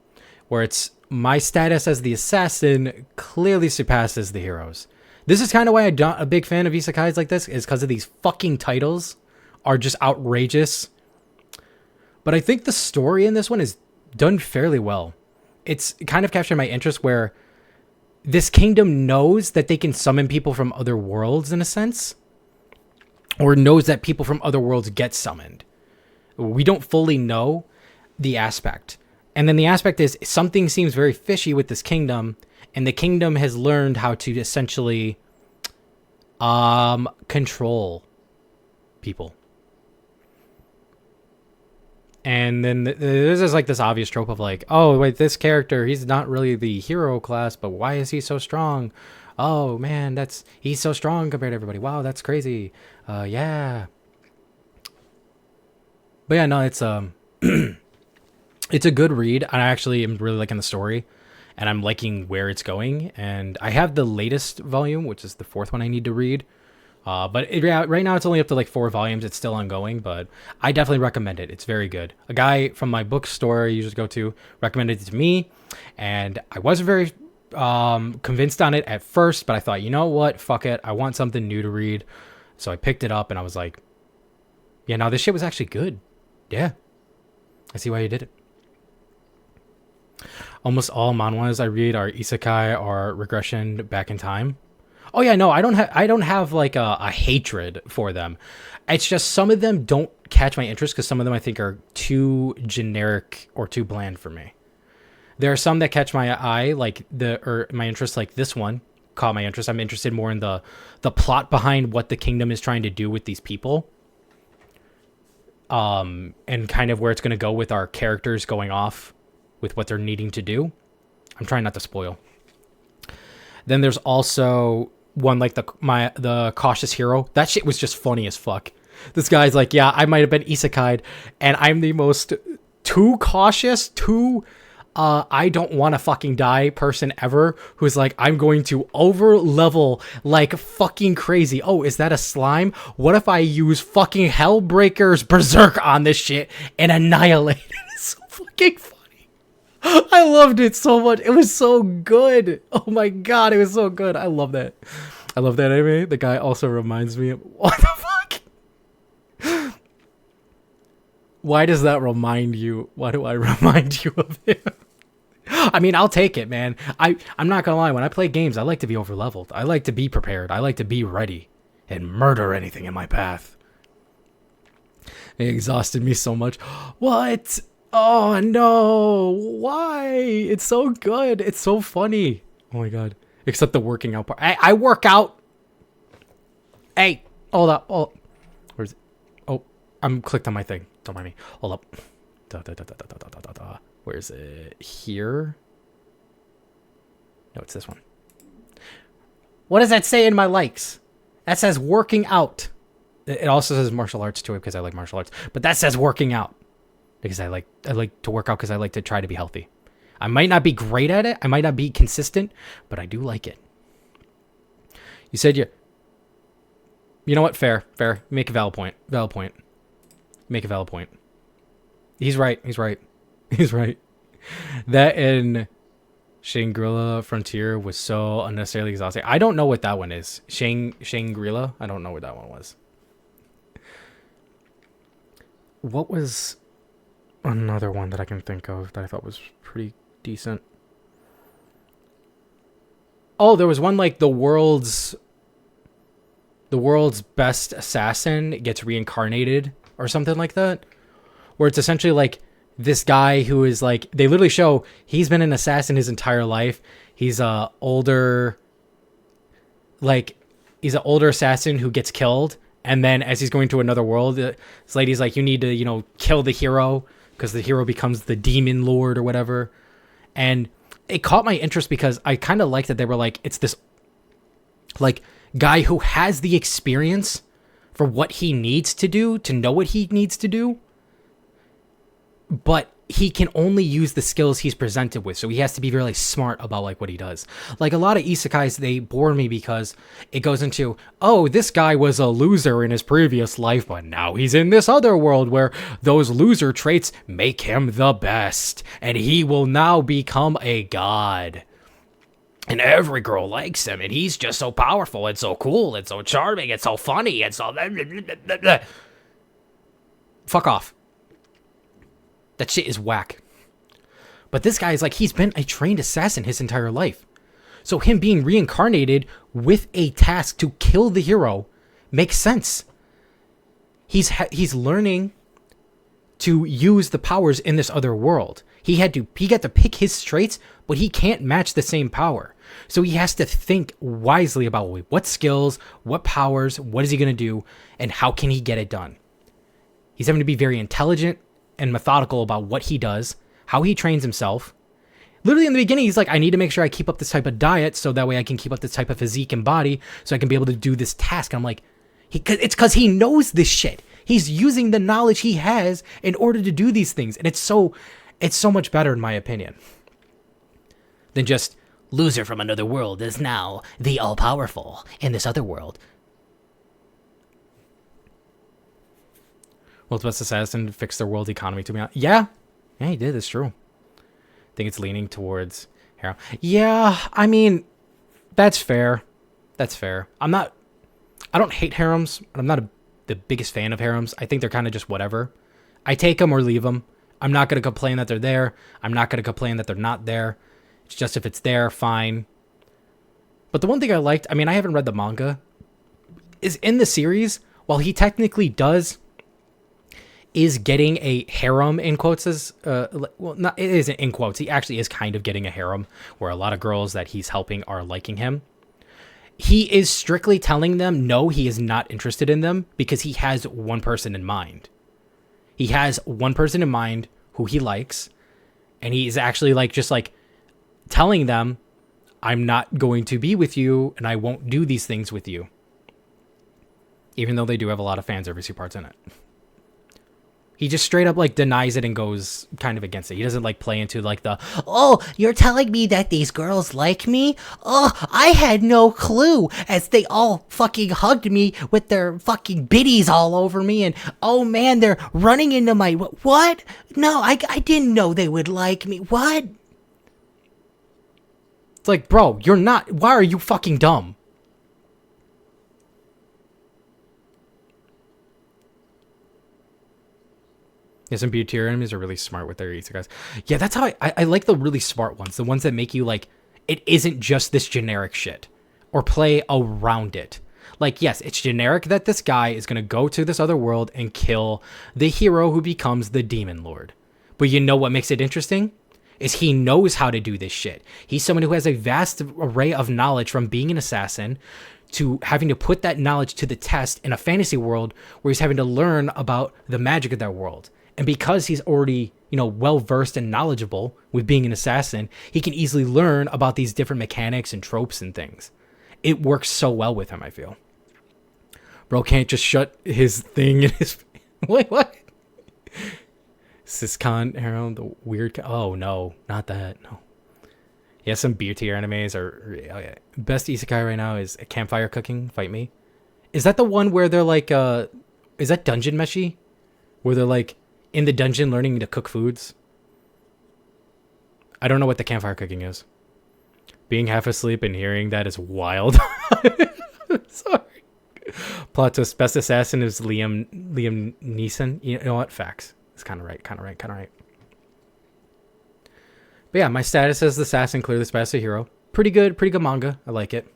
where it's my status as the assassin clearly surpasses the heroes. This is kind of why I'm not a big fan of isekais like this, is because of these fucking titles are just outrageous. But I think the story in this one is done fairly well. It's kind of captured my interest where this kingdom knows that they can summon people from other worlds in a sense, or knows that people from other worlds get summoned. We don't fully know the aspect. And then the aspect is something seems very fishy with this kingdom, and the kingdom has learned how to essentially control people. And then this is like this obvious trope of like, oh, wait, this character, he's not really the hero class, but why is he so strong? Oh, man, he's so strong compared to everybody. Wow, that's crazy. Yeah. But yeah, no, it's it's a good read. I actually am really liking the story, and I'm liking where it's going. And I have the latest volume, which is the 4th one I need to read. But right now it's only up to like 4 volumes. It's still ongoing, but I definitely recommend it. It's very good. A guy from my bookstore I usually go to recommended it to me, and I wasn't very convinced on it at first, but I thought, you know what? Fuck it. I want something new to read. So I picked it up, and I was like, yeah, no, this shit was actually good. Yeah. I see why you did it. Almost all manhwas I read are isekai or regression back in time. Oh yeah, no, I don't have like a hatred for them. It's just some of them don't catch my interest because some of them I think are too generic or too bland for me. There are some that catch my eye, like my interest, like this one caught my interest. I'm interested more in the plot behind what the kingdom is trying to do with these people. And kind of where it's going to go with our characters going off with what they're needing to do. I'm trying not to spoil. Then there's also one like the cautious hero. That shit was just funny as fuck. This guy's like, yeah, I might have been isekai'd, and I'm the most too cautious, I don't want to fucking die person ever, who's like, I'm going to over level like fucking crazy. Oh, is that a slime? What if I use fucking Hellbreaker's Berserk on this shit and annihilate it? It's so fucking funny. I loved it so much. It was so good. Oh my god, it was so good. I love that. I love that anime. The guy also reminds me of... What the fuck? Why does that remind you? Why do I remind you of him? I mean, I'll take it, man. I'm not gonna lie. When I play games, I like to be over-leveled. I like to be prepared. I like to be ready and murder anything in my path. It exhausted me so much. What? Oh no! Why? It's so good. It's so funny. Oh my god. Except the working out part. I work out. Hey, hold up. Oh, where's it? Oh, I'm clicked on my thing. Don't mind me. Hold up. Where is it? Here? No, it's this one. What does that say in my likes? That says working out. It also says martial arts too because I like martial arts. But that says working out because I like to work out because I like to try to be healthy. I might not be great at it. I might not be consistent, but I do like it. You said you know what? Fair. Make a valid point. Make a valid point. He's right. That in Shangri-La Frontier was so unnecessarily exhausting. I don't know what that one is. Shangri-La? I don't know what that one was. What was another one that I can think of that I thought was pretty decent? Oh, there was one like the world's best assassin gets reincarnated or something like that, where it's essentially like this guy who is like, they literally show he's been an assassin his entire life. He's an older assassin who gets killed. And then as he's going to another world, this lady's like, you need to, kill the hero because the hero becomes the demon lord or whatever. And it caught my interest because I kind of liked that they were like, it's this like guy who has the experience for what he needs to do, to know what he needs to do. But he can only use the skills he's presented with. So he has to be really smart about like what he does. Like a lot of isekais, they bore me because it goes into, oh, this guy was a loser in his previous life, but now he's in this other world where those loser traits make him the best. And he will now become a god. And every girl likes him. And he's just so powerful and so cool and so charming and so funny and so... Fuck off. That shit is whack. But this guy is like, he's been a trained assassin his entire life. So him being reincarnated with a task to kill the hero makes sense. He's learning to use the powers in this other world. He got to pick his traits, but he can't match the same power. So he has to think wisely about what skills, what powers, what is he going to do, and how can he get it done. He's having to be very intelligent and methodical about what he does, how he trains himself. Literally in the beginning, he's like, I need to make sure I keep up this type of diet so that way I can keep up this type of physique and body so I can be able to do this task. And I'm like, it's because he knows this shit. He's using the knowledge he has in order to do these things. And it's so much better in my opinion than just loser from another world is now the all-powerful in this other world. World's best assassin fixed their world economy to me. Yeah, he did. It's true. I think it's leaning towards hero. Yeah, I mean, that's fair. I don't hate harems. I'm not the biggest fan of harems. I think they're kind of just whatever. I take them or leave them. I'm not going to complain that they're there. I'm not going to complain that they're not there. It's just if it's there, fine. But the one thing I liked, I mean, I haven't read the manga, is in the series, while he technically is getting a harem in quotes it isn't in quotes. He actually is kind of getting a harem where a lot of girls that he's helping are liking him. He is strictly telling them, no, he is not interested in them because he has one person in mind. He has one person in mind who he likes. And he's actually just telling them, I'm not going to be with you and I won't do these things with you. Even though they do have a lot of fan service parts in it. He just straight up denies it and goes kind of against it. He doesn't play into oh, you're telling me that these girls like me? Oh, I had no clue, as they all fucking hugged me with their fucking biddies all over me, and oh man, they're running into my what? No, I didn't know they would like me. What? It's bro, you're not. Why are you fucking dumb? Yeah, some B tier enemies are really smart with their isekais. Yeah, that's how I like the really smart ones. The ones that make you it isn't just this generic shit. Or play around it. Like, yes, it's generic that this guy is going to go to this other world and kill the hero who becomes the demon lord. But you know what makes it interesting? Is he knows how to do this shit. He's someone who has a vast array of knowledge from being an assassin to having to put that knowledge to the test in a fantasy world where he's having to learn about the magic of that world. And because he's already, well-versed and knowledgeable with being an assassin, he can easily learn about these different mechanics and tropes and things. It works so well with him, I feel. Bro can't just shut his thing in his... Wait, what? Siscon Harem, the weird... Oh, no. Not that. No. He has some B tier animes. Best isekai right now is Campfire Cooking, Fight Me. Is that the one where they're like... Is that Dungeon Meshi? Where they're like in the dungeon learning to cook foods? I don't know what the campfire cooking is. Being half asleep and hearing that is wild. Sorry. Plot twist: best assassin is Liam Neeson. You know what? Facts. It's kind of right. But yeah, my status as the assassin, clearly the best hero. Pretty good manga. I like it.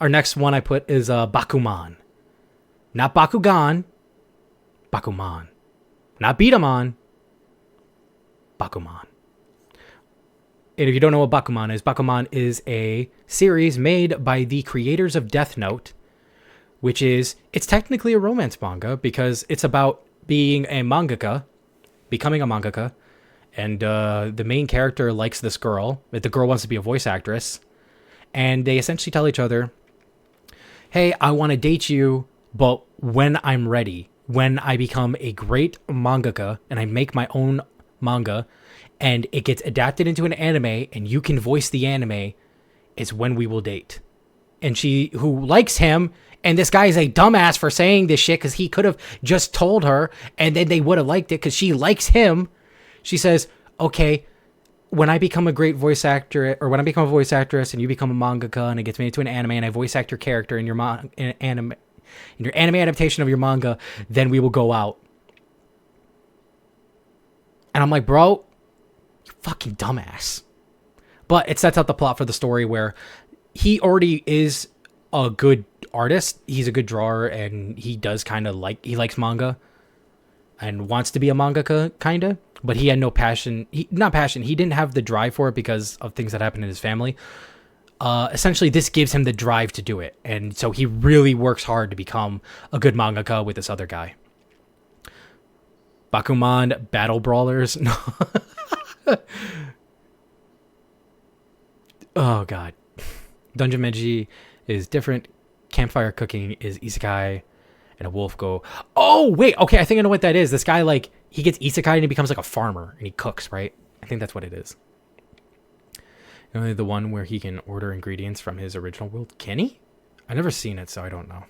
Our next one I put is Bakuman. Not Bakugan. Bakuman. Not Beatamon. Bakuman. And if you don't know what Bakuman is a series made by the creators of Death Note, which is, it's technically a romance manga because it's about being a mangaka, becoming a mangaka, and the main character likes this girl, but the girl wants to be a voice actress, and they essentially tell each other, hey, I want to date you, but when I'm ready, when I become a great mangaka and I make my own manga and it gets adapted into an anime and you can voice the anime, is when we will date. And she, who likes him, and this guy is a dumbass for saying this shit because he could have just told her and then they would have liked it because she likes him. She says, okay, when I become a great voice actor, or when I become a voice actress and you become a mangaka and it gets made into an anime and I voice act your character in your anime adaptation of your manga, then we will go out. And I'm like, bro, you fucking dumbass. But it sets out the plot for the story where he already is a good artist. He's a good drawer and he does kind of he likes manga and wants to be a mangaka, kind of. But he had no passion. He didn't have the drive for it because of things that happened in his family. Essentially, this gives him the drive to do it. And so he really works hard to become a good mangaka with this other guy. Bakuman Battle Brawlers. No. Oh, God. Dungeon Meiji is different. Campfire Cooking is isekai. And a wolf go, oh, wait. Okay, I think I know what that is. This guy, he gets isekai and he becomes like a farmer. And he cooks, right? I think that's what it is. Only the one where he can order ingredients from his original world. Can he? I've never seen it, so I don't know.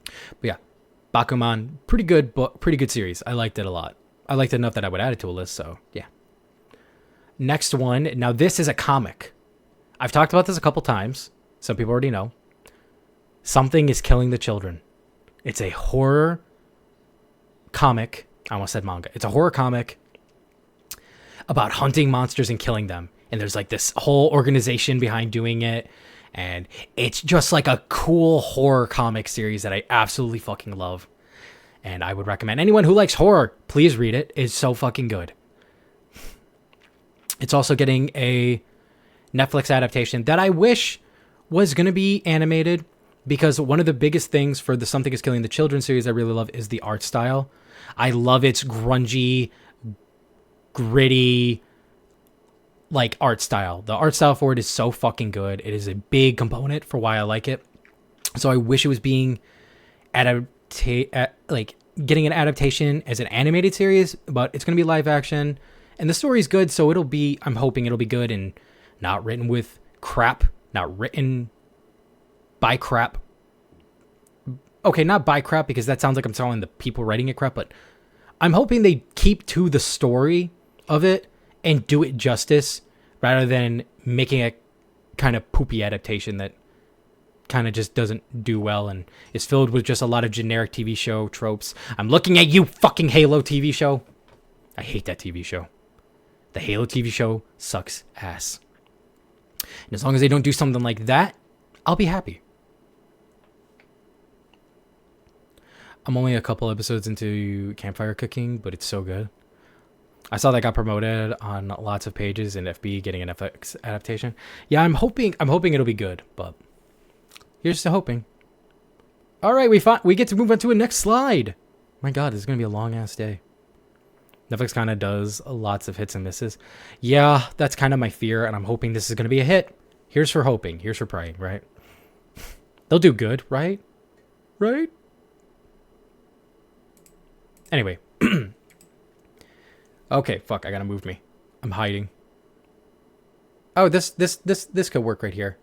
But yeah, Bakuman, pretty good book, pretty good series. I liked it a lot. I liked it enough that I would add it to a list, so yeah. Next one. Now this is a comic. I've talked about this a couple times. Some people already know. Something is Killing the Children. It's a horror comic. I almost said manga. It's a horror comic about hunting monsters and killing them. And there's this whole organization behind doing it. And it's just a cool horror comic series that I absolutely fucking love. And I would recommend anyone who likes horror, please read it. It's so fucking good. It's also getting a Netflix adaptation that I wish was going to be animated, because one of the biggest things for the Something is Killing the Children series I really love is the art style. I love its grungy, gritty, art style. The art style for it is so fucking good. It is a big component for why I like it. So I wish it was being getting an adaptation as an animated series, but it's going to be live action. And the story's good, so I'm hoping it'll be good and not written with crap, not written by crap. Okay, not by crap, because that sounds like I'm telling the people writing it crap, but I'm hoping they keep to the story of it and do it justice rather than making a kind of poopy adaptation that kind of just doesn't do well and is filled with just a lot of generic TV show tropes. I'm looking at you, fucking Halo TV show. I hate that TV show. The Halo TV show sucks ass. And as long as they don't do something like that, I'll be happy. I'm only a couple episodes into Campfire Cooking, but it's so good. I saw that got promoted on lots of pages and FB getting an FX adaptation. Yeah, I'm hoping it'll be good, but here's to hoping. All right, we get to move on to a next slide. My God, this is gonna be a long ass day. Netflix kind of does lots of hits and misses. Yeah, that's kind of my fear, and I'm hoping this is gonna be a hit. Here's for hoping. Here's for praying. Right? They'll do good, right? Right? Anyway. Okay, fuck, I gotta move me. I'm hiding. Oh, this could work right here.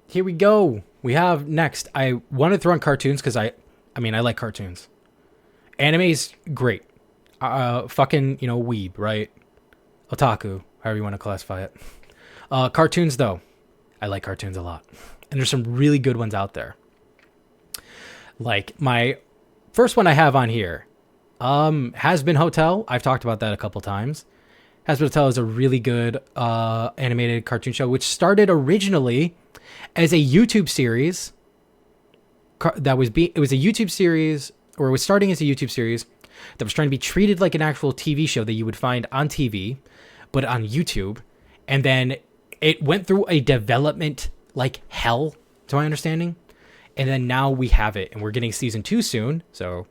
Here we go. We have next. I want to throw in cartoons because I like cartoons. Anime's great. Fucking, weeb, right? Otaku, however you want to classify it. Cartoons, though. I like cartoons a lot. And there's some really good ones out there. Like, my first one I have on here, Has Been Hotel. I've talked about that a couple times. Has Been Hotel is a really good animated cartoon show, which started originally as a YouTube series. It was a YouTube series, or it was starting as a YouTube series that was trying to be treated like an actual TV show that you would find on TV, but on YouTube. And then it went through a development like hell, to my understanding. And then now we have it, and we're getting season 2 soon. So,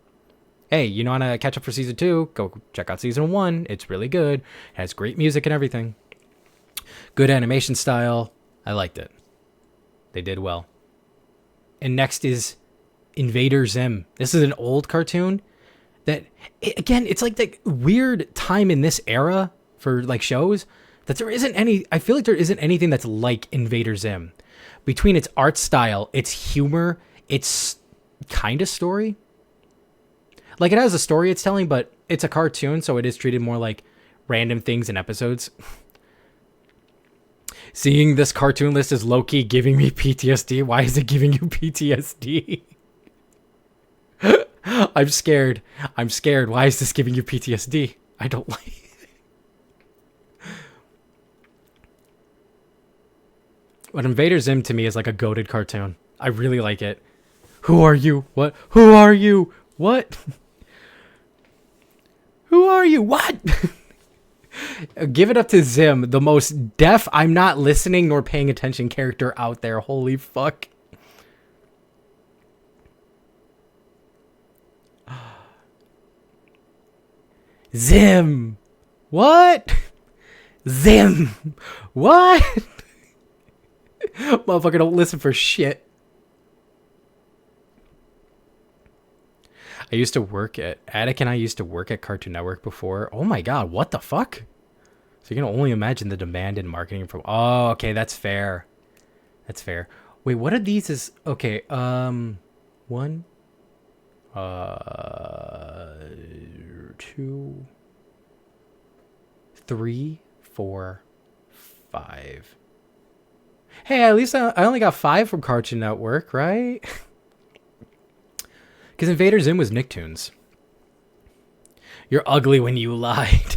hey, you want to catch up for season 2? Go check out season 1. It's really good. It has great music and everything. Good animation style. I liked it. They did well. And next is Invader Zim. This is an old cartoon that, again, it's like the weird time in this era for like shows that there isn't any. I feel like there isn't anything that's like Invader Zim. Between its art style, its humor, its kind of story. Like, it has a story it's telling, but it's a cartoon, so it is treated more like random things in episodes. Seeing this cartoon list is low-key giving me PTSD. Why is it giving you PTSD? I'm scared. Why is this giving you PTSD? I don't like it. But Invader Zim to me is like a goated cartoon. I really like it. Who are you? What? Who are you? What? Who are you? What? Give it up to Zim, the most deaf, I'm not listening nor paying attention character out there. Holy fuck. Zim. What? Zim. What? Motherfucker don't listen for shit. Attic and I used to work at Cartoon Network before. Oh my God, what the fuck? So you can only imagine the demand in marketing from... Oh, okay, that's fair. That's fair. Wait, what are these is... Okay, 1... 2... 3... 4... 5... Hey, at least I only got 5 from Cartoon Network, right? Because Invader Zim was Nicktoons. You're ugly when you lied.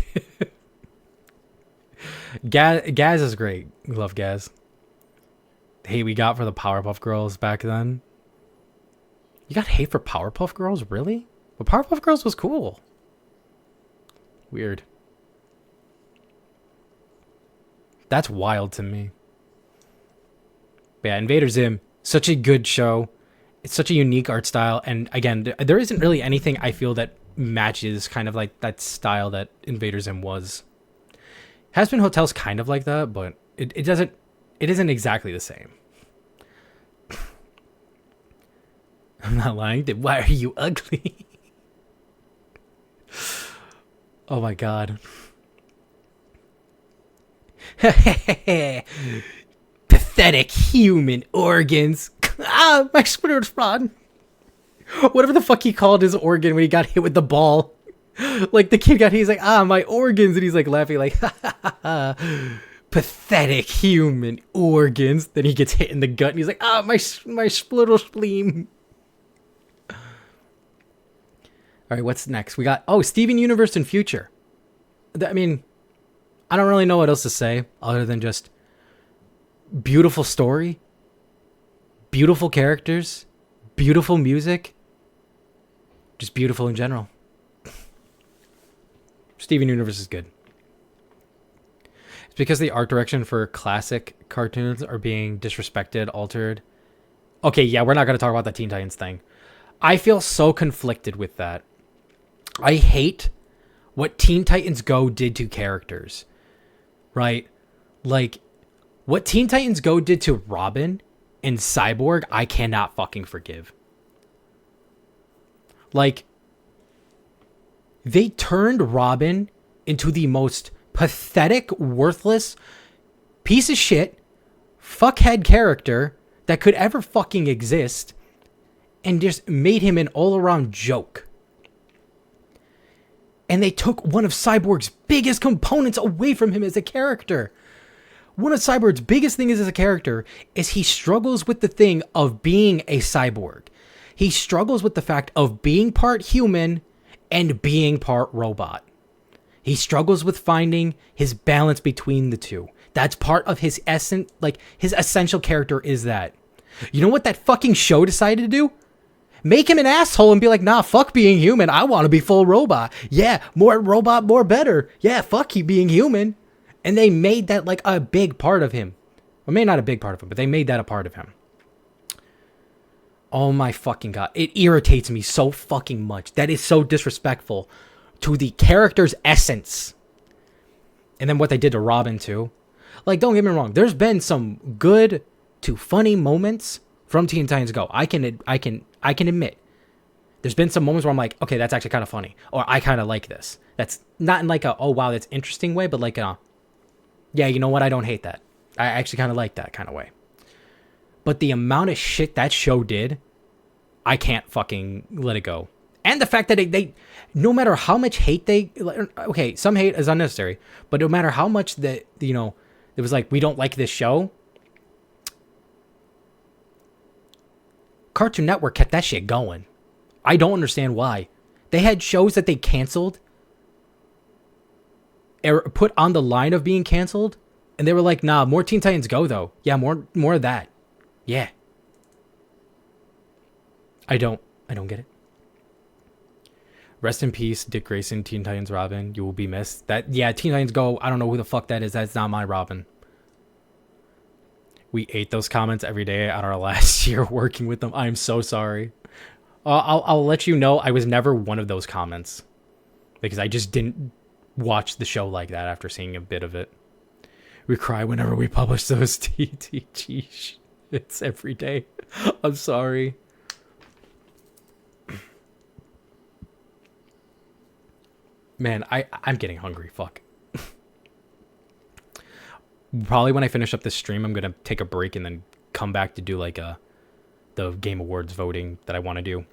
Gaz is great. We love Gaz. Hate we got for the Powerpuff Girls back then. You got hate for Powerpuff Girls? Really? But Powerpuff Girls was cool. Weird. That's wild to me. But yeah, Invader Zim, such a good show. It's such a unique art style. And again, there isn't really anything I feel that matches kind of like that style that Invader Zim was. Has Been Hotel's kind of like that, but it isn't exactly the same. I'm not lying. Why are you ugly? Oh my God. Pathetic human organs. Ah, my spirit spawn. Whatever the fuck he called his organ when he got hit with the ball. Like the kid he's like, my organs, and he's like laughing like, ha ha ha ha. Pathetic human organs. Then he gets hit in the gut and he's like, my splittle spleen. All right, what's next? We got, Steven Universe and Future. I mean, I don't really know what else to say other than just beautiful story, beautiful characters, beautiful music, Just beautiful in general. Steven Universe is good. It's because the art direction for classic cartoons are being disrespected, altered. Okay, yeah, we're not going to talk about the Teen Titans thing. I feel so conflicted with that. I hate what Teen Titans Go did to characters. Right? Like, what Teen Titans Go did to Robin and Cyborg, I cannot fucking forgive. Like, they turned Robin into the most pathetic, worthless piece of shit, fuckhead character that could ever fucking exist, and just made him an all-around joke. And they took one of Cyborg's biggest components away from him as a character. One of Cyborg's biggest things as a character is he struggles with the thing of being a cyborg. He struggles with the fact of being part human and being part robot. He struggles with finding his balance between the two. That's part of his essence, like his essential character is that. You know what that fucking show decided to do? Make him an asshole and be like, nah, fuck being human. I want to be full robot. Yeah, more robot, more better. Yeah, fuck you being human. And they made that like a big part of him. Well, maybe not a big part of him, but they made that a part of him. Oh my fucking god. It irritates me so fucking much. That is so disrespectful to the character's essence. And then what they did to Robin too. Like, don't get me wrong. There's been some good to funny moments from Teen Titans Go. I can admit. There's been some moments where I'm like, okay, that's actually kind of funny. Or I kind of like this. That's not in like a, oh wow, that's interesting way, but like a, yeah, you know what? I don't hate that. I actually kind of like that kind of way. But the amount of shit that show did, I can't fucking let it go. And the fact that they no matter how much hate they, okay, some hate is unnecessary, but no matter how much that, you know, it was like, we don't like this show, Cartoon Network kept that shit going. I don't understand why. They had shows that they canceled, or put on the line of being canceled, and they were like, nah, more Teen Titans Go though. Yeah, more of that. Yeah. I don't get it. Rest in peace, Dick Grayson, Teen Titans Robin. You will be missed. That, yeah, Teen Titans Go, I don't know who the fuck that is. That's not my Robin. We ate those comments every day on our last year working with them. I'm so sorry. I'll let you know I was never one of those comments. Because I just didn't watch the show like that after seeing a bit of it. We cry whenever we publish those TTG shits every day. I'm sorry. Man, I'm getting hungry. Fuck. Probably when I finish up this stream, I'm going to take a break and then come back to do like the Game Awards voting that I want to do.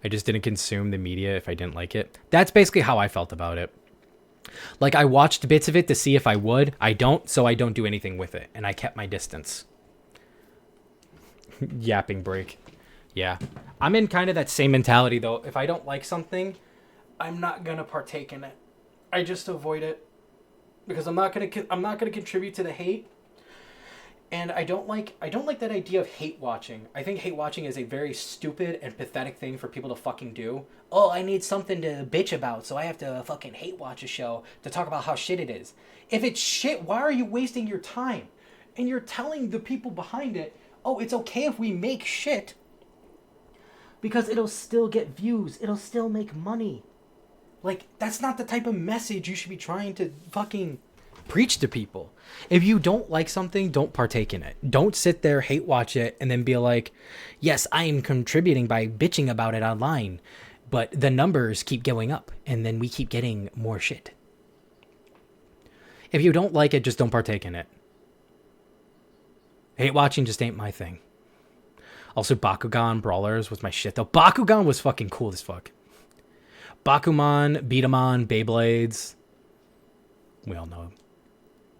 I just didn't consume the media if I didn't like it. That's basically how I felt about it. Like, I watched bits of it to see if I would. I don't, so I don't do anything with it. And I kept my distance. Yapping break. Yeah. I'm in kind of that same mentality, though. If I don't like something, I'm not going to partake in it. I just avoid it. Because I'm not going to contribute to the hate. And I don't like that idea of hate watching. I think hate watching is a very stupid and pathetic thing for people to fucking do. Oh, I need something to bitch about, so I have to fucking hate watch a show to talk about how shit it is. If it's shit, why are you wasting your time? And you're telling the people behind it, oh, it's okay if we make shit. Because it'll still get views. It'll still make money. Like, that's not the type of message you should be trying to fucking preach to people. If you don't like something, don't partake in it. Don't sit there, hate watch it, and then be like, yes, I am contributing by bitching about it online, but the numbers keep going up, and then we keep getting more shit. If you don't like it, just don't partake in it. Hate watching just ain't my thing. Also, Bakugan Brawlers was my shit, though. Bakugan was fucking cool as fuck. Bakuman, Beatamon, Beyblades. We all know him.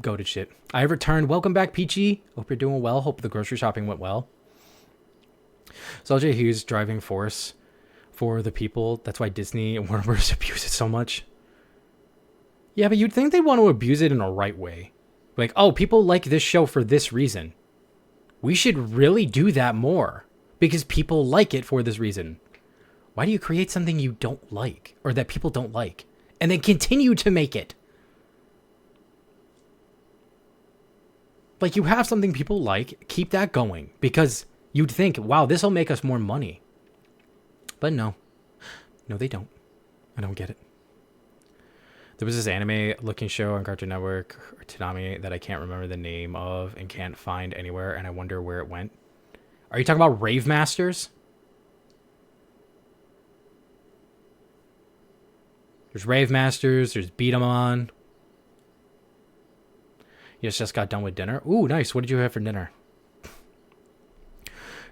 Goated shit. I have returned. Welcome back, Peachy. Hope you're doing well. Hope the grocery shopping went well. Soldier Hughes driving force for the people. That's why Disney and Warner Bros. Abuse it so much. Yeah, but you'd think they'd want to abuse it in a right way. Like, oh, people like this show for this reason. We should really do that more. because people like it for this reason. Why do you create something you don't like, or that people don't like, and then continue to make it? Like, you have something people like, keep that going, because you'd think, wow, this will make us more money. But no. No, they don't. I don't get it. There was this anime-looking show on Cartoon Network, or Toonami, that I can't remember the name of and can't find anywhere, and I wonder where it went. Are you talking about Rave Masters? There's Rave Masters, there's Beat 'em On. You just got done with dinner? Ooh, nice. What did you have for dinner?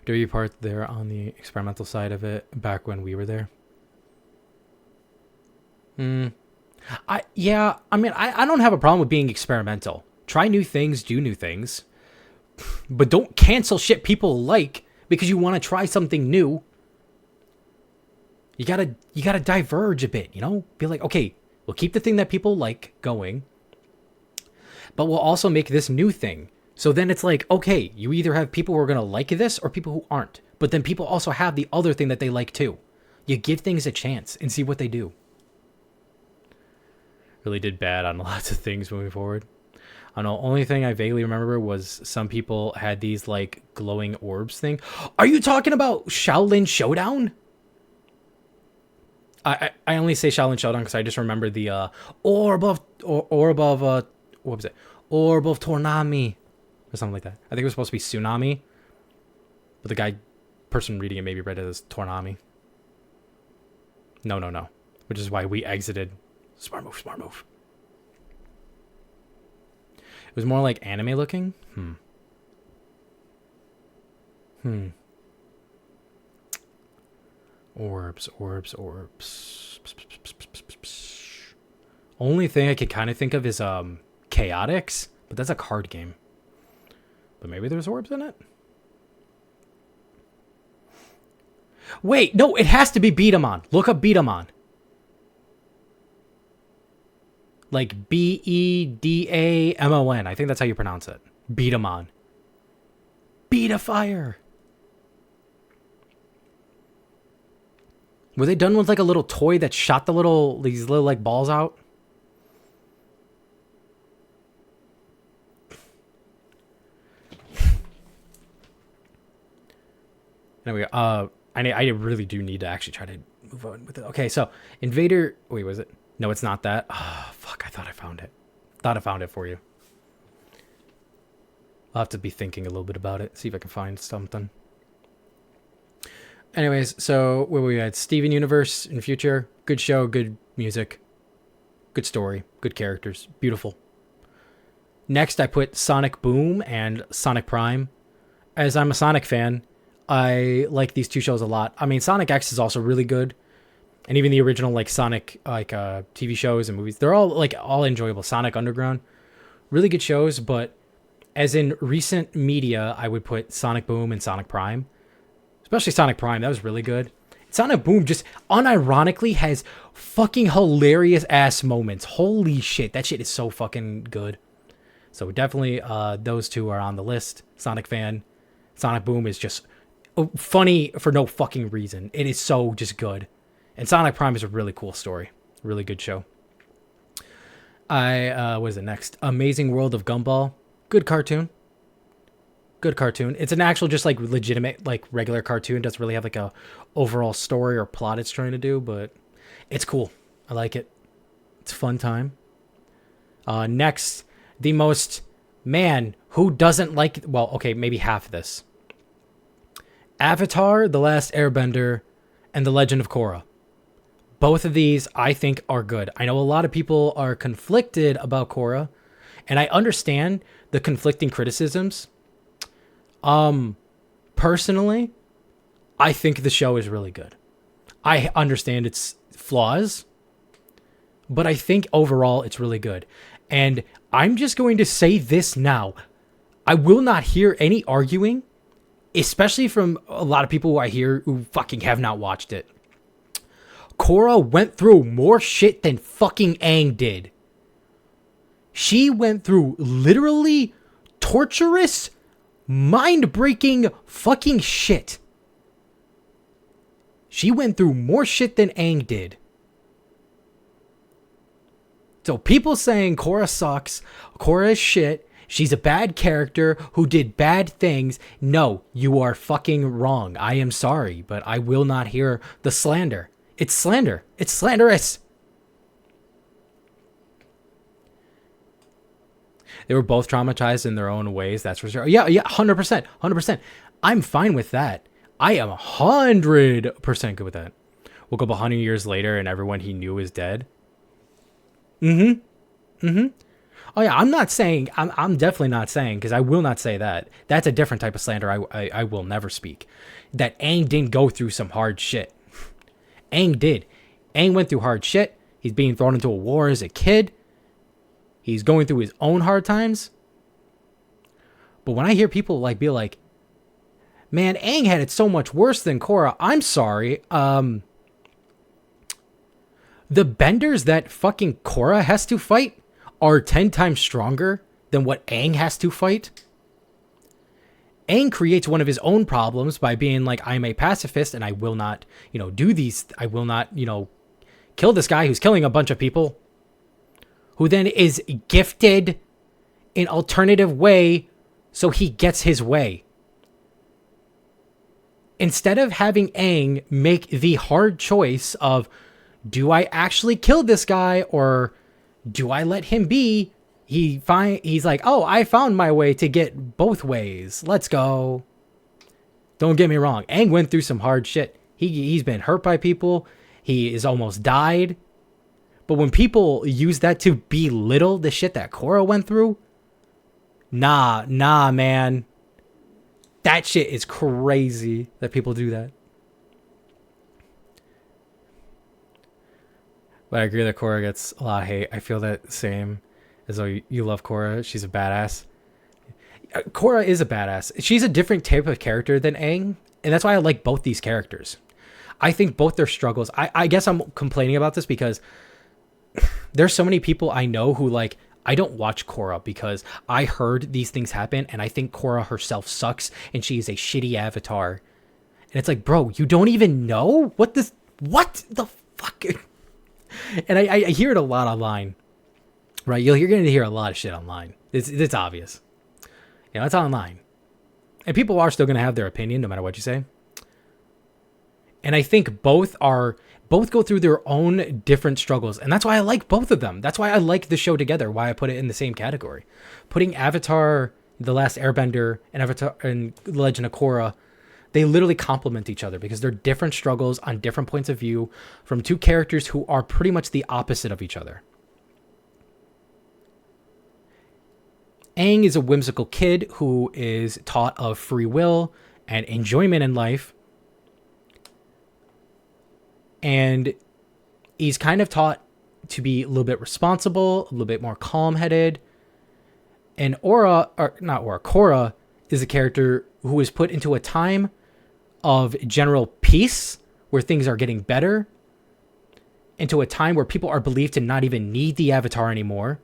Do you part there on the experimental side of it back when we were there? I don't have a problem with being experimental. Try new things, do new things. But don't cancel shit people like because you want to try something new. You gotta diverge a bit, you know? Be like, okay, we'll keep the thing that people like going, but we'll also make this new thing. So then it's like, okay, you either have people who are gonna like this or people who aren't. But then people also have the other thing that they like too. You give things a chance and see what they do. Really did bad on lots of things moving forward. I don't know, only thing I vaguely remember was some people had these like glowing orbs thing. Are you talking about Shaolin Showdown? I only say Shaolin Showdown because I just remember the orb of what was it? Orb of Tornami or something like that. I think it was supposed to be Tsunami, but the person reading it maybe read it as Tornami. No. Which is why we exited. Smart move. It was more like anime looking. Orbs. Only thing I could kind of think of is Chaotix, but that's a card game. But maybe there's orbs in it? Wait, no, it has to be Beat 'em On. Look up Beat 'em On. Like Bedamon. I think that's how you pronounce it. Beat 'em On. Beat a fire. Were they done with like a little toy that shot these little like balls out? Anyway, I really do need to actually try to move on with it. Okay, so Invader. Wait, was it? No, it's not that. Oh, fuck! I thought I found it. Thought I found it for you. I'll have to be thinking a little bit about it. See if I can find something. Anyways, so where we had Steven Universe in future. Good show, good music, good story, good characters, beautiful. Next, I put Sonic Boom and Sonic Prime. As I'm a Sonic fan, I like these two shows a lot. I mean, Sonic X is also really good, and even the original like Sonic TV shows and movies, they're all enjoyable. Sonic Underground, really good shows. But as in recent media, I would put Sonic Boom and Sonic Prime. Especially Sonic Prime, that was really good. Sonic Boom just unironically has fucking hilarious ass moments. Holy shit, that shit is so fucking good. So definitely those two are on the list. Sonic fan. Sonic Boom is just funny for no fucking reason. It is so just good. And Sonic Prime is a really cool story. Really good show. What is it next? Amazing World of Gumball. Good cartoon. Good cartoon. It's an actual just like legitimate like regular cartoon. It doesn't really have like a overall story or plot it's trying to do, but it's cool. I like it. It's a fun time. Next, the most, man, who doesn't like, well, okay, maybe half of this. Avatar, The Last Airbender, and The Legend of Korra. Both of these I think are good. I know a lot of people are conflicted about Korra, and I understand the conflicting criticisms. Personally, I think the show is really good. I understand its flaws, but I think overall it's really good. And I'm just going to say this now. I will not hear any arguing, especially from a lot of people who I hear who fucking have not watched it. Korra went through more shit than fucking Aang did. She went through literally torturous, mind-breaking fucking shit. She went through more shit than Aang did. So people saying Korra sucks, Korra is shit, she's a bad character who did bad things. No, you are fucking wrong. I am sorry, but I will not hear the slander. It's slander. It's slanderous. They were both traumatized in their own ways, that's for sure. Yeah, 100%. 100%. I'm fine with that. I am 100% good with that. Woke up 100 years later and everyone he knew is dead. Oh yeah, I'm not saying, I'm definitely not saying, because I will not say that. That's a different type of slander I will never speak. That Aang didn't go through some hard shit. Aang did. Aang went through hard shit. He's being thrown into a war as a kid. He's going through his own hard times. But when I hear people like be like, man, Aang had it so much worse than Korra, I'm sorry. The benders that fucking Korra has to fight are 10 times stronger than what Aang has to fight. Aang creates one of his own problems by being like, I'm a pacifist and I will not, do these. I will not, kill this guy who's killing a bunch of people. Who then is gifted an alternative way so he gets his way. Instead of having Aang make the hard choice of, do I actually kill this guy or do I let him be? He's like, oh, I found my way to get both ways. Let's go. Don't get me wrong. Aang went through some hard shit. He's been hurt by people. He is almost died. But when people use that to belittle the shit that Korra went through, nah, man. That shit is crazy that people do that. But I agree that Korra gets a lot of hate. I feel that same as though you love Korra. She's a badass. Korra is a badass. She's a different type of character than Aang. And that's why I like both these characters. I think both their struggles. I guess I'm complaining about this because there's so many people I know who like, I don't watch Korra because I heard these things happen and I think Korra herself sucks and she is a shitty avatar. And it's like, bro, you don't even know what the fuck? And I hear it a lot online, right? You're going to hear a lot of shit online. It's obvious. It's online. And people are still going to have their opinion no matter what you say. And I think both go through their own different struggles. And that's why I like both of them. That's why I like the show together, why I put it in the same category. Putting Avatar, The Last Airbender, and Avatar and The Legend of Korra, they literally complement each other because they're different struggles on different points of view from two characters who are pretty much the opposite of each other. Aang is a whimsical kid who is taught of free will and enjoyment in life. And he's kind of taught to be a little bit responsible, a little bit more calm-headed. And Korra is a character who is put into a time of general peace where things are getting better, into a time where people are believed to not even need the Avatar anymore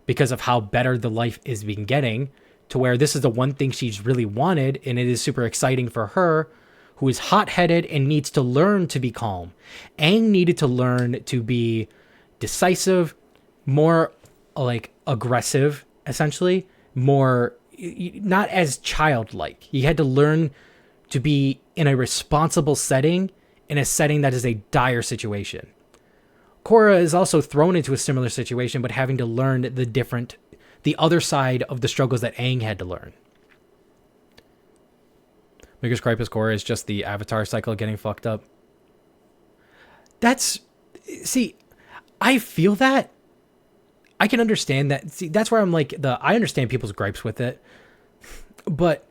because of how better the life is being getting, to where this is the one thing she's really wanted, and it is super exciting for her, who is hot-headed and needs to learn to be calm. Aang needed to learn to be decisive, more like aggressive, essentially, more not as childlike. He had to learn to be in a responsible setting, in a setting that is a dire situation. Korra is also thrown into a similar situation, but having to learn the other side of the struggles that Aang had to learn. Mykah's gripe is Korra is just the Avatar cycle getting fucked up. I feel that. I can understand that. See, that's where I'm like, I understand people's gripes with it. But,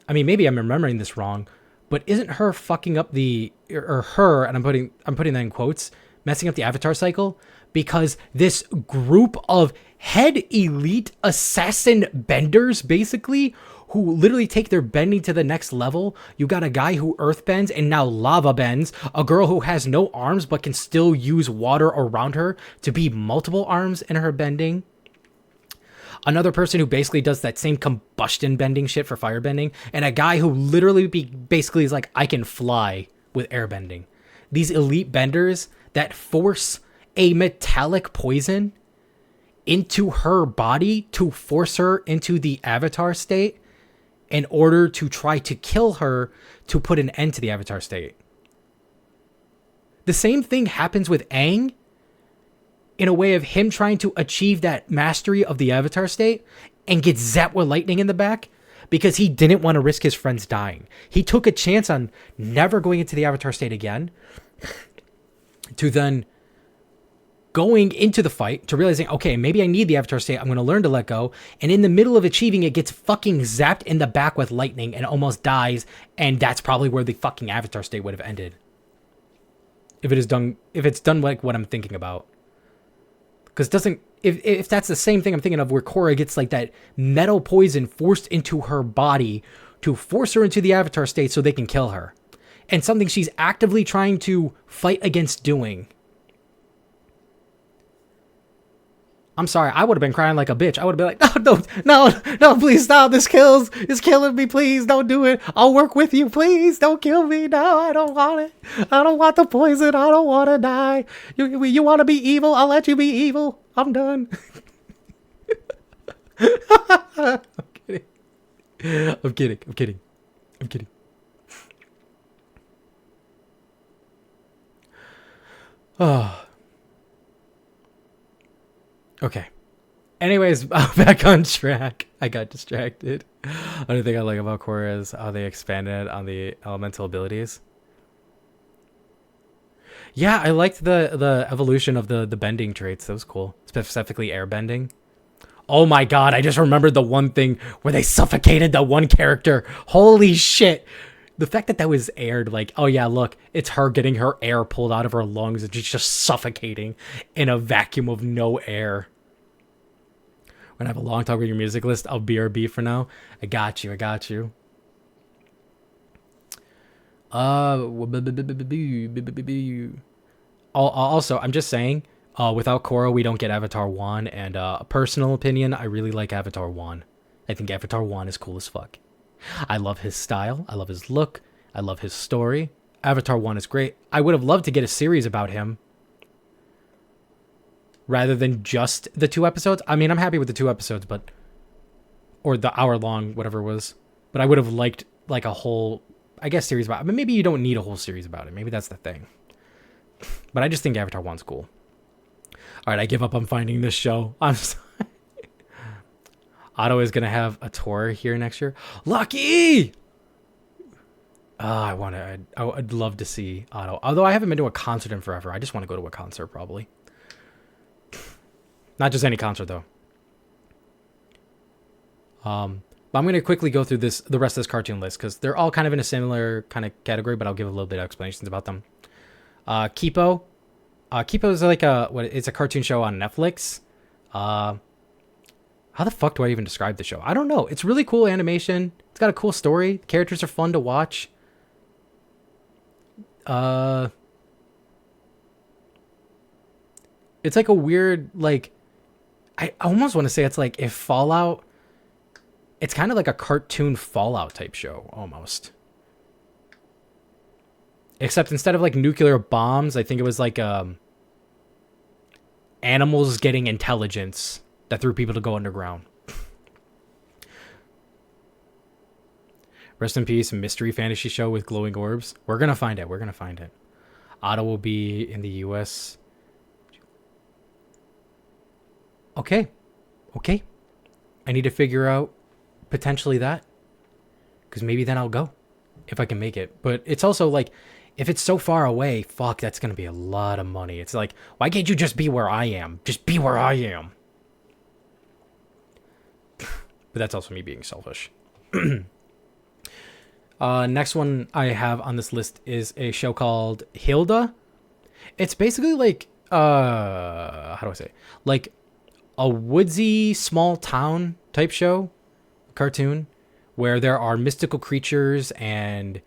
I mean, maybe I'm remembering this wrong, but isn't her fucking up and I'm putting that in quotes, messing up the Avatar cycle? Because this group of head elite assassin benders, basically, who literally take their bending to the next level. You got a guy who earth bends and now lava bends. A girl who has no arms but can still use water around her to be multiple arms in her bending. Another person who basically does that same combustion bending shit for fire bending. And a guy who literally basically is like, I can fly with airbending. These elite benders that force a metallic poison into her body to force her into the avatar state in order to try to kill her to put an end to the avatar state. The same thing happens with Aang in a way of him trying to achieve that mastery of the avatar state and gets zapped with lightning in the back because he didn't want to risk his friends dying. He took a chance on never going into the avatar state again to then going into the fight to realizing, okay, maybe I need the avatar state. I'm going to learn to let go. And in the middle of achieving it, gets fucking zapped in the back with lightning and almost dies. And that's probably where the fucking avatar state would have ended. If it's done like what I'm thinking about. Because if that's the same thing I'm thinking of where Korra gets like that metal poison forced into her body to force her into the avatar state so they can kill her. And something she's actively trying to fight against doing. I'm sorry, I would have been crying like a bitch. I would have been like, no, please stop. This is killing me. Please don't do it. I'll work with you. Please don't kill me. No, I don't want it. I don't want the poison. I don't want to die. You want to be evil? I'll let you be evil. I'm done. I'm kidding. Oh. Okay. Anyways, back on track. I got distracted. Another thing I like about Korra is how they expanded on the elemental abilities. Yeah, I liked the evolution of the bending traits. That was cool. Specifically air bending. Oh my god, I just remembered the one thing where they suffocated the one character. Holy shit. The fact that was aired, like, oh yeah, look, it's her getting her air pulled out of her lungs and she's just suffocating in a vacuum of no air. When I have a long talk with your music list, I'll BRB for now. I got you. Also, I'm just saying, without Korra, we don't get Avatar 1, and a personal opinion, I really like Avatar 1. I think Avatar 1 is cool as fuck. I love his style. I love his look. I love his story. Avatar 1 is great. I would have loved to get a series about him rather than just the 2 episodes. I mean, I'm happy with the 2 episodes, or the hour-long, whatever it was. But I would have liked, like, a whole, I guess, series about it. I mean, maybe you don't need a whole series about it. Maybe that's the thing. But I just think Avatar 1's cool. All right, I give up on finding this show. I'm sorry. Otto is going to have a tour here next year. Lucky! I'd love to see Otto. Although I haven't been to a concert in forever. I just want to go to a concert, probably. Not just any concert, though. But I'm going to quickly go through the rest of this cartoon list, because they're all kind of in a similar kind of category, but I'll give a little bit of explanations about them. Kipo. Kipo is like it's a cartoon show on Netflix. How the fuck do I even describe the show? I don't know. It's really cool animation. It's got a cool story. The characters are fun to watch. It's like a weird, like, I almost want to say it's like if Fallout, it's kind of like a cartoon Fallout type show, almost. Except instead of like nuclear bombs, I think it was like animals getting intelligence that threw people to go underground. Rest in peace, a mystery fantasy show with glowing orbs. We're going to find it. Otto will be in the US. Okay. I need to figure out potentially that. Because maybe then I'll go. If I can make it. But it's also like, if it's so far away, fuck, that's going to be a lot of money. It's like, why can't you just be where I am? Just be where I am. But that's also me being selfish. Next one I have on this list is a show called Hilda. It's basically like, how do I say? Like a woodsy small town type show, cartoon, where there are mystical creatures and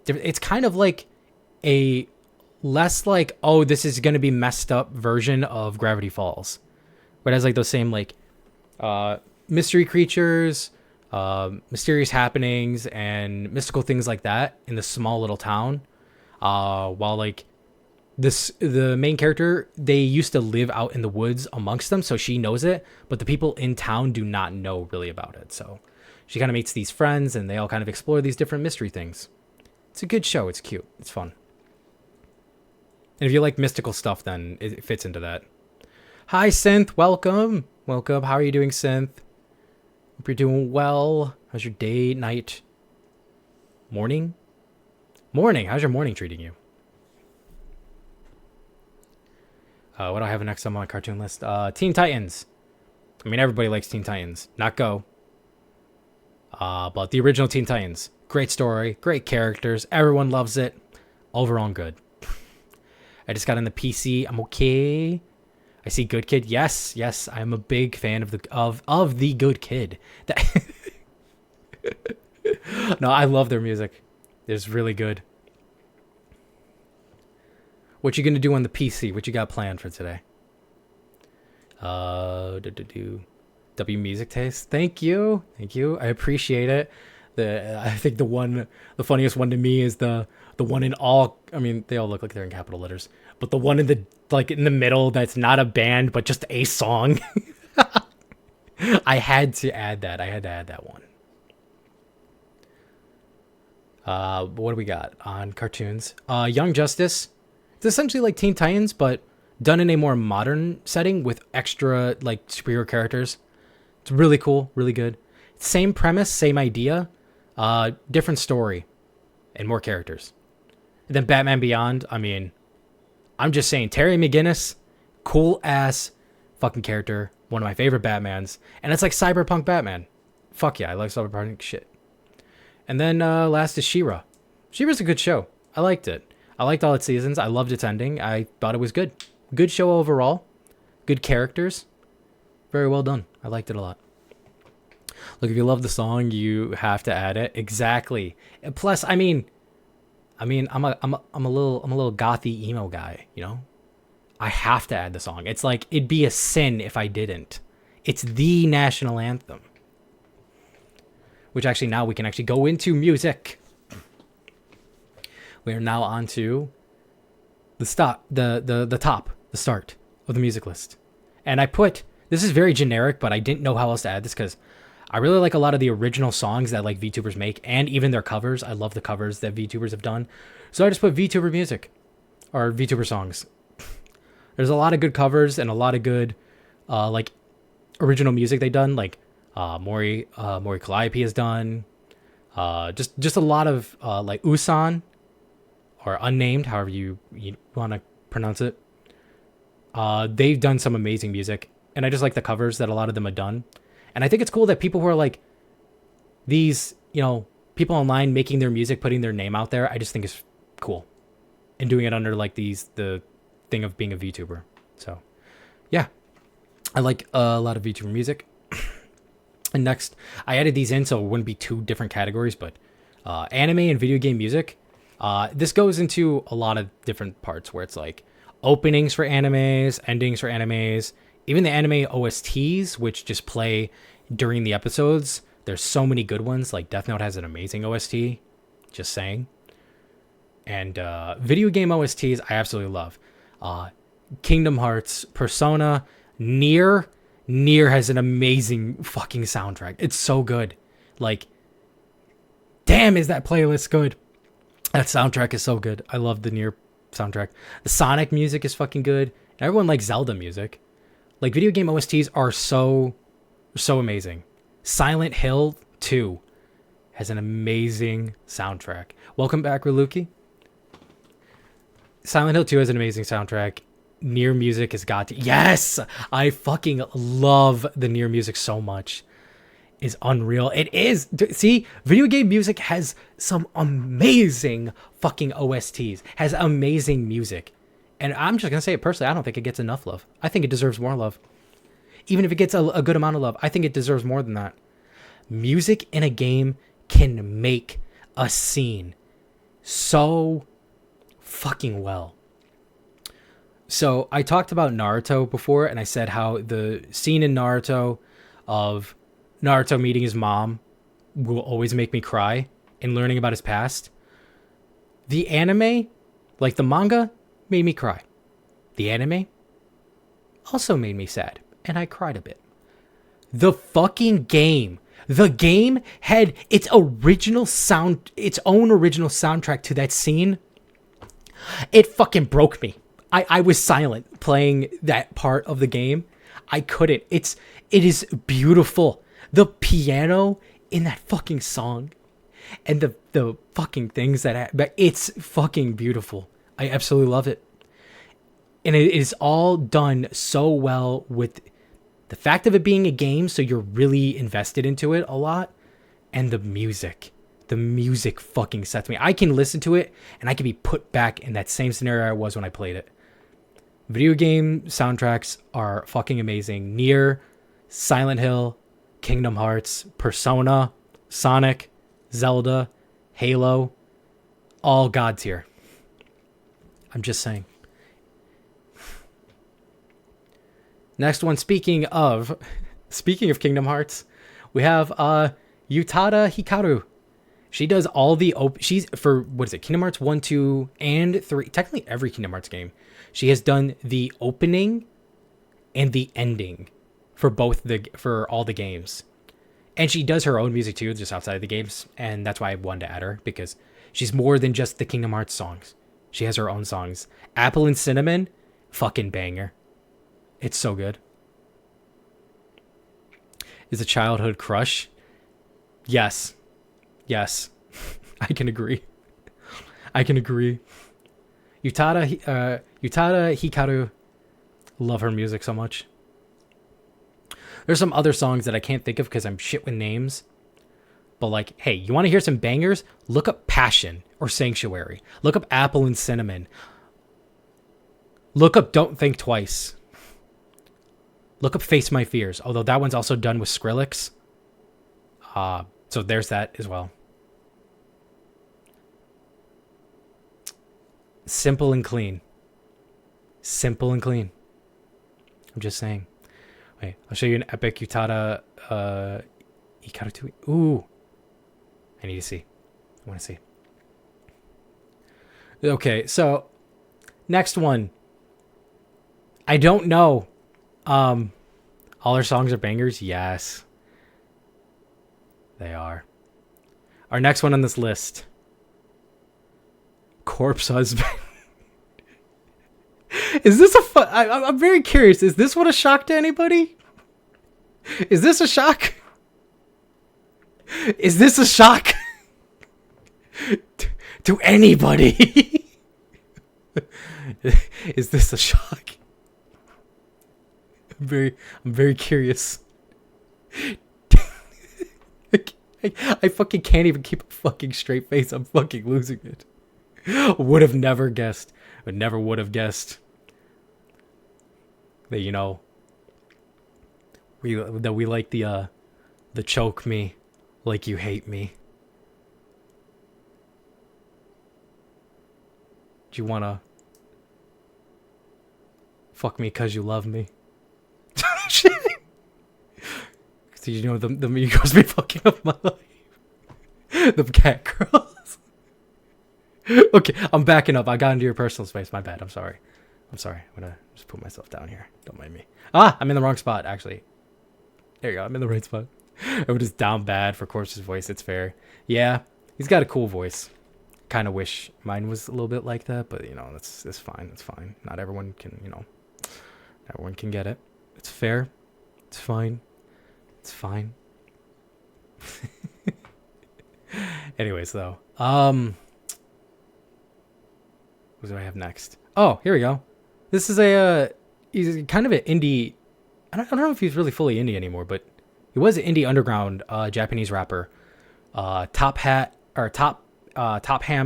it's kind of like a less like, oh, this is going to be messed up version of Gravity Falls. But it has like those same like, mystery creatures, mysterious happenings, and mystical things like that in this small little town. While like the main character, they used to live out in the woods amongst them, so she knows it, but the people in town do not know really about it. So she kind of meets these friends, and they all kind of explore these different mystery things. It's a good show. It's cute. It's fun. And if you like mystical stuff, then it fits into that. Hi, Synth. Welcome. Welcome. How are you doing, Synth? Hope you're doing well. How's your day, night, morning? Morning. How's your morning treating you? What do I have next on my cartoon list? Teen Titans. I mean, everybody likes Teen Titans. Not Go. But the original Teen Titans. Great story. Great characters. Everyone loves it. Overall good. I just got on the PC. I'm okay. I see Good Kid. Yes, yes. I'm a big fan of the Good Kid. No, I love their music. It's really good. What you gonna do on the PC? What you got planned for today? W music taste. Thank you. I appreciate it. I think the funniest one to me is the one in all. I mean, they all look like they're in capital letters, but the one in the middle that's not a band but just a song. I had to add that one. What do we got on cartoons? Young Justice. It's essentially like Teen Titans, but done in a more modern setting with extra like superhero characters. It's really cool, really good. Same premise, same idea, different story, and more characters. And then Batman Beyond. I mean, I'm just saying, Terry McGinnis, cool ass fucking character. One of my favorite Batmans, and it's like cyberpunk Batman. Fuck yeah, I like cyberpunk shit. And then last is She-Ra. She-Ra's a good show. I liked it. I liked all its seasons. I loved its ending. I thought it was good. Good show overall. Good characters. Very well done. I liked it a lot. Look, if you love the song, you have to add it. Exactly. And plus, I'm a little gothy emo guy, you know? I have to add the song. It's like it'd be a sin if I didn't. It's the national anthem. Which actually now we can actually go into music. We are now on to the start of the music list. And this is very generic, but I didn't know how else to add this because I really like a lot of the original songs that like VTubers make and even their covers. I love the covers that VTubers have done. So I just put VTuber music or VTuber songs. There's a lot of good covers and a lot of good like original music they've done. Like Mori Calliope has done. Just a lot of like Usan. Or Unnamed, however you want to pronounce it. They've done some amazing music. And I just like the covers that a lot of them have done. And I think it's cool that people who are like these, people online making their music, putting their name out there, I just think it's cool. And doing it under like the thing of being a VTuber. So, yeah. I like a lot of VTuber music. And next, I added these in so it wouldn't be two different categories, but anime and video game music. This goes into a lot of different parts where it's like openings for animes, endings for animes, even the anime OSTs, which just play during the episodes. There's so many good ones. Like Death Note has an amazing OST. Just saying. And video game OSTs, I absolutely love. Kingdom Hearts, Persona, Nier. Nier has an amazing fucking soundtrack. It's so good. Like, damn, is that playlist good? That soundtrack is so good. I love the Nier soundtrack. The Sonic music is fucking good. Everyone likes Zelda music. Like, video game OSTs are so amazing. Silent Hill 2 has an amazing soundtrack. Welcome back, Riluki. Silent Hill 2 has an amazing soundtrack. Nier music has got to... Yes! I fucking love the Nier music so much. Is unreal. It is. See, video game music has some amazing fucking OSTs. Has amazing music. And I'm just going to say it personally, I don't think it gets enough love. I think it deserves more love. Even if it gets a good amount of love, I think it deserves more than that. Music in a game can make a scene so fucking well. So I talked about Naruto before, and I said how the scene in Naruto of Naruto meeting his mom will always make me cry and learning about his past. The anime Like, the manga made me cry. The anime also made me sad, and I cried a bit. The fucking game. The game had its own original soundtrack to that scene. It fucking broke me. I was silent playing that part of the game. I couldn't. It is beautiful. The piano in that fucking song and the fucking things but it's fucking beautiful. I absolutely love it. And it is all done so well with the fact of it being a game, so you're really invested into it a lot, and the music. The music fucking sets me. I can listen to it, and I can be put back in that same scenario I was when I played it. Video game soundtracks are fucking amazing. Nier, Silent Hill, Kingdom Hearts, Persona, Sonic, Zelda, Halo, all God tier. I'm just saying. Next one, speaking of Kingdom Hearts, we have Utada Hikaru. She does all the she's for Kingdom Hearts 1, 2, and 3, technically every Kingdom Hearts game. She has done the opening and the ending for all the games. And she does her own music too, just outside of the games, and that's why I wanted to add her, because she's more than just the Kingdom Hearts songs. She has her own songs. Apple and Cinnamon, fucking banger. It's so good. Is a childhood crush? Yes. Yes. I can agree. Utada Hikaru, love her music so much. There's some other songs that I can't think of because I'm shit with names. But like, hey, you want to hear some bangers? Look up Passion or Sanctuary. Look up Apple and Cinnamon. Look up Don't Think Twice. Look up Face My Fears, although that one's also done with Skrillex. So there's that as well. Simple and clean. Simple and clean. I'm just saying. Wait, I'll show you an epic Utada Hikaru 2. Ooh. I need to see. I want to see. Okay, so next one. I don't know. All her songs are bangers? Yes. They are. Our next one on this list. Corpse Husband. Is this I'm very curious. Is this what a shock to anybody? Is this a shock? Is this a shock to anybody? Is this a shock? I'm very curious. I fucking can't even keep a fucking straight face. I'm fucking losing it. Would have never guessed. Would have guessed that, you know, we like the choke me like you hate me. Do you wanna fuck me cause you love me? Shit. So, you know, the Mykah's been fucking up my life. The cat girls. Okay, I'm backing up. I got into your personal space. My bad. I'm sorry. I'm gonna just put myself down here. Don't mind me. I'm in the wrong spot, actually. There you go. I'm in the right spot. I was just down bad for Corpse's voice. It's fair. Yeah, he's got a cool voice. Kind of wish mine was a little bit like that, but, you know, it's fine. It's fine. Not everyone can, you know, everyone can get it. It's fair. It's fine. It's fine. Anyways, though. What do I have next? Oh, here we go. This is he's kind of an indie. I don't know if he's really fully indie anymore, but he was an indie underground Japanese rapper. Top Ham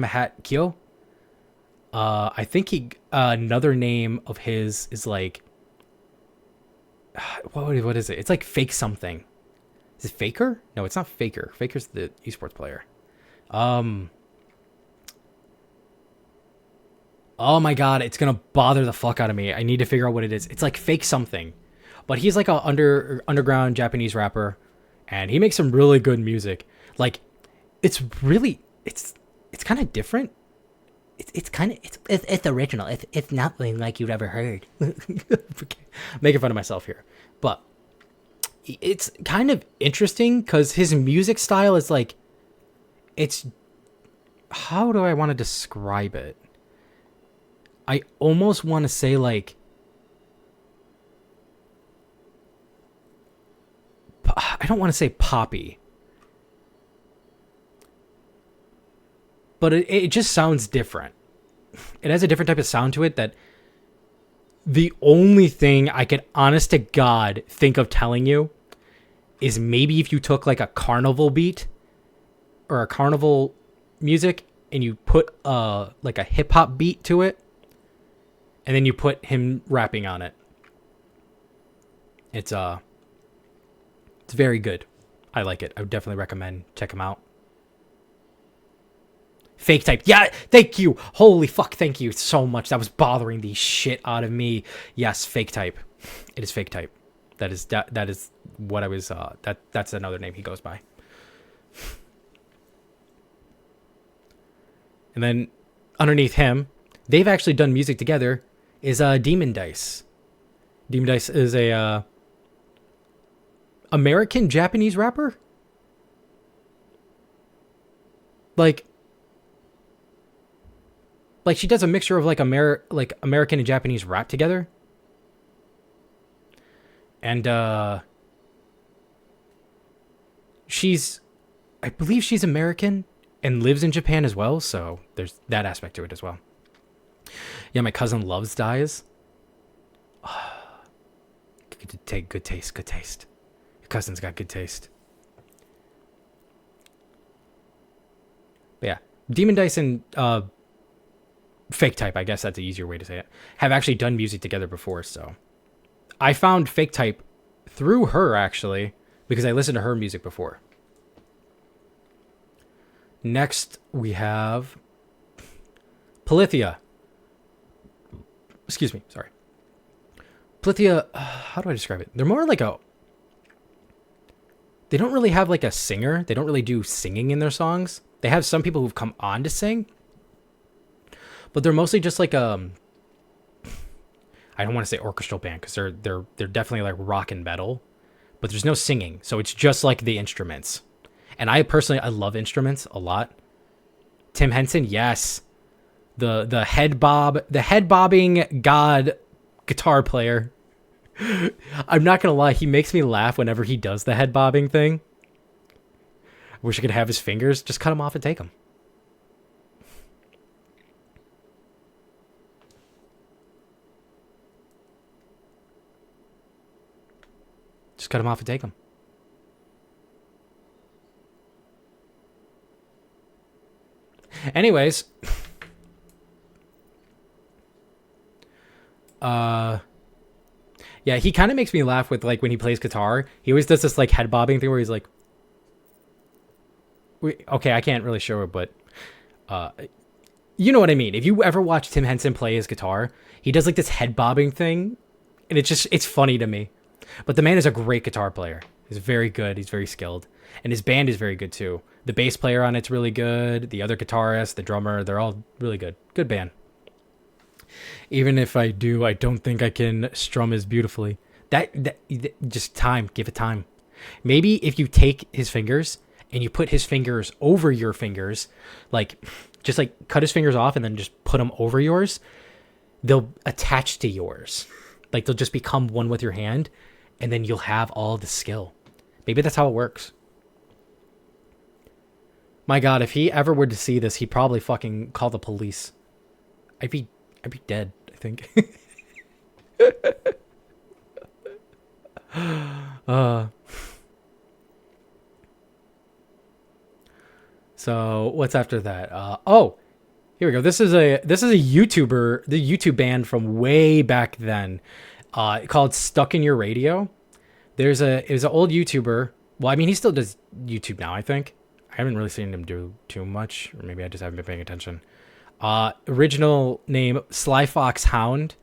Hat Kyo. I think another name of his is like, what is it? It's like Fake something. Is it Faker? No, it's not Faker. Faker's the esports player. Oh my god, it's gonna bother the fuck out of me. I need to figure out what it is. It's like Fake something. But he's like a underground Japanese rapper, and he makes some really good music. Like, it's kind of different. it's kind of it's original. It's nothing like you've ever heard. Okay. Making fun of myself here, but it's kind of interesting because his music style is like, it's, how do I want to describe it? I almost want to say like, I don't want to say poppy, but it just sounds different. It has a different type of sound to it that the only thing I could honest to God think of telling you is maybe if you took like a carnival beat or a carnival music and you put like a hip hop beat to it and then you put him rapping on it. It's very good. I like it. I would definitely recommend check him out. Fake type. Yeah, thank you. Holy fuck, thank you so much. That was bothering the shit out of me. Yes, fake type. It is fake type. That is what I was that's another name he goes by. And then underneath him, they've actually done music together, is Demon Dice. Demon Dice is a American Japanese rapper. Like she does a mixture of like American and Japanese rap together. And I believe she's American and lives in Japan as well, so there's that aspect to it as well. Yeah, my cousin loves dyes. Good taste. Your cousin's got good taste. But yeah, Demon Dice and Fake Type, I guess that's the easier way to say it, have actually done music together before, so I found Fake Type through her, actually, because I listened to her music before. Next, we have Polythia. Excuse me, sorry. Polythia, how do I describe it? They're more like they don't really have like a singer. They don't really do singing in their songs. They have some people who've come on to sing, but they're mostly just like I don't want to say orchestral band because they're definitely like rock and metal, but there's no singing, so it's just like the instruments. And I love instruments a lot. Tim Henson, yes, the head bobbing god guitar player. I'm not gonna lie, he makes me laugh whenever he does the head bobbing thing. I wish I could have his fingers. Just cut him off and take them. Just cut him off and take him. Anyways. Yeah, he kind of makes me laugh with like when he plays guitar. He always does this like head bobbing thing where he's like, okay, I can't really show it, but you know what I mean. If you ever watch Tim Henson play his guitar, he does like this head bobbing thing, and it's funny to me. But the man is a great guitar player. He's very good. He's very skilled, and his band is very good too. The bass player on it's really good. The other guitarist, the drummer, they're all really good. Good band. Even if I don't think I can strum as beautifully. That just time. Give it time. Maybe if you take his fingers and you put his fingers over your fingers, like just like cut his fingers off and then just put them over yours, they'll attach to yours. Like they'll just become one with your hand, and then you'll have all the skill. Maybe that's how it works. My God, if he ever were to see this, he'd probably fucking call the police. I'd be dead, I think. So what's after that? Here we go. This is a YouTuber, the YouTube band from way back then, called Stuck in Your Radio. It was an old YouTuber. Well, I mean, he still does YouTube now, I think. I haven't really seen him do too much, or maybe I just haven't been paying attention. Original name, Sly Fox Hound.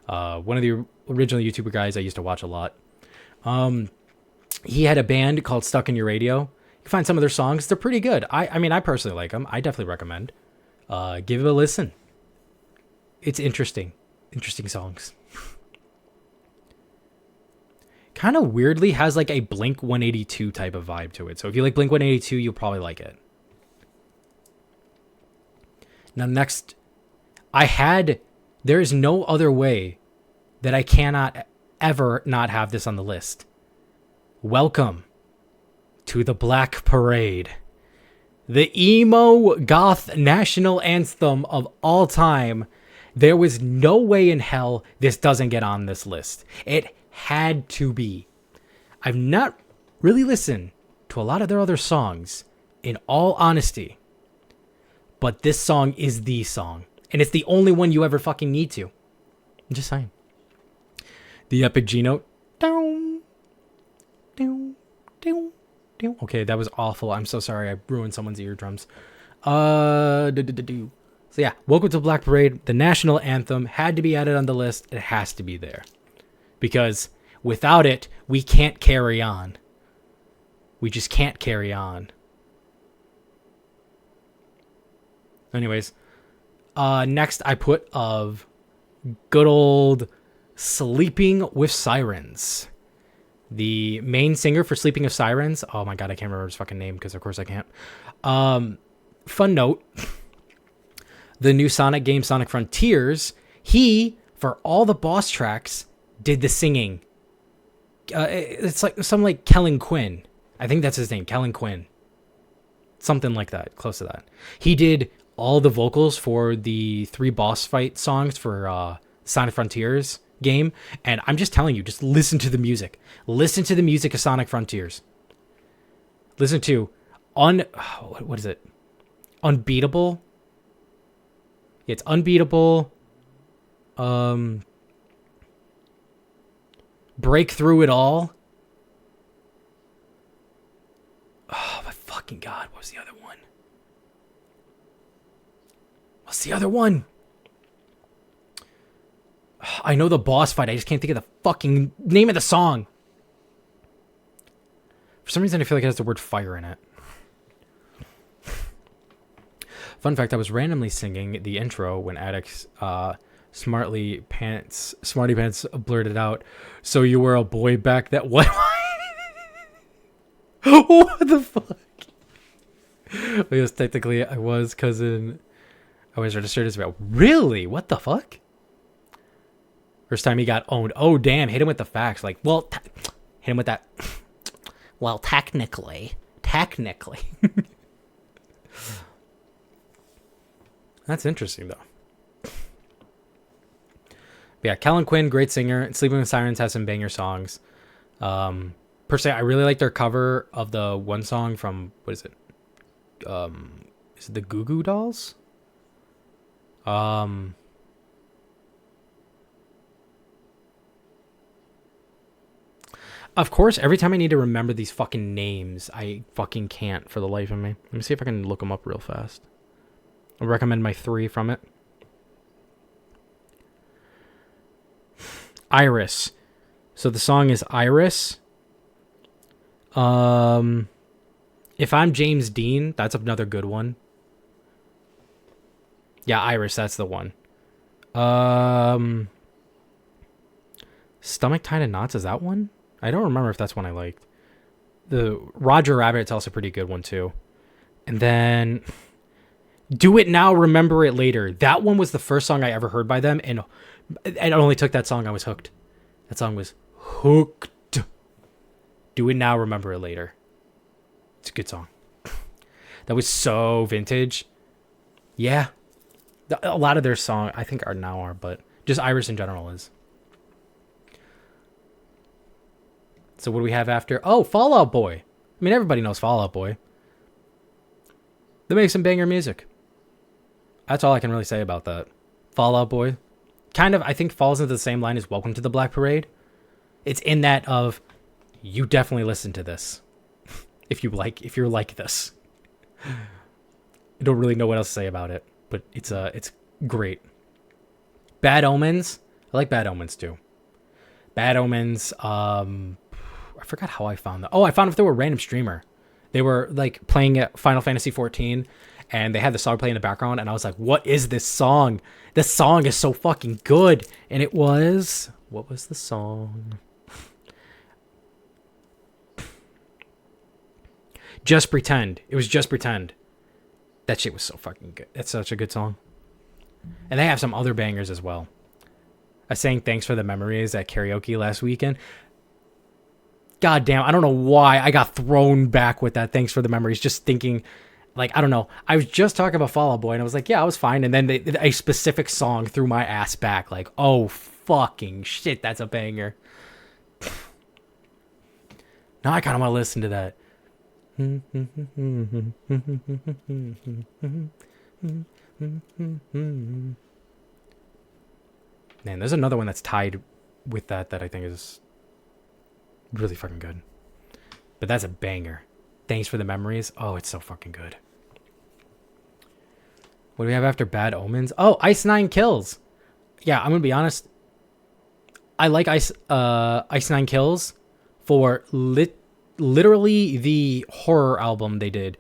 One of the original YouTuber guys I used to watch a lot. He had a band called Stuck in Your Radio. You can find some of their songs. They're pretty good. I mean, I personally like them. I definitely recommend. Give it a listen. It's interesting songs. Kind of weirdly has like a Blink 182 type of vibe to it. So if you like Blink 182, you'll probably like it. Now next, there is no other way that I cannot ever not have this on the list. Welcome to the Black Parade. The emo goth national anthem of all time. There was no way in hell this doesn't get on this list. It had to be. I've not really listened to a lot of their other songs, in all honesty. But this song is the song. And it's the only one you ever fucking need to. I'm just saying. The epic G note. Down. Down. Down. Okay, that was awful. I'm so sorry. I ruined someone's eardrums. So yeah, welcome to Black Parade. The national anthem had to be added on the list. It has to be there. Because without it, we can't carry on. We just can't carry on. Anyways, next I put of good old Sleeping with Sirens. The main singer for Sleeping with Sirens. Oh my god, I can't remember his fucking name because of course I can't. Fun note. The new Sonic game, Sonic Frontiers, he, for all the boss tracks, did the singing. It's like some like Kellen Quinn. I think that's his name, Kellen Quinn. Something like that, close to that. He did all the vocals for the 3 boss fight songs for Sonic Frontiers game, and I'm just telling you, just listen to the music. Listen to the music of Sonic Frontiers. Listen to what is it? Unbeatable. It's Unbeatable. Break Through It All. Oh my fucking god, what was the other one? What's the other one? I know the boss fight. I just can't think of the fucking name of the song. For some reason, I feel like it has the word fire in it. Fun fact, I was randomly singing the intro when Addicts Smarty Pants blurted out, "So you were a boy back that..." What? What the fuck? Because technically I was cousin. I was registered as well. Really? What the fuck? First time he got owned. Oh, damn. Hit him with the facts. Like, well, hit him with that. Well, technically. That's interesting, though. But yeah, Kellen Quinn, great singer. Sleeping with Sirens has some banger songs. Per se, I really like their cover of the one song from, what is it? Is it the Goo Goo Dolls? Of course, every time I need to remember these fucking names, I fucking can't for the life of me. Let me see if I can look them up real fast. I'll recommend my 3 from it. Iris. So the song is Iris. If I'm James Dean, that's another good one. Yeah, Iris, that's the one. Stomach Tied in Knots, is that one? I don't remember if that's one I liked. The Roger Rabbit's also a pretty good one too. And then Do It Now, Remember It Later. That one was the first song I ever heard by them, and it only took that song, I was hooked. That song was hooked. Do It Now, Remember It Later. It's a good song. That was so vintage. Yeah. A lot of their songs, I think, are, but just Iris in general is. So what do we have after? Oh, Fall Out Boy. I mean, everybody knows Fall Out Boy. They make some banger music. That's all I can really say about that. Fall Out Boy. Kind of, I think, falls into the same line as Welcome to the Black Parade. It's in that of, you definitely listen to this. if you're like this. I don't really know what else to say about it, but it's great. Bad Omens. I like Bad Omens too. Bad Omens, I forgot how I found that. Oh, I found if they were a random streamer. They were like playing at Final Fantasy 14, and they had the song play in the background, and I was like, what is this song? This song is so fucking good. And it was, what was the song? Just Pretend. It was Just Pretend. That shit was so fucking good. That's such a good song. And they have some other bangers as well. I sang Thanks for the Memories at karaoke last weekend. God damn, I don't know why I got thrown back with that Thanks for the Memories. Just thinking, like, I don't know. I was just talking about Fall Out Boy, and I was like, yeah, I was fine. And then a specific song threw my ass back. Like, oh, fucking shit, that's a banger. Now I kind of want to listen to that. Man, there's another one that's tied with that I think is really fucking good. But that's a banger. Thanks for the Memories. Oh, it's so fucking good. What do we have after Bad Omens? Oh, Ice Nine Kills. Yeah, I'm gonna be honest. I like Ice Nine Kills for literally the horror album they did.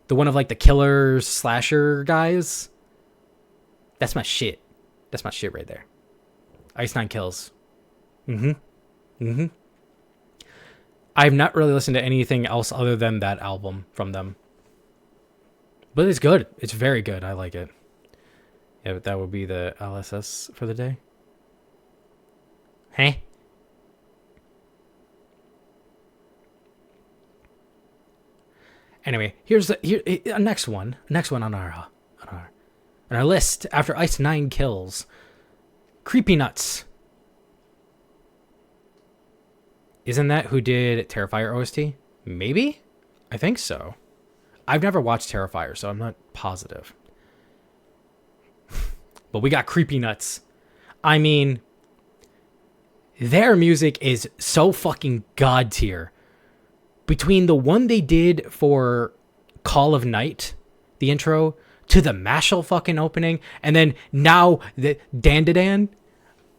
The one of like the killer slasher guys. That's my shit. That's my shit right there. Ice Nine Kills. I've not really listened to anything else other than that album from them. But it's good. It's very good. I like it. Yeah, but that would be the LSS for the day. Hey. Anyway, here's the next one. Next one on our list after Ice Nine Kills. Creepy Nuts. Isn't that who did Terrifier OST? Maybe? I think so. I've never watched Terrifier, so I'm not positive. But we got Creepy Nuts. I mean, their music is so fucking god tier. Between the one they did for Call of Night, the intro, to the Mashal fucking opening, and then now the Dandadan,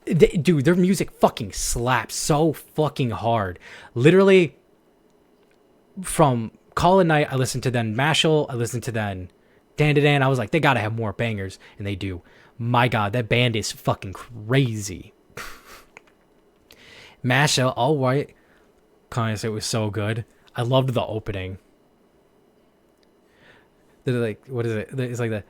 dude, their music fucking slaps so fucking hard. Literally, from Call of Night, I listened to then Mashal, I listened to then Dandadan. I was like, they gotta have more bangers, and they do. My god, that band is fucking crazy. Mashal, all white. Kindness, it was so good. I loved the opening. They're like, what is it? It's like the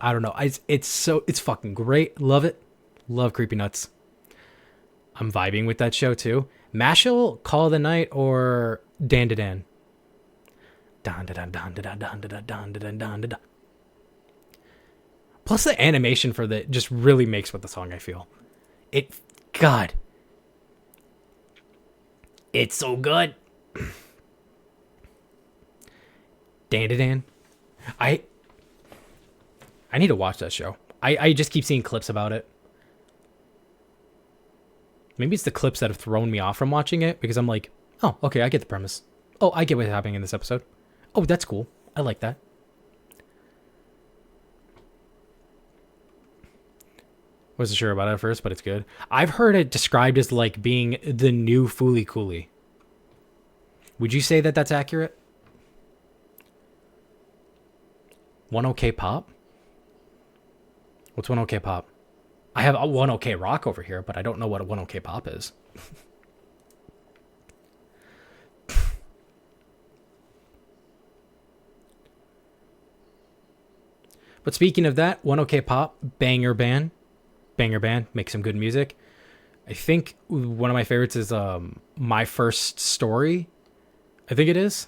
I don't know. It's fucking great. Love it. Love Creepy Nuts. I'm vibing with that show too. Mashal, Call of the Night, or Dandadan. Plus the animation for the just really makes with the song, I feel. God. It's so good. Dandadan. I need to watch that show. I just keep seeing clips about it. Maybe it's the clips that have thrown me off from watching it, because I'm like, oh, okay, I get the premise. Oh, I get what's happening in this episode. Oh, that's cool. I like that. Wasn't sure about it at first, but it's good. I've heard it described as like being the new Foolie Cooley. Would you say that that's accurate? 1OK Pop? What's 1OK Pop? I have a 1OK Rock over here, but I don't know what a 1OK Pop is. But speaking of that, 1OK Pop, banger band, make some good music. I think one of my favorites is My First Story. I think it is.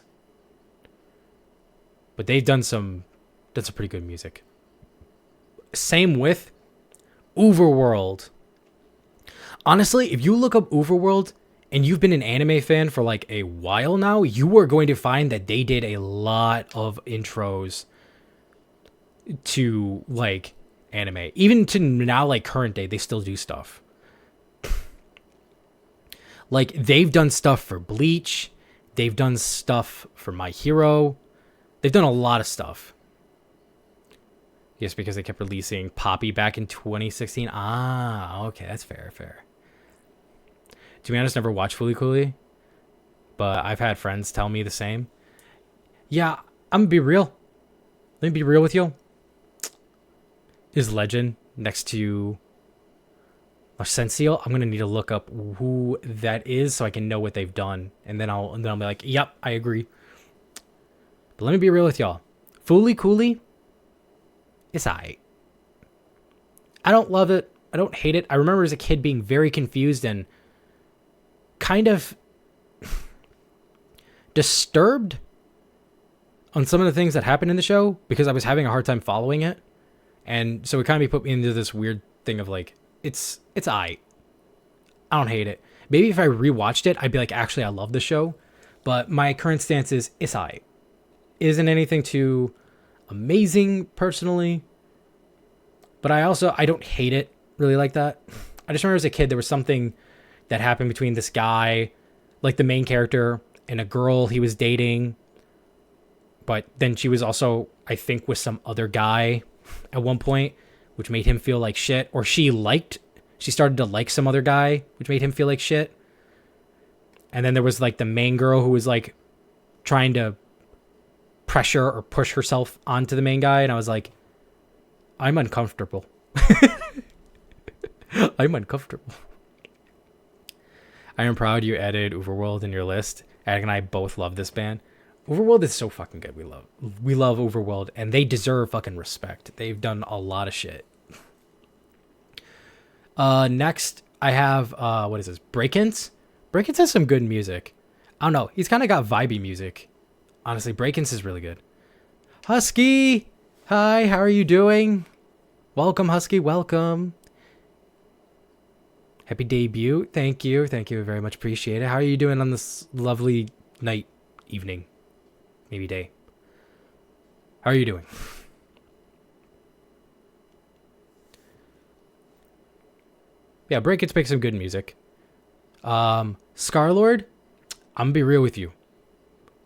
But they've done some pretty good music. Same with Overworld. Honestly, if you look up Overworld and you've been an anime fan for like a while now, you are going to find that they did a lot of intros to like anime. Even to now, like current day, they still do stuff. Like they've done stuff for Bleach. They've done stuff for My Hero. They've done a lot of stuff. Yes, because they kept releasing Poppy back in 2016. Ah, okay, that's fair. To be honest, never watched Foolie Cooley. but I've had friends tell me the same. Yeah, I'm gonna be real. Let me be real with you. Is Legend next to Asensio? I'm gonna need to look up who that is so I can know what they've done, and then I'll be like, yep, I agree. But let me be real with y'all. Fooly Cooley, it's alright. I don't love it. I don't hate it. I remember as a kid being very confused and kind of disturbed on some of the things that happened in the show because I was having a hard time following it. And so it kind of put me into this weird thing of like, it's aight. I don't hate it. Maybe if I rewatched it, I'd be like, actually, I love the show. But my current stance is, it's aight. Isn't anything too amazing personally. But I don't hate it really like that. I just remember as a kid, there was something that happened between this guy, like the main character, and a girl he was dating. But then she was also, I think, with some other guy at one point, which made him feel like shit. Or she started to like some other guy, which made him feel like shit. And then there was like the main girl who was like trying to pressure or push herself onto the main guy. And I was like, I'm uncomfortable. I'm uncomfortable. I am proud you added Overworld in your list. Attic and I both love this band. Overworld is so fucking good. We love Overworld, and they deserve fucking respect. They've done a lot of shit. Next, I have, what is this? Breakins? Breakins has some good music. I don't know. He's kind of got vibey music. Honestly, Breakins is really good. Husky! Hi, how are you doing? Welcome, Husky, welcome. Happy debut. Thank you. Thank you very much. Appreciate it. How are you doing on this lovely night, evening, maybe day? How are you doing? Yeah, Breakins makes some good music. Scarlord, I'm gonna be real with you.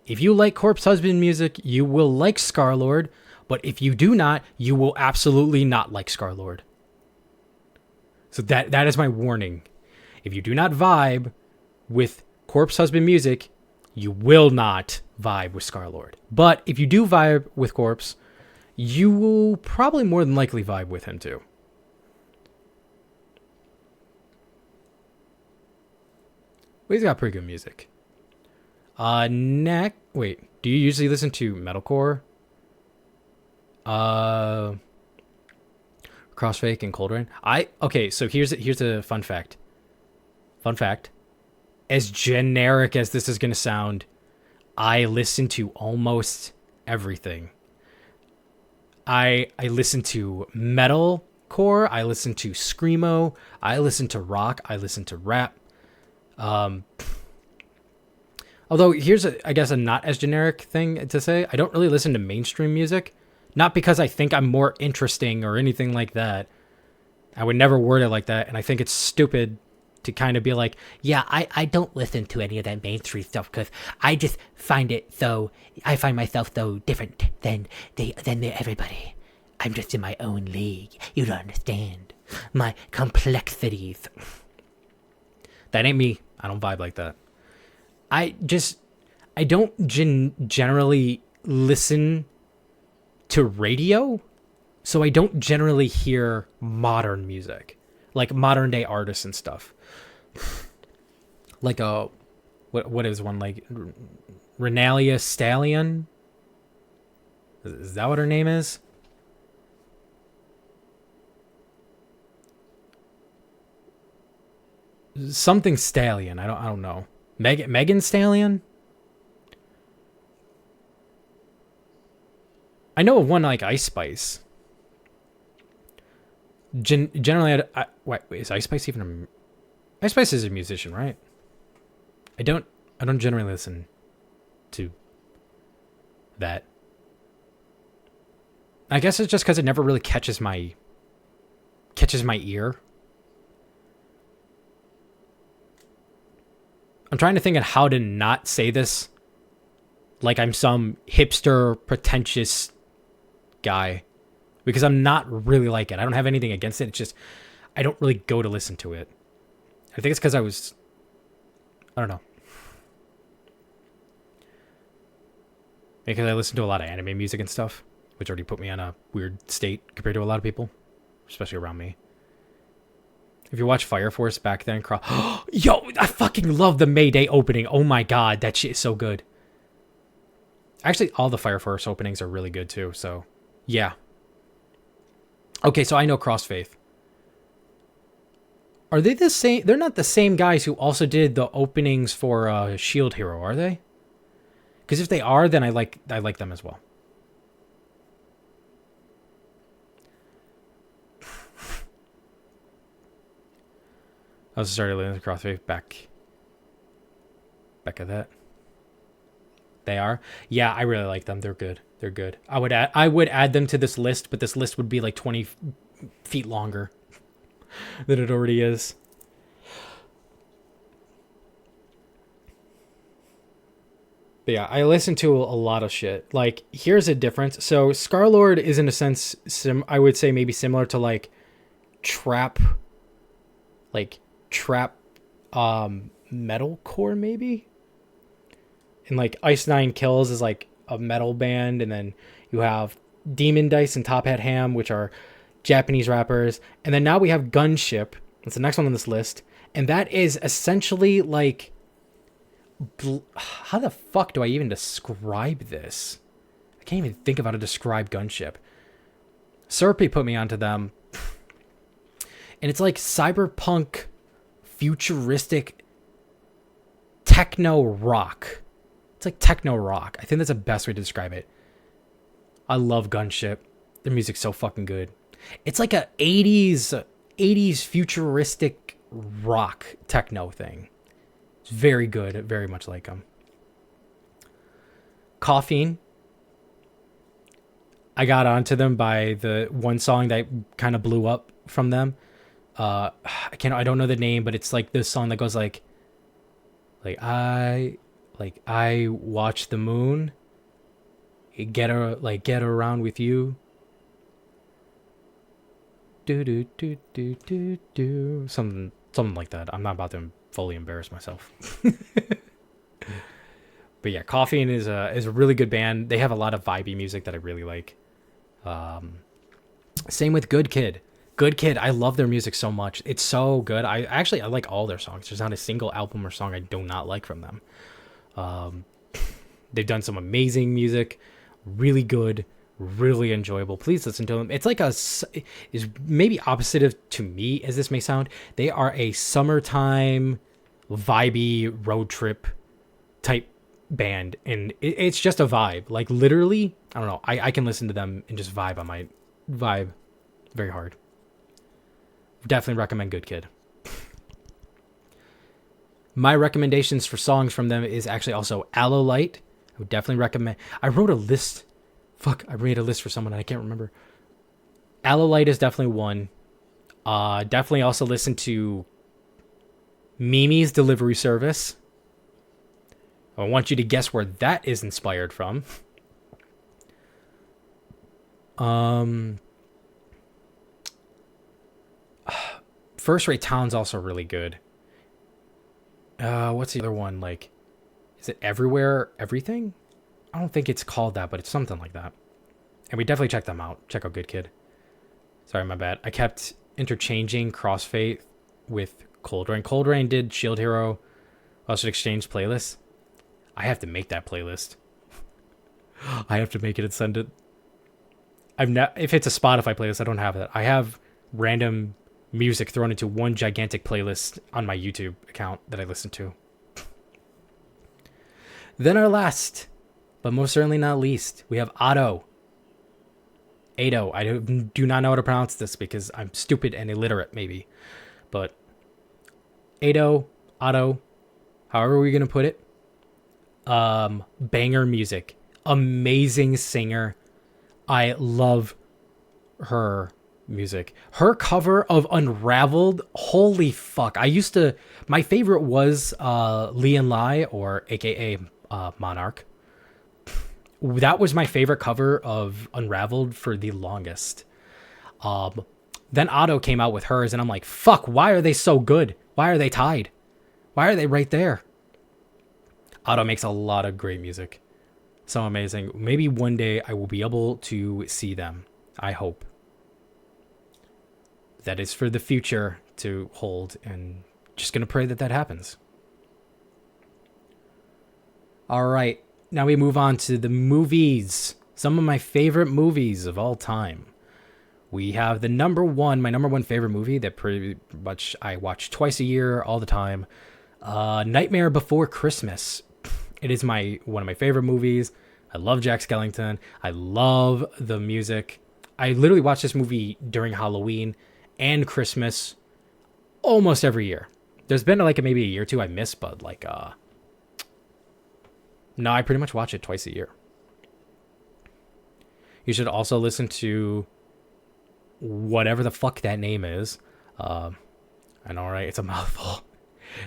If you like Corpse Husband music, you will like Scarlord. But if you do not, you will absolutely not like Scarlord. So that is my warning. If you do not vibe with Corpse Husband music, you will not vibe with Scarlord. But if you do vibe with Corpse, you will probably more than likely vibe with him too. But he's got pretty good music. Wait, do you usually listen to metalcore? Crossfake and Cold Rain. Okay, so here's a fun fact. As generic as this is gonna sound, I listen to almost everything. I listen to metalcore, I listen to screamo, I listen to rock, I listen to rap. Although here's I guess a not as generic thing to say. I don't really listen to mainstream music. Not because I think I'm more interesting or anything like that. I would never word it like that. And I think it's stupid to kind of be like, yeah, I don't listen to any of that mainstream stuff because I just find myself so different than everybody. I'm just in my own league. You don't understand my complexities. That ain't me. I don't vibe like that. I don't generally listen to radio, so I don't generally hear modern music, like modern day artists and stuff. Like what is one, like Renalia Stallion? Is that what her name is? Something Stallion. I don't know. Megan Stallion? I know of one like Ice Spice. Generally, wait, is Ice Spice even a... Ice Spice is a musician, right? I don't generally listen to that. I guess it's just because it never really catches my ear. I'm trying to think of how to not say this like I'm some hipster, pretentious guy, because I'm not really like it. I don't have anything against it. It's just I don't really go to listen to it. I think it's because I don't know. Because I listen to a lot of anime music and stuff, which already put me on a weird state compared to a lot of people, especially around me. If you watch Fire Force back then, yo, I fucking love the Mayday opening. Oh my god, that shit is so good. Actually, all the Fire Force openings are really good too, so yeah. Okay, so I know Crossfaith. Are they the same? They're not the same guys who also did the openings for Shield Hero, are they? Because if they are, then I like them as well. I also started listening to Crossfaith back at that. They are? Yeah, I really like them. They're good. They're good. I would add them to this list, but this list would be like 20 feet longer than it already is. But yeah, I listen to a lot of shit. Like, here's a difference. So Scarlord is in a sense, I would say maybe similar to like trap metalcore maybe. And like Ice Nine Kills is like a metal band, and then you have Demon Dice and Top Hat Ham, which are Japanese rappers, and then now we have Gunship. That's the next one on this list, and that is essentially like, how the fuck do I even describe this? I can't even think of how to describe Gunship. Serpy put me onto them, and it's like cyberpunk, futuristic techno rock. It's like techno rock. I think that's the best way to describe it. I love Gunship. Their music's so fucking good. It's like a 80s futuristic rock techno thing. It's very good. Very much like them. Caffeine. I got onto them by the one song that kind of blew up from them. I don't know the name, but it's like this song that goes like I watch the moon, get around with you. Do something like that. I'm not about to fully embarrass myself. But yeah, Caffeine is a really good band. They have a lot of vibey music that I really like. Same with Good Kid. Good Kid, I love their music so much. It's so good. I like all their songs. There's not a single album or song I do not like from them. They've done some amazing music, really good, really enjoyable. Please listen to them. It's like is maybe opposite to me as this may sound. They are a summertime vibey road trip type band, and it's just a vibe. Like literally, I don't know. I can listen to them and just vibe on my vibe very hard. Definitely recommend Good Kid. My recommendations for songs from them is actually also Aloe Light. I would definitely recommend. I wrote a list. I made a list for someone and I can't remember. Aloe Light is definitely one. Definitely also listen to Mimi's Delivery Service. I want you to guess where that is inspired from. First Rate Town's also really good. What's the other one? Like, is it Everywhere Everything? I don't think it's called that, but it's something like that. And we definitely check them out. Check out Good Kid. Sorry, my bad. I kept interchanging Crossfaith with Cold Rain. Cold Rain did Shield Hero. Also exchange playlists. I have to make that playlist. I have to make it and send it. If it's a Spotify playlist, I don't have that. I have random music thrown into one gigantic playlist on my YouTube account that I listen to. Then our last, but most certainly not least, we have Ado. Ado. I do not know how to pronounce this because I'm stupid and illiterate, maybe. But Ado, however we're going to put it. Banger music. Amazing singer. I love her music. Her cover of Unraveled, holy fuck. My favorite was Lian Lai, or aka Monarch. That was my favorite cover of Unraveled for the longest. Then Otto came out with hers, and I'm like, fuck, why are they so good? Why are they tied? Why are they right there? Otto makes a lot of great music. So amazing. Maybe one day I will be able to see them. I hope. That is for the future to hold, and just gonna pray that that happens. All right, now we move on to the movies. Some of my favorite movies of all time. We have my number one favorite movie that pretty much I watch twice a year, all the time. Nightmare Before Christmas. It is one of my favorite movies. I love Jack Skellington. I love the music. I literally watch this movie during Halloween and Christmas almost every year. There's been like maybe a year or two I missed, but like no, I pretty much watch it twice a year. You should also listen to whatever the fuck that name is. I know, right? It's a mouthful.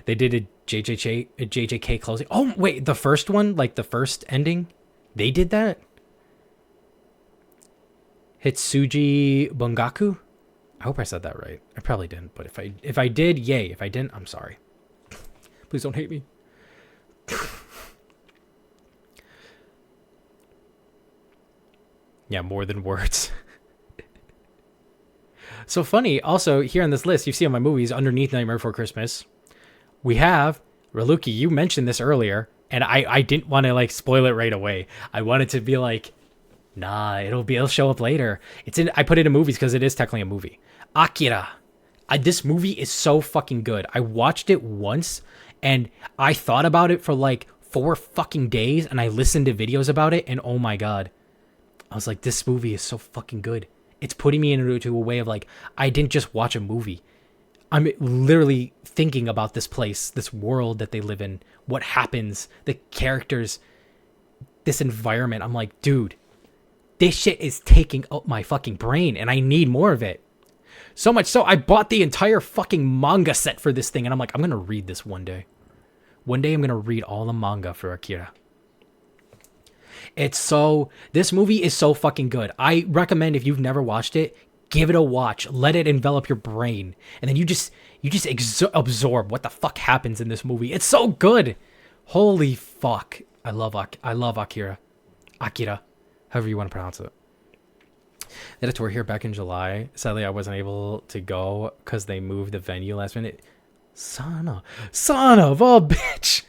They did a JJK closing. Oh, wait, the first one? Like the first ending? They did that? Hitsuji Bungaku? I hope I said that right. I probably didn't, but if I did, yay. If I didn't, I'm sorry. Please don't hate me. Yeah, more than words. So funny, also, here on this list, you see on my movies, underneath Nightmare Before Christmas, we have, Raluki, you mentioned this earlier, and I didn't want to, like, spoil it right away. I wanted to be like, nah, it'll show up later. I put it in movies because it is technically a movie. Akira. This movie is so fucking good. I watched it once, and I thought about it for, like, 4 fucking days, and I listened to videos about it, and oh my god. I was like, this movie is so fucking good. It's putting me into a way of like, I didn't just watch a movie. I'm literally thinking about this place, this world that they live in, what happens, the characters, this environment. I'm like, dude, this shit is taking up my fucking brain and I need more of it. So much so, I bought the entire fucking manga set for this thing and I'm like, I'm going to read this one day. One day I'm going to read all the manga for Akira. This movie is so fucking good. I recommend if you've never watched it, give it a watch. Let it envelop your brain. And then you just absorb what the fuck happens in this movie. It's so good. Holy fuck. I love Akira. Akira. However you want to pronounce it. They had a tour here back in July. Sadly, I wasn't able to go because they moved the venue last minute. Son of a bitch.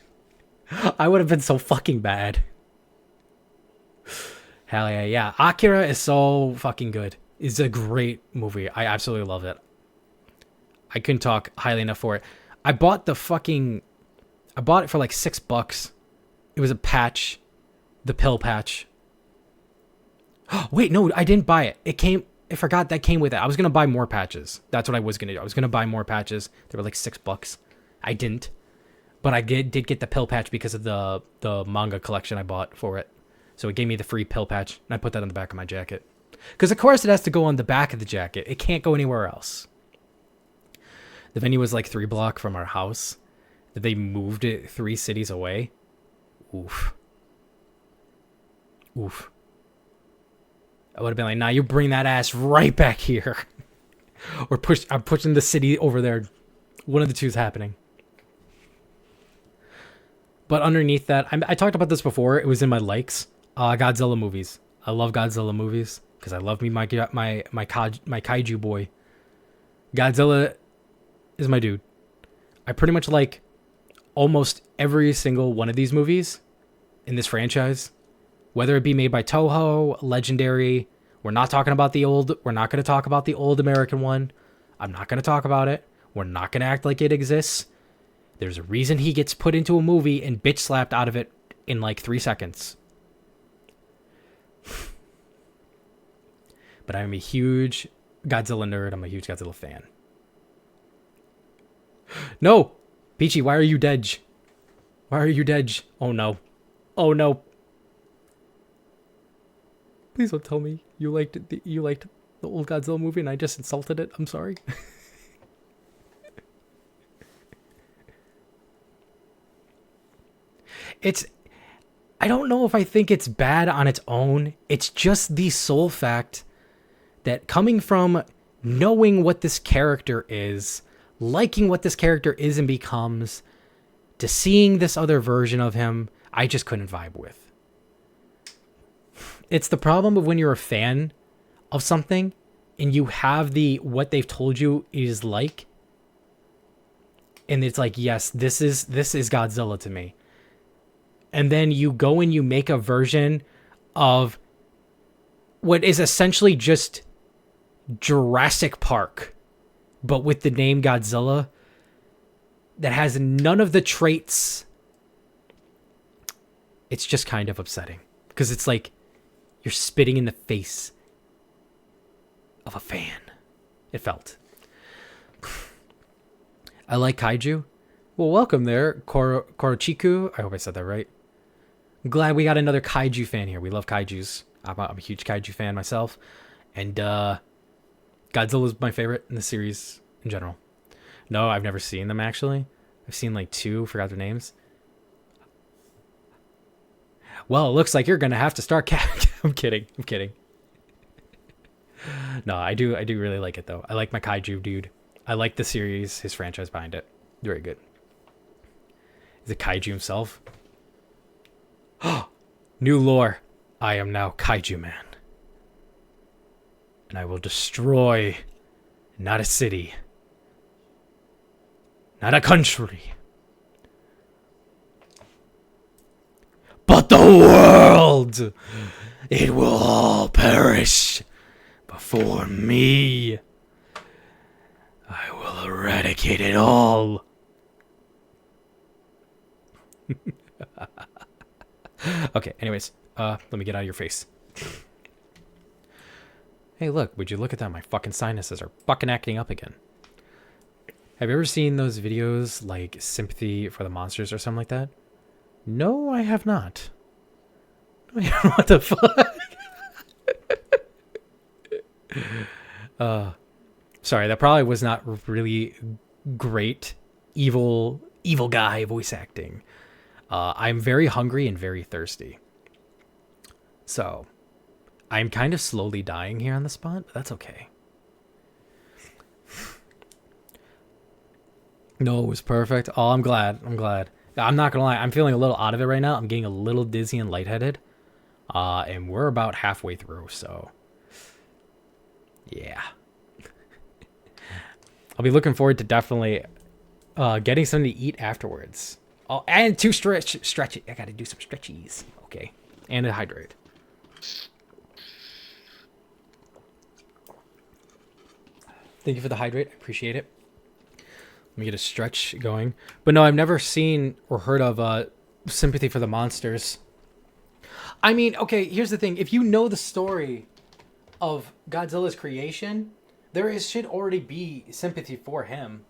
I would have been so fucking bad. Hell yeah, yeah. Akira is so fucking good. It's a great movie. I absolutely love it. I couldn't talk highly enough for it. I bought it for like $6. It was a patch. The pill patch. Wait, no, I didn't buy it. I forgot that came with it. I was going to buy more patches. That's what I was going to do. I was going to buy more patches. They were like $6. I didn't. But I did get the pill patch because of the manga collection I bought for it. So it gave me the free pill patch, and I put that on the back of my jacket. Because, of course, it has to go on the back of the jacket. It can't go anywhere else. The venue was like 3 blocks from our house. They moved it 3 cities away. Oof. Oof. I would have been like, nah, you bring that ass right back here. Or I'm pushing the city over there. One of the two is happening. But underneath that, I talked about this before. It was in my likes. Godzilla movies. I love Godzilla movies because I love me my kaiju boy. Godzilla is my dude. I pretty much like almost every single one of these movies in this franchise, whether it be made by Toho, Legendary. We're not talking about the old. We're not going to talk about the old American one. I'm not going to talk about it. We're not going to act like it exists. There's a reason he gets put into a movie and bitch slapped out of it in like 3 seconds. But I'm a huge Godzilla nerd. I'm a huge Godzilla fan. No! Peachy, why are you dead? Why are you dead? Oh no. Oh no. Please don't tell me you liked the old Godzilla movie and I just insulted it. I'm sorry. I don't know if I think it's bad on its own. It's just the sole fact that coming from knowing what this character is, liking what this character is and becomes, to seeing this other version of him, I just couldn't vibe with. it's the problem of when you're a fan of something and you have the what they've told you is like, and it's like, yes, this is Godzilla to me. And then you go and you make a version of what is essentially just Jurassic Park, but with the name Godzilla, that has none of the traits. It's just kind of upsetting because it's like you're spitting in the face of a fan. It felt. I like kaiju. Well, welcome there, Korochiku. I hope I said that right. I'm glad we got another kaiju fan here. We love kaijus. I'm a huge kaiju fan myself. And Godzilla's my favorite in the series in general. No, I've never seen them, actually. I've seen like 2, forgot their names. Well, it looks like you're going to have to start... I'm kidding. No, I do really like it, though. I like my kaiju dude. I like the series, his franchise behind it. Very good. Is it kaiju himself? New lore. I am now Kaiju Man. And I will destroy not a city, not a country, but the world. It will all perish before me. I will eradicate it all. Okay, anyways, let me get out of your face. Hey, look, would you look at that? My fucking sinuses are fucking acting up again. Have you ever seen those videos like Sympathy for the Monsters or something like that? No, I have not. What the fuck? Sorry, that probably was not really great evil guy voice acting. I'm very hungry and very thirsty. So, I'm kind of slowly dying here on the spot, but that's okay. No, it was perfect. Oh, I'm glad. I'm not gonna lie, I'm feeling a little out of it right now. I'm getting a little dizzy and lightheaded. And we're about halfway through, so... yeah. I'll be looking forward to definitely getting something to eat afterwards. Oh, and to stretch. I gotta do some stretchies. Okay. And to hydrate. Thank you for the hydrate. I appreciate it. Let me get a stretch going. But no, I've never seen or heard of Sympathy for the Monsters. I mean, okay, here's the thing. If you know the story of Godzilla's creation, should already be sympathy for him.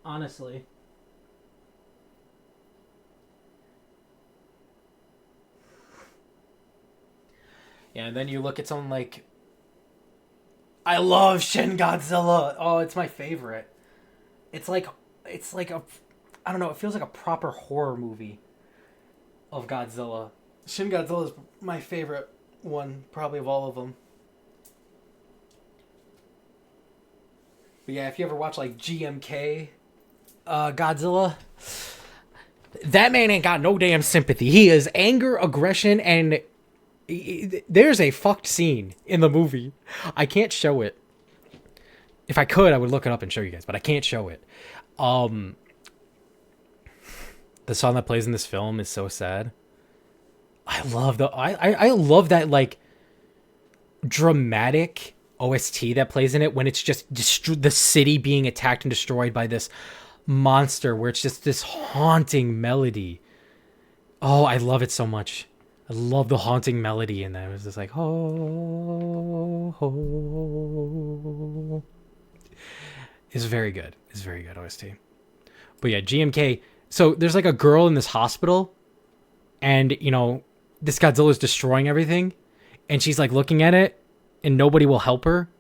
Honestly. Yeah, and then you look at someone like... I love Shin Godzilla. Oh, it's my favorite. It's like a... I don't know, it feels like a proper horror movie of Godzilla. Shin Godzilla is my favorite one, probably of all of them. But yeah, if you ever watch like GMK Godzilla, that man ain't got no damn sympathy. He is anger, aggression, and there's a fucked scene in the movie. I can't show it. If I could, I would look it up and show you guys, but I can't show it. The song that plays in this film is so sad. I love that like dramatic OST that plays in it when it's just the city being attacked and destroyed by this monster, where it's just this haunting melody. Oh, I love it so much. I love the haunting melody in that. It was just like, oh, oh. It's very good. It's very good OST. But yeah, GMK. So there's like a girl in this hospital, and you know, this Godzilla's destroying everything, and she's like looking at it, and nobody will help her.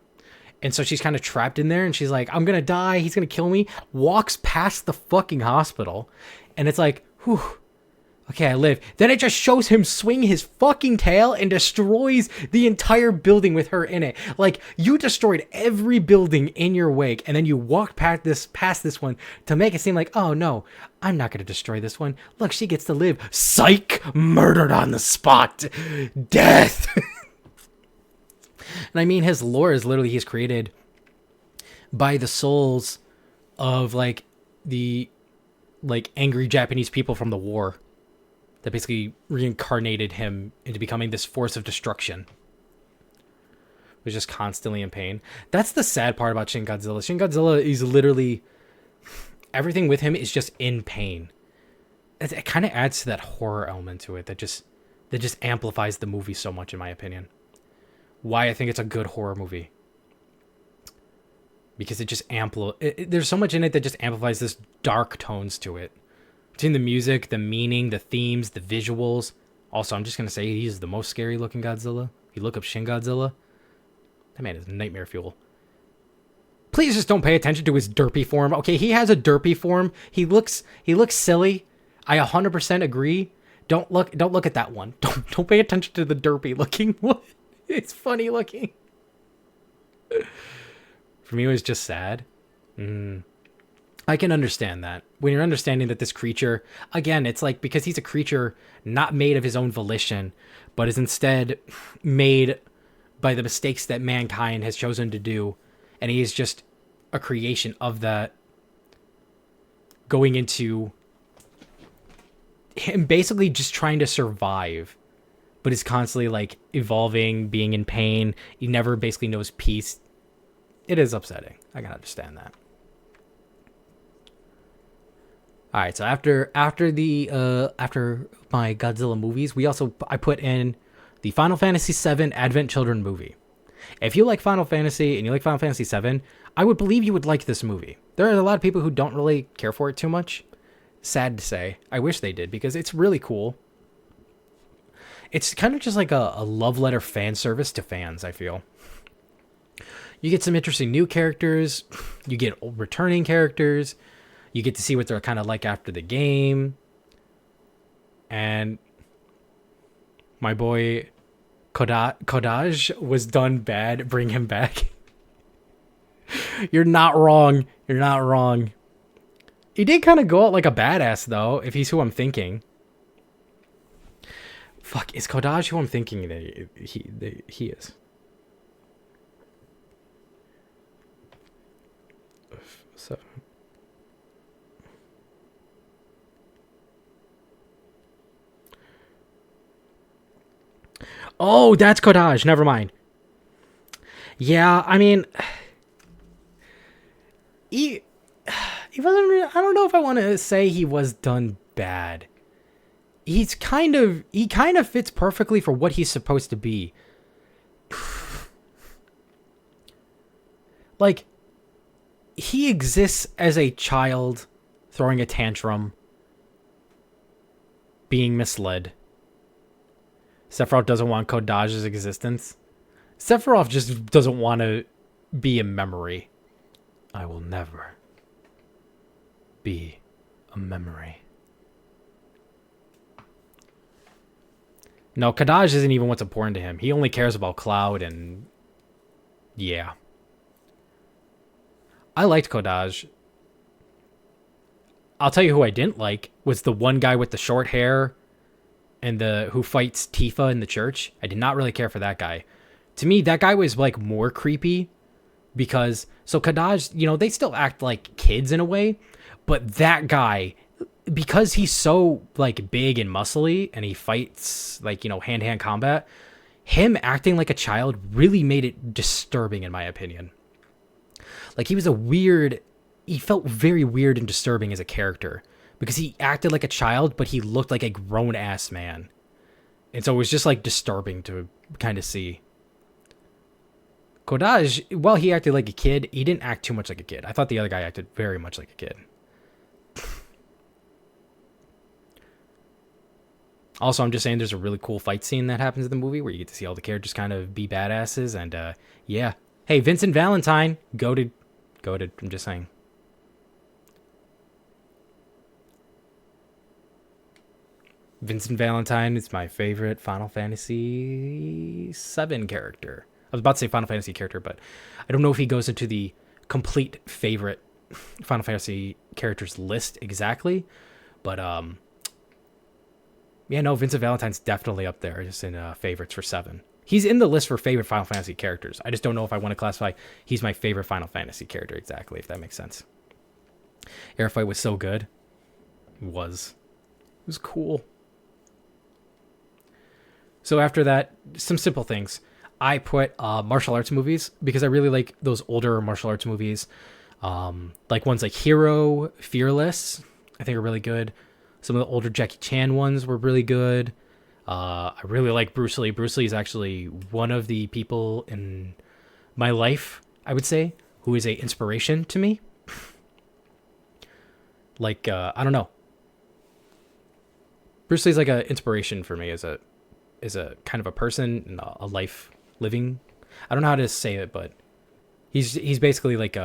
And so she's kind of trapped in there, and she's like, I'm gonna die, he's gonna kill me. Walks past the fucking hospital, and it's like, whew, Okay, I live. Then it just shows him swing his fucking tail and destroys the entire building with her in it. Like, you destroyed every building in your wake, and then you walked past this one to make it seem like, oh no, I'm not gonna destroy this one. Look, she gets to live. Psych! Murdered on the spot. Death! And I mean, his lore is literally, he's created by the souls of, like, the, like, angry Japanese people from the war that basically reincarnated him into becoming this force of destruction. He was just constantly in pain. That's the sad part about Shin Godzilla. Shin Godzilla is literally, everything with him is just in pain. It kind of adds to that horror element to it that just amplifies the movie so much, in my opinion. Why I think it's a good horror movie. Because it just there's so much in it that just amplifies this dark tones to it. Between the music, the meaning, the themes, the visuals. Also, I'm just going to say he's the most scary looking Godzilla. If you look up Shin Godzilla, that man is nightmare fuel. Please just don't pay attention to his derpy form. Okay, he has a derpy form. He looks silly. I 100% agree. Don't look at that one. Don't pay attention to the derpy looking one. It's funny looking. For me, it was just sad. I can understand that. When you're understanding that this creature, again, it's like, because he's a creature not made of his own volition, but is instead made by the mistakes that mankind has chosen to do. And he is just a creation of that, going into him basically just trying to survive, but is constantly like evolving, being in pain. He never basically knows peace. It is upsetting. I can understand that. All right, so after my Godzilla movies, I put in the Final Fantasy VII Advent Children movie. If you like Final Fantasy and you like Final Fantasy VII, I would believe you would like this movie. There are a lot of people who don't really care for it too much. Sad to say. I wish they did, because it's really cool. It's kind of just like a love letter fan service to fans, I feel. You get some interesting new characters. You get returning characters. You get to see what they're kind of like after the game. And my boy Kodaj was done bad. Bring him back. You're not wrong. You're not wrong. He did kind of go out like a badass, though, if he's who I'm thinking. Fuck, is Kodaj who I'm thinking that he is? So... Oh, that's Kodaj. Never mind. Yeah, I mean, he wasn't really, I don't know if I want to say he was done bad. He kind of fits perfectly for what he's supposed to be. Like, he exists as a child throwing a tantrum, being misled. Sephiroth doesn't want Kodaj's existence. Sephiroth just doesn't want to be a memory. I will never be a memory. No, Kodaj isn't even what's important to him. He only cares about Cloud and... yeah. I liked Kodaj. I'll tell you who I didn't like was the one guy with the short hair and who fights Tifa in the church. I did not really care for that guy. To me, that guy was like more creepy because so Kodaj, you know, they still act like kids in a way, but that guy, because he's so like big and muscly and he fights like, you know, hand-to-hand combat, him acting like a child really made it disturbing in my opinion. Like he felt very weird and disturbing as a character because he acted like a child, but he looked like a grown ass man. And so it was just like disturbing to kind of see. Kodaj, while he acted like a kid, he didn't act too much like a kid. I thought the other guy acted very much like a kid. Also, I'm just saying there's a really cool fight scene that happens in the movie where you get to see all the characters kind of be badasses. And yeah. Hey, Vincent Valentine, goated. I'm just saying. Vincent Valentine is my favorite Final Fantasy VII character. I was about to say Final Fantasy character, but I don't know if he goes into the complete favorite Final Fantasy characters list exactly. But yeah, no, Vincent Valentine's definitely up there just in favorites for 7. He's in the list for favorite Final Fantasy characters. I just don't know if I want to classify he's my favorite Final Fantasy character exactly, if that makes sense. Airfight was so good. It was cool. So after that, some simple things. I put martial arts movies because I really like those older martial arts movies. Like ones like Hero, Fearless, I think are really good. Some of the older Jackie Chan ones were really good. I really like Bruce Lee. Bruce Lee is actually one of the people in my life, I would say, who is a inspiration to me. Like, I don't know. Bruce Lee's like an inspiration for me as a kind of a person and a life living. I don't know how to say it, but he's basically like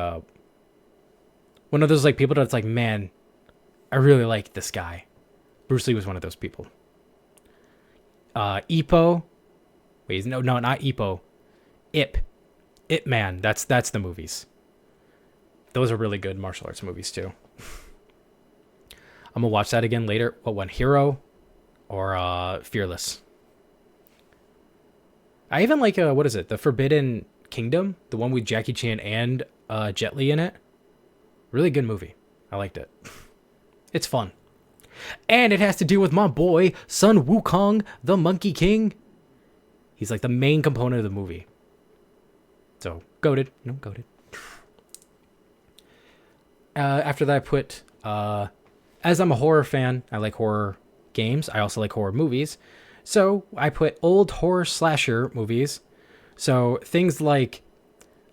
one of those like people that's like, man, I really like this guy. Bruce Lee was one of those people. Ippo. Wait, no, not Ippo. Ip Man. That's the movies. Those are really good martial arts movies too. I'm gonna watch that again later. What one? Hero or Fearless? I even like what is it? The Forbidden Kingdom, the one with Jackie Chan and Jet Li in it. Really good movie. I liked it. It's fun. And it has to do with my boy, Sun Wukong, the Monkey King. He's like the main component of the movie. So, goated. No, goated. After that, I put, as I'm a horror fan, I like horror games. I also like horror movies. So, I put old horror slasher movies. So, things like,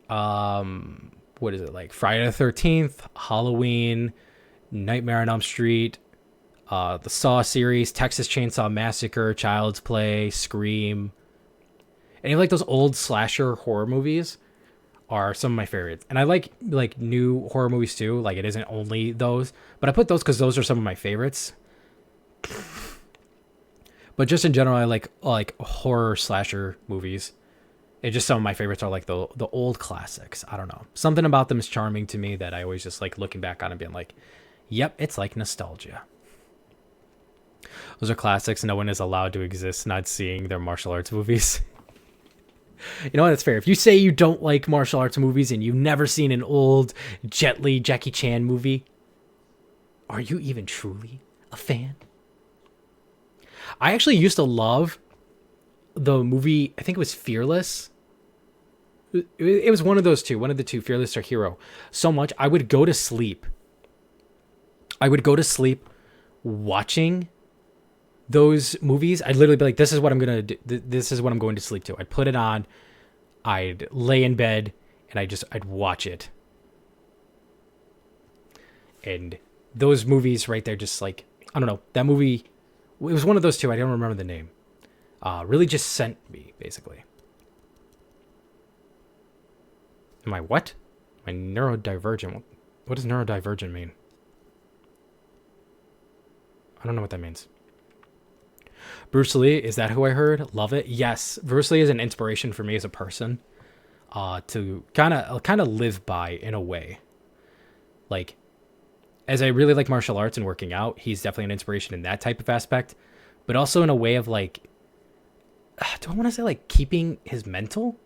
what is it? Like Friday the 13th, Halloween, Nightmare on Elm Street, the Saw series, Texas Chainsaw Massacre, Child's Play, Scream. Any of like those old slasher horror movies are some of my favorites. And I like new horror movies too. Like it isn't only those, but I put those because those are some of my favorites. But just in general, I like horror slasher movies. And just some of my favorites are like the old classics. I don't know. Something about them is charming to me that I always just like looking back on and being like, yep, it's like nostalgia. Those are classics. No one is allowed to exist not seeing their martial arts movies. You know what? That's fair. If you say you don't like martial arts movies and you've never seen an old Jet Li, Jackie Chan movie, are you even truly a fan? I actually used to love the movie, I think it was Fearless. It was one of those two, one of the two, Fearless or Hero, so much. I would go to sleep. Watching those movies. I'd literally be like, this is what I'm going to do. This is what I'm going to sleep to. I'd put it on. I'd lay in bed and I'd watch it. And those movies right there, just like, I don't know, that movie, it was one of those two. I don't remember the name. Really just sent me, basically. Am I what? Am I neurodivergent? What does neurodivergent mean? I don't know what that means. Bruce Lee, is that who I heard? Love it. Yes, Bruce Lee is an inspiration for me as a person, to kind of live by in a way. Like, as I really like martial arts and working out, he's definitely an inspiration in that type of aspect, but also in a way of like, do I want to say like keeping his mental?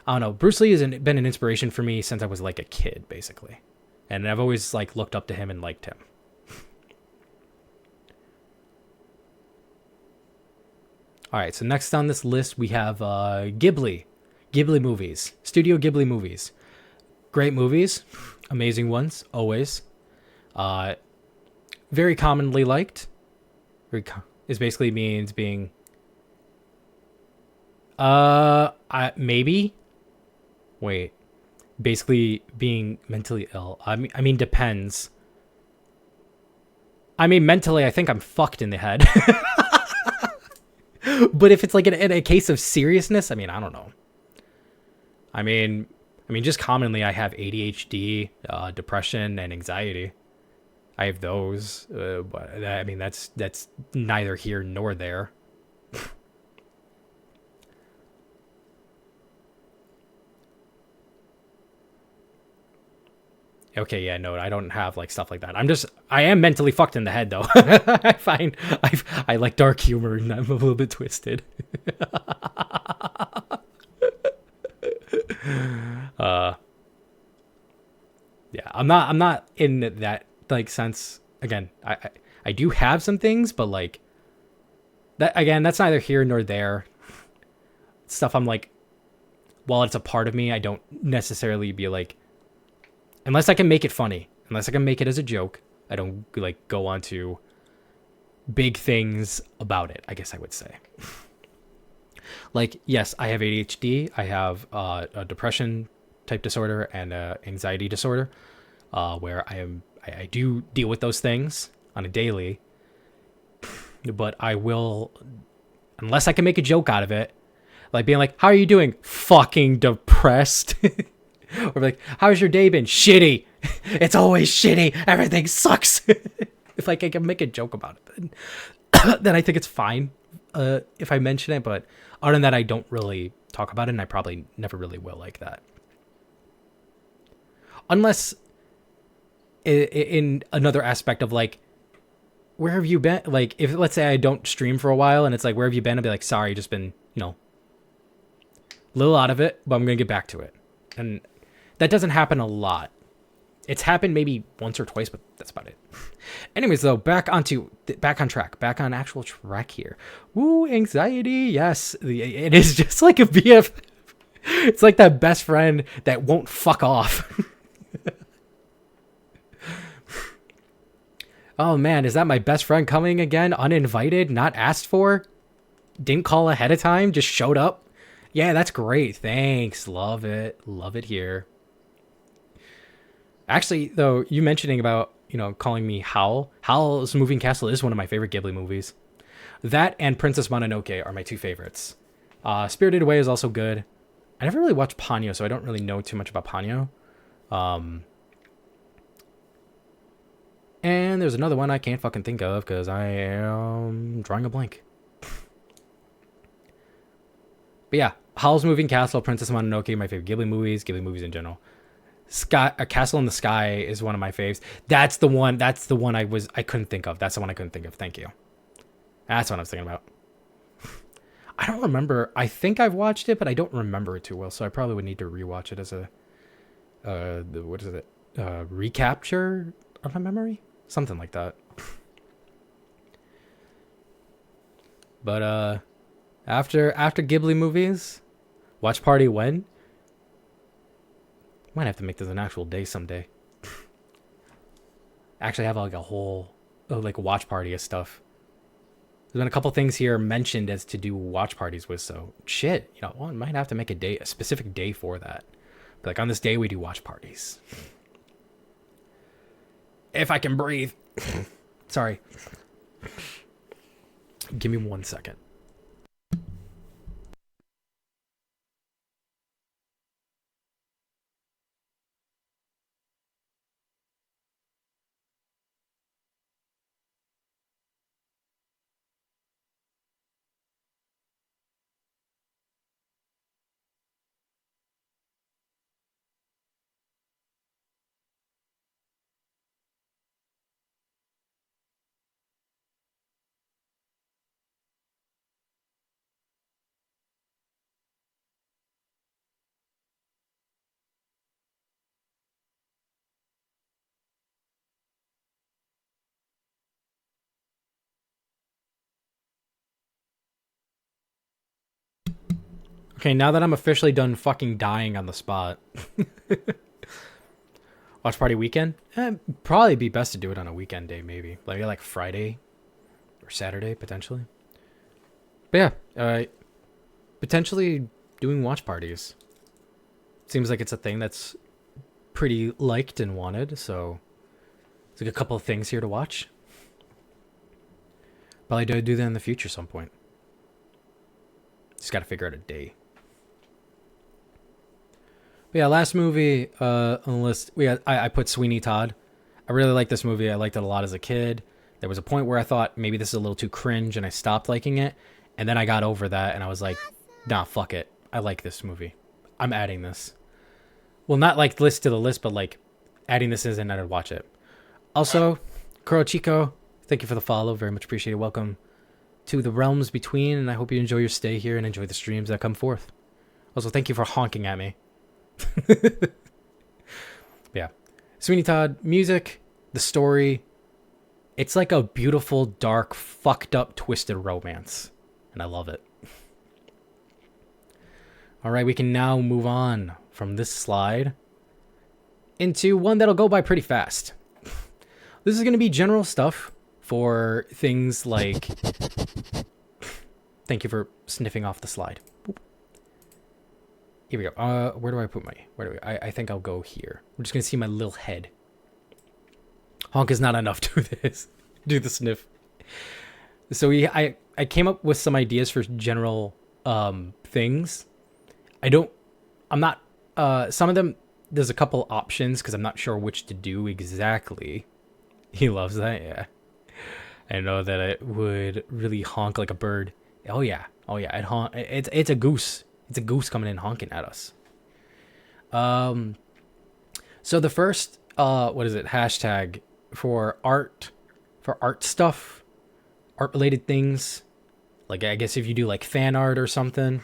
I don't know. Bruce Lee has been an inspiration for me since I was like a kid, basically, and I've always like looked up to him and liked him. All right, so next on this list, we have Ghibli movies, Studio Ghibli movies. Great movies, amazing ones, always. Very commonly liked. Is basically means being... maybe? Wait. Basically being mentally ill. I mean, depends. I mean, mentally, I think I'm fucked in the head. But if it's like in a case of seriousness, I mean, I don't know. I mean, just commonly I have ADHD, depression, and anxiety. I have those, but I mean that's neither here nor there. Okay, yeah, no, I don't have like stuff like that. I am mentally fucked in the head though. I find I like dark humor and I'm a little bit twisted. Yeah, I'm not in that like sense. Again, I do have some things, but like that again, that's neither here nor there. Stuff I'm like, while it's a part of me, I don't necessarily be like, unless I can make it funny, unless I can make it as a joke, I don't like go on to big things about it, I guess I would say. Like, yes, I have ADHD, I have a depression type disorder and anxiety disorder, where I do deal with those things on a daily, but I will, unless I can make a joke out of it, like being like, how are you doing? Fucking depressed. Or like, how's your day been? Shitty. It's always shitty. Everything sucks. If like I can make a joke about it, then I think it's fine if I mention it. But other than that, I don't really talk about it, and I probably never really will like that. Unless in another aspect of like, where have you been? Like, if let's say I don't stream for a while, and it's like, where have you been? I'll be like, sorry, just been, a little out of it, but I'm gonna get back to it. And that doesn't happen a lot. It's happened maybe once or twice, but that's about it. Anyways, though, back on track, back on actual track here. Woo, anxiety. Yes, it is just like a BF. It's like that best friend that won't fuck off. Oh man, is that my best friend coming again? Uninvited, not asked for? Didn't call ahead of time, just showed up? Yeah, that's great. Thanks. Love it. Love it here. Actually, though, you mentioning about, calling me Howl. Howl's Moving Castle is one of my favorite Ghibli movies. That and Princess Mononoke are my two favorites. Spirited Away is also good. I never really watched Ponyo, so I don't really know too much about Ponyo. And there's another one I can't fucking think of because I am drawing a blank. But yeah, Howl's Moving Castle, Princess Mononoke, my favorite Ghibli movies in general. A Castle in the Sky is one of my faves. That's the one I couldn't think of. That's the one I couldn't think of. Thank you. That's what I was thinking about. I don't remember. I think I've watched it, but I don't remember it too well, so I probably would need to rewatch it as a what is it? Recapture of my memory? Something like that. But after Ghibli movies, watch party when? Might have to make this an actual day someday. Actually have like a whole like watch party of stuff. There's been a couple things here mentioned as to do watch parties with, so shit, one might have to make a specific day for that. But like on this day we do watch parties. If I can breathe. Sorry. Give me 1 second. Okay, now that I'm officially done fucking dying on the spot. Watch party weekend? Probably be best to do it on a weekend day, maybe. Like Friday or Saturday, potentially. But yeah, potentially doing watch parties. Seems like it's a thing that's pretty liked and wanted, so there's like a couple of things here to watch. Probably do that in the future some point. Just gotta figure out a day. But yeah, last movie on the list, I put Sweeney Todd. I really like this movie. I liked it a lot as a kid. There was a point where I thought maybe this is a little too cringe and I stopped liking it. And then I got over that and I was like, nah, fuck it. I like this movie. I'm adding this. Well, not like list to the list, but like adding this in and I'd watch it. Also, Kuro Chico, thank you for the follow. Very much appreciated. Welcome to the realms between, and I hope you enjoy your stay here and enjoy the streams that come forth. Also, thank you for honking at me. Yeah. Sweeney Todd, music, the story. It's like a beautiful, dark, fucked up, twisted romance. And I love it. All right, we can now move on from this slide into one that'll go by pretty fast. This is going to be general stuff for things like... Thank you for sniffing off the slide. Here we go. Where do I put my... I think I'll go here. We're just going to see my little head. Honk is not enough to this. Do the sniff. So I came up with some ideas for general things. I'm not... some of them, there's a couple options because I'm not sure which to do exactly. He loves that, yeah. I know that it would really honk like a bird. Oh yeah. It's a goose. It's a goose coming in honking at us. So the first what is it? Hashtag for art stuff, art related things. Like I guess if you do like fan art or something,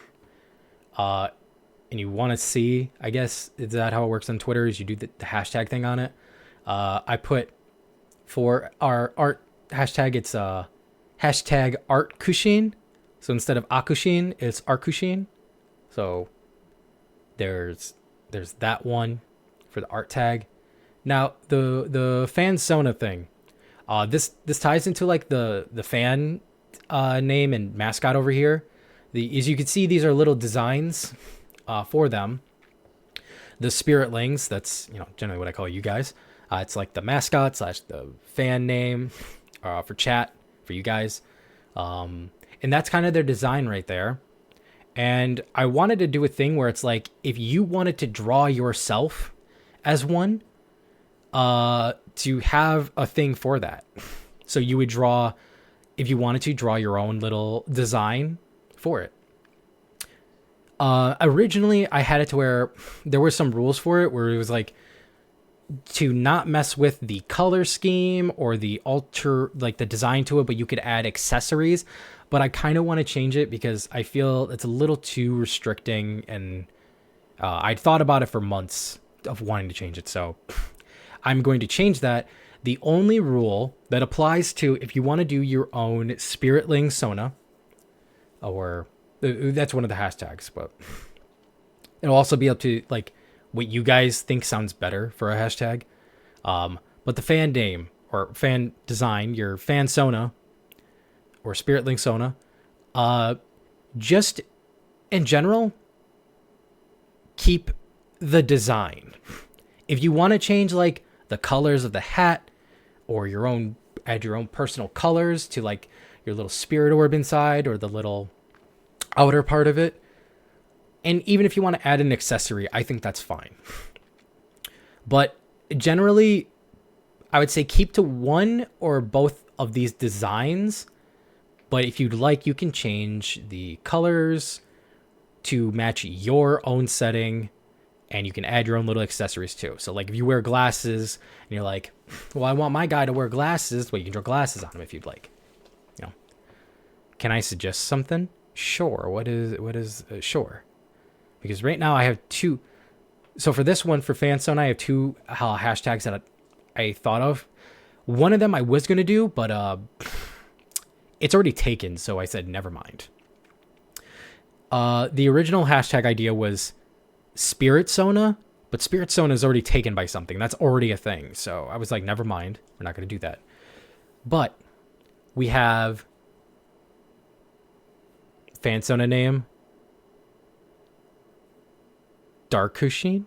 and you want to see, I guess is that how it works on Twitter? Is you do the hashtag thing on it. I put for our art hashtag, it's hashtag Akushin. So instead of Akushin, it's Akushin. So there's that one for the art tag. Now the fan Sona thing. This ties into like the fan name and mascot over here. As you can see, these are little designs for them. The spiritlings, that's generally what I call you guys. It's like the mascot / the fan name for chat for you guys. And that's kind of their design right there. And I wanted to do a thing where it's like, if you wanted to draw yourself as one, to have a thing for that. So you would draw, if you wanted to, draw your own little design for it. Originally, I had it to where there were some rules for it, where it was like, to not mess with the color scheme or the the design to it, but you could add accessories. But I kind of want to change it because I feel it's a little too restricting, and I'd thought about it for months of wanting to change it. So I'm going to change that. The only rule that applies to if you want to do your own Spiritling Sona, or that's one of the hashtags, but it'll also be up to like what you guys think sounds better for a hashtag. But the fan name or fan design, your fan Sona or Spiritling Sona, just in general, keep the design. If you want to change like the colors of the hat or add your own personal colors to like your little spirit orb inside or the little outer part of it, and even if you want to add an accessory, I think that's fine. But generally, I would say keep to one or both of these designs. But if you'd like, you can change the colors to match your own setting, and you can add your own little accessories too. So like if you wear glasses and you're like, well, I want my guy to wear glasses. Well, you can draw glasses on him if you'd like. Can I suggest something? Sure. What is sure? Because right now I have two. So for this one, for Fansone, I have two hashtags that I thought of. One of them I was going to do, but it's already taken. So I said, never mind. The original hashtag idea was Spirit Sona, but Spirit Sona is already taken by something. That's already a thing. So I was like, never mind. We're not going to do that. But we have Fansona name Darkushin.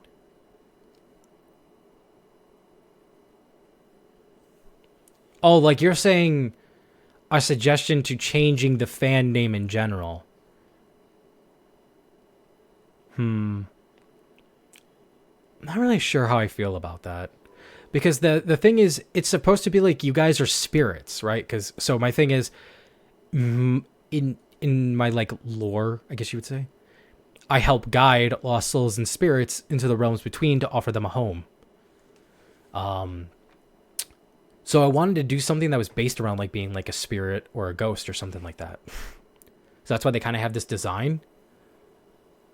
Oh, like you're saying a suggestion to changing the fan name in general. I'm not really sure how I feel about that. Because the thing is, it's supposed to be like you guys are spirits, right? Because so my thing is, in my like lore, I guess you would say, I help guide lost souls and spirits into the realms between to offer them a home. So I wanted to do something that was based around like being like a spirit or a ghost or something like that. So that's why they kind of have this design.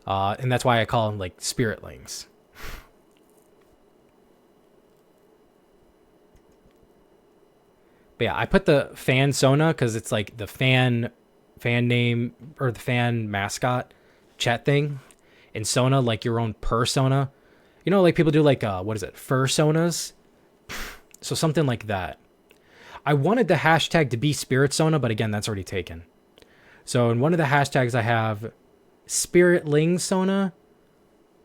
And that's why I call them like spiritlings. But yeah, I put the fan Sona because it's like the fan name or the fan mascot chat thing. And Sona, like your own persona. You know, like people do like, what is it? Fursonas? So something like that. I wanted the hashtag to be Spirit Sona, but again, that's already taken. So in one of the hashtags I have Spiritling Sona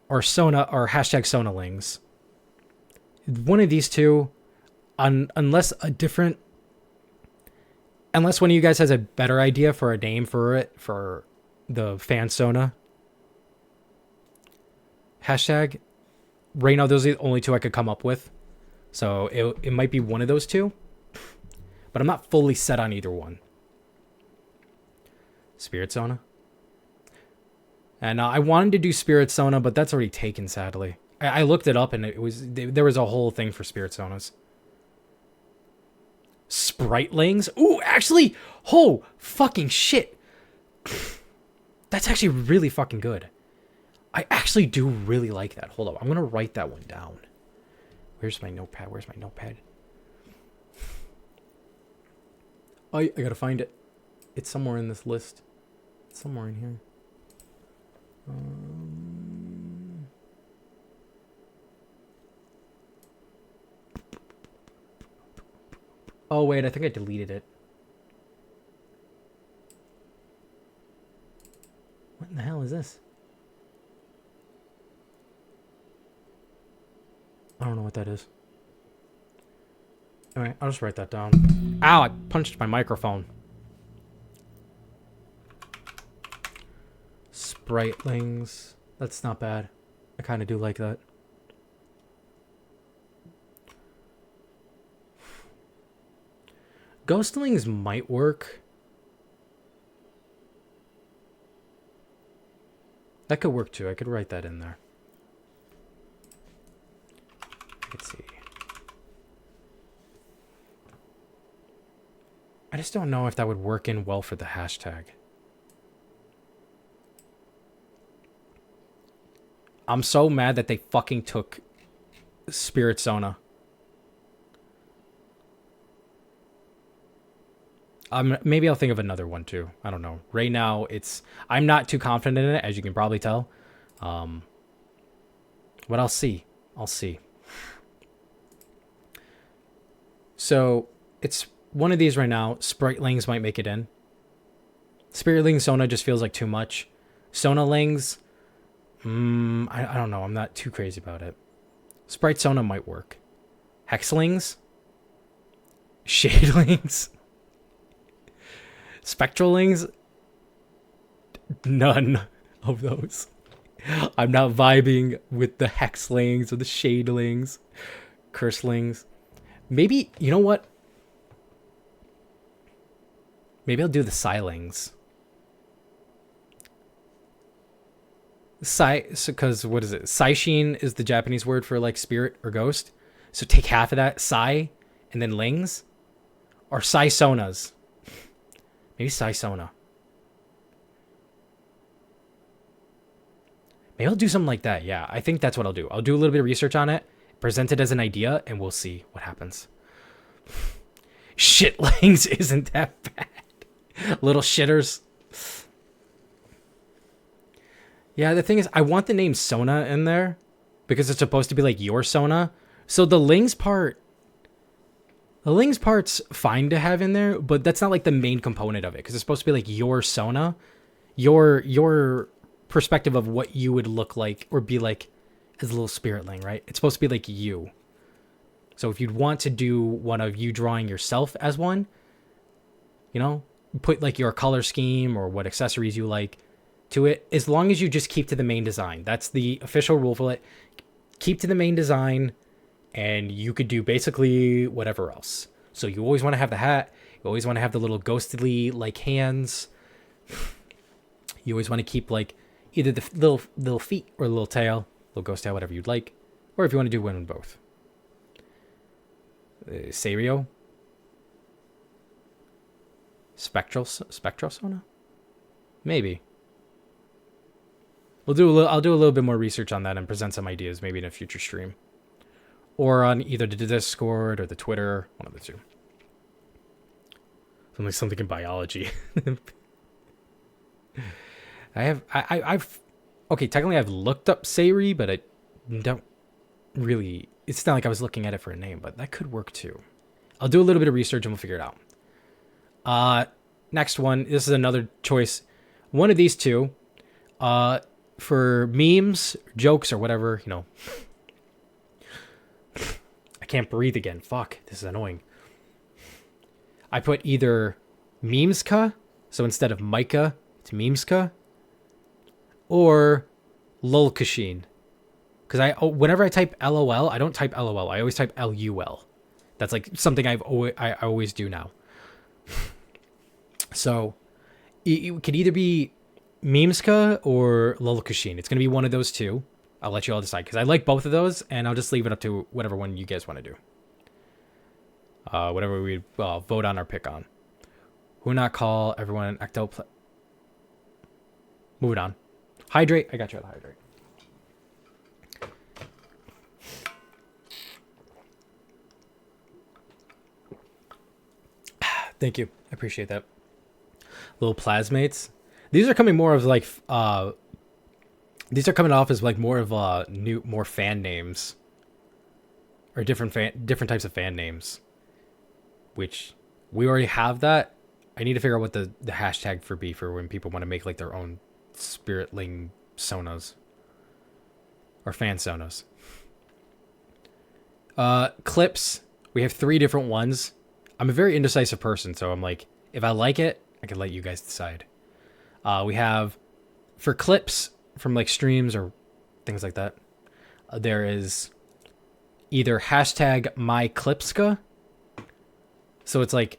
or Sona or hashtag Sonalings. One of these two, unless one of you guys has a better idea for a name for it, for the fan Sona hashtag, right now those are the only two I could come up with. So it might be one of those two, but I'm not fully set on either one. Spirit Sona. And I wanted to do Spirit Sona, but that's already taken, sadly. I looked it up and there was a whole thing for Spirit Sonas. Spritelings? Ooh, actually, oh, fucking shit. That's actually really fucking good. I actually do really like that. Hold up, I'm gonna write that one down. Where's my notepad? I gotta find it. It's somewhere in this list. It's somewhere in here. Oh wait, I think I deleted it. What in the hell is this? I don't know what that is. Alright, I'll just write that down. Ow, I punched my microphone. Spritelings. That's not bad. I kind of do like that. Ghostlings might work. That could work too. I could write that in there. Let's see. I just don't know if that would work in well for the hashtag. I'm so mad that they fucking took Spirit Sona. Maybe I'll think of another one too. I don't know. Right now, I'm not too confident in it, as you can probably tell. But I'll see. So it's one of these right now. Spritelings might make it in. Spiritling Sona just feels like too much. Sonalings, I don't know. I'm not too crazy about it. Sprite Sona might work. Hexlings, Shadelings, Spectralings, none of those. I'm not vibing with the Hexlings or the Shadelings, Curselings. Maybe, you know what? Maybe I'll do the Silings. Because what is it? Saishin is the Japanese word for like spirit or ghost. So take half of that, Sai, and then Lings. Or Sai-sonas. Maybe Sai-sona. Maybe I'll do something like that. Yeah, I think that's what I'll do. I'll do a little bit of research on it, present it as an idea, and we'll see what happens. Shitlings isn't that bad. Little shitters. Yeah, the thing is, I want the name Sona in there because it's supposed to be like your Sona. So the Lings part's fine to have in there, but that's not like the main component of it because it's supposed to be like your Sona, your perspective of what you would look like or be like as a little spiritling, right? It's supposed to be like you. So if you'd want to do one of you drawing yourself as one, you know, put like your color scheme or what accessories you like to it, as long as you just keep to the main design. That's the official rule for it. Keep to the main design and you could do basically whatever else. So you always want to have the hat. You always want to have the little ghostly like hands. You always want to keep like either the little feet or the little tail, little ghost tail, whatever you'd like, or if you want to do one in both. Serio, spectral sona, maybe. I'll do a little bit more research on that and present some ideas maybe in a future stream, or on either the Discord or the Twitter, one of the two. Something in biology. I've okay, technically I've looked up Sayri, but I don't really, it's not like I was looking at it for a name, but that could work too. I'll do a little bit of research and we'll figure it out. Next one, this is another choice. One of these two, for memes, jokes, or whatever, you know. I can't breathe again. Fuck, this is annoying. I put either Mykah, so instead of Mykah, it's Mykah, or Akushin. Because whenever I type LOL, I don't type LOL. I always type LUL. That's like something I always do now. So it could either be Mykah or Akushin. It's gonna be one of those two. I'll let you all decide because I like both of those, and I'll just leave it up to whatever one you guys want to do. Whatever we vote on or pick on. Who not call everyone ecto. Moving on. Hydrate. I got you on the hydrate. Thank you. I appreciate that. Little plasmates. These are coming more of like these are coming off as like more of more fan names. Or different types of fan names. Which we already have that. I need to figure out what the hashtag for be for when people want to make like their own spiritling sonos. Or fan sonos. Clips. We have 3 different ones. I'm a very indecisive person, so I'm like, if I like it, I can let you guys decide. We have, for clips from like streams or things like that, there is either hashtag MyClipska. So it's like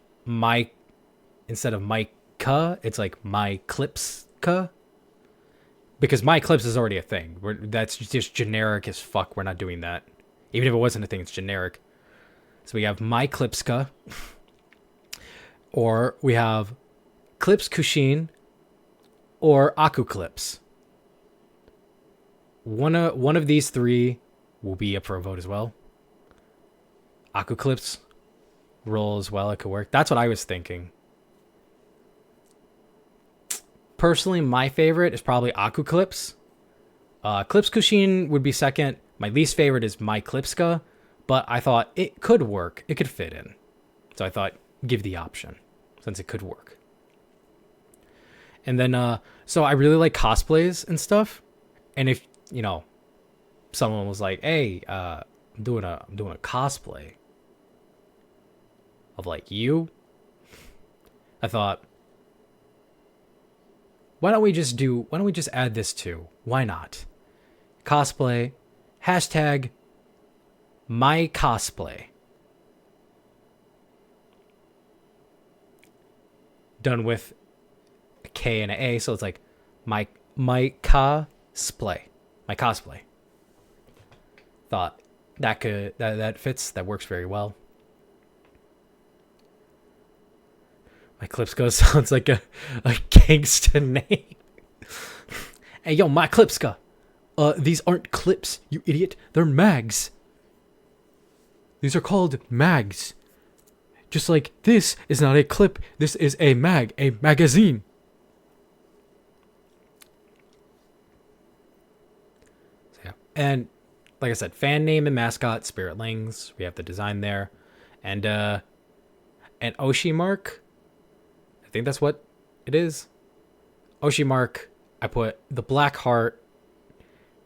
instead of Mykah, it's like MyClipska. Because MyClips is already a thing. That's just generic as fuck. We're not doing that. Even if it wasn't a thing, it's generic. So we have MyClipska. Or we have Akushin or Akuclips. One of these 3 will be up for a vote as well. Akuclips roll as well. It could work. That's what I was thinking. Personally, my favorite is probably Akuclips. Akushin would be second. My least favorite is MyClipska, but I thought it could work. It could fit in. So I thought, give the option, since it could work. And then, so I really like cosplays and stuff. And if, you know, someone was like, hey, I'm doing a cosplay of like you, I thought, why don't we just add this too? Why not? Cosplay, hashtag my cosplay. Done with a K and an A, so it's like my cosplay. My cosplay. Thought that fits, that works very well. My Klipska sounds like a gangsta name. Hey, yo, my Klipska. These aren't clips, you idiot. They're mags. These are called mags. Just like this is not a clip. This is a mag, a magazine. So, yeah. And like I said, fan name and mascot, Spiritlings. We have the design there. And an Oshi mark. I think that's what it is. Oshi mark. I put the black heart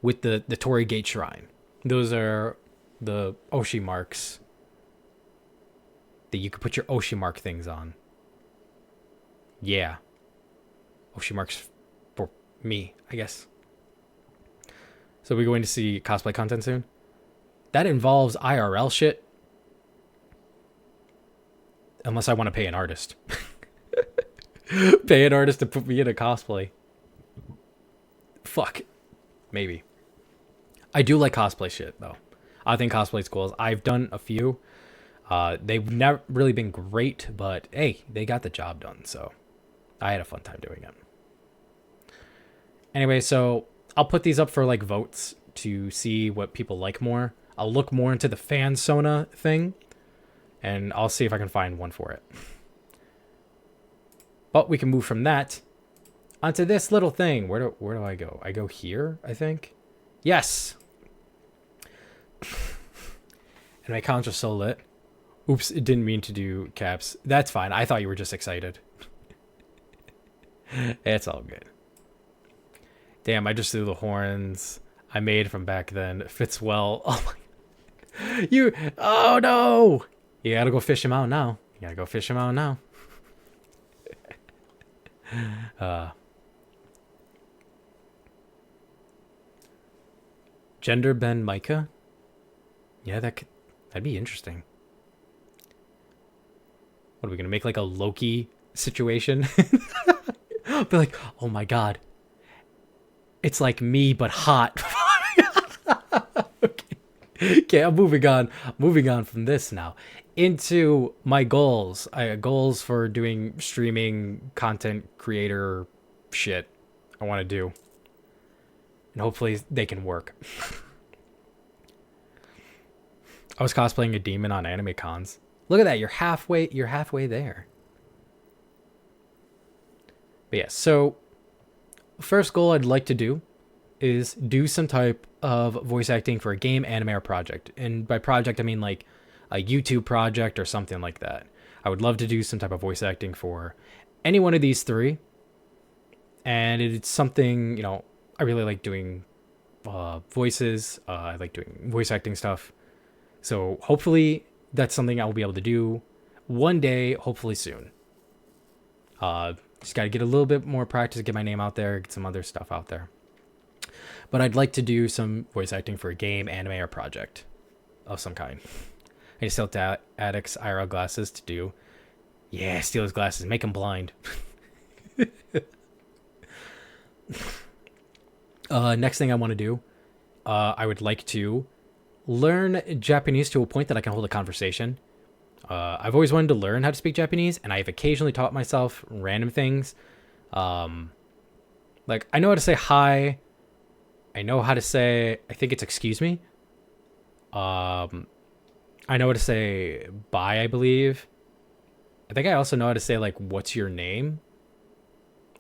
with the Torii Gate Shrine. Those are the Oshi marks that you could put your Oshi mark things on. Yeah. Oshi marks for me, I guess. So we're going to see cosplay content soon. that involves IRL shit. Unless I want to pay an artist. Pay an artist to put me in a cosplay. Fuck. Maybe. I do like cosplay shit, though. I think cosplay's cool. I've done a few. They've never really been great, but hey, they got the job done, so I had a fun time doing it. Anyway, so I'll put these up for like votes to see what people like more. I'll look more into the fan Sona thing, and I'll see if I can find one for it. But we can move from that onto this little thing. Where do I go? I go here, I think. Yes. And my account's just so lit. Oops, it didn't mean to do caps. That's fine. I thought you were just excited. It's all good. Damn, I just threw the horns I made from back then. It fits well. Oh my. Oh no. You gotta go fish him out now. Gender bend Mykah? Yeah, that'd be interesting. What are we gonna make, like a Loki situation? Be like, oh my god, it's like me but hot. Okay, I'm moving on from this now into my goals. Goals for doing streaming content creator shit I want to do, and hopefully they can work. I was cosplaying a demon on anime cons. Look at that, you're halfway there. But yeah, so first goal I'd like to do is do some type of voice acting for a game, anime, or project. And by project I mean like a YouTube project or something like that. I would love to do some type of voice acting for any one of these three. And it's something, you know, I really like doing voices. I like doing voice acting stuff. So hopefully that's something I'll be able to do one day, hopefully soon. Just got to get a little bit more practice, get my name out there, get some other stuff out there. But I'd like to do some voice acting for a game, anime, or project of some kind. I just steal Addict's IRL glasses to do. Yeah, steal his glasses, make him blind. Next thing I want to do, I would like to learn Japanese to a point that I can hold a conversation. I've always wanted to learn how to speak Japanese, and I've occasionally taught myself random things. Like, I know how to say hi. I know how to say, I think it's excuse me. I know how to say bye, I believe. I think I also know how to say, like, what's your name?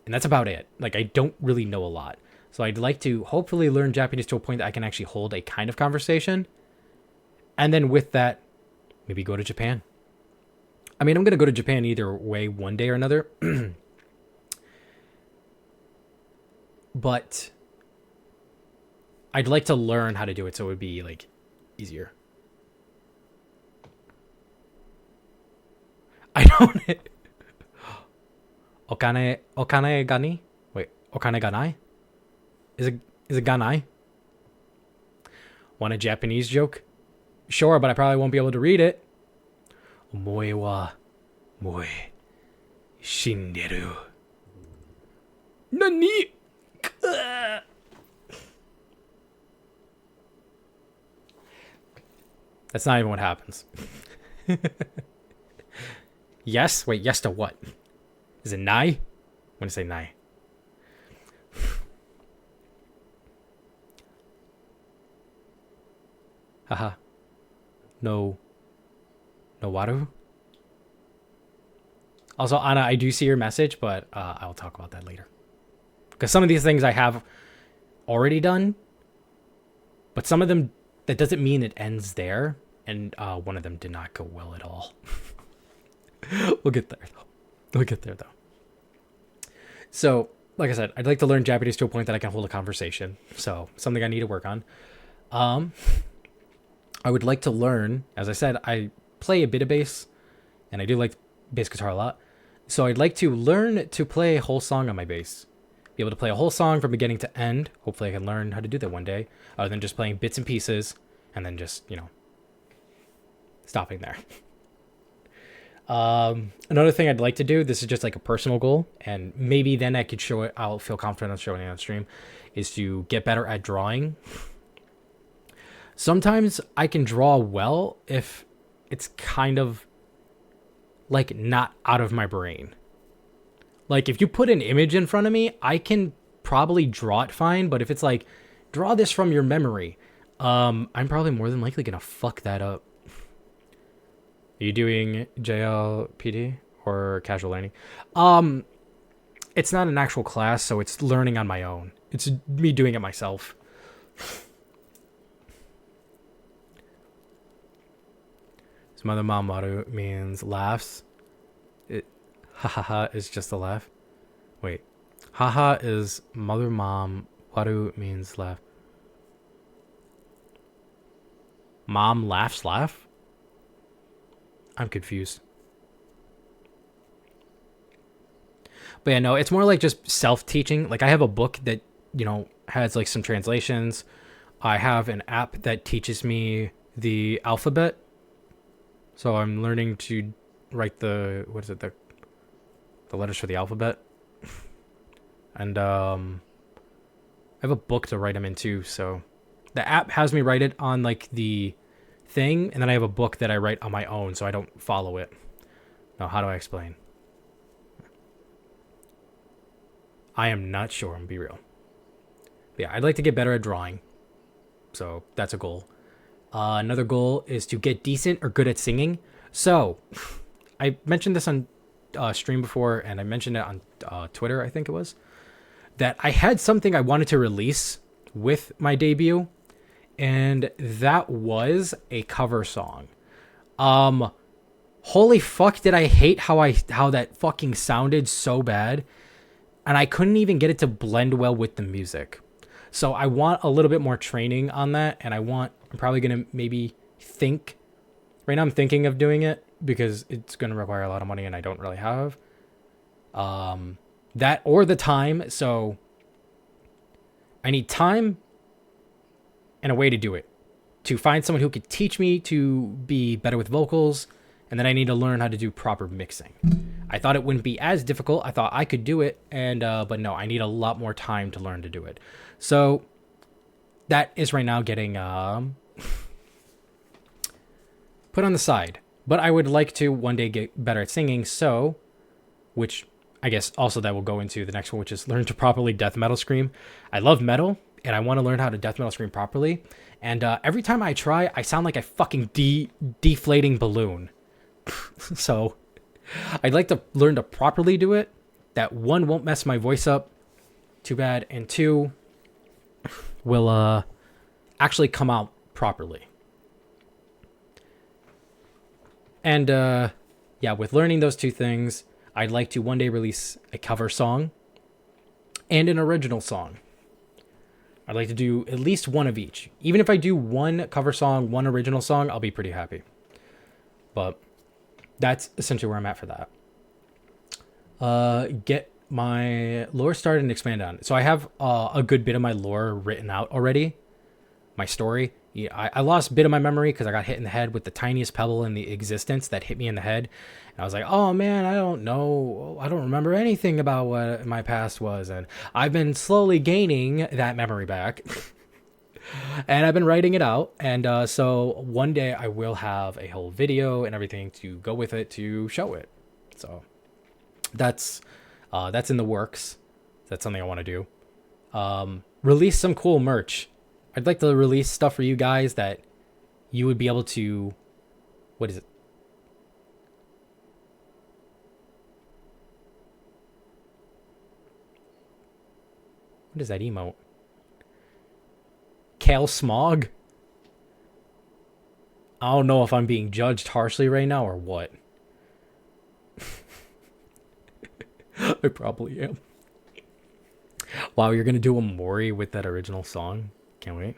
And that's about it. Like, I don't really know a lot. So I'd like to hopefully learn Japanese to a point that I can actually hold a kind of conversation. And then with that, maybe go to Japan. I mean, I'm going to go to Japan either way one day or another. But I'd like to learn how to do it so it would be, like, easier. I don't... Okane gani? Wait, okane ganai? Is it ganai? Want a Japanese joke? Sure, but I probably won't be able to read it. Omoe wa moe shinderu. Nani? That's not even what happens. Yes? Wait, yes to what? Is it nai? I'm gonna say nai. Haha. No waru? Also, Anna, I do see your message, but I'll talk about that later. Because some of these things I have already done, but some of them, that doesn't mean it ends there. And one of them did not go well at all. We'll get there, though. So, like I said, I'd like to learn Japanese to a point that I can hold a conversation. So, something I need to work on. I would like to learn, as I said, I play a bit of bass, and I do like bass guitar a lot. So I'd like to learn to play a whole song on my bass. Be able to play a whole song from beginning to end. Hopefully I can learn how to do that one day, other than just playing bits and pieces and then just, stopping there. Another thing I'd like to do, this is just like a personal goal, and maybe then I could show it, I'll feel confident on showing it on stream, is to get better at drawing. Sometimes I can draw well if it's kind of like not out of my brain. Like if you put an image in front of me, I can probably draw it fine, but if it's like, draw this from your memory, I'm probably more than likely gonna fuck that up. Are you doing JLPD or casual learning? It's not an actual class, so it's learning on my own. It's me doing it myself. So mother mom motto means laughs. It hahaha is just a laugh. Wait. Haha is mother mom. Waru means laugh. Mom laughs laugh? I'm confused. But yeah, no, it's more like just self-teaching. Like I have a book that, has like some translations. I have an app that teaches me the alphabet. So I'm learning to write the letters for the alphabet. And I have a book to write them in too. So the app has me write it on like the thing, and then I have a book that I write on my own, so I don't follow it. Now, how do I explain? I am not sure. I'm gonna be real. But yeah, I'd like to get better at drawing, so that's a goal. Another goal is to get decent or good at singing. So I mentioned this on stream before, and I mentioned it on Twitter, I think it was, that I had something I wanted to release with my debut, and that was a cover song. Holy fuck, did I hate how that fucking sounded so bad, and I couldn't even get it to blend well with the music. So I want a little bit more training on that, and I'm probably gonna maybe think. Right now I'm thinking of doing it because it's gonna require a lot of money, and I don't really have that or the time. So I need time and a way to do it, to find someone who could teach me to be better with vocals, and then I need to learn how to do proper mixing. I thought it wouldn't be as difficult. I thought I could do it, but no, I need a lot more time to learn to do it. So that is right now getting put on the side. But I would like to one day get better at singing, which I guess also that will go into the next one, which is learn to properly death metal scream. I love metal, and I want to learn how to death metal scream properly. And every time I try, I sound like a fucking deflating balloon. So I'd like to learn to properly do it. That one won't mess my voice up too bad, and two will actually come out properly. And yeah, with learning those two things, I'd like to one day release a cover song and an original song. I'd like to do at least one of each. Even if I do one cover song, one original song, I'll be pretty happy. But that's essentially where I'm at for that. Get my lore started and expand on it. So I have a good bit of my lore written out already. My story. Yeah, I lost a bit of my memory because I got hit in the head with the tiniest pebble in the existence that hit me in the head. And I was like, oh man, I don't know. I don't remember anything about what my past was. And I've been slowly gaining that memory back. And I've been writing it out. And so one day I will have a whole video and everything to go with it to show it. So that's in the works. That's something I want to do. Release some cool merch. I'd like to release stuff for you guys that you would be able to... What is it? What is that emote? Kale Smog? I don't know if I'm being judged harshly right now or what. I probably am. Wow, you're going to do a Mori with that original song? Can't wait.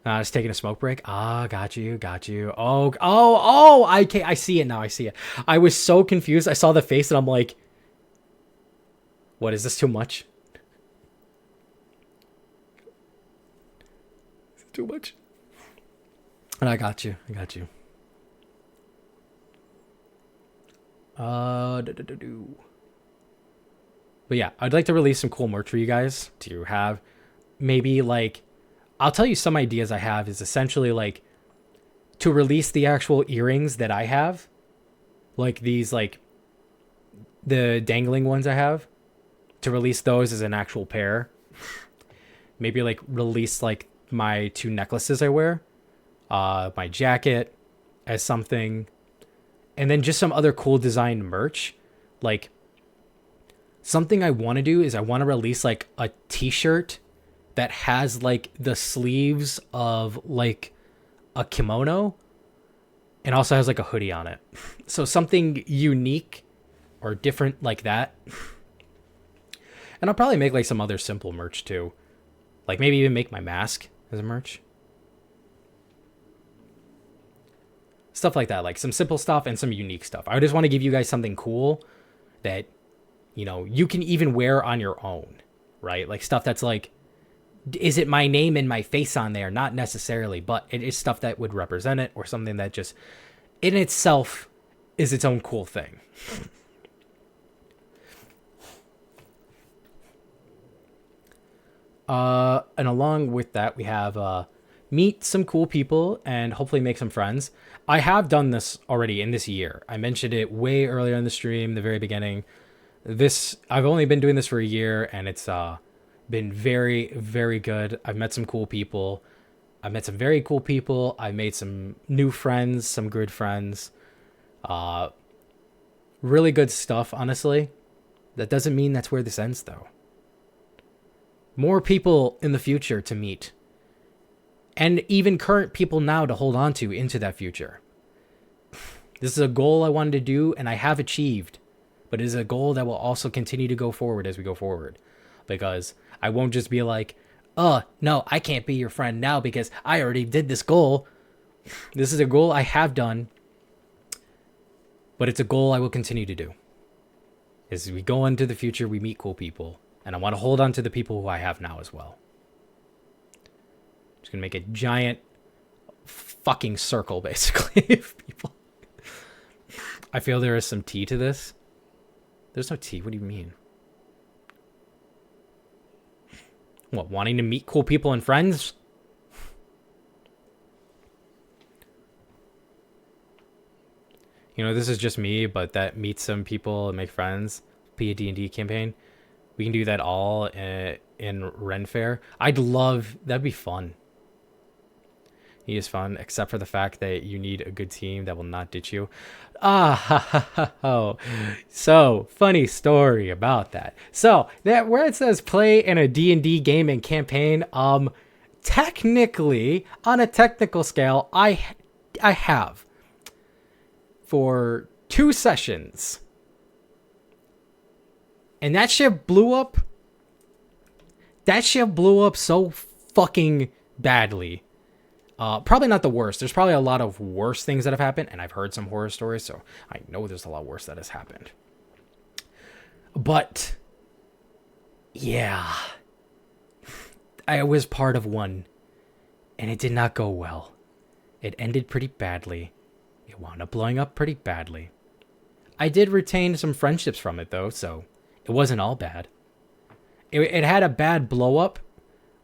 Just taking a smoke break. Got you. I see it now. I see it. I was so confused. I saw the face and I'm like, what, is this too much? Too much. And I got you. I got you. But yeah, I'd like to release some cool merch for you guys to have. Maybe like, I'll tell you some ideas I have is essentially like to release the actual earrings that I have, like these like the dangling ones I have, to release those as an actual pair. Maybe like release like my two necklaces I wear, my jacket as something, and then just some other cool design merch. Like something I want to do is I want to release like a t-shirt that has like the sleeves of like a kimono and also has like a hoodie on it. So something unique or different like that. And I'll probably make like some other simple merch too. Like maybe even make my mask as a merch. Stuff like that, like some simple stuff and some unique stuff. I just want to give you guys something cool that, you know, you can even wear on your own, right? Like stuff that's like, is it my name and my face on there? Not necessarily, but it is stuff that would represent it or something that just in itself is its own cool thing. And along with that, we have meet some cool people and hopefully make some friends. I have done this already in this year. I mentioned it way earlier in the stream, the very beginning. I've only been doing this for a year, and it's been very, very good. I've met some cool people. I've met some very cool people. I made some new friends, some good friends. Really good stuff, honestly. That doesn't mean that's where this ends, though. More people in the future to meet. And even current people now to hold on to into that future. This is a goal I wanted to do, and I have achieved. But it is a goal that will also continue to go forward as we go forward. Because I won't just be like, oh, no, I can't be your friend now because I already did this goal. This is a goal I have done. But it's a goal I will continue to do. As we go into the future, we meet cool people. And I want to hold on to the people who I have now as well. Just going to make a giant fucking circle, basically, of people. I feel there is some tea to this. There's no tea. What do you mean? What, wanting to meet cool people and friends? You know, this is just me, but that meet some people and make friends. Be a D&D campaign. We can do that all in Ren Fair. That'd be fun. He is fun, except for the fact that you need a good team that will not ditch you. Oh, so funny story about that. So that where it says play in a D&D game and campaign, technically on a technical scale, I have for 2 sessions. And that shit blew up. That shit blew up so fucking badly. Probably not the worst. There's probably a lot of worse things that have happened, and I've heard some horror stories, so I know there's a lot worse that has happened. But, yeah. I was part of one, and it did not go well. It ended pretty badly. It wound up blowing up pretty badly. I did retain some friendships from it, though, so it wasn't all bad. It had a bad blow up,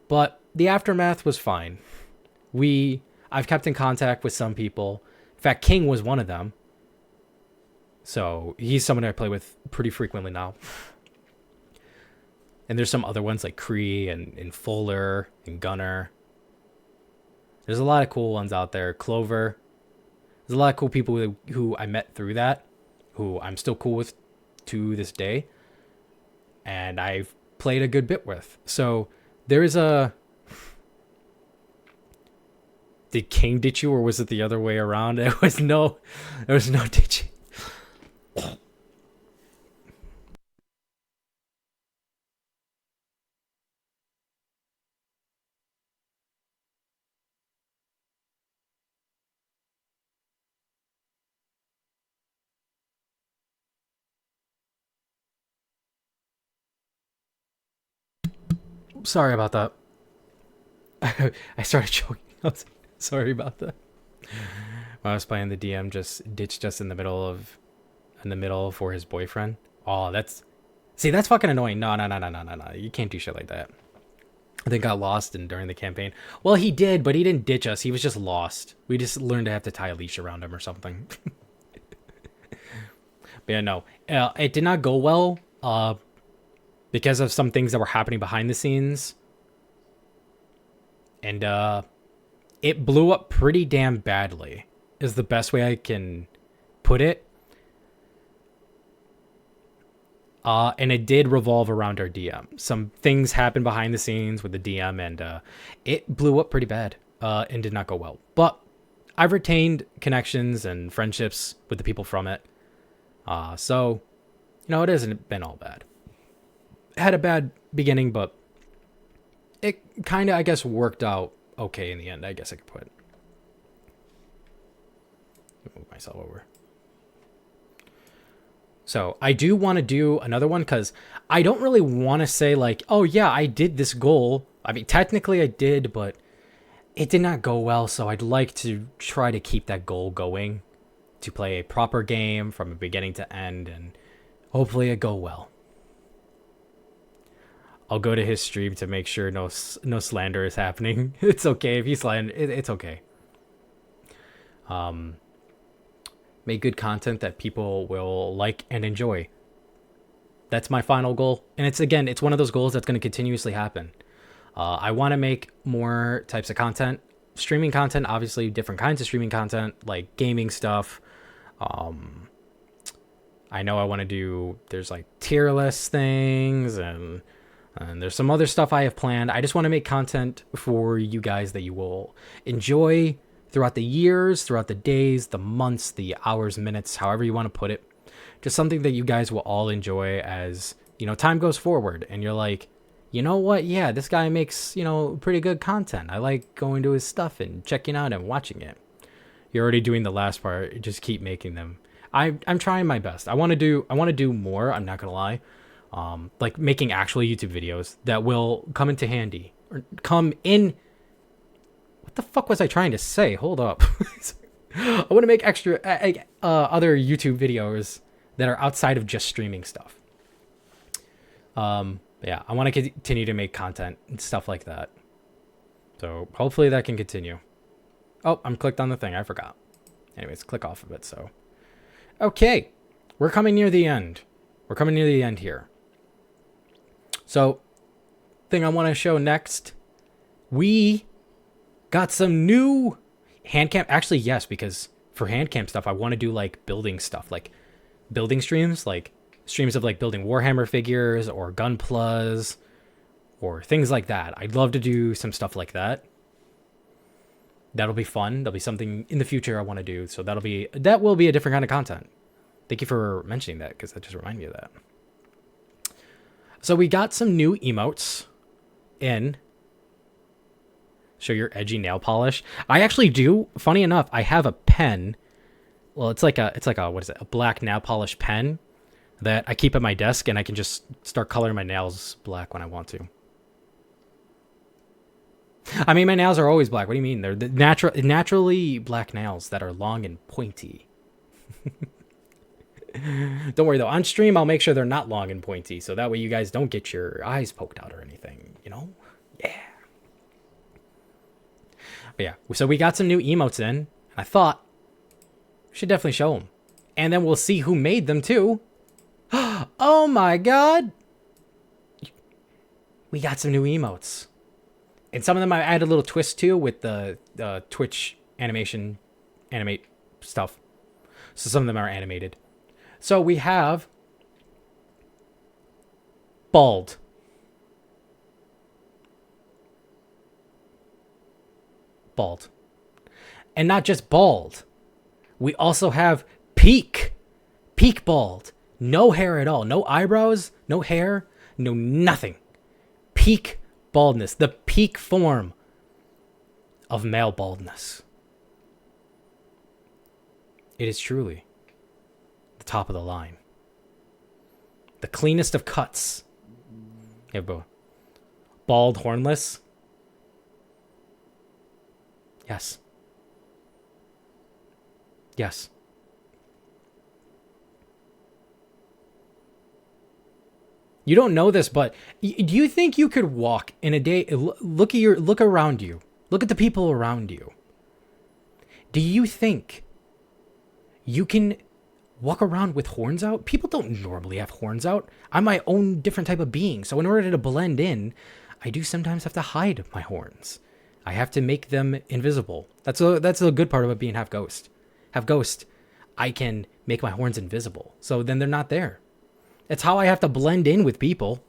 but the aftermath was fine. I've kept in contact with some people. In fact, King was one of them. So he's someone I play with pretty frequently now. And there's some other ones like Cree and Fuller and Gunner. There's a lot of cool ones out there. Clover. There's a lot of cool people who I met through that, who I'm still cool with to this day. And I've played a good bit with. So there is a... Did King ditch you, or was it the other way around? There was no ditching. Sorry about that. I started choking. Sorry about that. When I was playing, the DM just ditched us in the middle for his boyfriend. Oh, that's fucking annoying. No. You can't do shit like that. I think got lost during the campaign. Well, he did, but he didn't ditch us. He was just lost. We just learned to have to tie a leash around him or something. But yeah, no, it did not go well. Because of some things that were happening behind the scenes, and it blew up pretty damn badly. Is the best way I can put it. And it did revolve around our DM. Some things happened behind the scenes with the DM, and it blew up pretty bad and did not go well. But I've retained connections and friendships with the people from it. So, it hasn't been all bad. It had a bad beginning, but it kind of, I guess, worked out okay in the end, I guess I could put. Move myself over. So I do want to do another one because I don't really want to say like, oh yeah, I did this goal. I mean, technically I did, but it did not go well. So I'd like to try to keep that goal going, to play a proper game from beginning to end, and hopefully it go well. I'll go to his stream to make sure no slander is happening. It's okay if he slander. It's okay. Make good content that people will like and enjoy. That's my final goal. And it's one of those goals that's going to continuously happen. I want to make more types of content. Streaming content, obviously different kinds of streaming content, like gaming stuff. I know I want to do, there's like tier list things, and there's some other stuff I have planned. I just want to make content for you guys that you will enjoy throughout the years, throughout the days, the months, the hours, minutes, however you want to put it. Just something that you guys will all enjoy as, time goes forward. And you're like, you know what? Yeah, this guy makes, pretty good content. I like going to his stuff and checking out and watching it. You're already doing the last part. Just keep making them. I'm trying my best. I want to do more. I'm not going to lie. Like making actual YouTube videos that will come into handy or come in. What the fuck was I trying to say? Hold up. I want to make extra other YouTube videos that are outside of just streaming stuff. Yeah, I want to continue to make content and stuff like that. So hopefully that can continue. Oh, I'm clicked on the thing. I forgot. Anyways, click off of it. So, okay, we're coming near the end. We're coming near the end here. So, thing I want to show next, we got some new hand cam. Actually, yes, because for hand cam stuff, I want to do like building stuff, like building streams, like streams of like building Warhammer figures or Gunplas or things like that. I'd love to do some stuff like that. That'll be fun. That'll be something in the future I want to do. So that will be a different kind of content. Thank you for mentioning that, because that just reminded me of that. So we got some new emotes in. Show your edgy nail polish. I actually do. Funny enough, I have a pen. Well, it's like a what is it? A black nail polish pen that I keep at my desk, and I can just start coloring my nails black when I want to. I mean, my nails are always black. What do you mean? They're the naturally black nails that are long and pointy. Don't worry, though. On stream, I'll make sure they're not long and pointy, so that way you guys don't get your eyes poked out or anything, Yeah. But yeah, so we got some new emotes in. I thought we should definitely show them. And then we'll see who made them, too. Oh, my God. We got some new emotes. And some of them I added a little twist to with the Twitch animate stuff. So some of them are animated. So we have bald. Bald. And not just bald. We also have peak. Peak bald. No hair at all. No eyebrows, no hair, no nothing. Peak baldness. The peak form of male baldness. It is truly the top of the line. The cleanest of cuts. Yeah, bro. Bald, hornless. Yes. Yes. You don't know this, but do you think you could walk in a day? Look around you. Look at the people around you. Do you think you can walk around with horns out? People don't normally have horns out. I'm my own different type of being. So in order to blend in, I do sometimes have to hide my horns. I have to make them invisible. That's the good part about being half ghost. Half ghost, I can make my horns invisible. So then they're not there. It's how I have to blend in with people.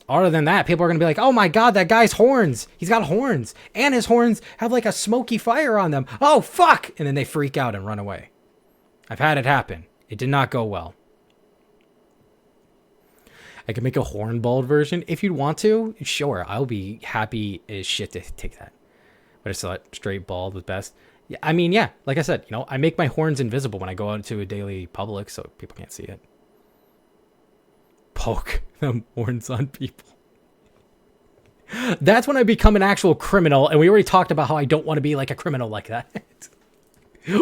Other than that, people are going to be like, oh my god, that guy's horns. He's got horns. And his horns have like a smoky fire on them. Oh, fuck! And then they freak out and run away. I've had it happen. It did not go well. I can make a horn bald version. If you'd want to, sure. I'll be happy as shit to take that. But it's like straight bald was best. Yeah, I mean, yeah, like I said, I make my horns invisible when I go out into a daily public so people can't see it. Poke them horns on people. That's when I become an actual criminal, and we already talked about how I don't want to be like a criminal like that.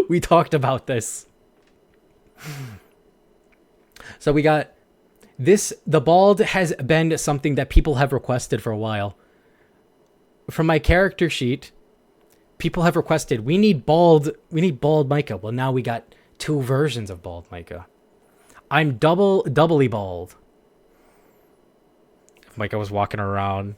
We talked about this. So we got this. The bald has been something that people have requested for a while. From my character sheet, people have requested, we need bald Mykah. Well, now we got 2 versions of bald Mykah. I'm doubly bald. If Mykah was walking around,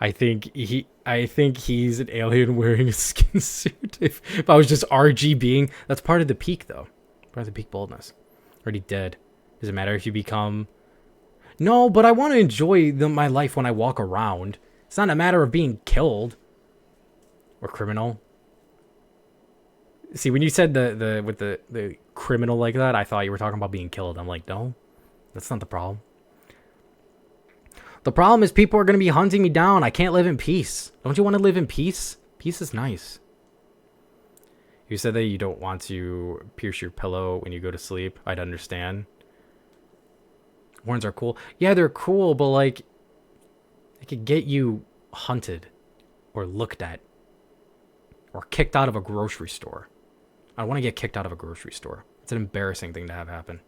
I think he's an alien wearing a skin suit. If I was just RGBing, that's part of the peak though. Part of the peak baldness. Already dead. Does it matter if you become? No, but I want to enjoy my life when I walk around. It's not a matter of being killed. Or criminal. See, when you said the criminal like that, I thought you were talking about being killed. I'm like, no, that's not the problem. The problem is people are going to be hunting me down. I can't live in peace. Don't you want to live in peace? Peace is nice. You said that you don't want to pierce your pillow when you go to sleep. I'd understand. Horns are cool. Yeah, they're cool, but like, they could get you hunted or looked at. Or kicked out of a grocery store. I want to get kicked out of a grocery store. It's an embarrassing thing to have happen.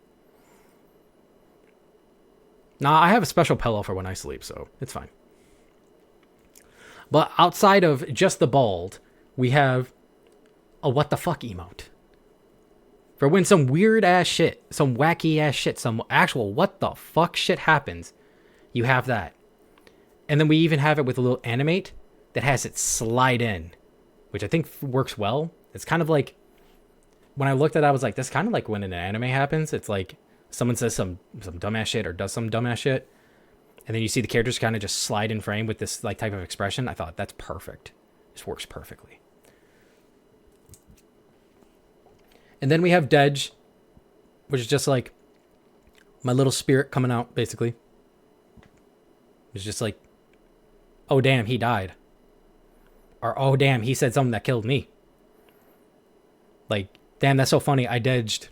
Nah, I have a special pillow for when I sleep, so it's fine. But outside of just the bald, we have a what the fuck emote. For when some weird ass shit, some wacky ass shit, some actual what the fuck shit happens, you have that. And then we even have it with a little animate that has it slide in. Which I think works well. It's kind of like, when I looked at it, I was like, that's kind of like when an anime happens. It's like, someone says some dumbass shit or does some dumbass shit. And then you see the characters kind of just slide in frame with this like type of expression. I thought, that's perfect. This works perfectly. And then we have Dej, which is just like my little spirit coming out, basically. It's just like, oh damn, he died. Or, oh, damn, he said something that killed me. Like, damn, that's so funny. I dodged.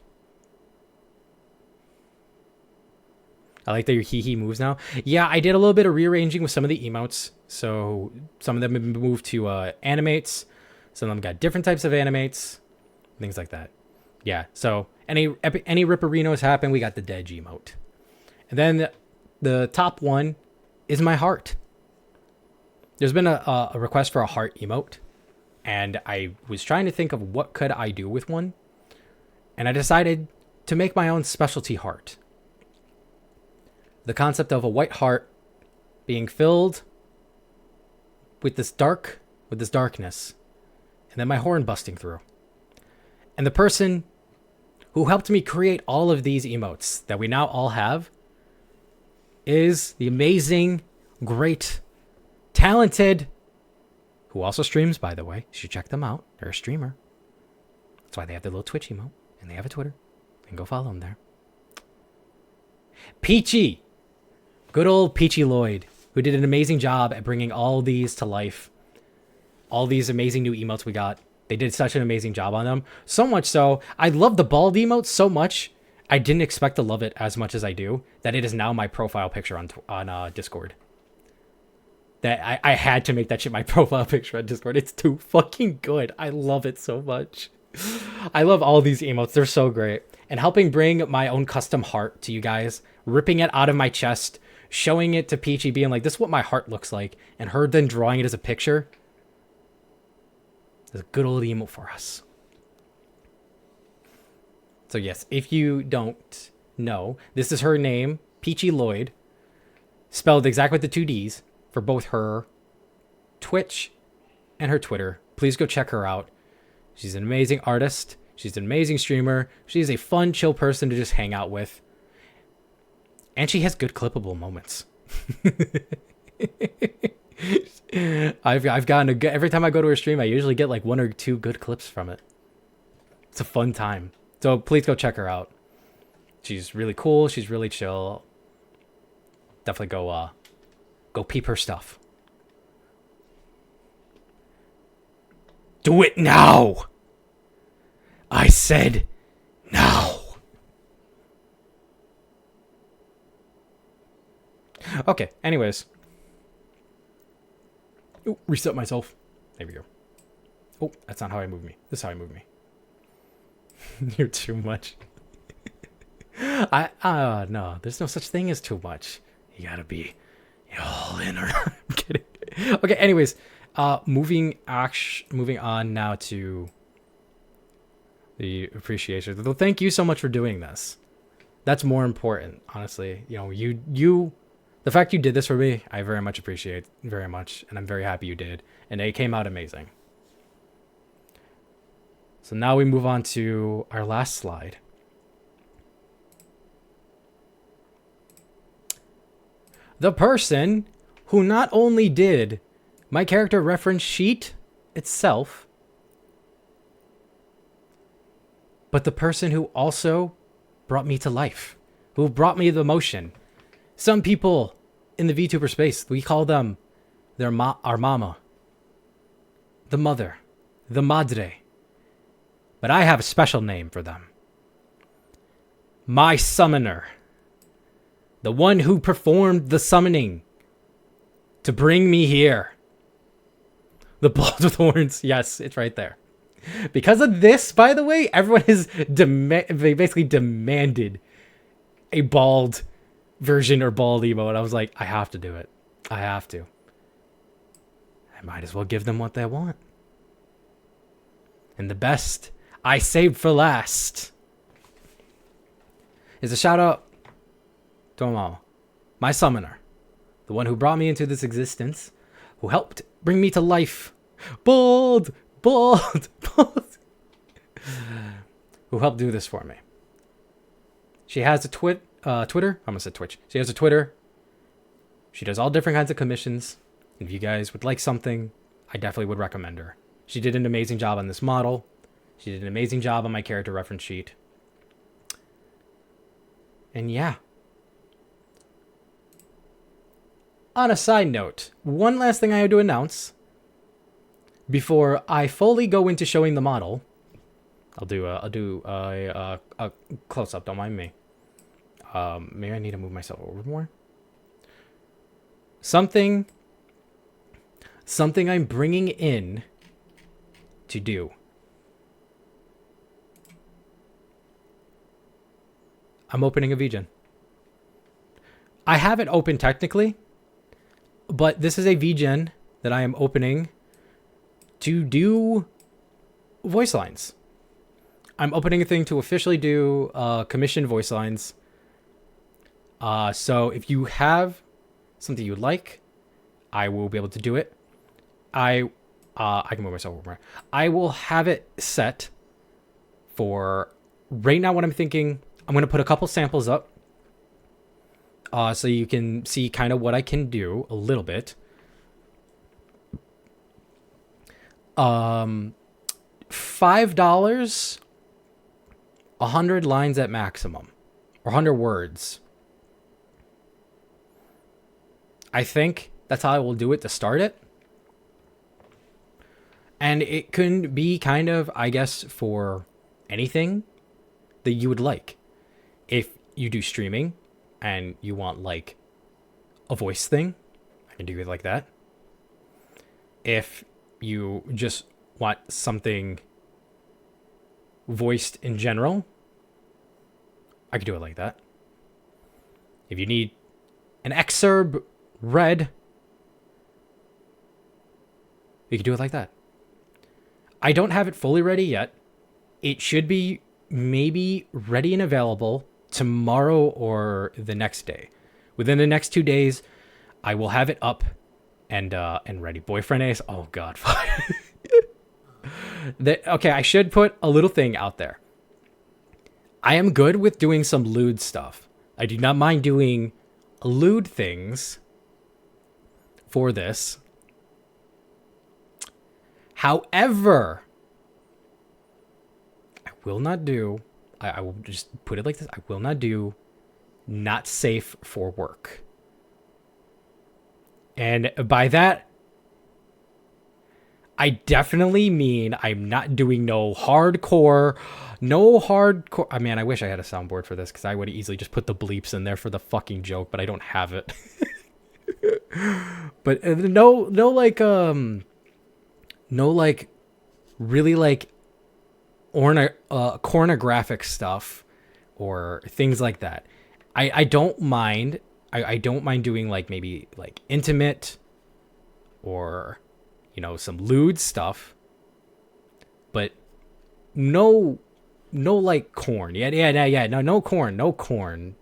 I like that your hee moves now. Yeah, I did a little bit of rearranging with some of the emotes. So, some of them have been moved to animates. Some of them got different types of animates. Things like that. Yeah, so, any Ripperinos happen, we got the Dej emote. And then the top one is my heart. There's been a request for a heart emote, and I was trying to think of what could I do with one, and I decided to make my own specialty heart. The concept of a white heart being filled with this darkness, and then my horn busting through. And the person who helped me create all of these emotes that we now all have is the amazing, great, talented, who also streams, by the way. You should check them out. They're a streamer. That's why they have their little Twitch emote. And they have a Twitter. You can go follow them there. Peachy. Good old Peachy Lloyd, who did an amazing job at bringing all these to life. All these amazing new emotes we got. They did such an amazing job on them. So much so, I love the bald emote so much, I didn't expect to love it as much as I do, that it is now my profile picture on Discord. that I had to make that shit my profile picture on Discord. It's too fucking good. I love it so much. I love all these emotes. They're so great. And helping bring my own custom heart to you guys, ripping it out of my chest, showing it to Peachy, being like, this is what my heart looks like, and her then drawing it as a picture. It's a good old emote for us. So yes, if you don't know, this is her name, Peachy Lloyd, spelled exactly with the 2 Ds for both her Twitch and her Twitter. Please go check her out. She's an amazing artist. She's an amazing streamer. She's a fun, chill person to just hang out with. And she has good clippable moments. I've gotten a good, every time I go to her stream, I usually get like 1 or 2 good clips from it. It's a fun time. So please go check her out. She's really cool. She's really chill. Definitely go peep her stuff. Do it now. I said now. Okay, anyways. Ooh, reset myself. There we go. Oh, that's not how I move me. This is how I move me. You're too much. No, there's no such thing as too much. You gotta be all in or I'm kidding. Okay, anyways, moving on now to the appreciation. So thank you so much for doing this. That's more important, honestly. You know, the fact you did this for me, I very much appreciate very much, and I'm very happy you did, and it came out amazing. So now we move on to our last slide. The person who not only did my character reference sheet itself, but the person who also brought me to life, who brought me the motion. Some people in the VTuber space, we call them our mama, the mother, the madre. But I have a special name for them. My summoner. The one who performed the summoning to bring me here. The balls with horns. Yes, it's right there. Because of this, by the way, everyone has basically demanded a bald version or bald emote. I was like, I have to do it. I have to. I might as well give them what they want. And the best I saved for last is a shout out to my mama, my summoner, the one who brought me into this existence, who helped bring me to life. Bold, bold, bold. Who helped do this for me. She has a Twitter. I almost said Twitch. She has a Twitter. She does all different kinds of commissions. If you guys would like something, I definitely would recommend her. She did an amazing job on this model. She did an amazing job on my character reference sheet. And yeah. On a side note, one last thing I have to announce before I fully go into showing the model. I'll do a close up. Don't mind me. Maybe I need to move myself over more. Something I'm bringing in to do. I'm opening a VGen. I have it open technically, but this is a VGen that I am opening to do voice lines. I'm opening a thing to officially do commissioned voice lines. So if you have something you would like, I will be able to do it. I can move myself over. I will have it set for right now. What I'm thinking, I'm going to put a couple samples up so you can see kind of what I can do a little bit. $5, 100 lines at maximum, or 100 words. I think that's how I will do it to start it. And it can be kind of, I guess, for anything that you would like. If you do streaming and you want like a voice thing, I can do it like that. if you just want something voiced in general, I could do it like that. If you need an excerpt read, you can do it like that. I don't have it fully ready yet. It should be maybe ready and available tomorrow or the next day. Within the next 2 days, I will have it up and ready. Boyfriend Ace. Oh God. Okay, I should put a little thing out there. I am good with doing some lewd stuff. I do not mind doing lewd things for this. However, I will not do, I will just put it like this, I will not do not safe for work. And by that, I definitely mean I'm not doing no hardcore. I mean, I wish I had a soundboard for this because I would easily just put the bleeps in there for the fucking joke, but I don't have it. But no like really like pornographic stuff or things like that. I don't mind. I don't mind doing like maybe like intimate or, you know, some lewd stuff, but no like corn. No corn.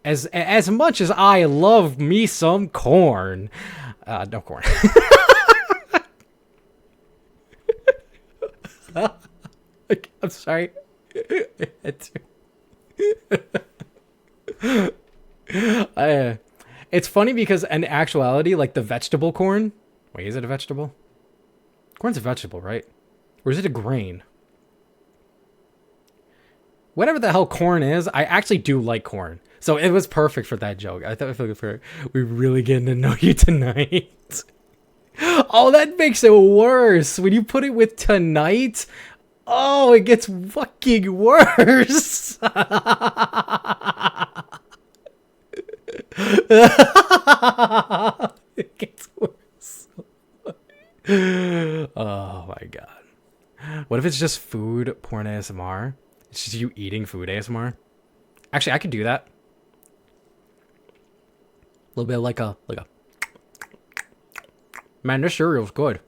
As much as I love me some corn, no corn. I'm sorry. It's funny because in actuality, like the vegetable corn. Wait, is it a vegetable? Corn's a vegetable, right? Or is it a grain? Whatever the hell corn is, I actually do like corn. So it was perfect for that joke. I thought we're really getting to know you tonight. Oh, that makes it worse. When you put it with tonight, oh, it gets fucking worse. It gets worse. Oh my God. What if it's just food porn ASMR? It's just you eating food ASMR. Actually, I could do that. A little bit like a man, this cereal's good.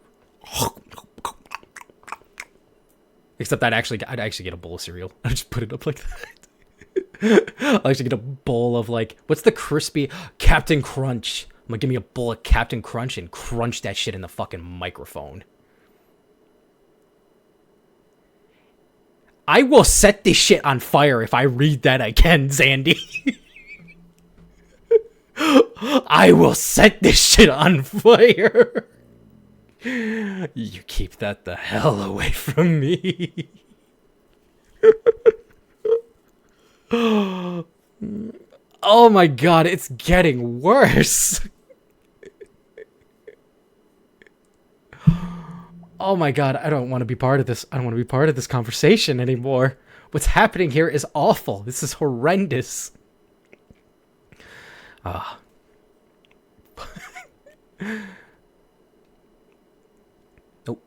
Except I'd actually get a bowl of cereal. I'd just put it up like that. I'll actually get a bowl of like, what's the crispy Captain Crunch? I'm gonna give me a bowl of Captain Crunch and crunch that shit in the fucking microphone. I will set this shit on fire if I read that again, Zandy. I will set this shit on fire. You keep that the hell away from me. Oh my God, it's getting worse. Oh my God, I don't want to be part of this. I don't want to be part of this conversation anymore. What's happening here is awful. This is horrendous. Nope.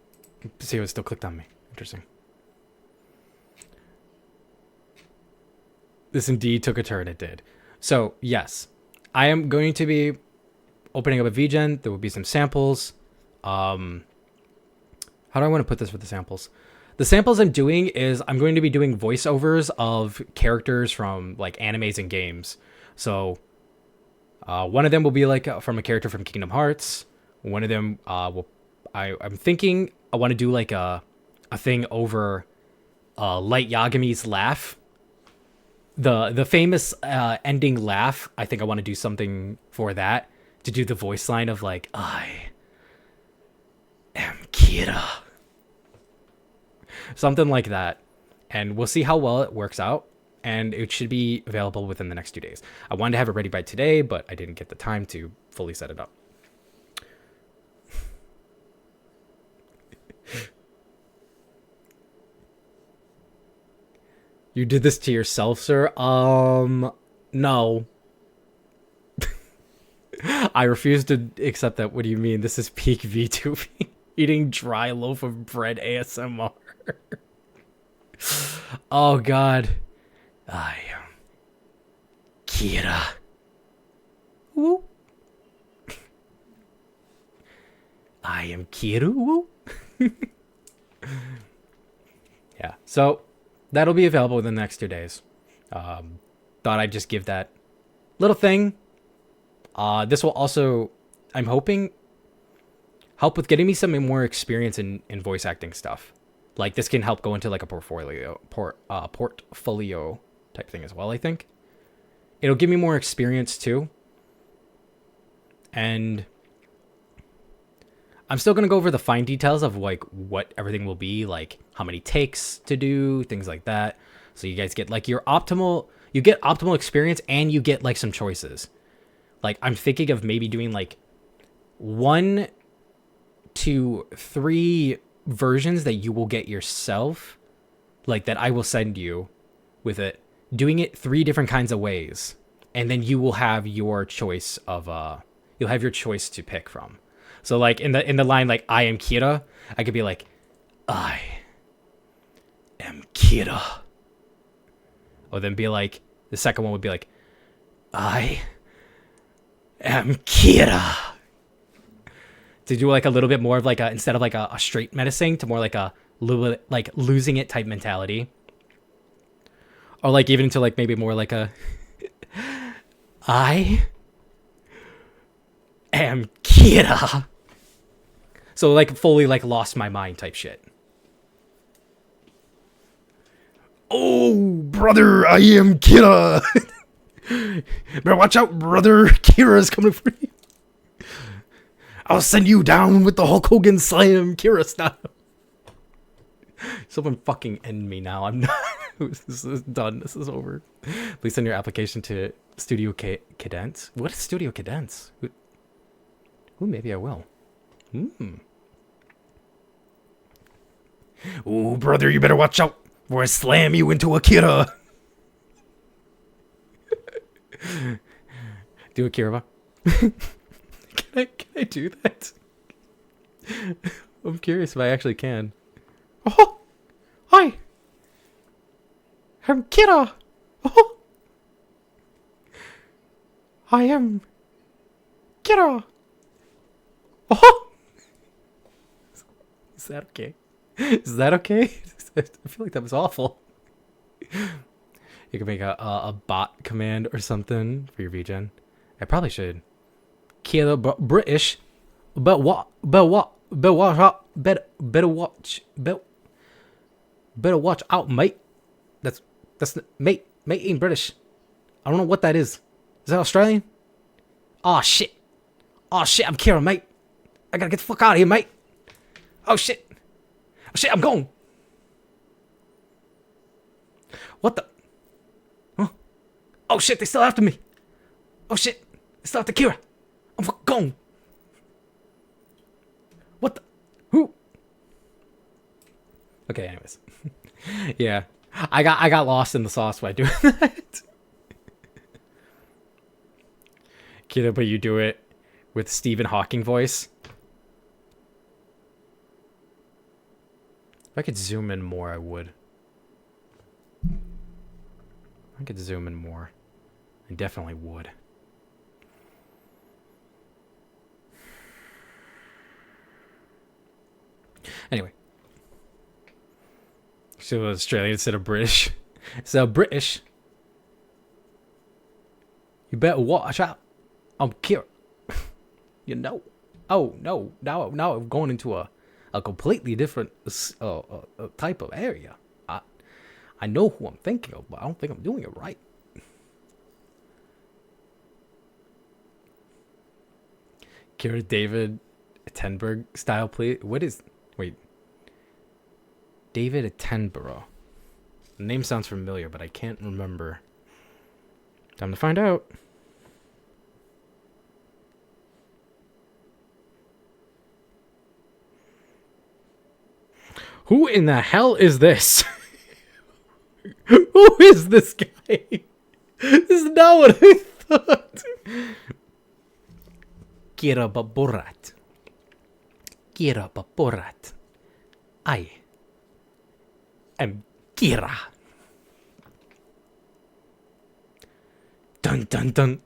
See, it still clicked on me. Interesting. This indeed took a turn. It did. So, yes. I am going to be opening up a VGen. There will be some samples. How do I want to put this with the samples? The samples I'm doing is I'm going to be doing voiceovers of characters from like animes and games. So one of them will be like from a character from Kingdom Hearts. One of them I'm thinking I want to do like a thing over Light Yagami's laugh. The famous ending laugh. I think I want to do something for that, to do the voice line of like, I am Kira. Something like that. And we'll see how well it works out. And it should be available within the next 2 days. I wanted to have it ready by today, but I didn't get the time to fully set it up. You did this to yourself, sir? No. I refuse to accept that. What do you mean? This is peak VTubing. Eating dry loaf of bread ASMR. Oh god. I am Kira. Woo. I am Kiru. Woo. Yeah, so that'll be available in the next 2 days. Thought I'd just give that little thing. This will also, I'm hoping, help with getting me some more experience in voice acting stuff. Like this can help go into like a portfolio type thing as well, I think. It'll give me more experience too. And I'm still going to go over the fine details of like what everything will be, like how many takes to do, things like that. So you guys get like you get optimal experience and you get like some choices. Like I'm thinking of maybe doing like 1 to 3 versions that you will get yourself, like that I will send you with it, doing it 3 different kinds of ways. And then you will have your choice of you'll have your choice to pick from. So like in the line like I am Kira, I could be like I am Kira. Or then be like the second one would be like I am Kira. To do like a little bit more of like a, instead of like a straight menacing, to more like a like losing it type mentality. Or like even to like maybe more like a I am Kira. So like fully like lost my mind type shit. Oh, brother, I am Kira. Better watch out, brother. Kira's coming for you. I'll send you down with the Hulk Hogan slam, Kira style. Someone fucking end me now. I'm not. This is done. This is over. Please send your application to Studio Cadence. What is Studio Cadence? Ooh, maybe I will. Ooh, brother, you better watch out, or I slam you into Akira. Do Akira. Can I do that? I'm curious if I actually can. Oh, hi. I'm Kira. Oh, I am Kira. Oh, is that okay? Is that okay? I feel like that was awful. You can make a bot command or something for your VGen. I probably should. Kira British, but what? Better watch out, mate. That's mate ain't British. I don't know what that is. Is that Australian? Oh shit, I'm Kira, mate. I gotta get the fuck out of here, mate. Oh shit, I'm going. What the? Huh? Oh shit, they still after me. Oh shit, they still after Kira. I'm gone. What the? Who? Okay, anyways. Yeah. I got lost in the sauce by doing that. Kira, but you do it with Stephen Hawking voice. If I could zoom in more, I would. I could zoom in more. I definitely would. Anyway. So Australian instead of British. So British. You better watch out. I'm Kira. You know. Oh, no. Now I'm going into a completely different type of area. I know who I'm thinking of, but I don't think I'm doing it right. Kira David Attenborough style, please. What is... Wait. David Attenborough. The name sounds familiar, but I can't remember. Time to find out. Who in the hell is this? Who is this guy? This is not what I thought. Kira Baborat. Kira Baborat. I am Kira. Dun dun dun.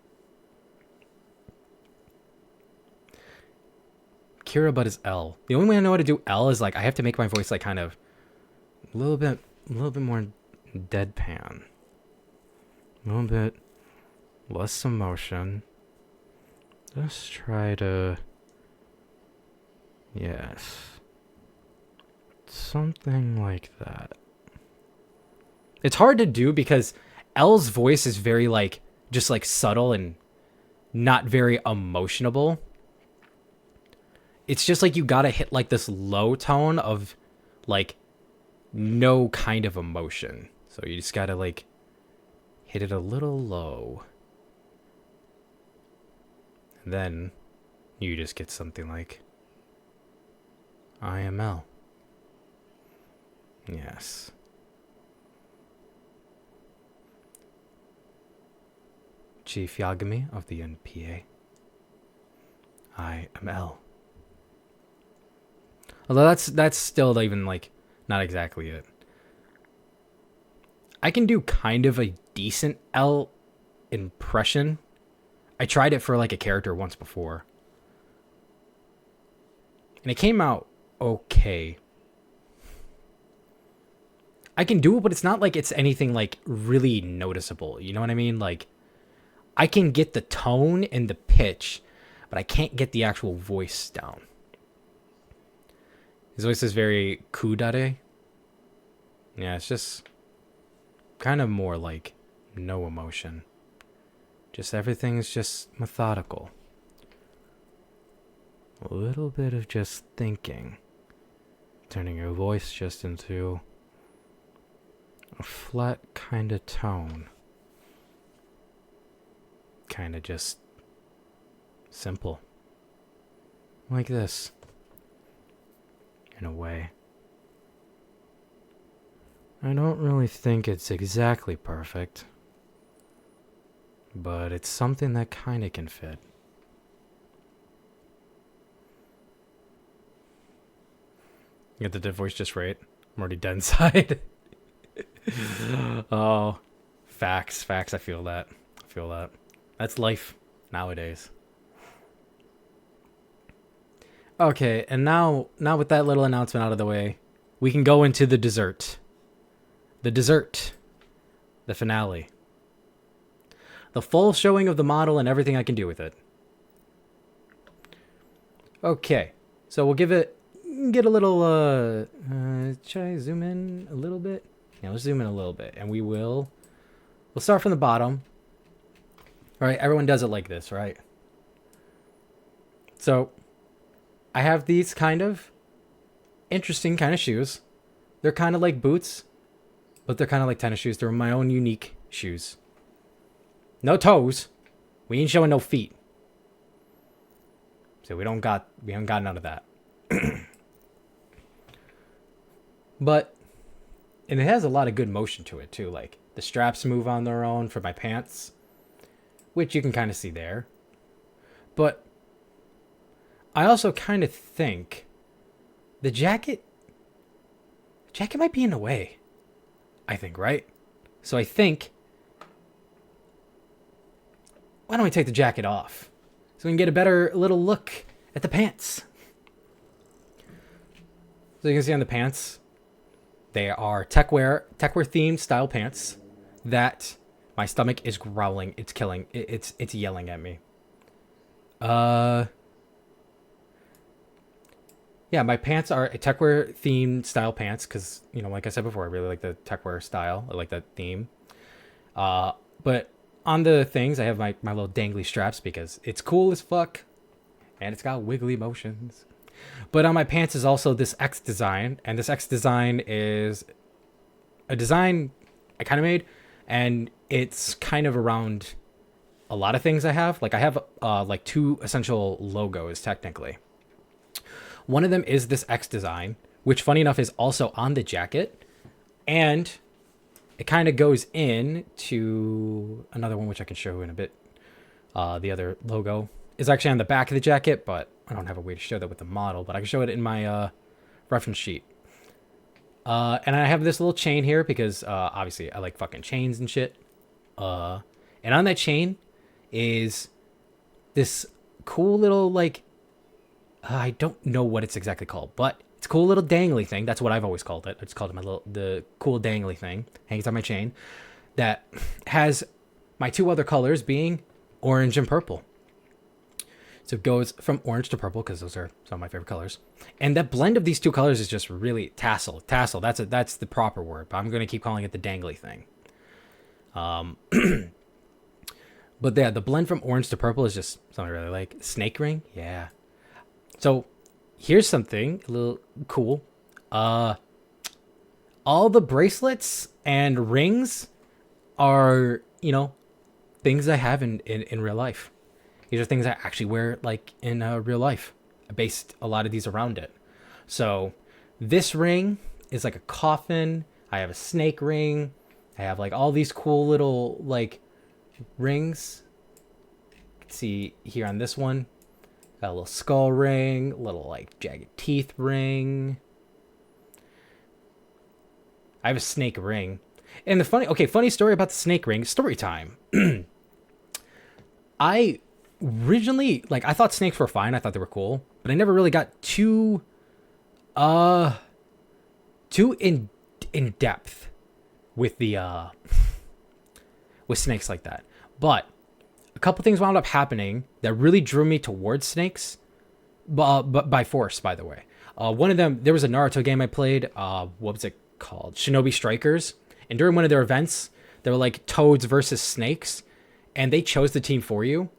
Kira, but is L. The only way I know how to do L is like I have to make my voice like kind of a little bit more deadpan. A little bit less emotion. Let's try to, yes, something like that. It's hard to do because L's voice is very like just like subtle and not very emotionable. It's just like you gotta hit like this low tone of like no kind of emotion. So you just gotta like hit it a little low. And then you just get something like IML. Yes. Chief Yagami of the NPA. I am L. Although that's still even like not exactly it. I can do kind of a decent L impression. I tried it for like a character once before. And it came out okay. I can do it, but it's not like it's anything like really noticeable. You know what I mean? Like I can get the tone and the pitch, but I can't get the actual voice down. His voice is very kudare. Yeah, it's just kind of more like no emotion. Just everything's just methodical. A little bit of just thinking. Turning your voice just into a flat kind of tone. Kind of just simple. Like this. In a way. I don't really think it's exactly perfect. But it's something that kind of can fit. Get the dead voice just right. I'm already dead inside. Oh, facts. I feel that. That's life nowadays. Okay, and now with that little announcement out of the way, we can go into the dessert. The finale. The full showing of the model and everything I can do with it. Okay, so we'll get a little, try to zoom in a little bit? Yeah, let's zoom in a little bit, and we'll start from the bottom. All right, everyone does it like this, right? So, I have these kind of interesting kind of shoes. They're kind of like boots, but they're kind of like tennis shoes. They're my own unique shoes. No toes. We ain't showing no feet. So we haven't got none of that. But, and it has a lot of good motion to it too. Like the straps move on their own for my pants, which you can kind of see there. But I also kind of think the jacket might be in the way. I think, right? So I think, why don't we take the jacket off so we can get a better little look at the pants? So you can see on the pants, they are techwear themed style pants that my stomach is growling. It's killing. It's yelling at me. Yeah, my pants are a techwear themed style pants because, you know, like I said before, I really like the techwear style. I like that theme. But on the things, I have my little dangly straps because it's cool as fuck. And it's got wiggly motions. But on my pants is also this X design. And this X design is a design I kind of made. And it's kind of around a lot of things I have. Like I have like two essential logos, technically. One of them is this X design, which funny enough is also on the jacket. And it kind of goes in to another one, which I can show in a bit. The other logo is actually on the back of the jacket, but I don't have a way to show that with the model, but I can show it in my reference sheet. And I have this little chain here because obviously I like fucking chains and shit. And on that chain is this cool little, like, I don't know what it's exactly called, but it's a cool little dangly thing. That's what I've always called it. I just called it the cool dangly thing. Hangs on my chain that has my two other colors being orange and purple. So it goes from orange to purple because those are some of my favorite colors. And that blend of these two colors is just really tassel. Tassel, that's the proper word, but I'm going to keep calling it the dangly thing. But yeah, the blend from orange to purple is just something I really like. Snake ring, yeah. So here's something a little cool. All the bracelets and rings are, you know, things I have in real life. These are things I actually wear, like, in real life. I based a lot of these around it. So this ring is like a coffin. I have a snake ring. I have, like, all these cool little, like, rings. You can see here on this one. Got a little skull ring. A little, like, jagged teeth ring. I have a snake ring. And the funny story about the snake ring. Story time. I originally, like, I thought snakes were fine. I thought they were cool, but I never really got too in depth with the with snakes like that. But a couple things wound up happening that really drew me towards snakes, but by force, by the way. One of them, there was a Naruto game I played. What was it called? Shinobi Strikers. And during one of their events, they were like toads versus snakes, and they chose the team for you.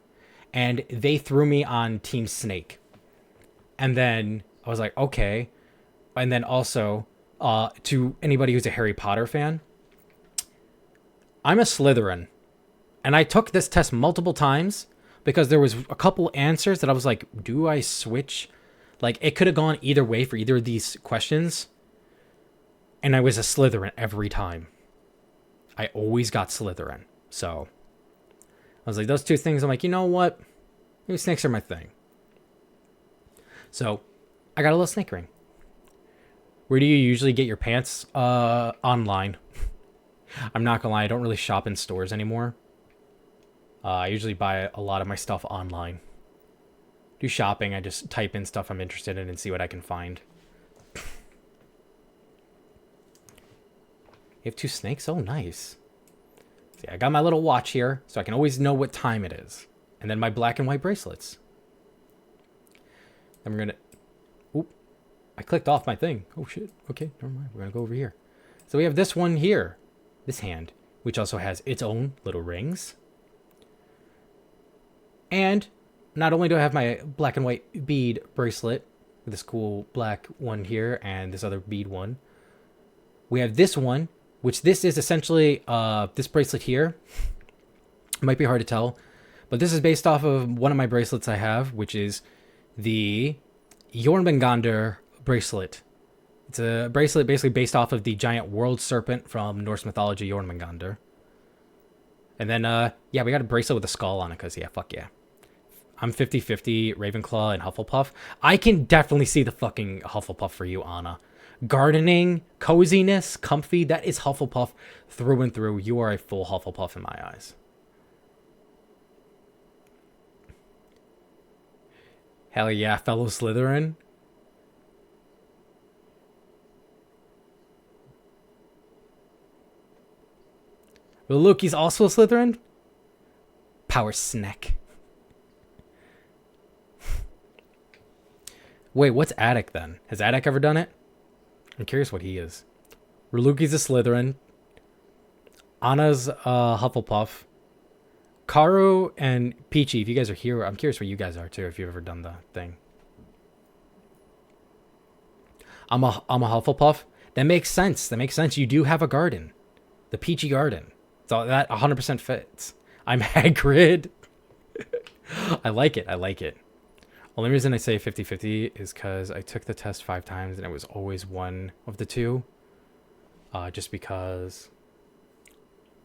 And they threw me on Team Snake. And then I was like, okay. And then also, to anybody who's a Harry Potter fan, I'm a Slytherin. And I took this test multiple times because there was a couple answers that I was like, do I switch? Like, it could have gone either way for either of these questions. And I was a Slytherin every time. I always got Slytherin. So I was like, those two things, I'm like, you know what? Maybe snakes are my thing. So I got a little snake ring. Where do you usually get your pants? Online. I'm not gonna lie, I don't really shop in stores anymore. I usually buy a lot of my stuff online. Do shopping, I just type in stuff I'm interested in and see what I can find. You have two snakes? Oh, nice. See, I got my little watch here, so I can always know what time it is. And then my black and white bracelets. Then we're gonna... Oop. I clicked off my thing. Oh, shit. Okay, never mind. We're gonna go over here. So we have this one here. This hand, which also has its own little rings. And not only do I have my black and white bead bracelet, with this cool black one here, and this other bead one, we have this one, which this is essentially this bracelet here. It might be hard to tell, but this is based off of one of my bracelets I have, which is the Jormungandr bracelet. It's a bracelet basically based off of the giant world serpent from Norse mythology, Jormungandr. And then, yeah, we got a bracelet with a skull on it, because, yeah, fuck yeah. I'm 50-50 Ravenclaw and Hufflepuff. I can definitely see the fucking Hufflepuff for you, Anna. Gardening, coziness, comfy, that is Hufflepuff through and through. You are a full Hufflepuff in my eyes. Hell yeah, fellow Slytherin. Well, Loki's also a Slytherin? Power snack. Wait, what's Attic then? Has Attic ever done it? I'm curious what he is. Raluki's a Slytherin. Anna's Hufflepuff. Karu and Peachy, if you guys are here, I'm curious where you guys are too, if you've ever done the thing. I'm a Hufflepuff. That makes sense. That makes sense. You do have a garden. The Peachy Garden. So that 100% fits. I'm Hagrid. I like it. I like it. Only reason I say 50-50 is because I took the test 5 times and it was always one of the two. Just because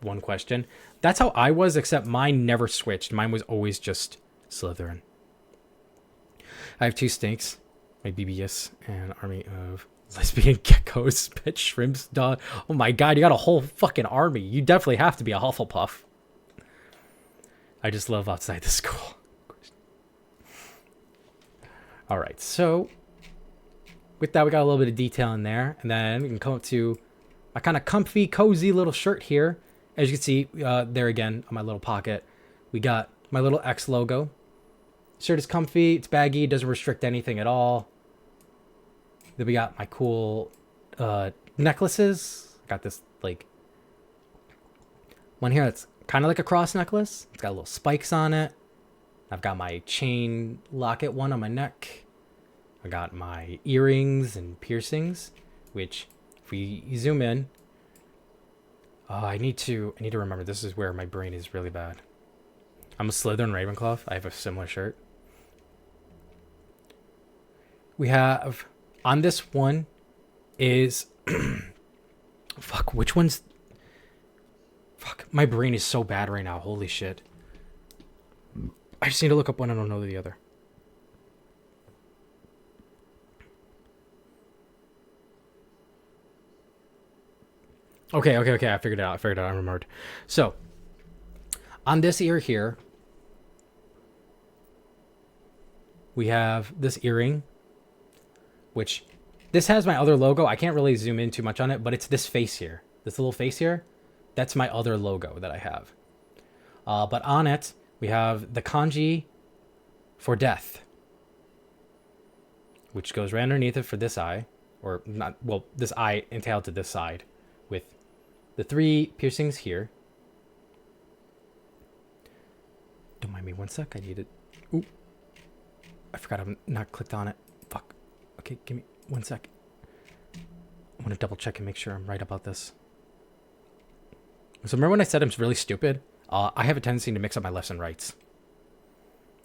one question. That's how I was, except mine never switched. Mine was always just Slytherin. I have 2 stinks, my BBS, and an army of lesbian geckos, pet shrimps, dog. Oh my god, you got a whole fucking army. You definitely have to be a Hufflepuff. I just love outside the school. Alright, so with that, we got a little bit of detail in there. And then we can come up to my kind of comfy, cozy little shirt here. As you can see, there again on my little pocket, we got my little X logo. Shirt is comfy, it's baggy, doesn't restrict anything at all. Then we got my cool necklaces. Got this like one here that's kind of like a cross necklace. It's got little spikes on it. I've got my chain locket one on my neck. I got my earrings and piercings, which if we zoom in, I need to remember, this is where my brain is really bad. I'm a Slytherin Ravenclaw. I have a similar shirt. We have on this one is fuck, which one's fuck, my brain is so bad right now. Holy shit. I just need to look up one. I don't know the other. Okay. I figured it out. I remembered. So, on this ear here, we have this earring, which this has my other logo. I can't really zoom in too much on it, but it's this face here. This little face here. That's my other logo that I have. But on it, we have the kanji for death, which goes right underneath it for this eye. Or not, well, this eye entailed to this side with the 3 piercings here. Don't mind me 1 sec. I need it. Ooh. I forgot I'm not clicked on it. Fuck. Okay, give me 1 sec. I want to double check and make sure I'm right about this. So remember when I said I'm really stupid? I have a tendency to mix up my lefts and rights.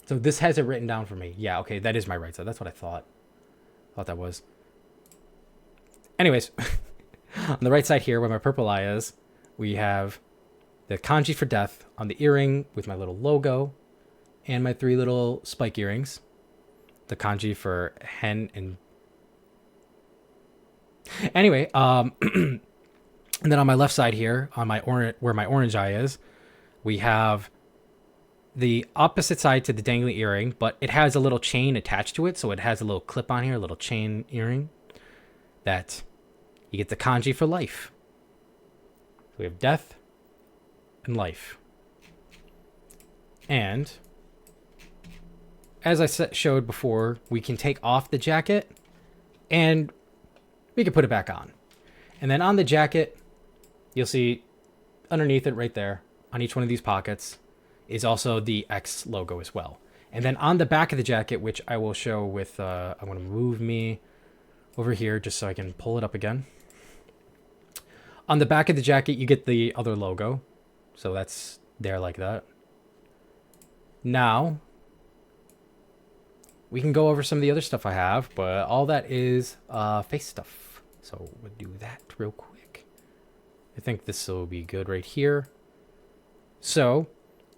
So this has it written down for me. Yeah, okay, that is my right side. That's what I thought. That was. Anyways, on the right side here, where my purple eye is, we have the kanji for death on the earring with my little logo and my 3 little spike earrings. The kanji for hen and... Anyway, and then on my left side here, on my where my orange eye is, we have the opposite side to the dangly earring, but it has a little chain attached to it, so it has a little clip on here, a little chain earring, that you get the kanji for life. So we have death and life. And as I showed before, we can take off the jacket and we can put it back on. And then on the jacket, you'll see underneath it right there, on each one of these pockets, is also the X logo as well. And then on the back of the jacket, which I will show with, I'm going to move me over here just so I can pull it up again. On the back of the jacket, you get the other logo. So that's there like that. Now, we can go over some of the other stuff I have, but all that is face stuff. So we'll do that real quick. I think this will be good right here. So,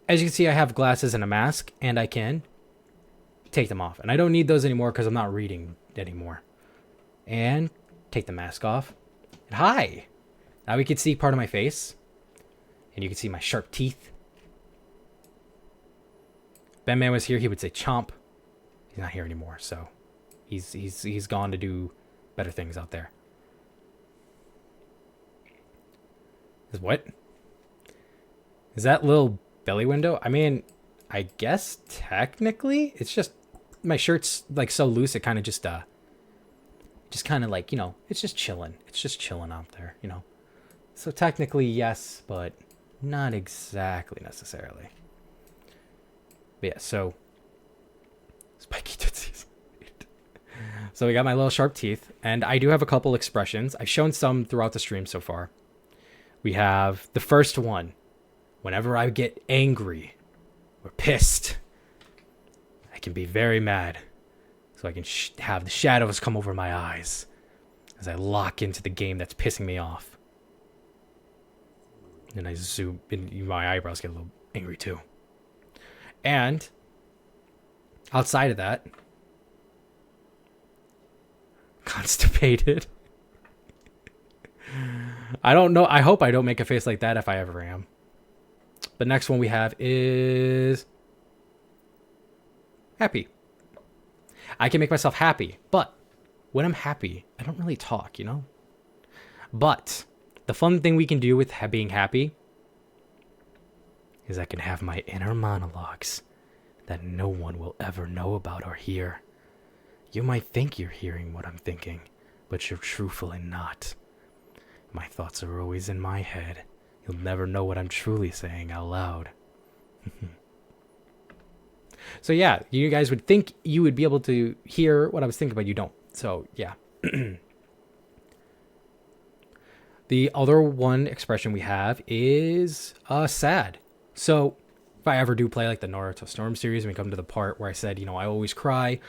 as you can see, I have glasses and a mask, and I can take them off. And I don't need those anymore because I'm not reading anymore. And take the mask off. And hi! Now we can see part of my face. And you can see my sharp teeth. If Ben Man was here, he would say chomp. He's not here anymore, so he's gone to do better things out there. Is what? Is that little belly window? I mean, I guess technically it's just my shirt's like so loose it kind of just kind of like, you know, it's just chilling. It's just chilling out there, you know. So technically yes, but not exactly necessarily. But yeah, so spiky tootsies. So we got my little sharp teeth, and I do have a couple expressions. I've shown some throughout the stream so far. We have the first one. Whenever I get angry or pissed, I can be very mad. So I can have the shadows come over my eyes as I lock into the game that's pissing me off. And I zoom, and my eyebrows get a little angry too. And outside of that, appreciated. I don't know. I hope I don't make a face like that if I ever am. The next one we have is happy. I can make myself happy, but when I'm happy, I don't really talk, you know? But the fun thing we can do with being happy is I can have my inner monologues that no one will ever know about or hear. You might think you're hearing what I'm thinking, but you're truthfully not. My thoughts are always in my head. You'll never know what I'm truly saying out loud. So yeah, you guys would think you would be able to hear what I was thinking, but you don't. So yeah. The other one expression we have is sad. So if I ever do play like the Naruto Storm series and we come to the part where I said, you know, I always cry,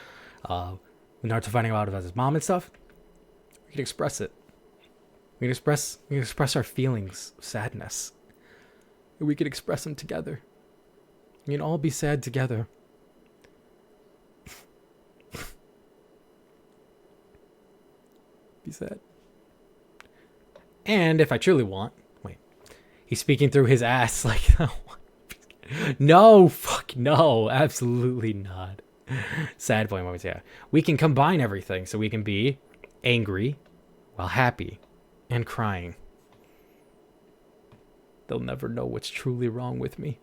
when Naruto finding out about his mom and stuff, we can express it. We can express our feelings of sadness. And we can express them together. We can all be sad together. Be sad. And if I truly want, wait, he's speaking through his ass like, no, fuck no, absolutely not. Sad point moments, yeah. We can combine everything so we can be angry while happy and crying. They'll never know what's truly wrong with me.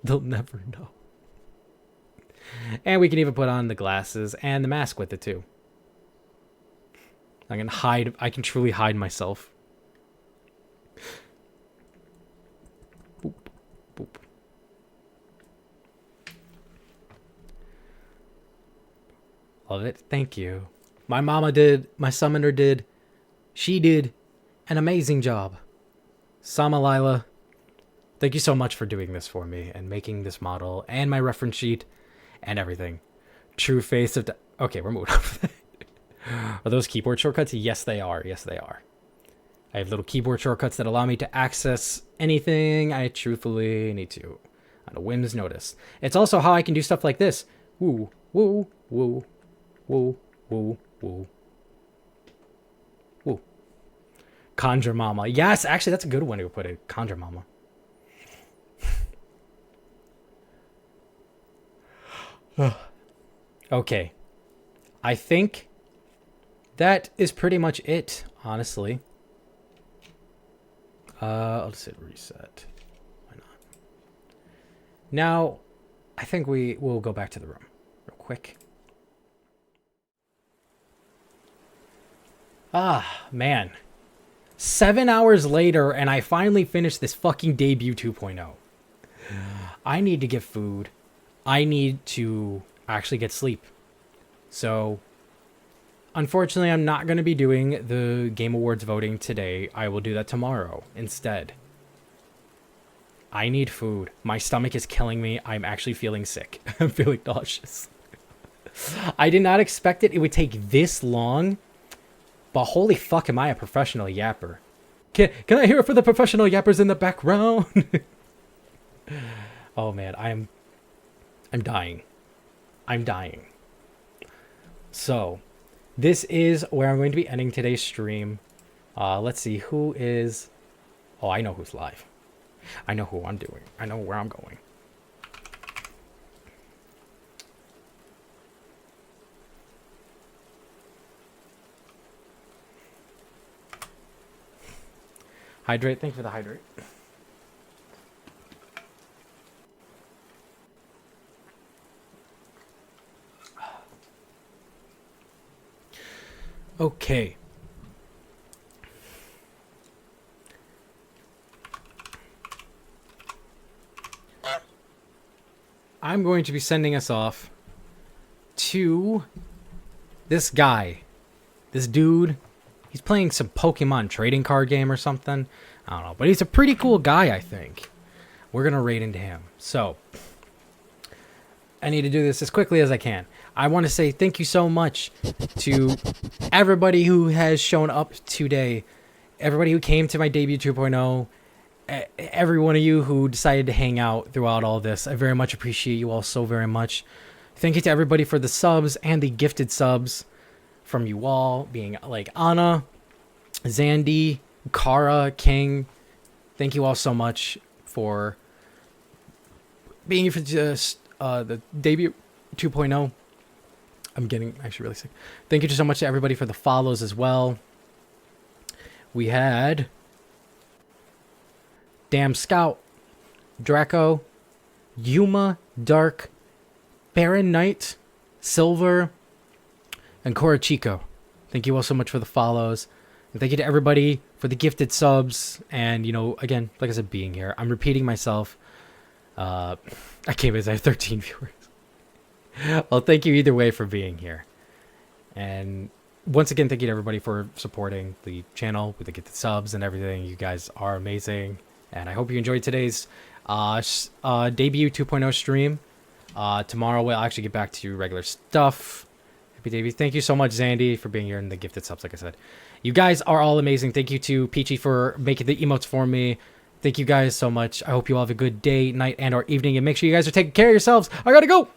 They'll never know. And we can even put on the glasses and the mask with it too. I can truly hide myself. Boop, boop. Love it. Thank you. My mama did. My summoner did. She did an amazing job. Sama Lila, thank you so much for doing this for me and making this model and my reference sheet and everything. True face of... Okay, we're moving on. Are those keyboard shortcuts? Yes, they are. Yes, they are. I have little keyboard shortcuts that allow me to access anything I truthfully need to on a whim's notice. It's also how I can do stuff like this. Woo, woo, woo, woo, woo, woo, woo. Conjure Mama. Yes, actually, that's a good one to put it. Conjure Mama. Okay. I think that is pretty much it, honestly. I'll just hit reset. Why not? Now, I think we will go back to the room real quick. Ah, man. 7 hours later, and I finally finished this fucking debut 2.0. I need to get food. I need to actually get sleep. So, unfortunately, I'm not going to be doing the Game Awards voting today. I will do that tomorrow instead. I need food. My stomach is killing me. I'm actually feeling sick. I'm feeling nauseous. I did not expect it. It would take this long. But holy fuck, am I a professional yapper. Can I hear it for the professional yappers in the background? Oh man, I'm dying. I'm dying. So, this is where I'm going to be ending today's stream. Let's see, who is... Oh, I know who's live. I know who I'm doing. I know where I'm going. Hydrate. Thank you for the hydrate. Okay. I'm going to be sending us off to this guy. This dude. He's playing some Pokemon trading card game or something. I don't know. But he's a pretty cool guy, I think. We're going to raid into him. So, I need to do this as quickly as I can. I want to say thank you so much to everybody who has shown up today. Everybody who came to my debut 2.0. Every one of you who decided to hang out throughout all this. I very much appreciate you all so very much. Thank you to everybody for the subs and the gifted subs. from you all, being like Anna, Zandy, Kara, King. Thank you all so much for being here for just the debut 2.0. I'm getting actually really sick. Thank you so much to everybody for the follows as well. We had Damn Scout, Draco, Yuma, Dark, Baron Knight, Silver, and Cora Chico. Thank you all so much for the follows. And thank you to everybody for the gifted subs. And, you know, again, like I said, being here. I'm repeating myself. I can't believe I have 13 viewers. Well, thank you either way for being here. And once again, thank you to everybody for supporting the channel with the gifted subs and everything. You guys are amazing. And I hope you enjoyed today's debut 2.0 stream. Tomorrow we'll actually get back to regular stuff. Happy debut. Thank you so much, Zandy, for being here and the gifted subs, like I said. You guys are all amazing. Thank you to Peachy for making the emotes for me. Thank you guys so much. I hope you all have a good day, night, and or evening. And make sure you guys are taking care of yourselves. I gotta go.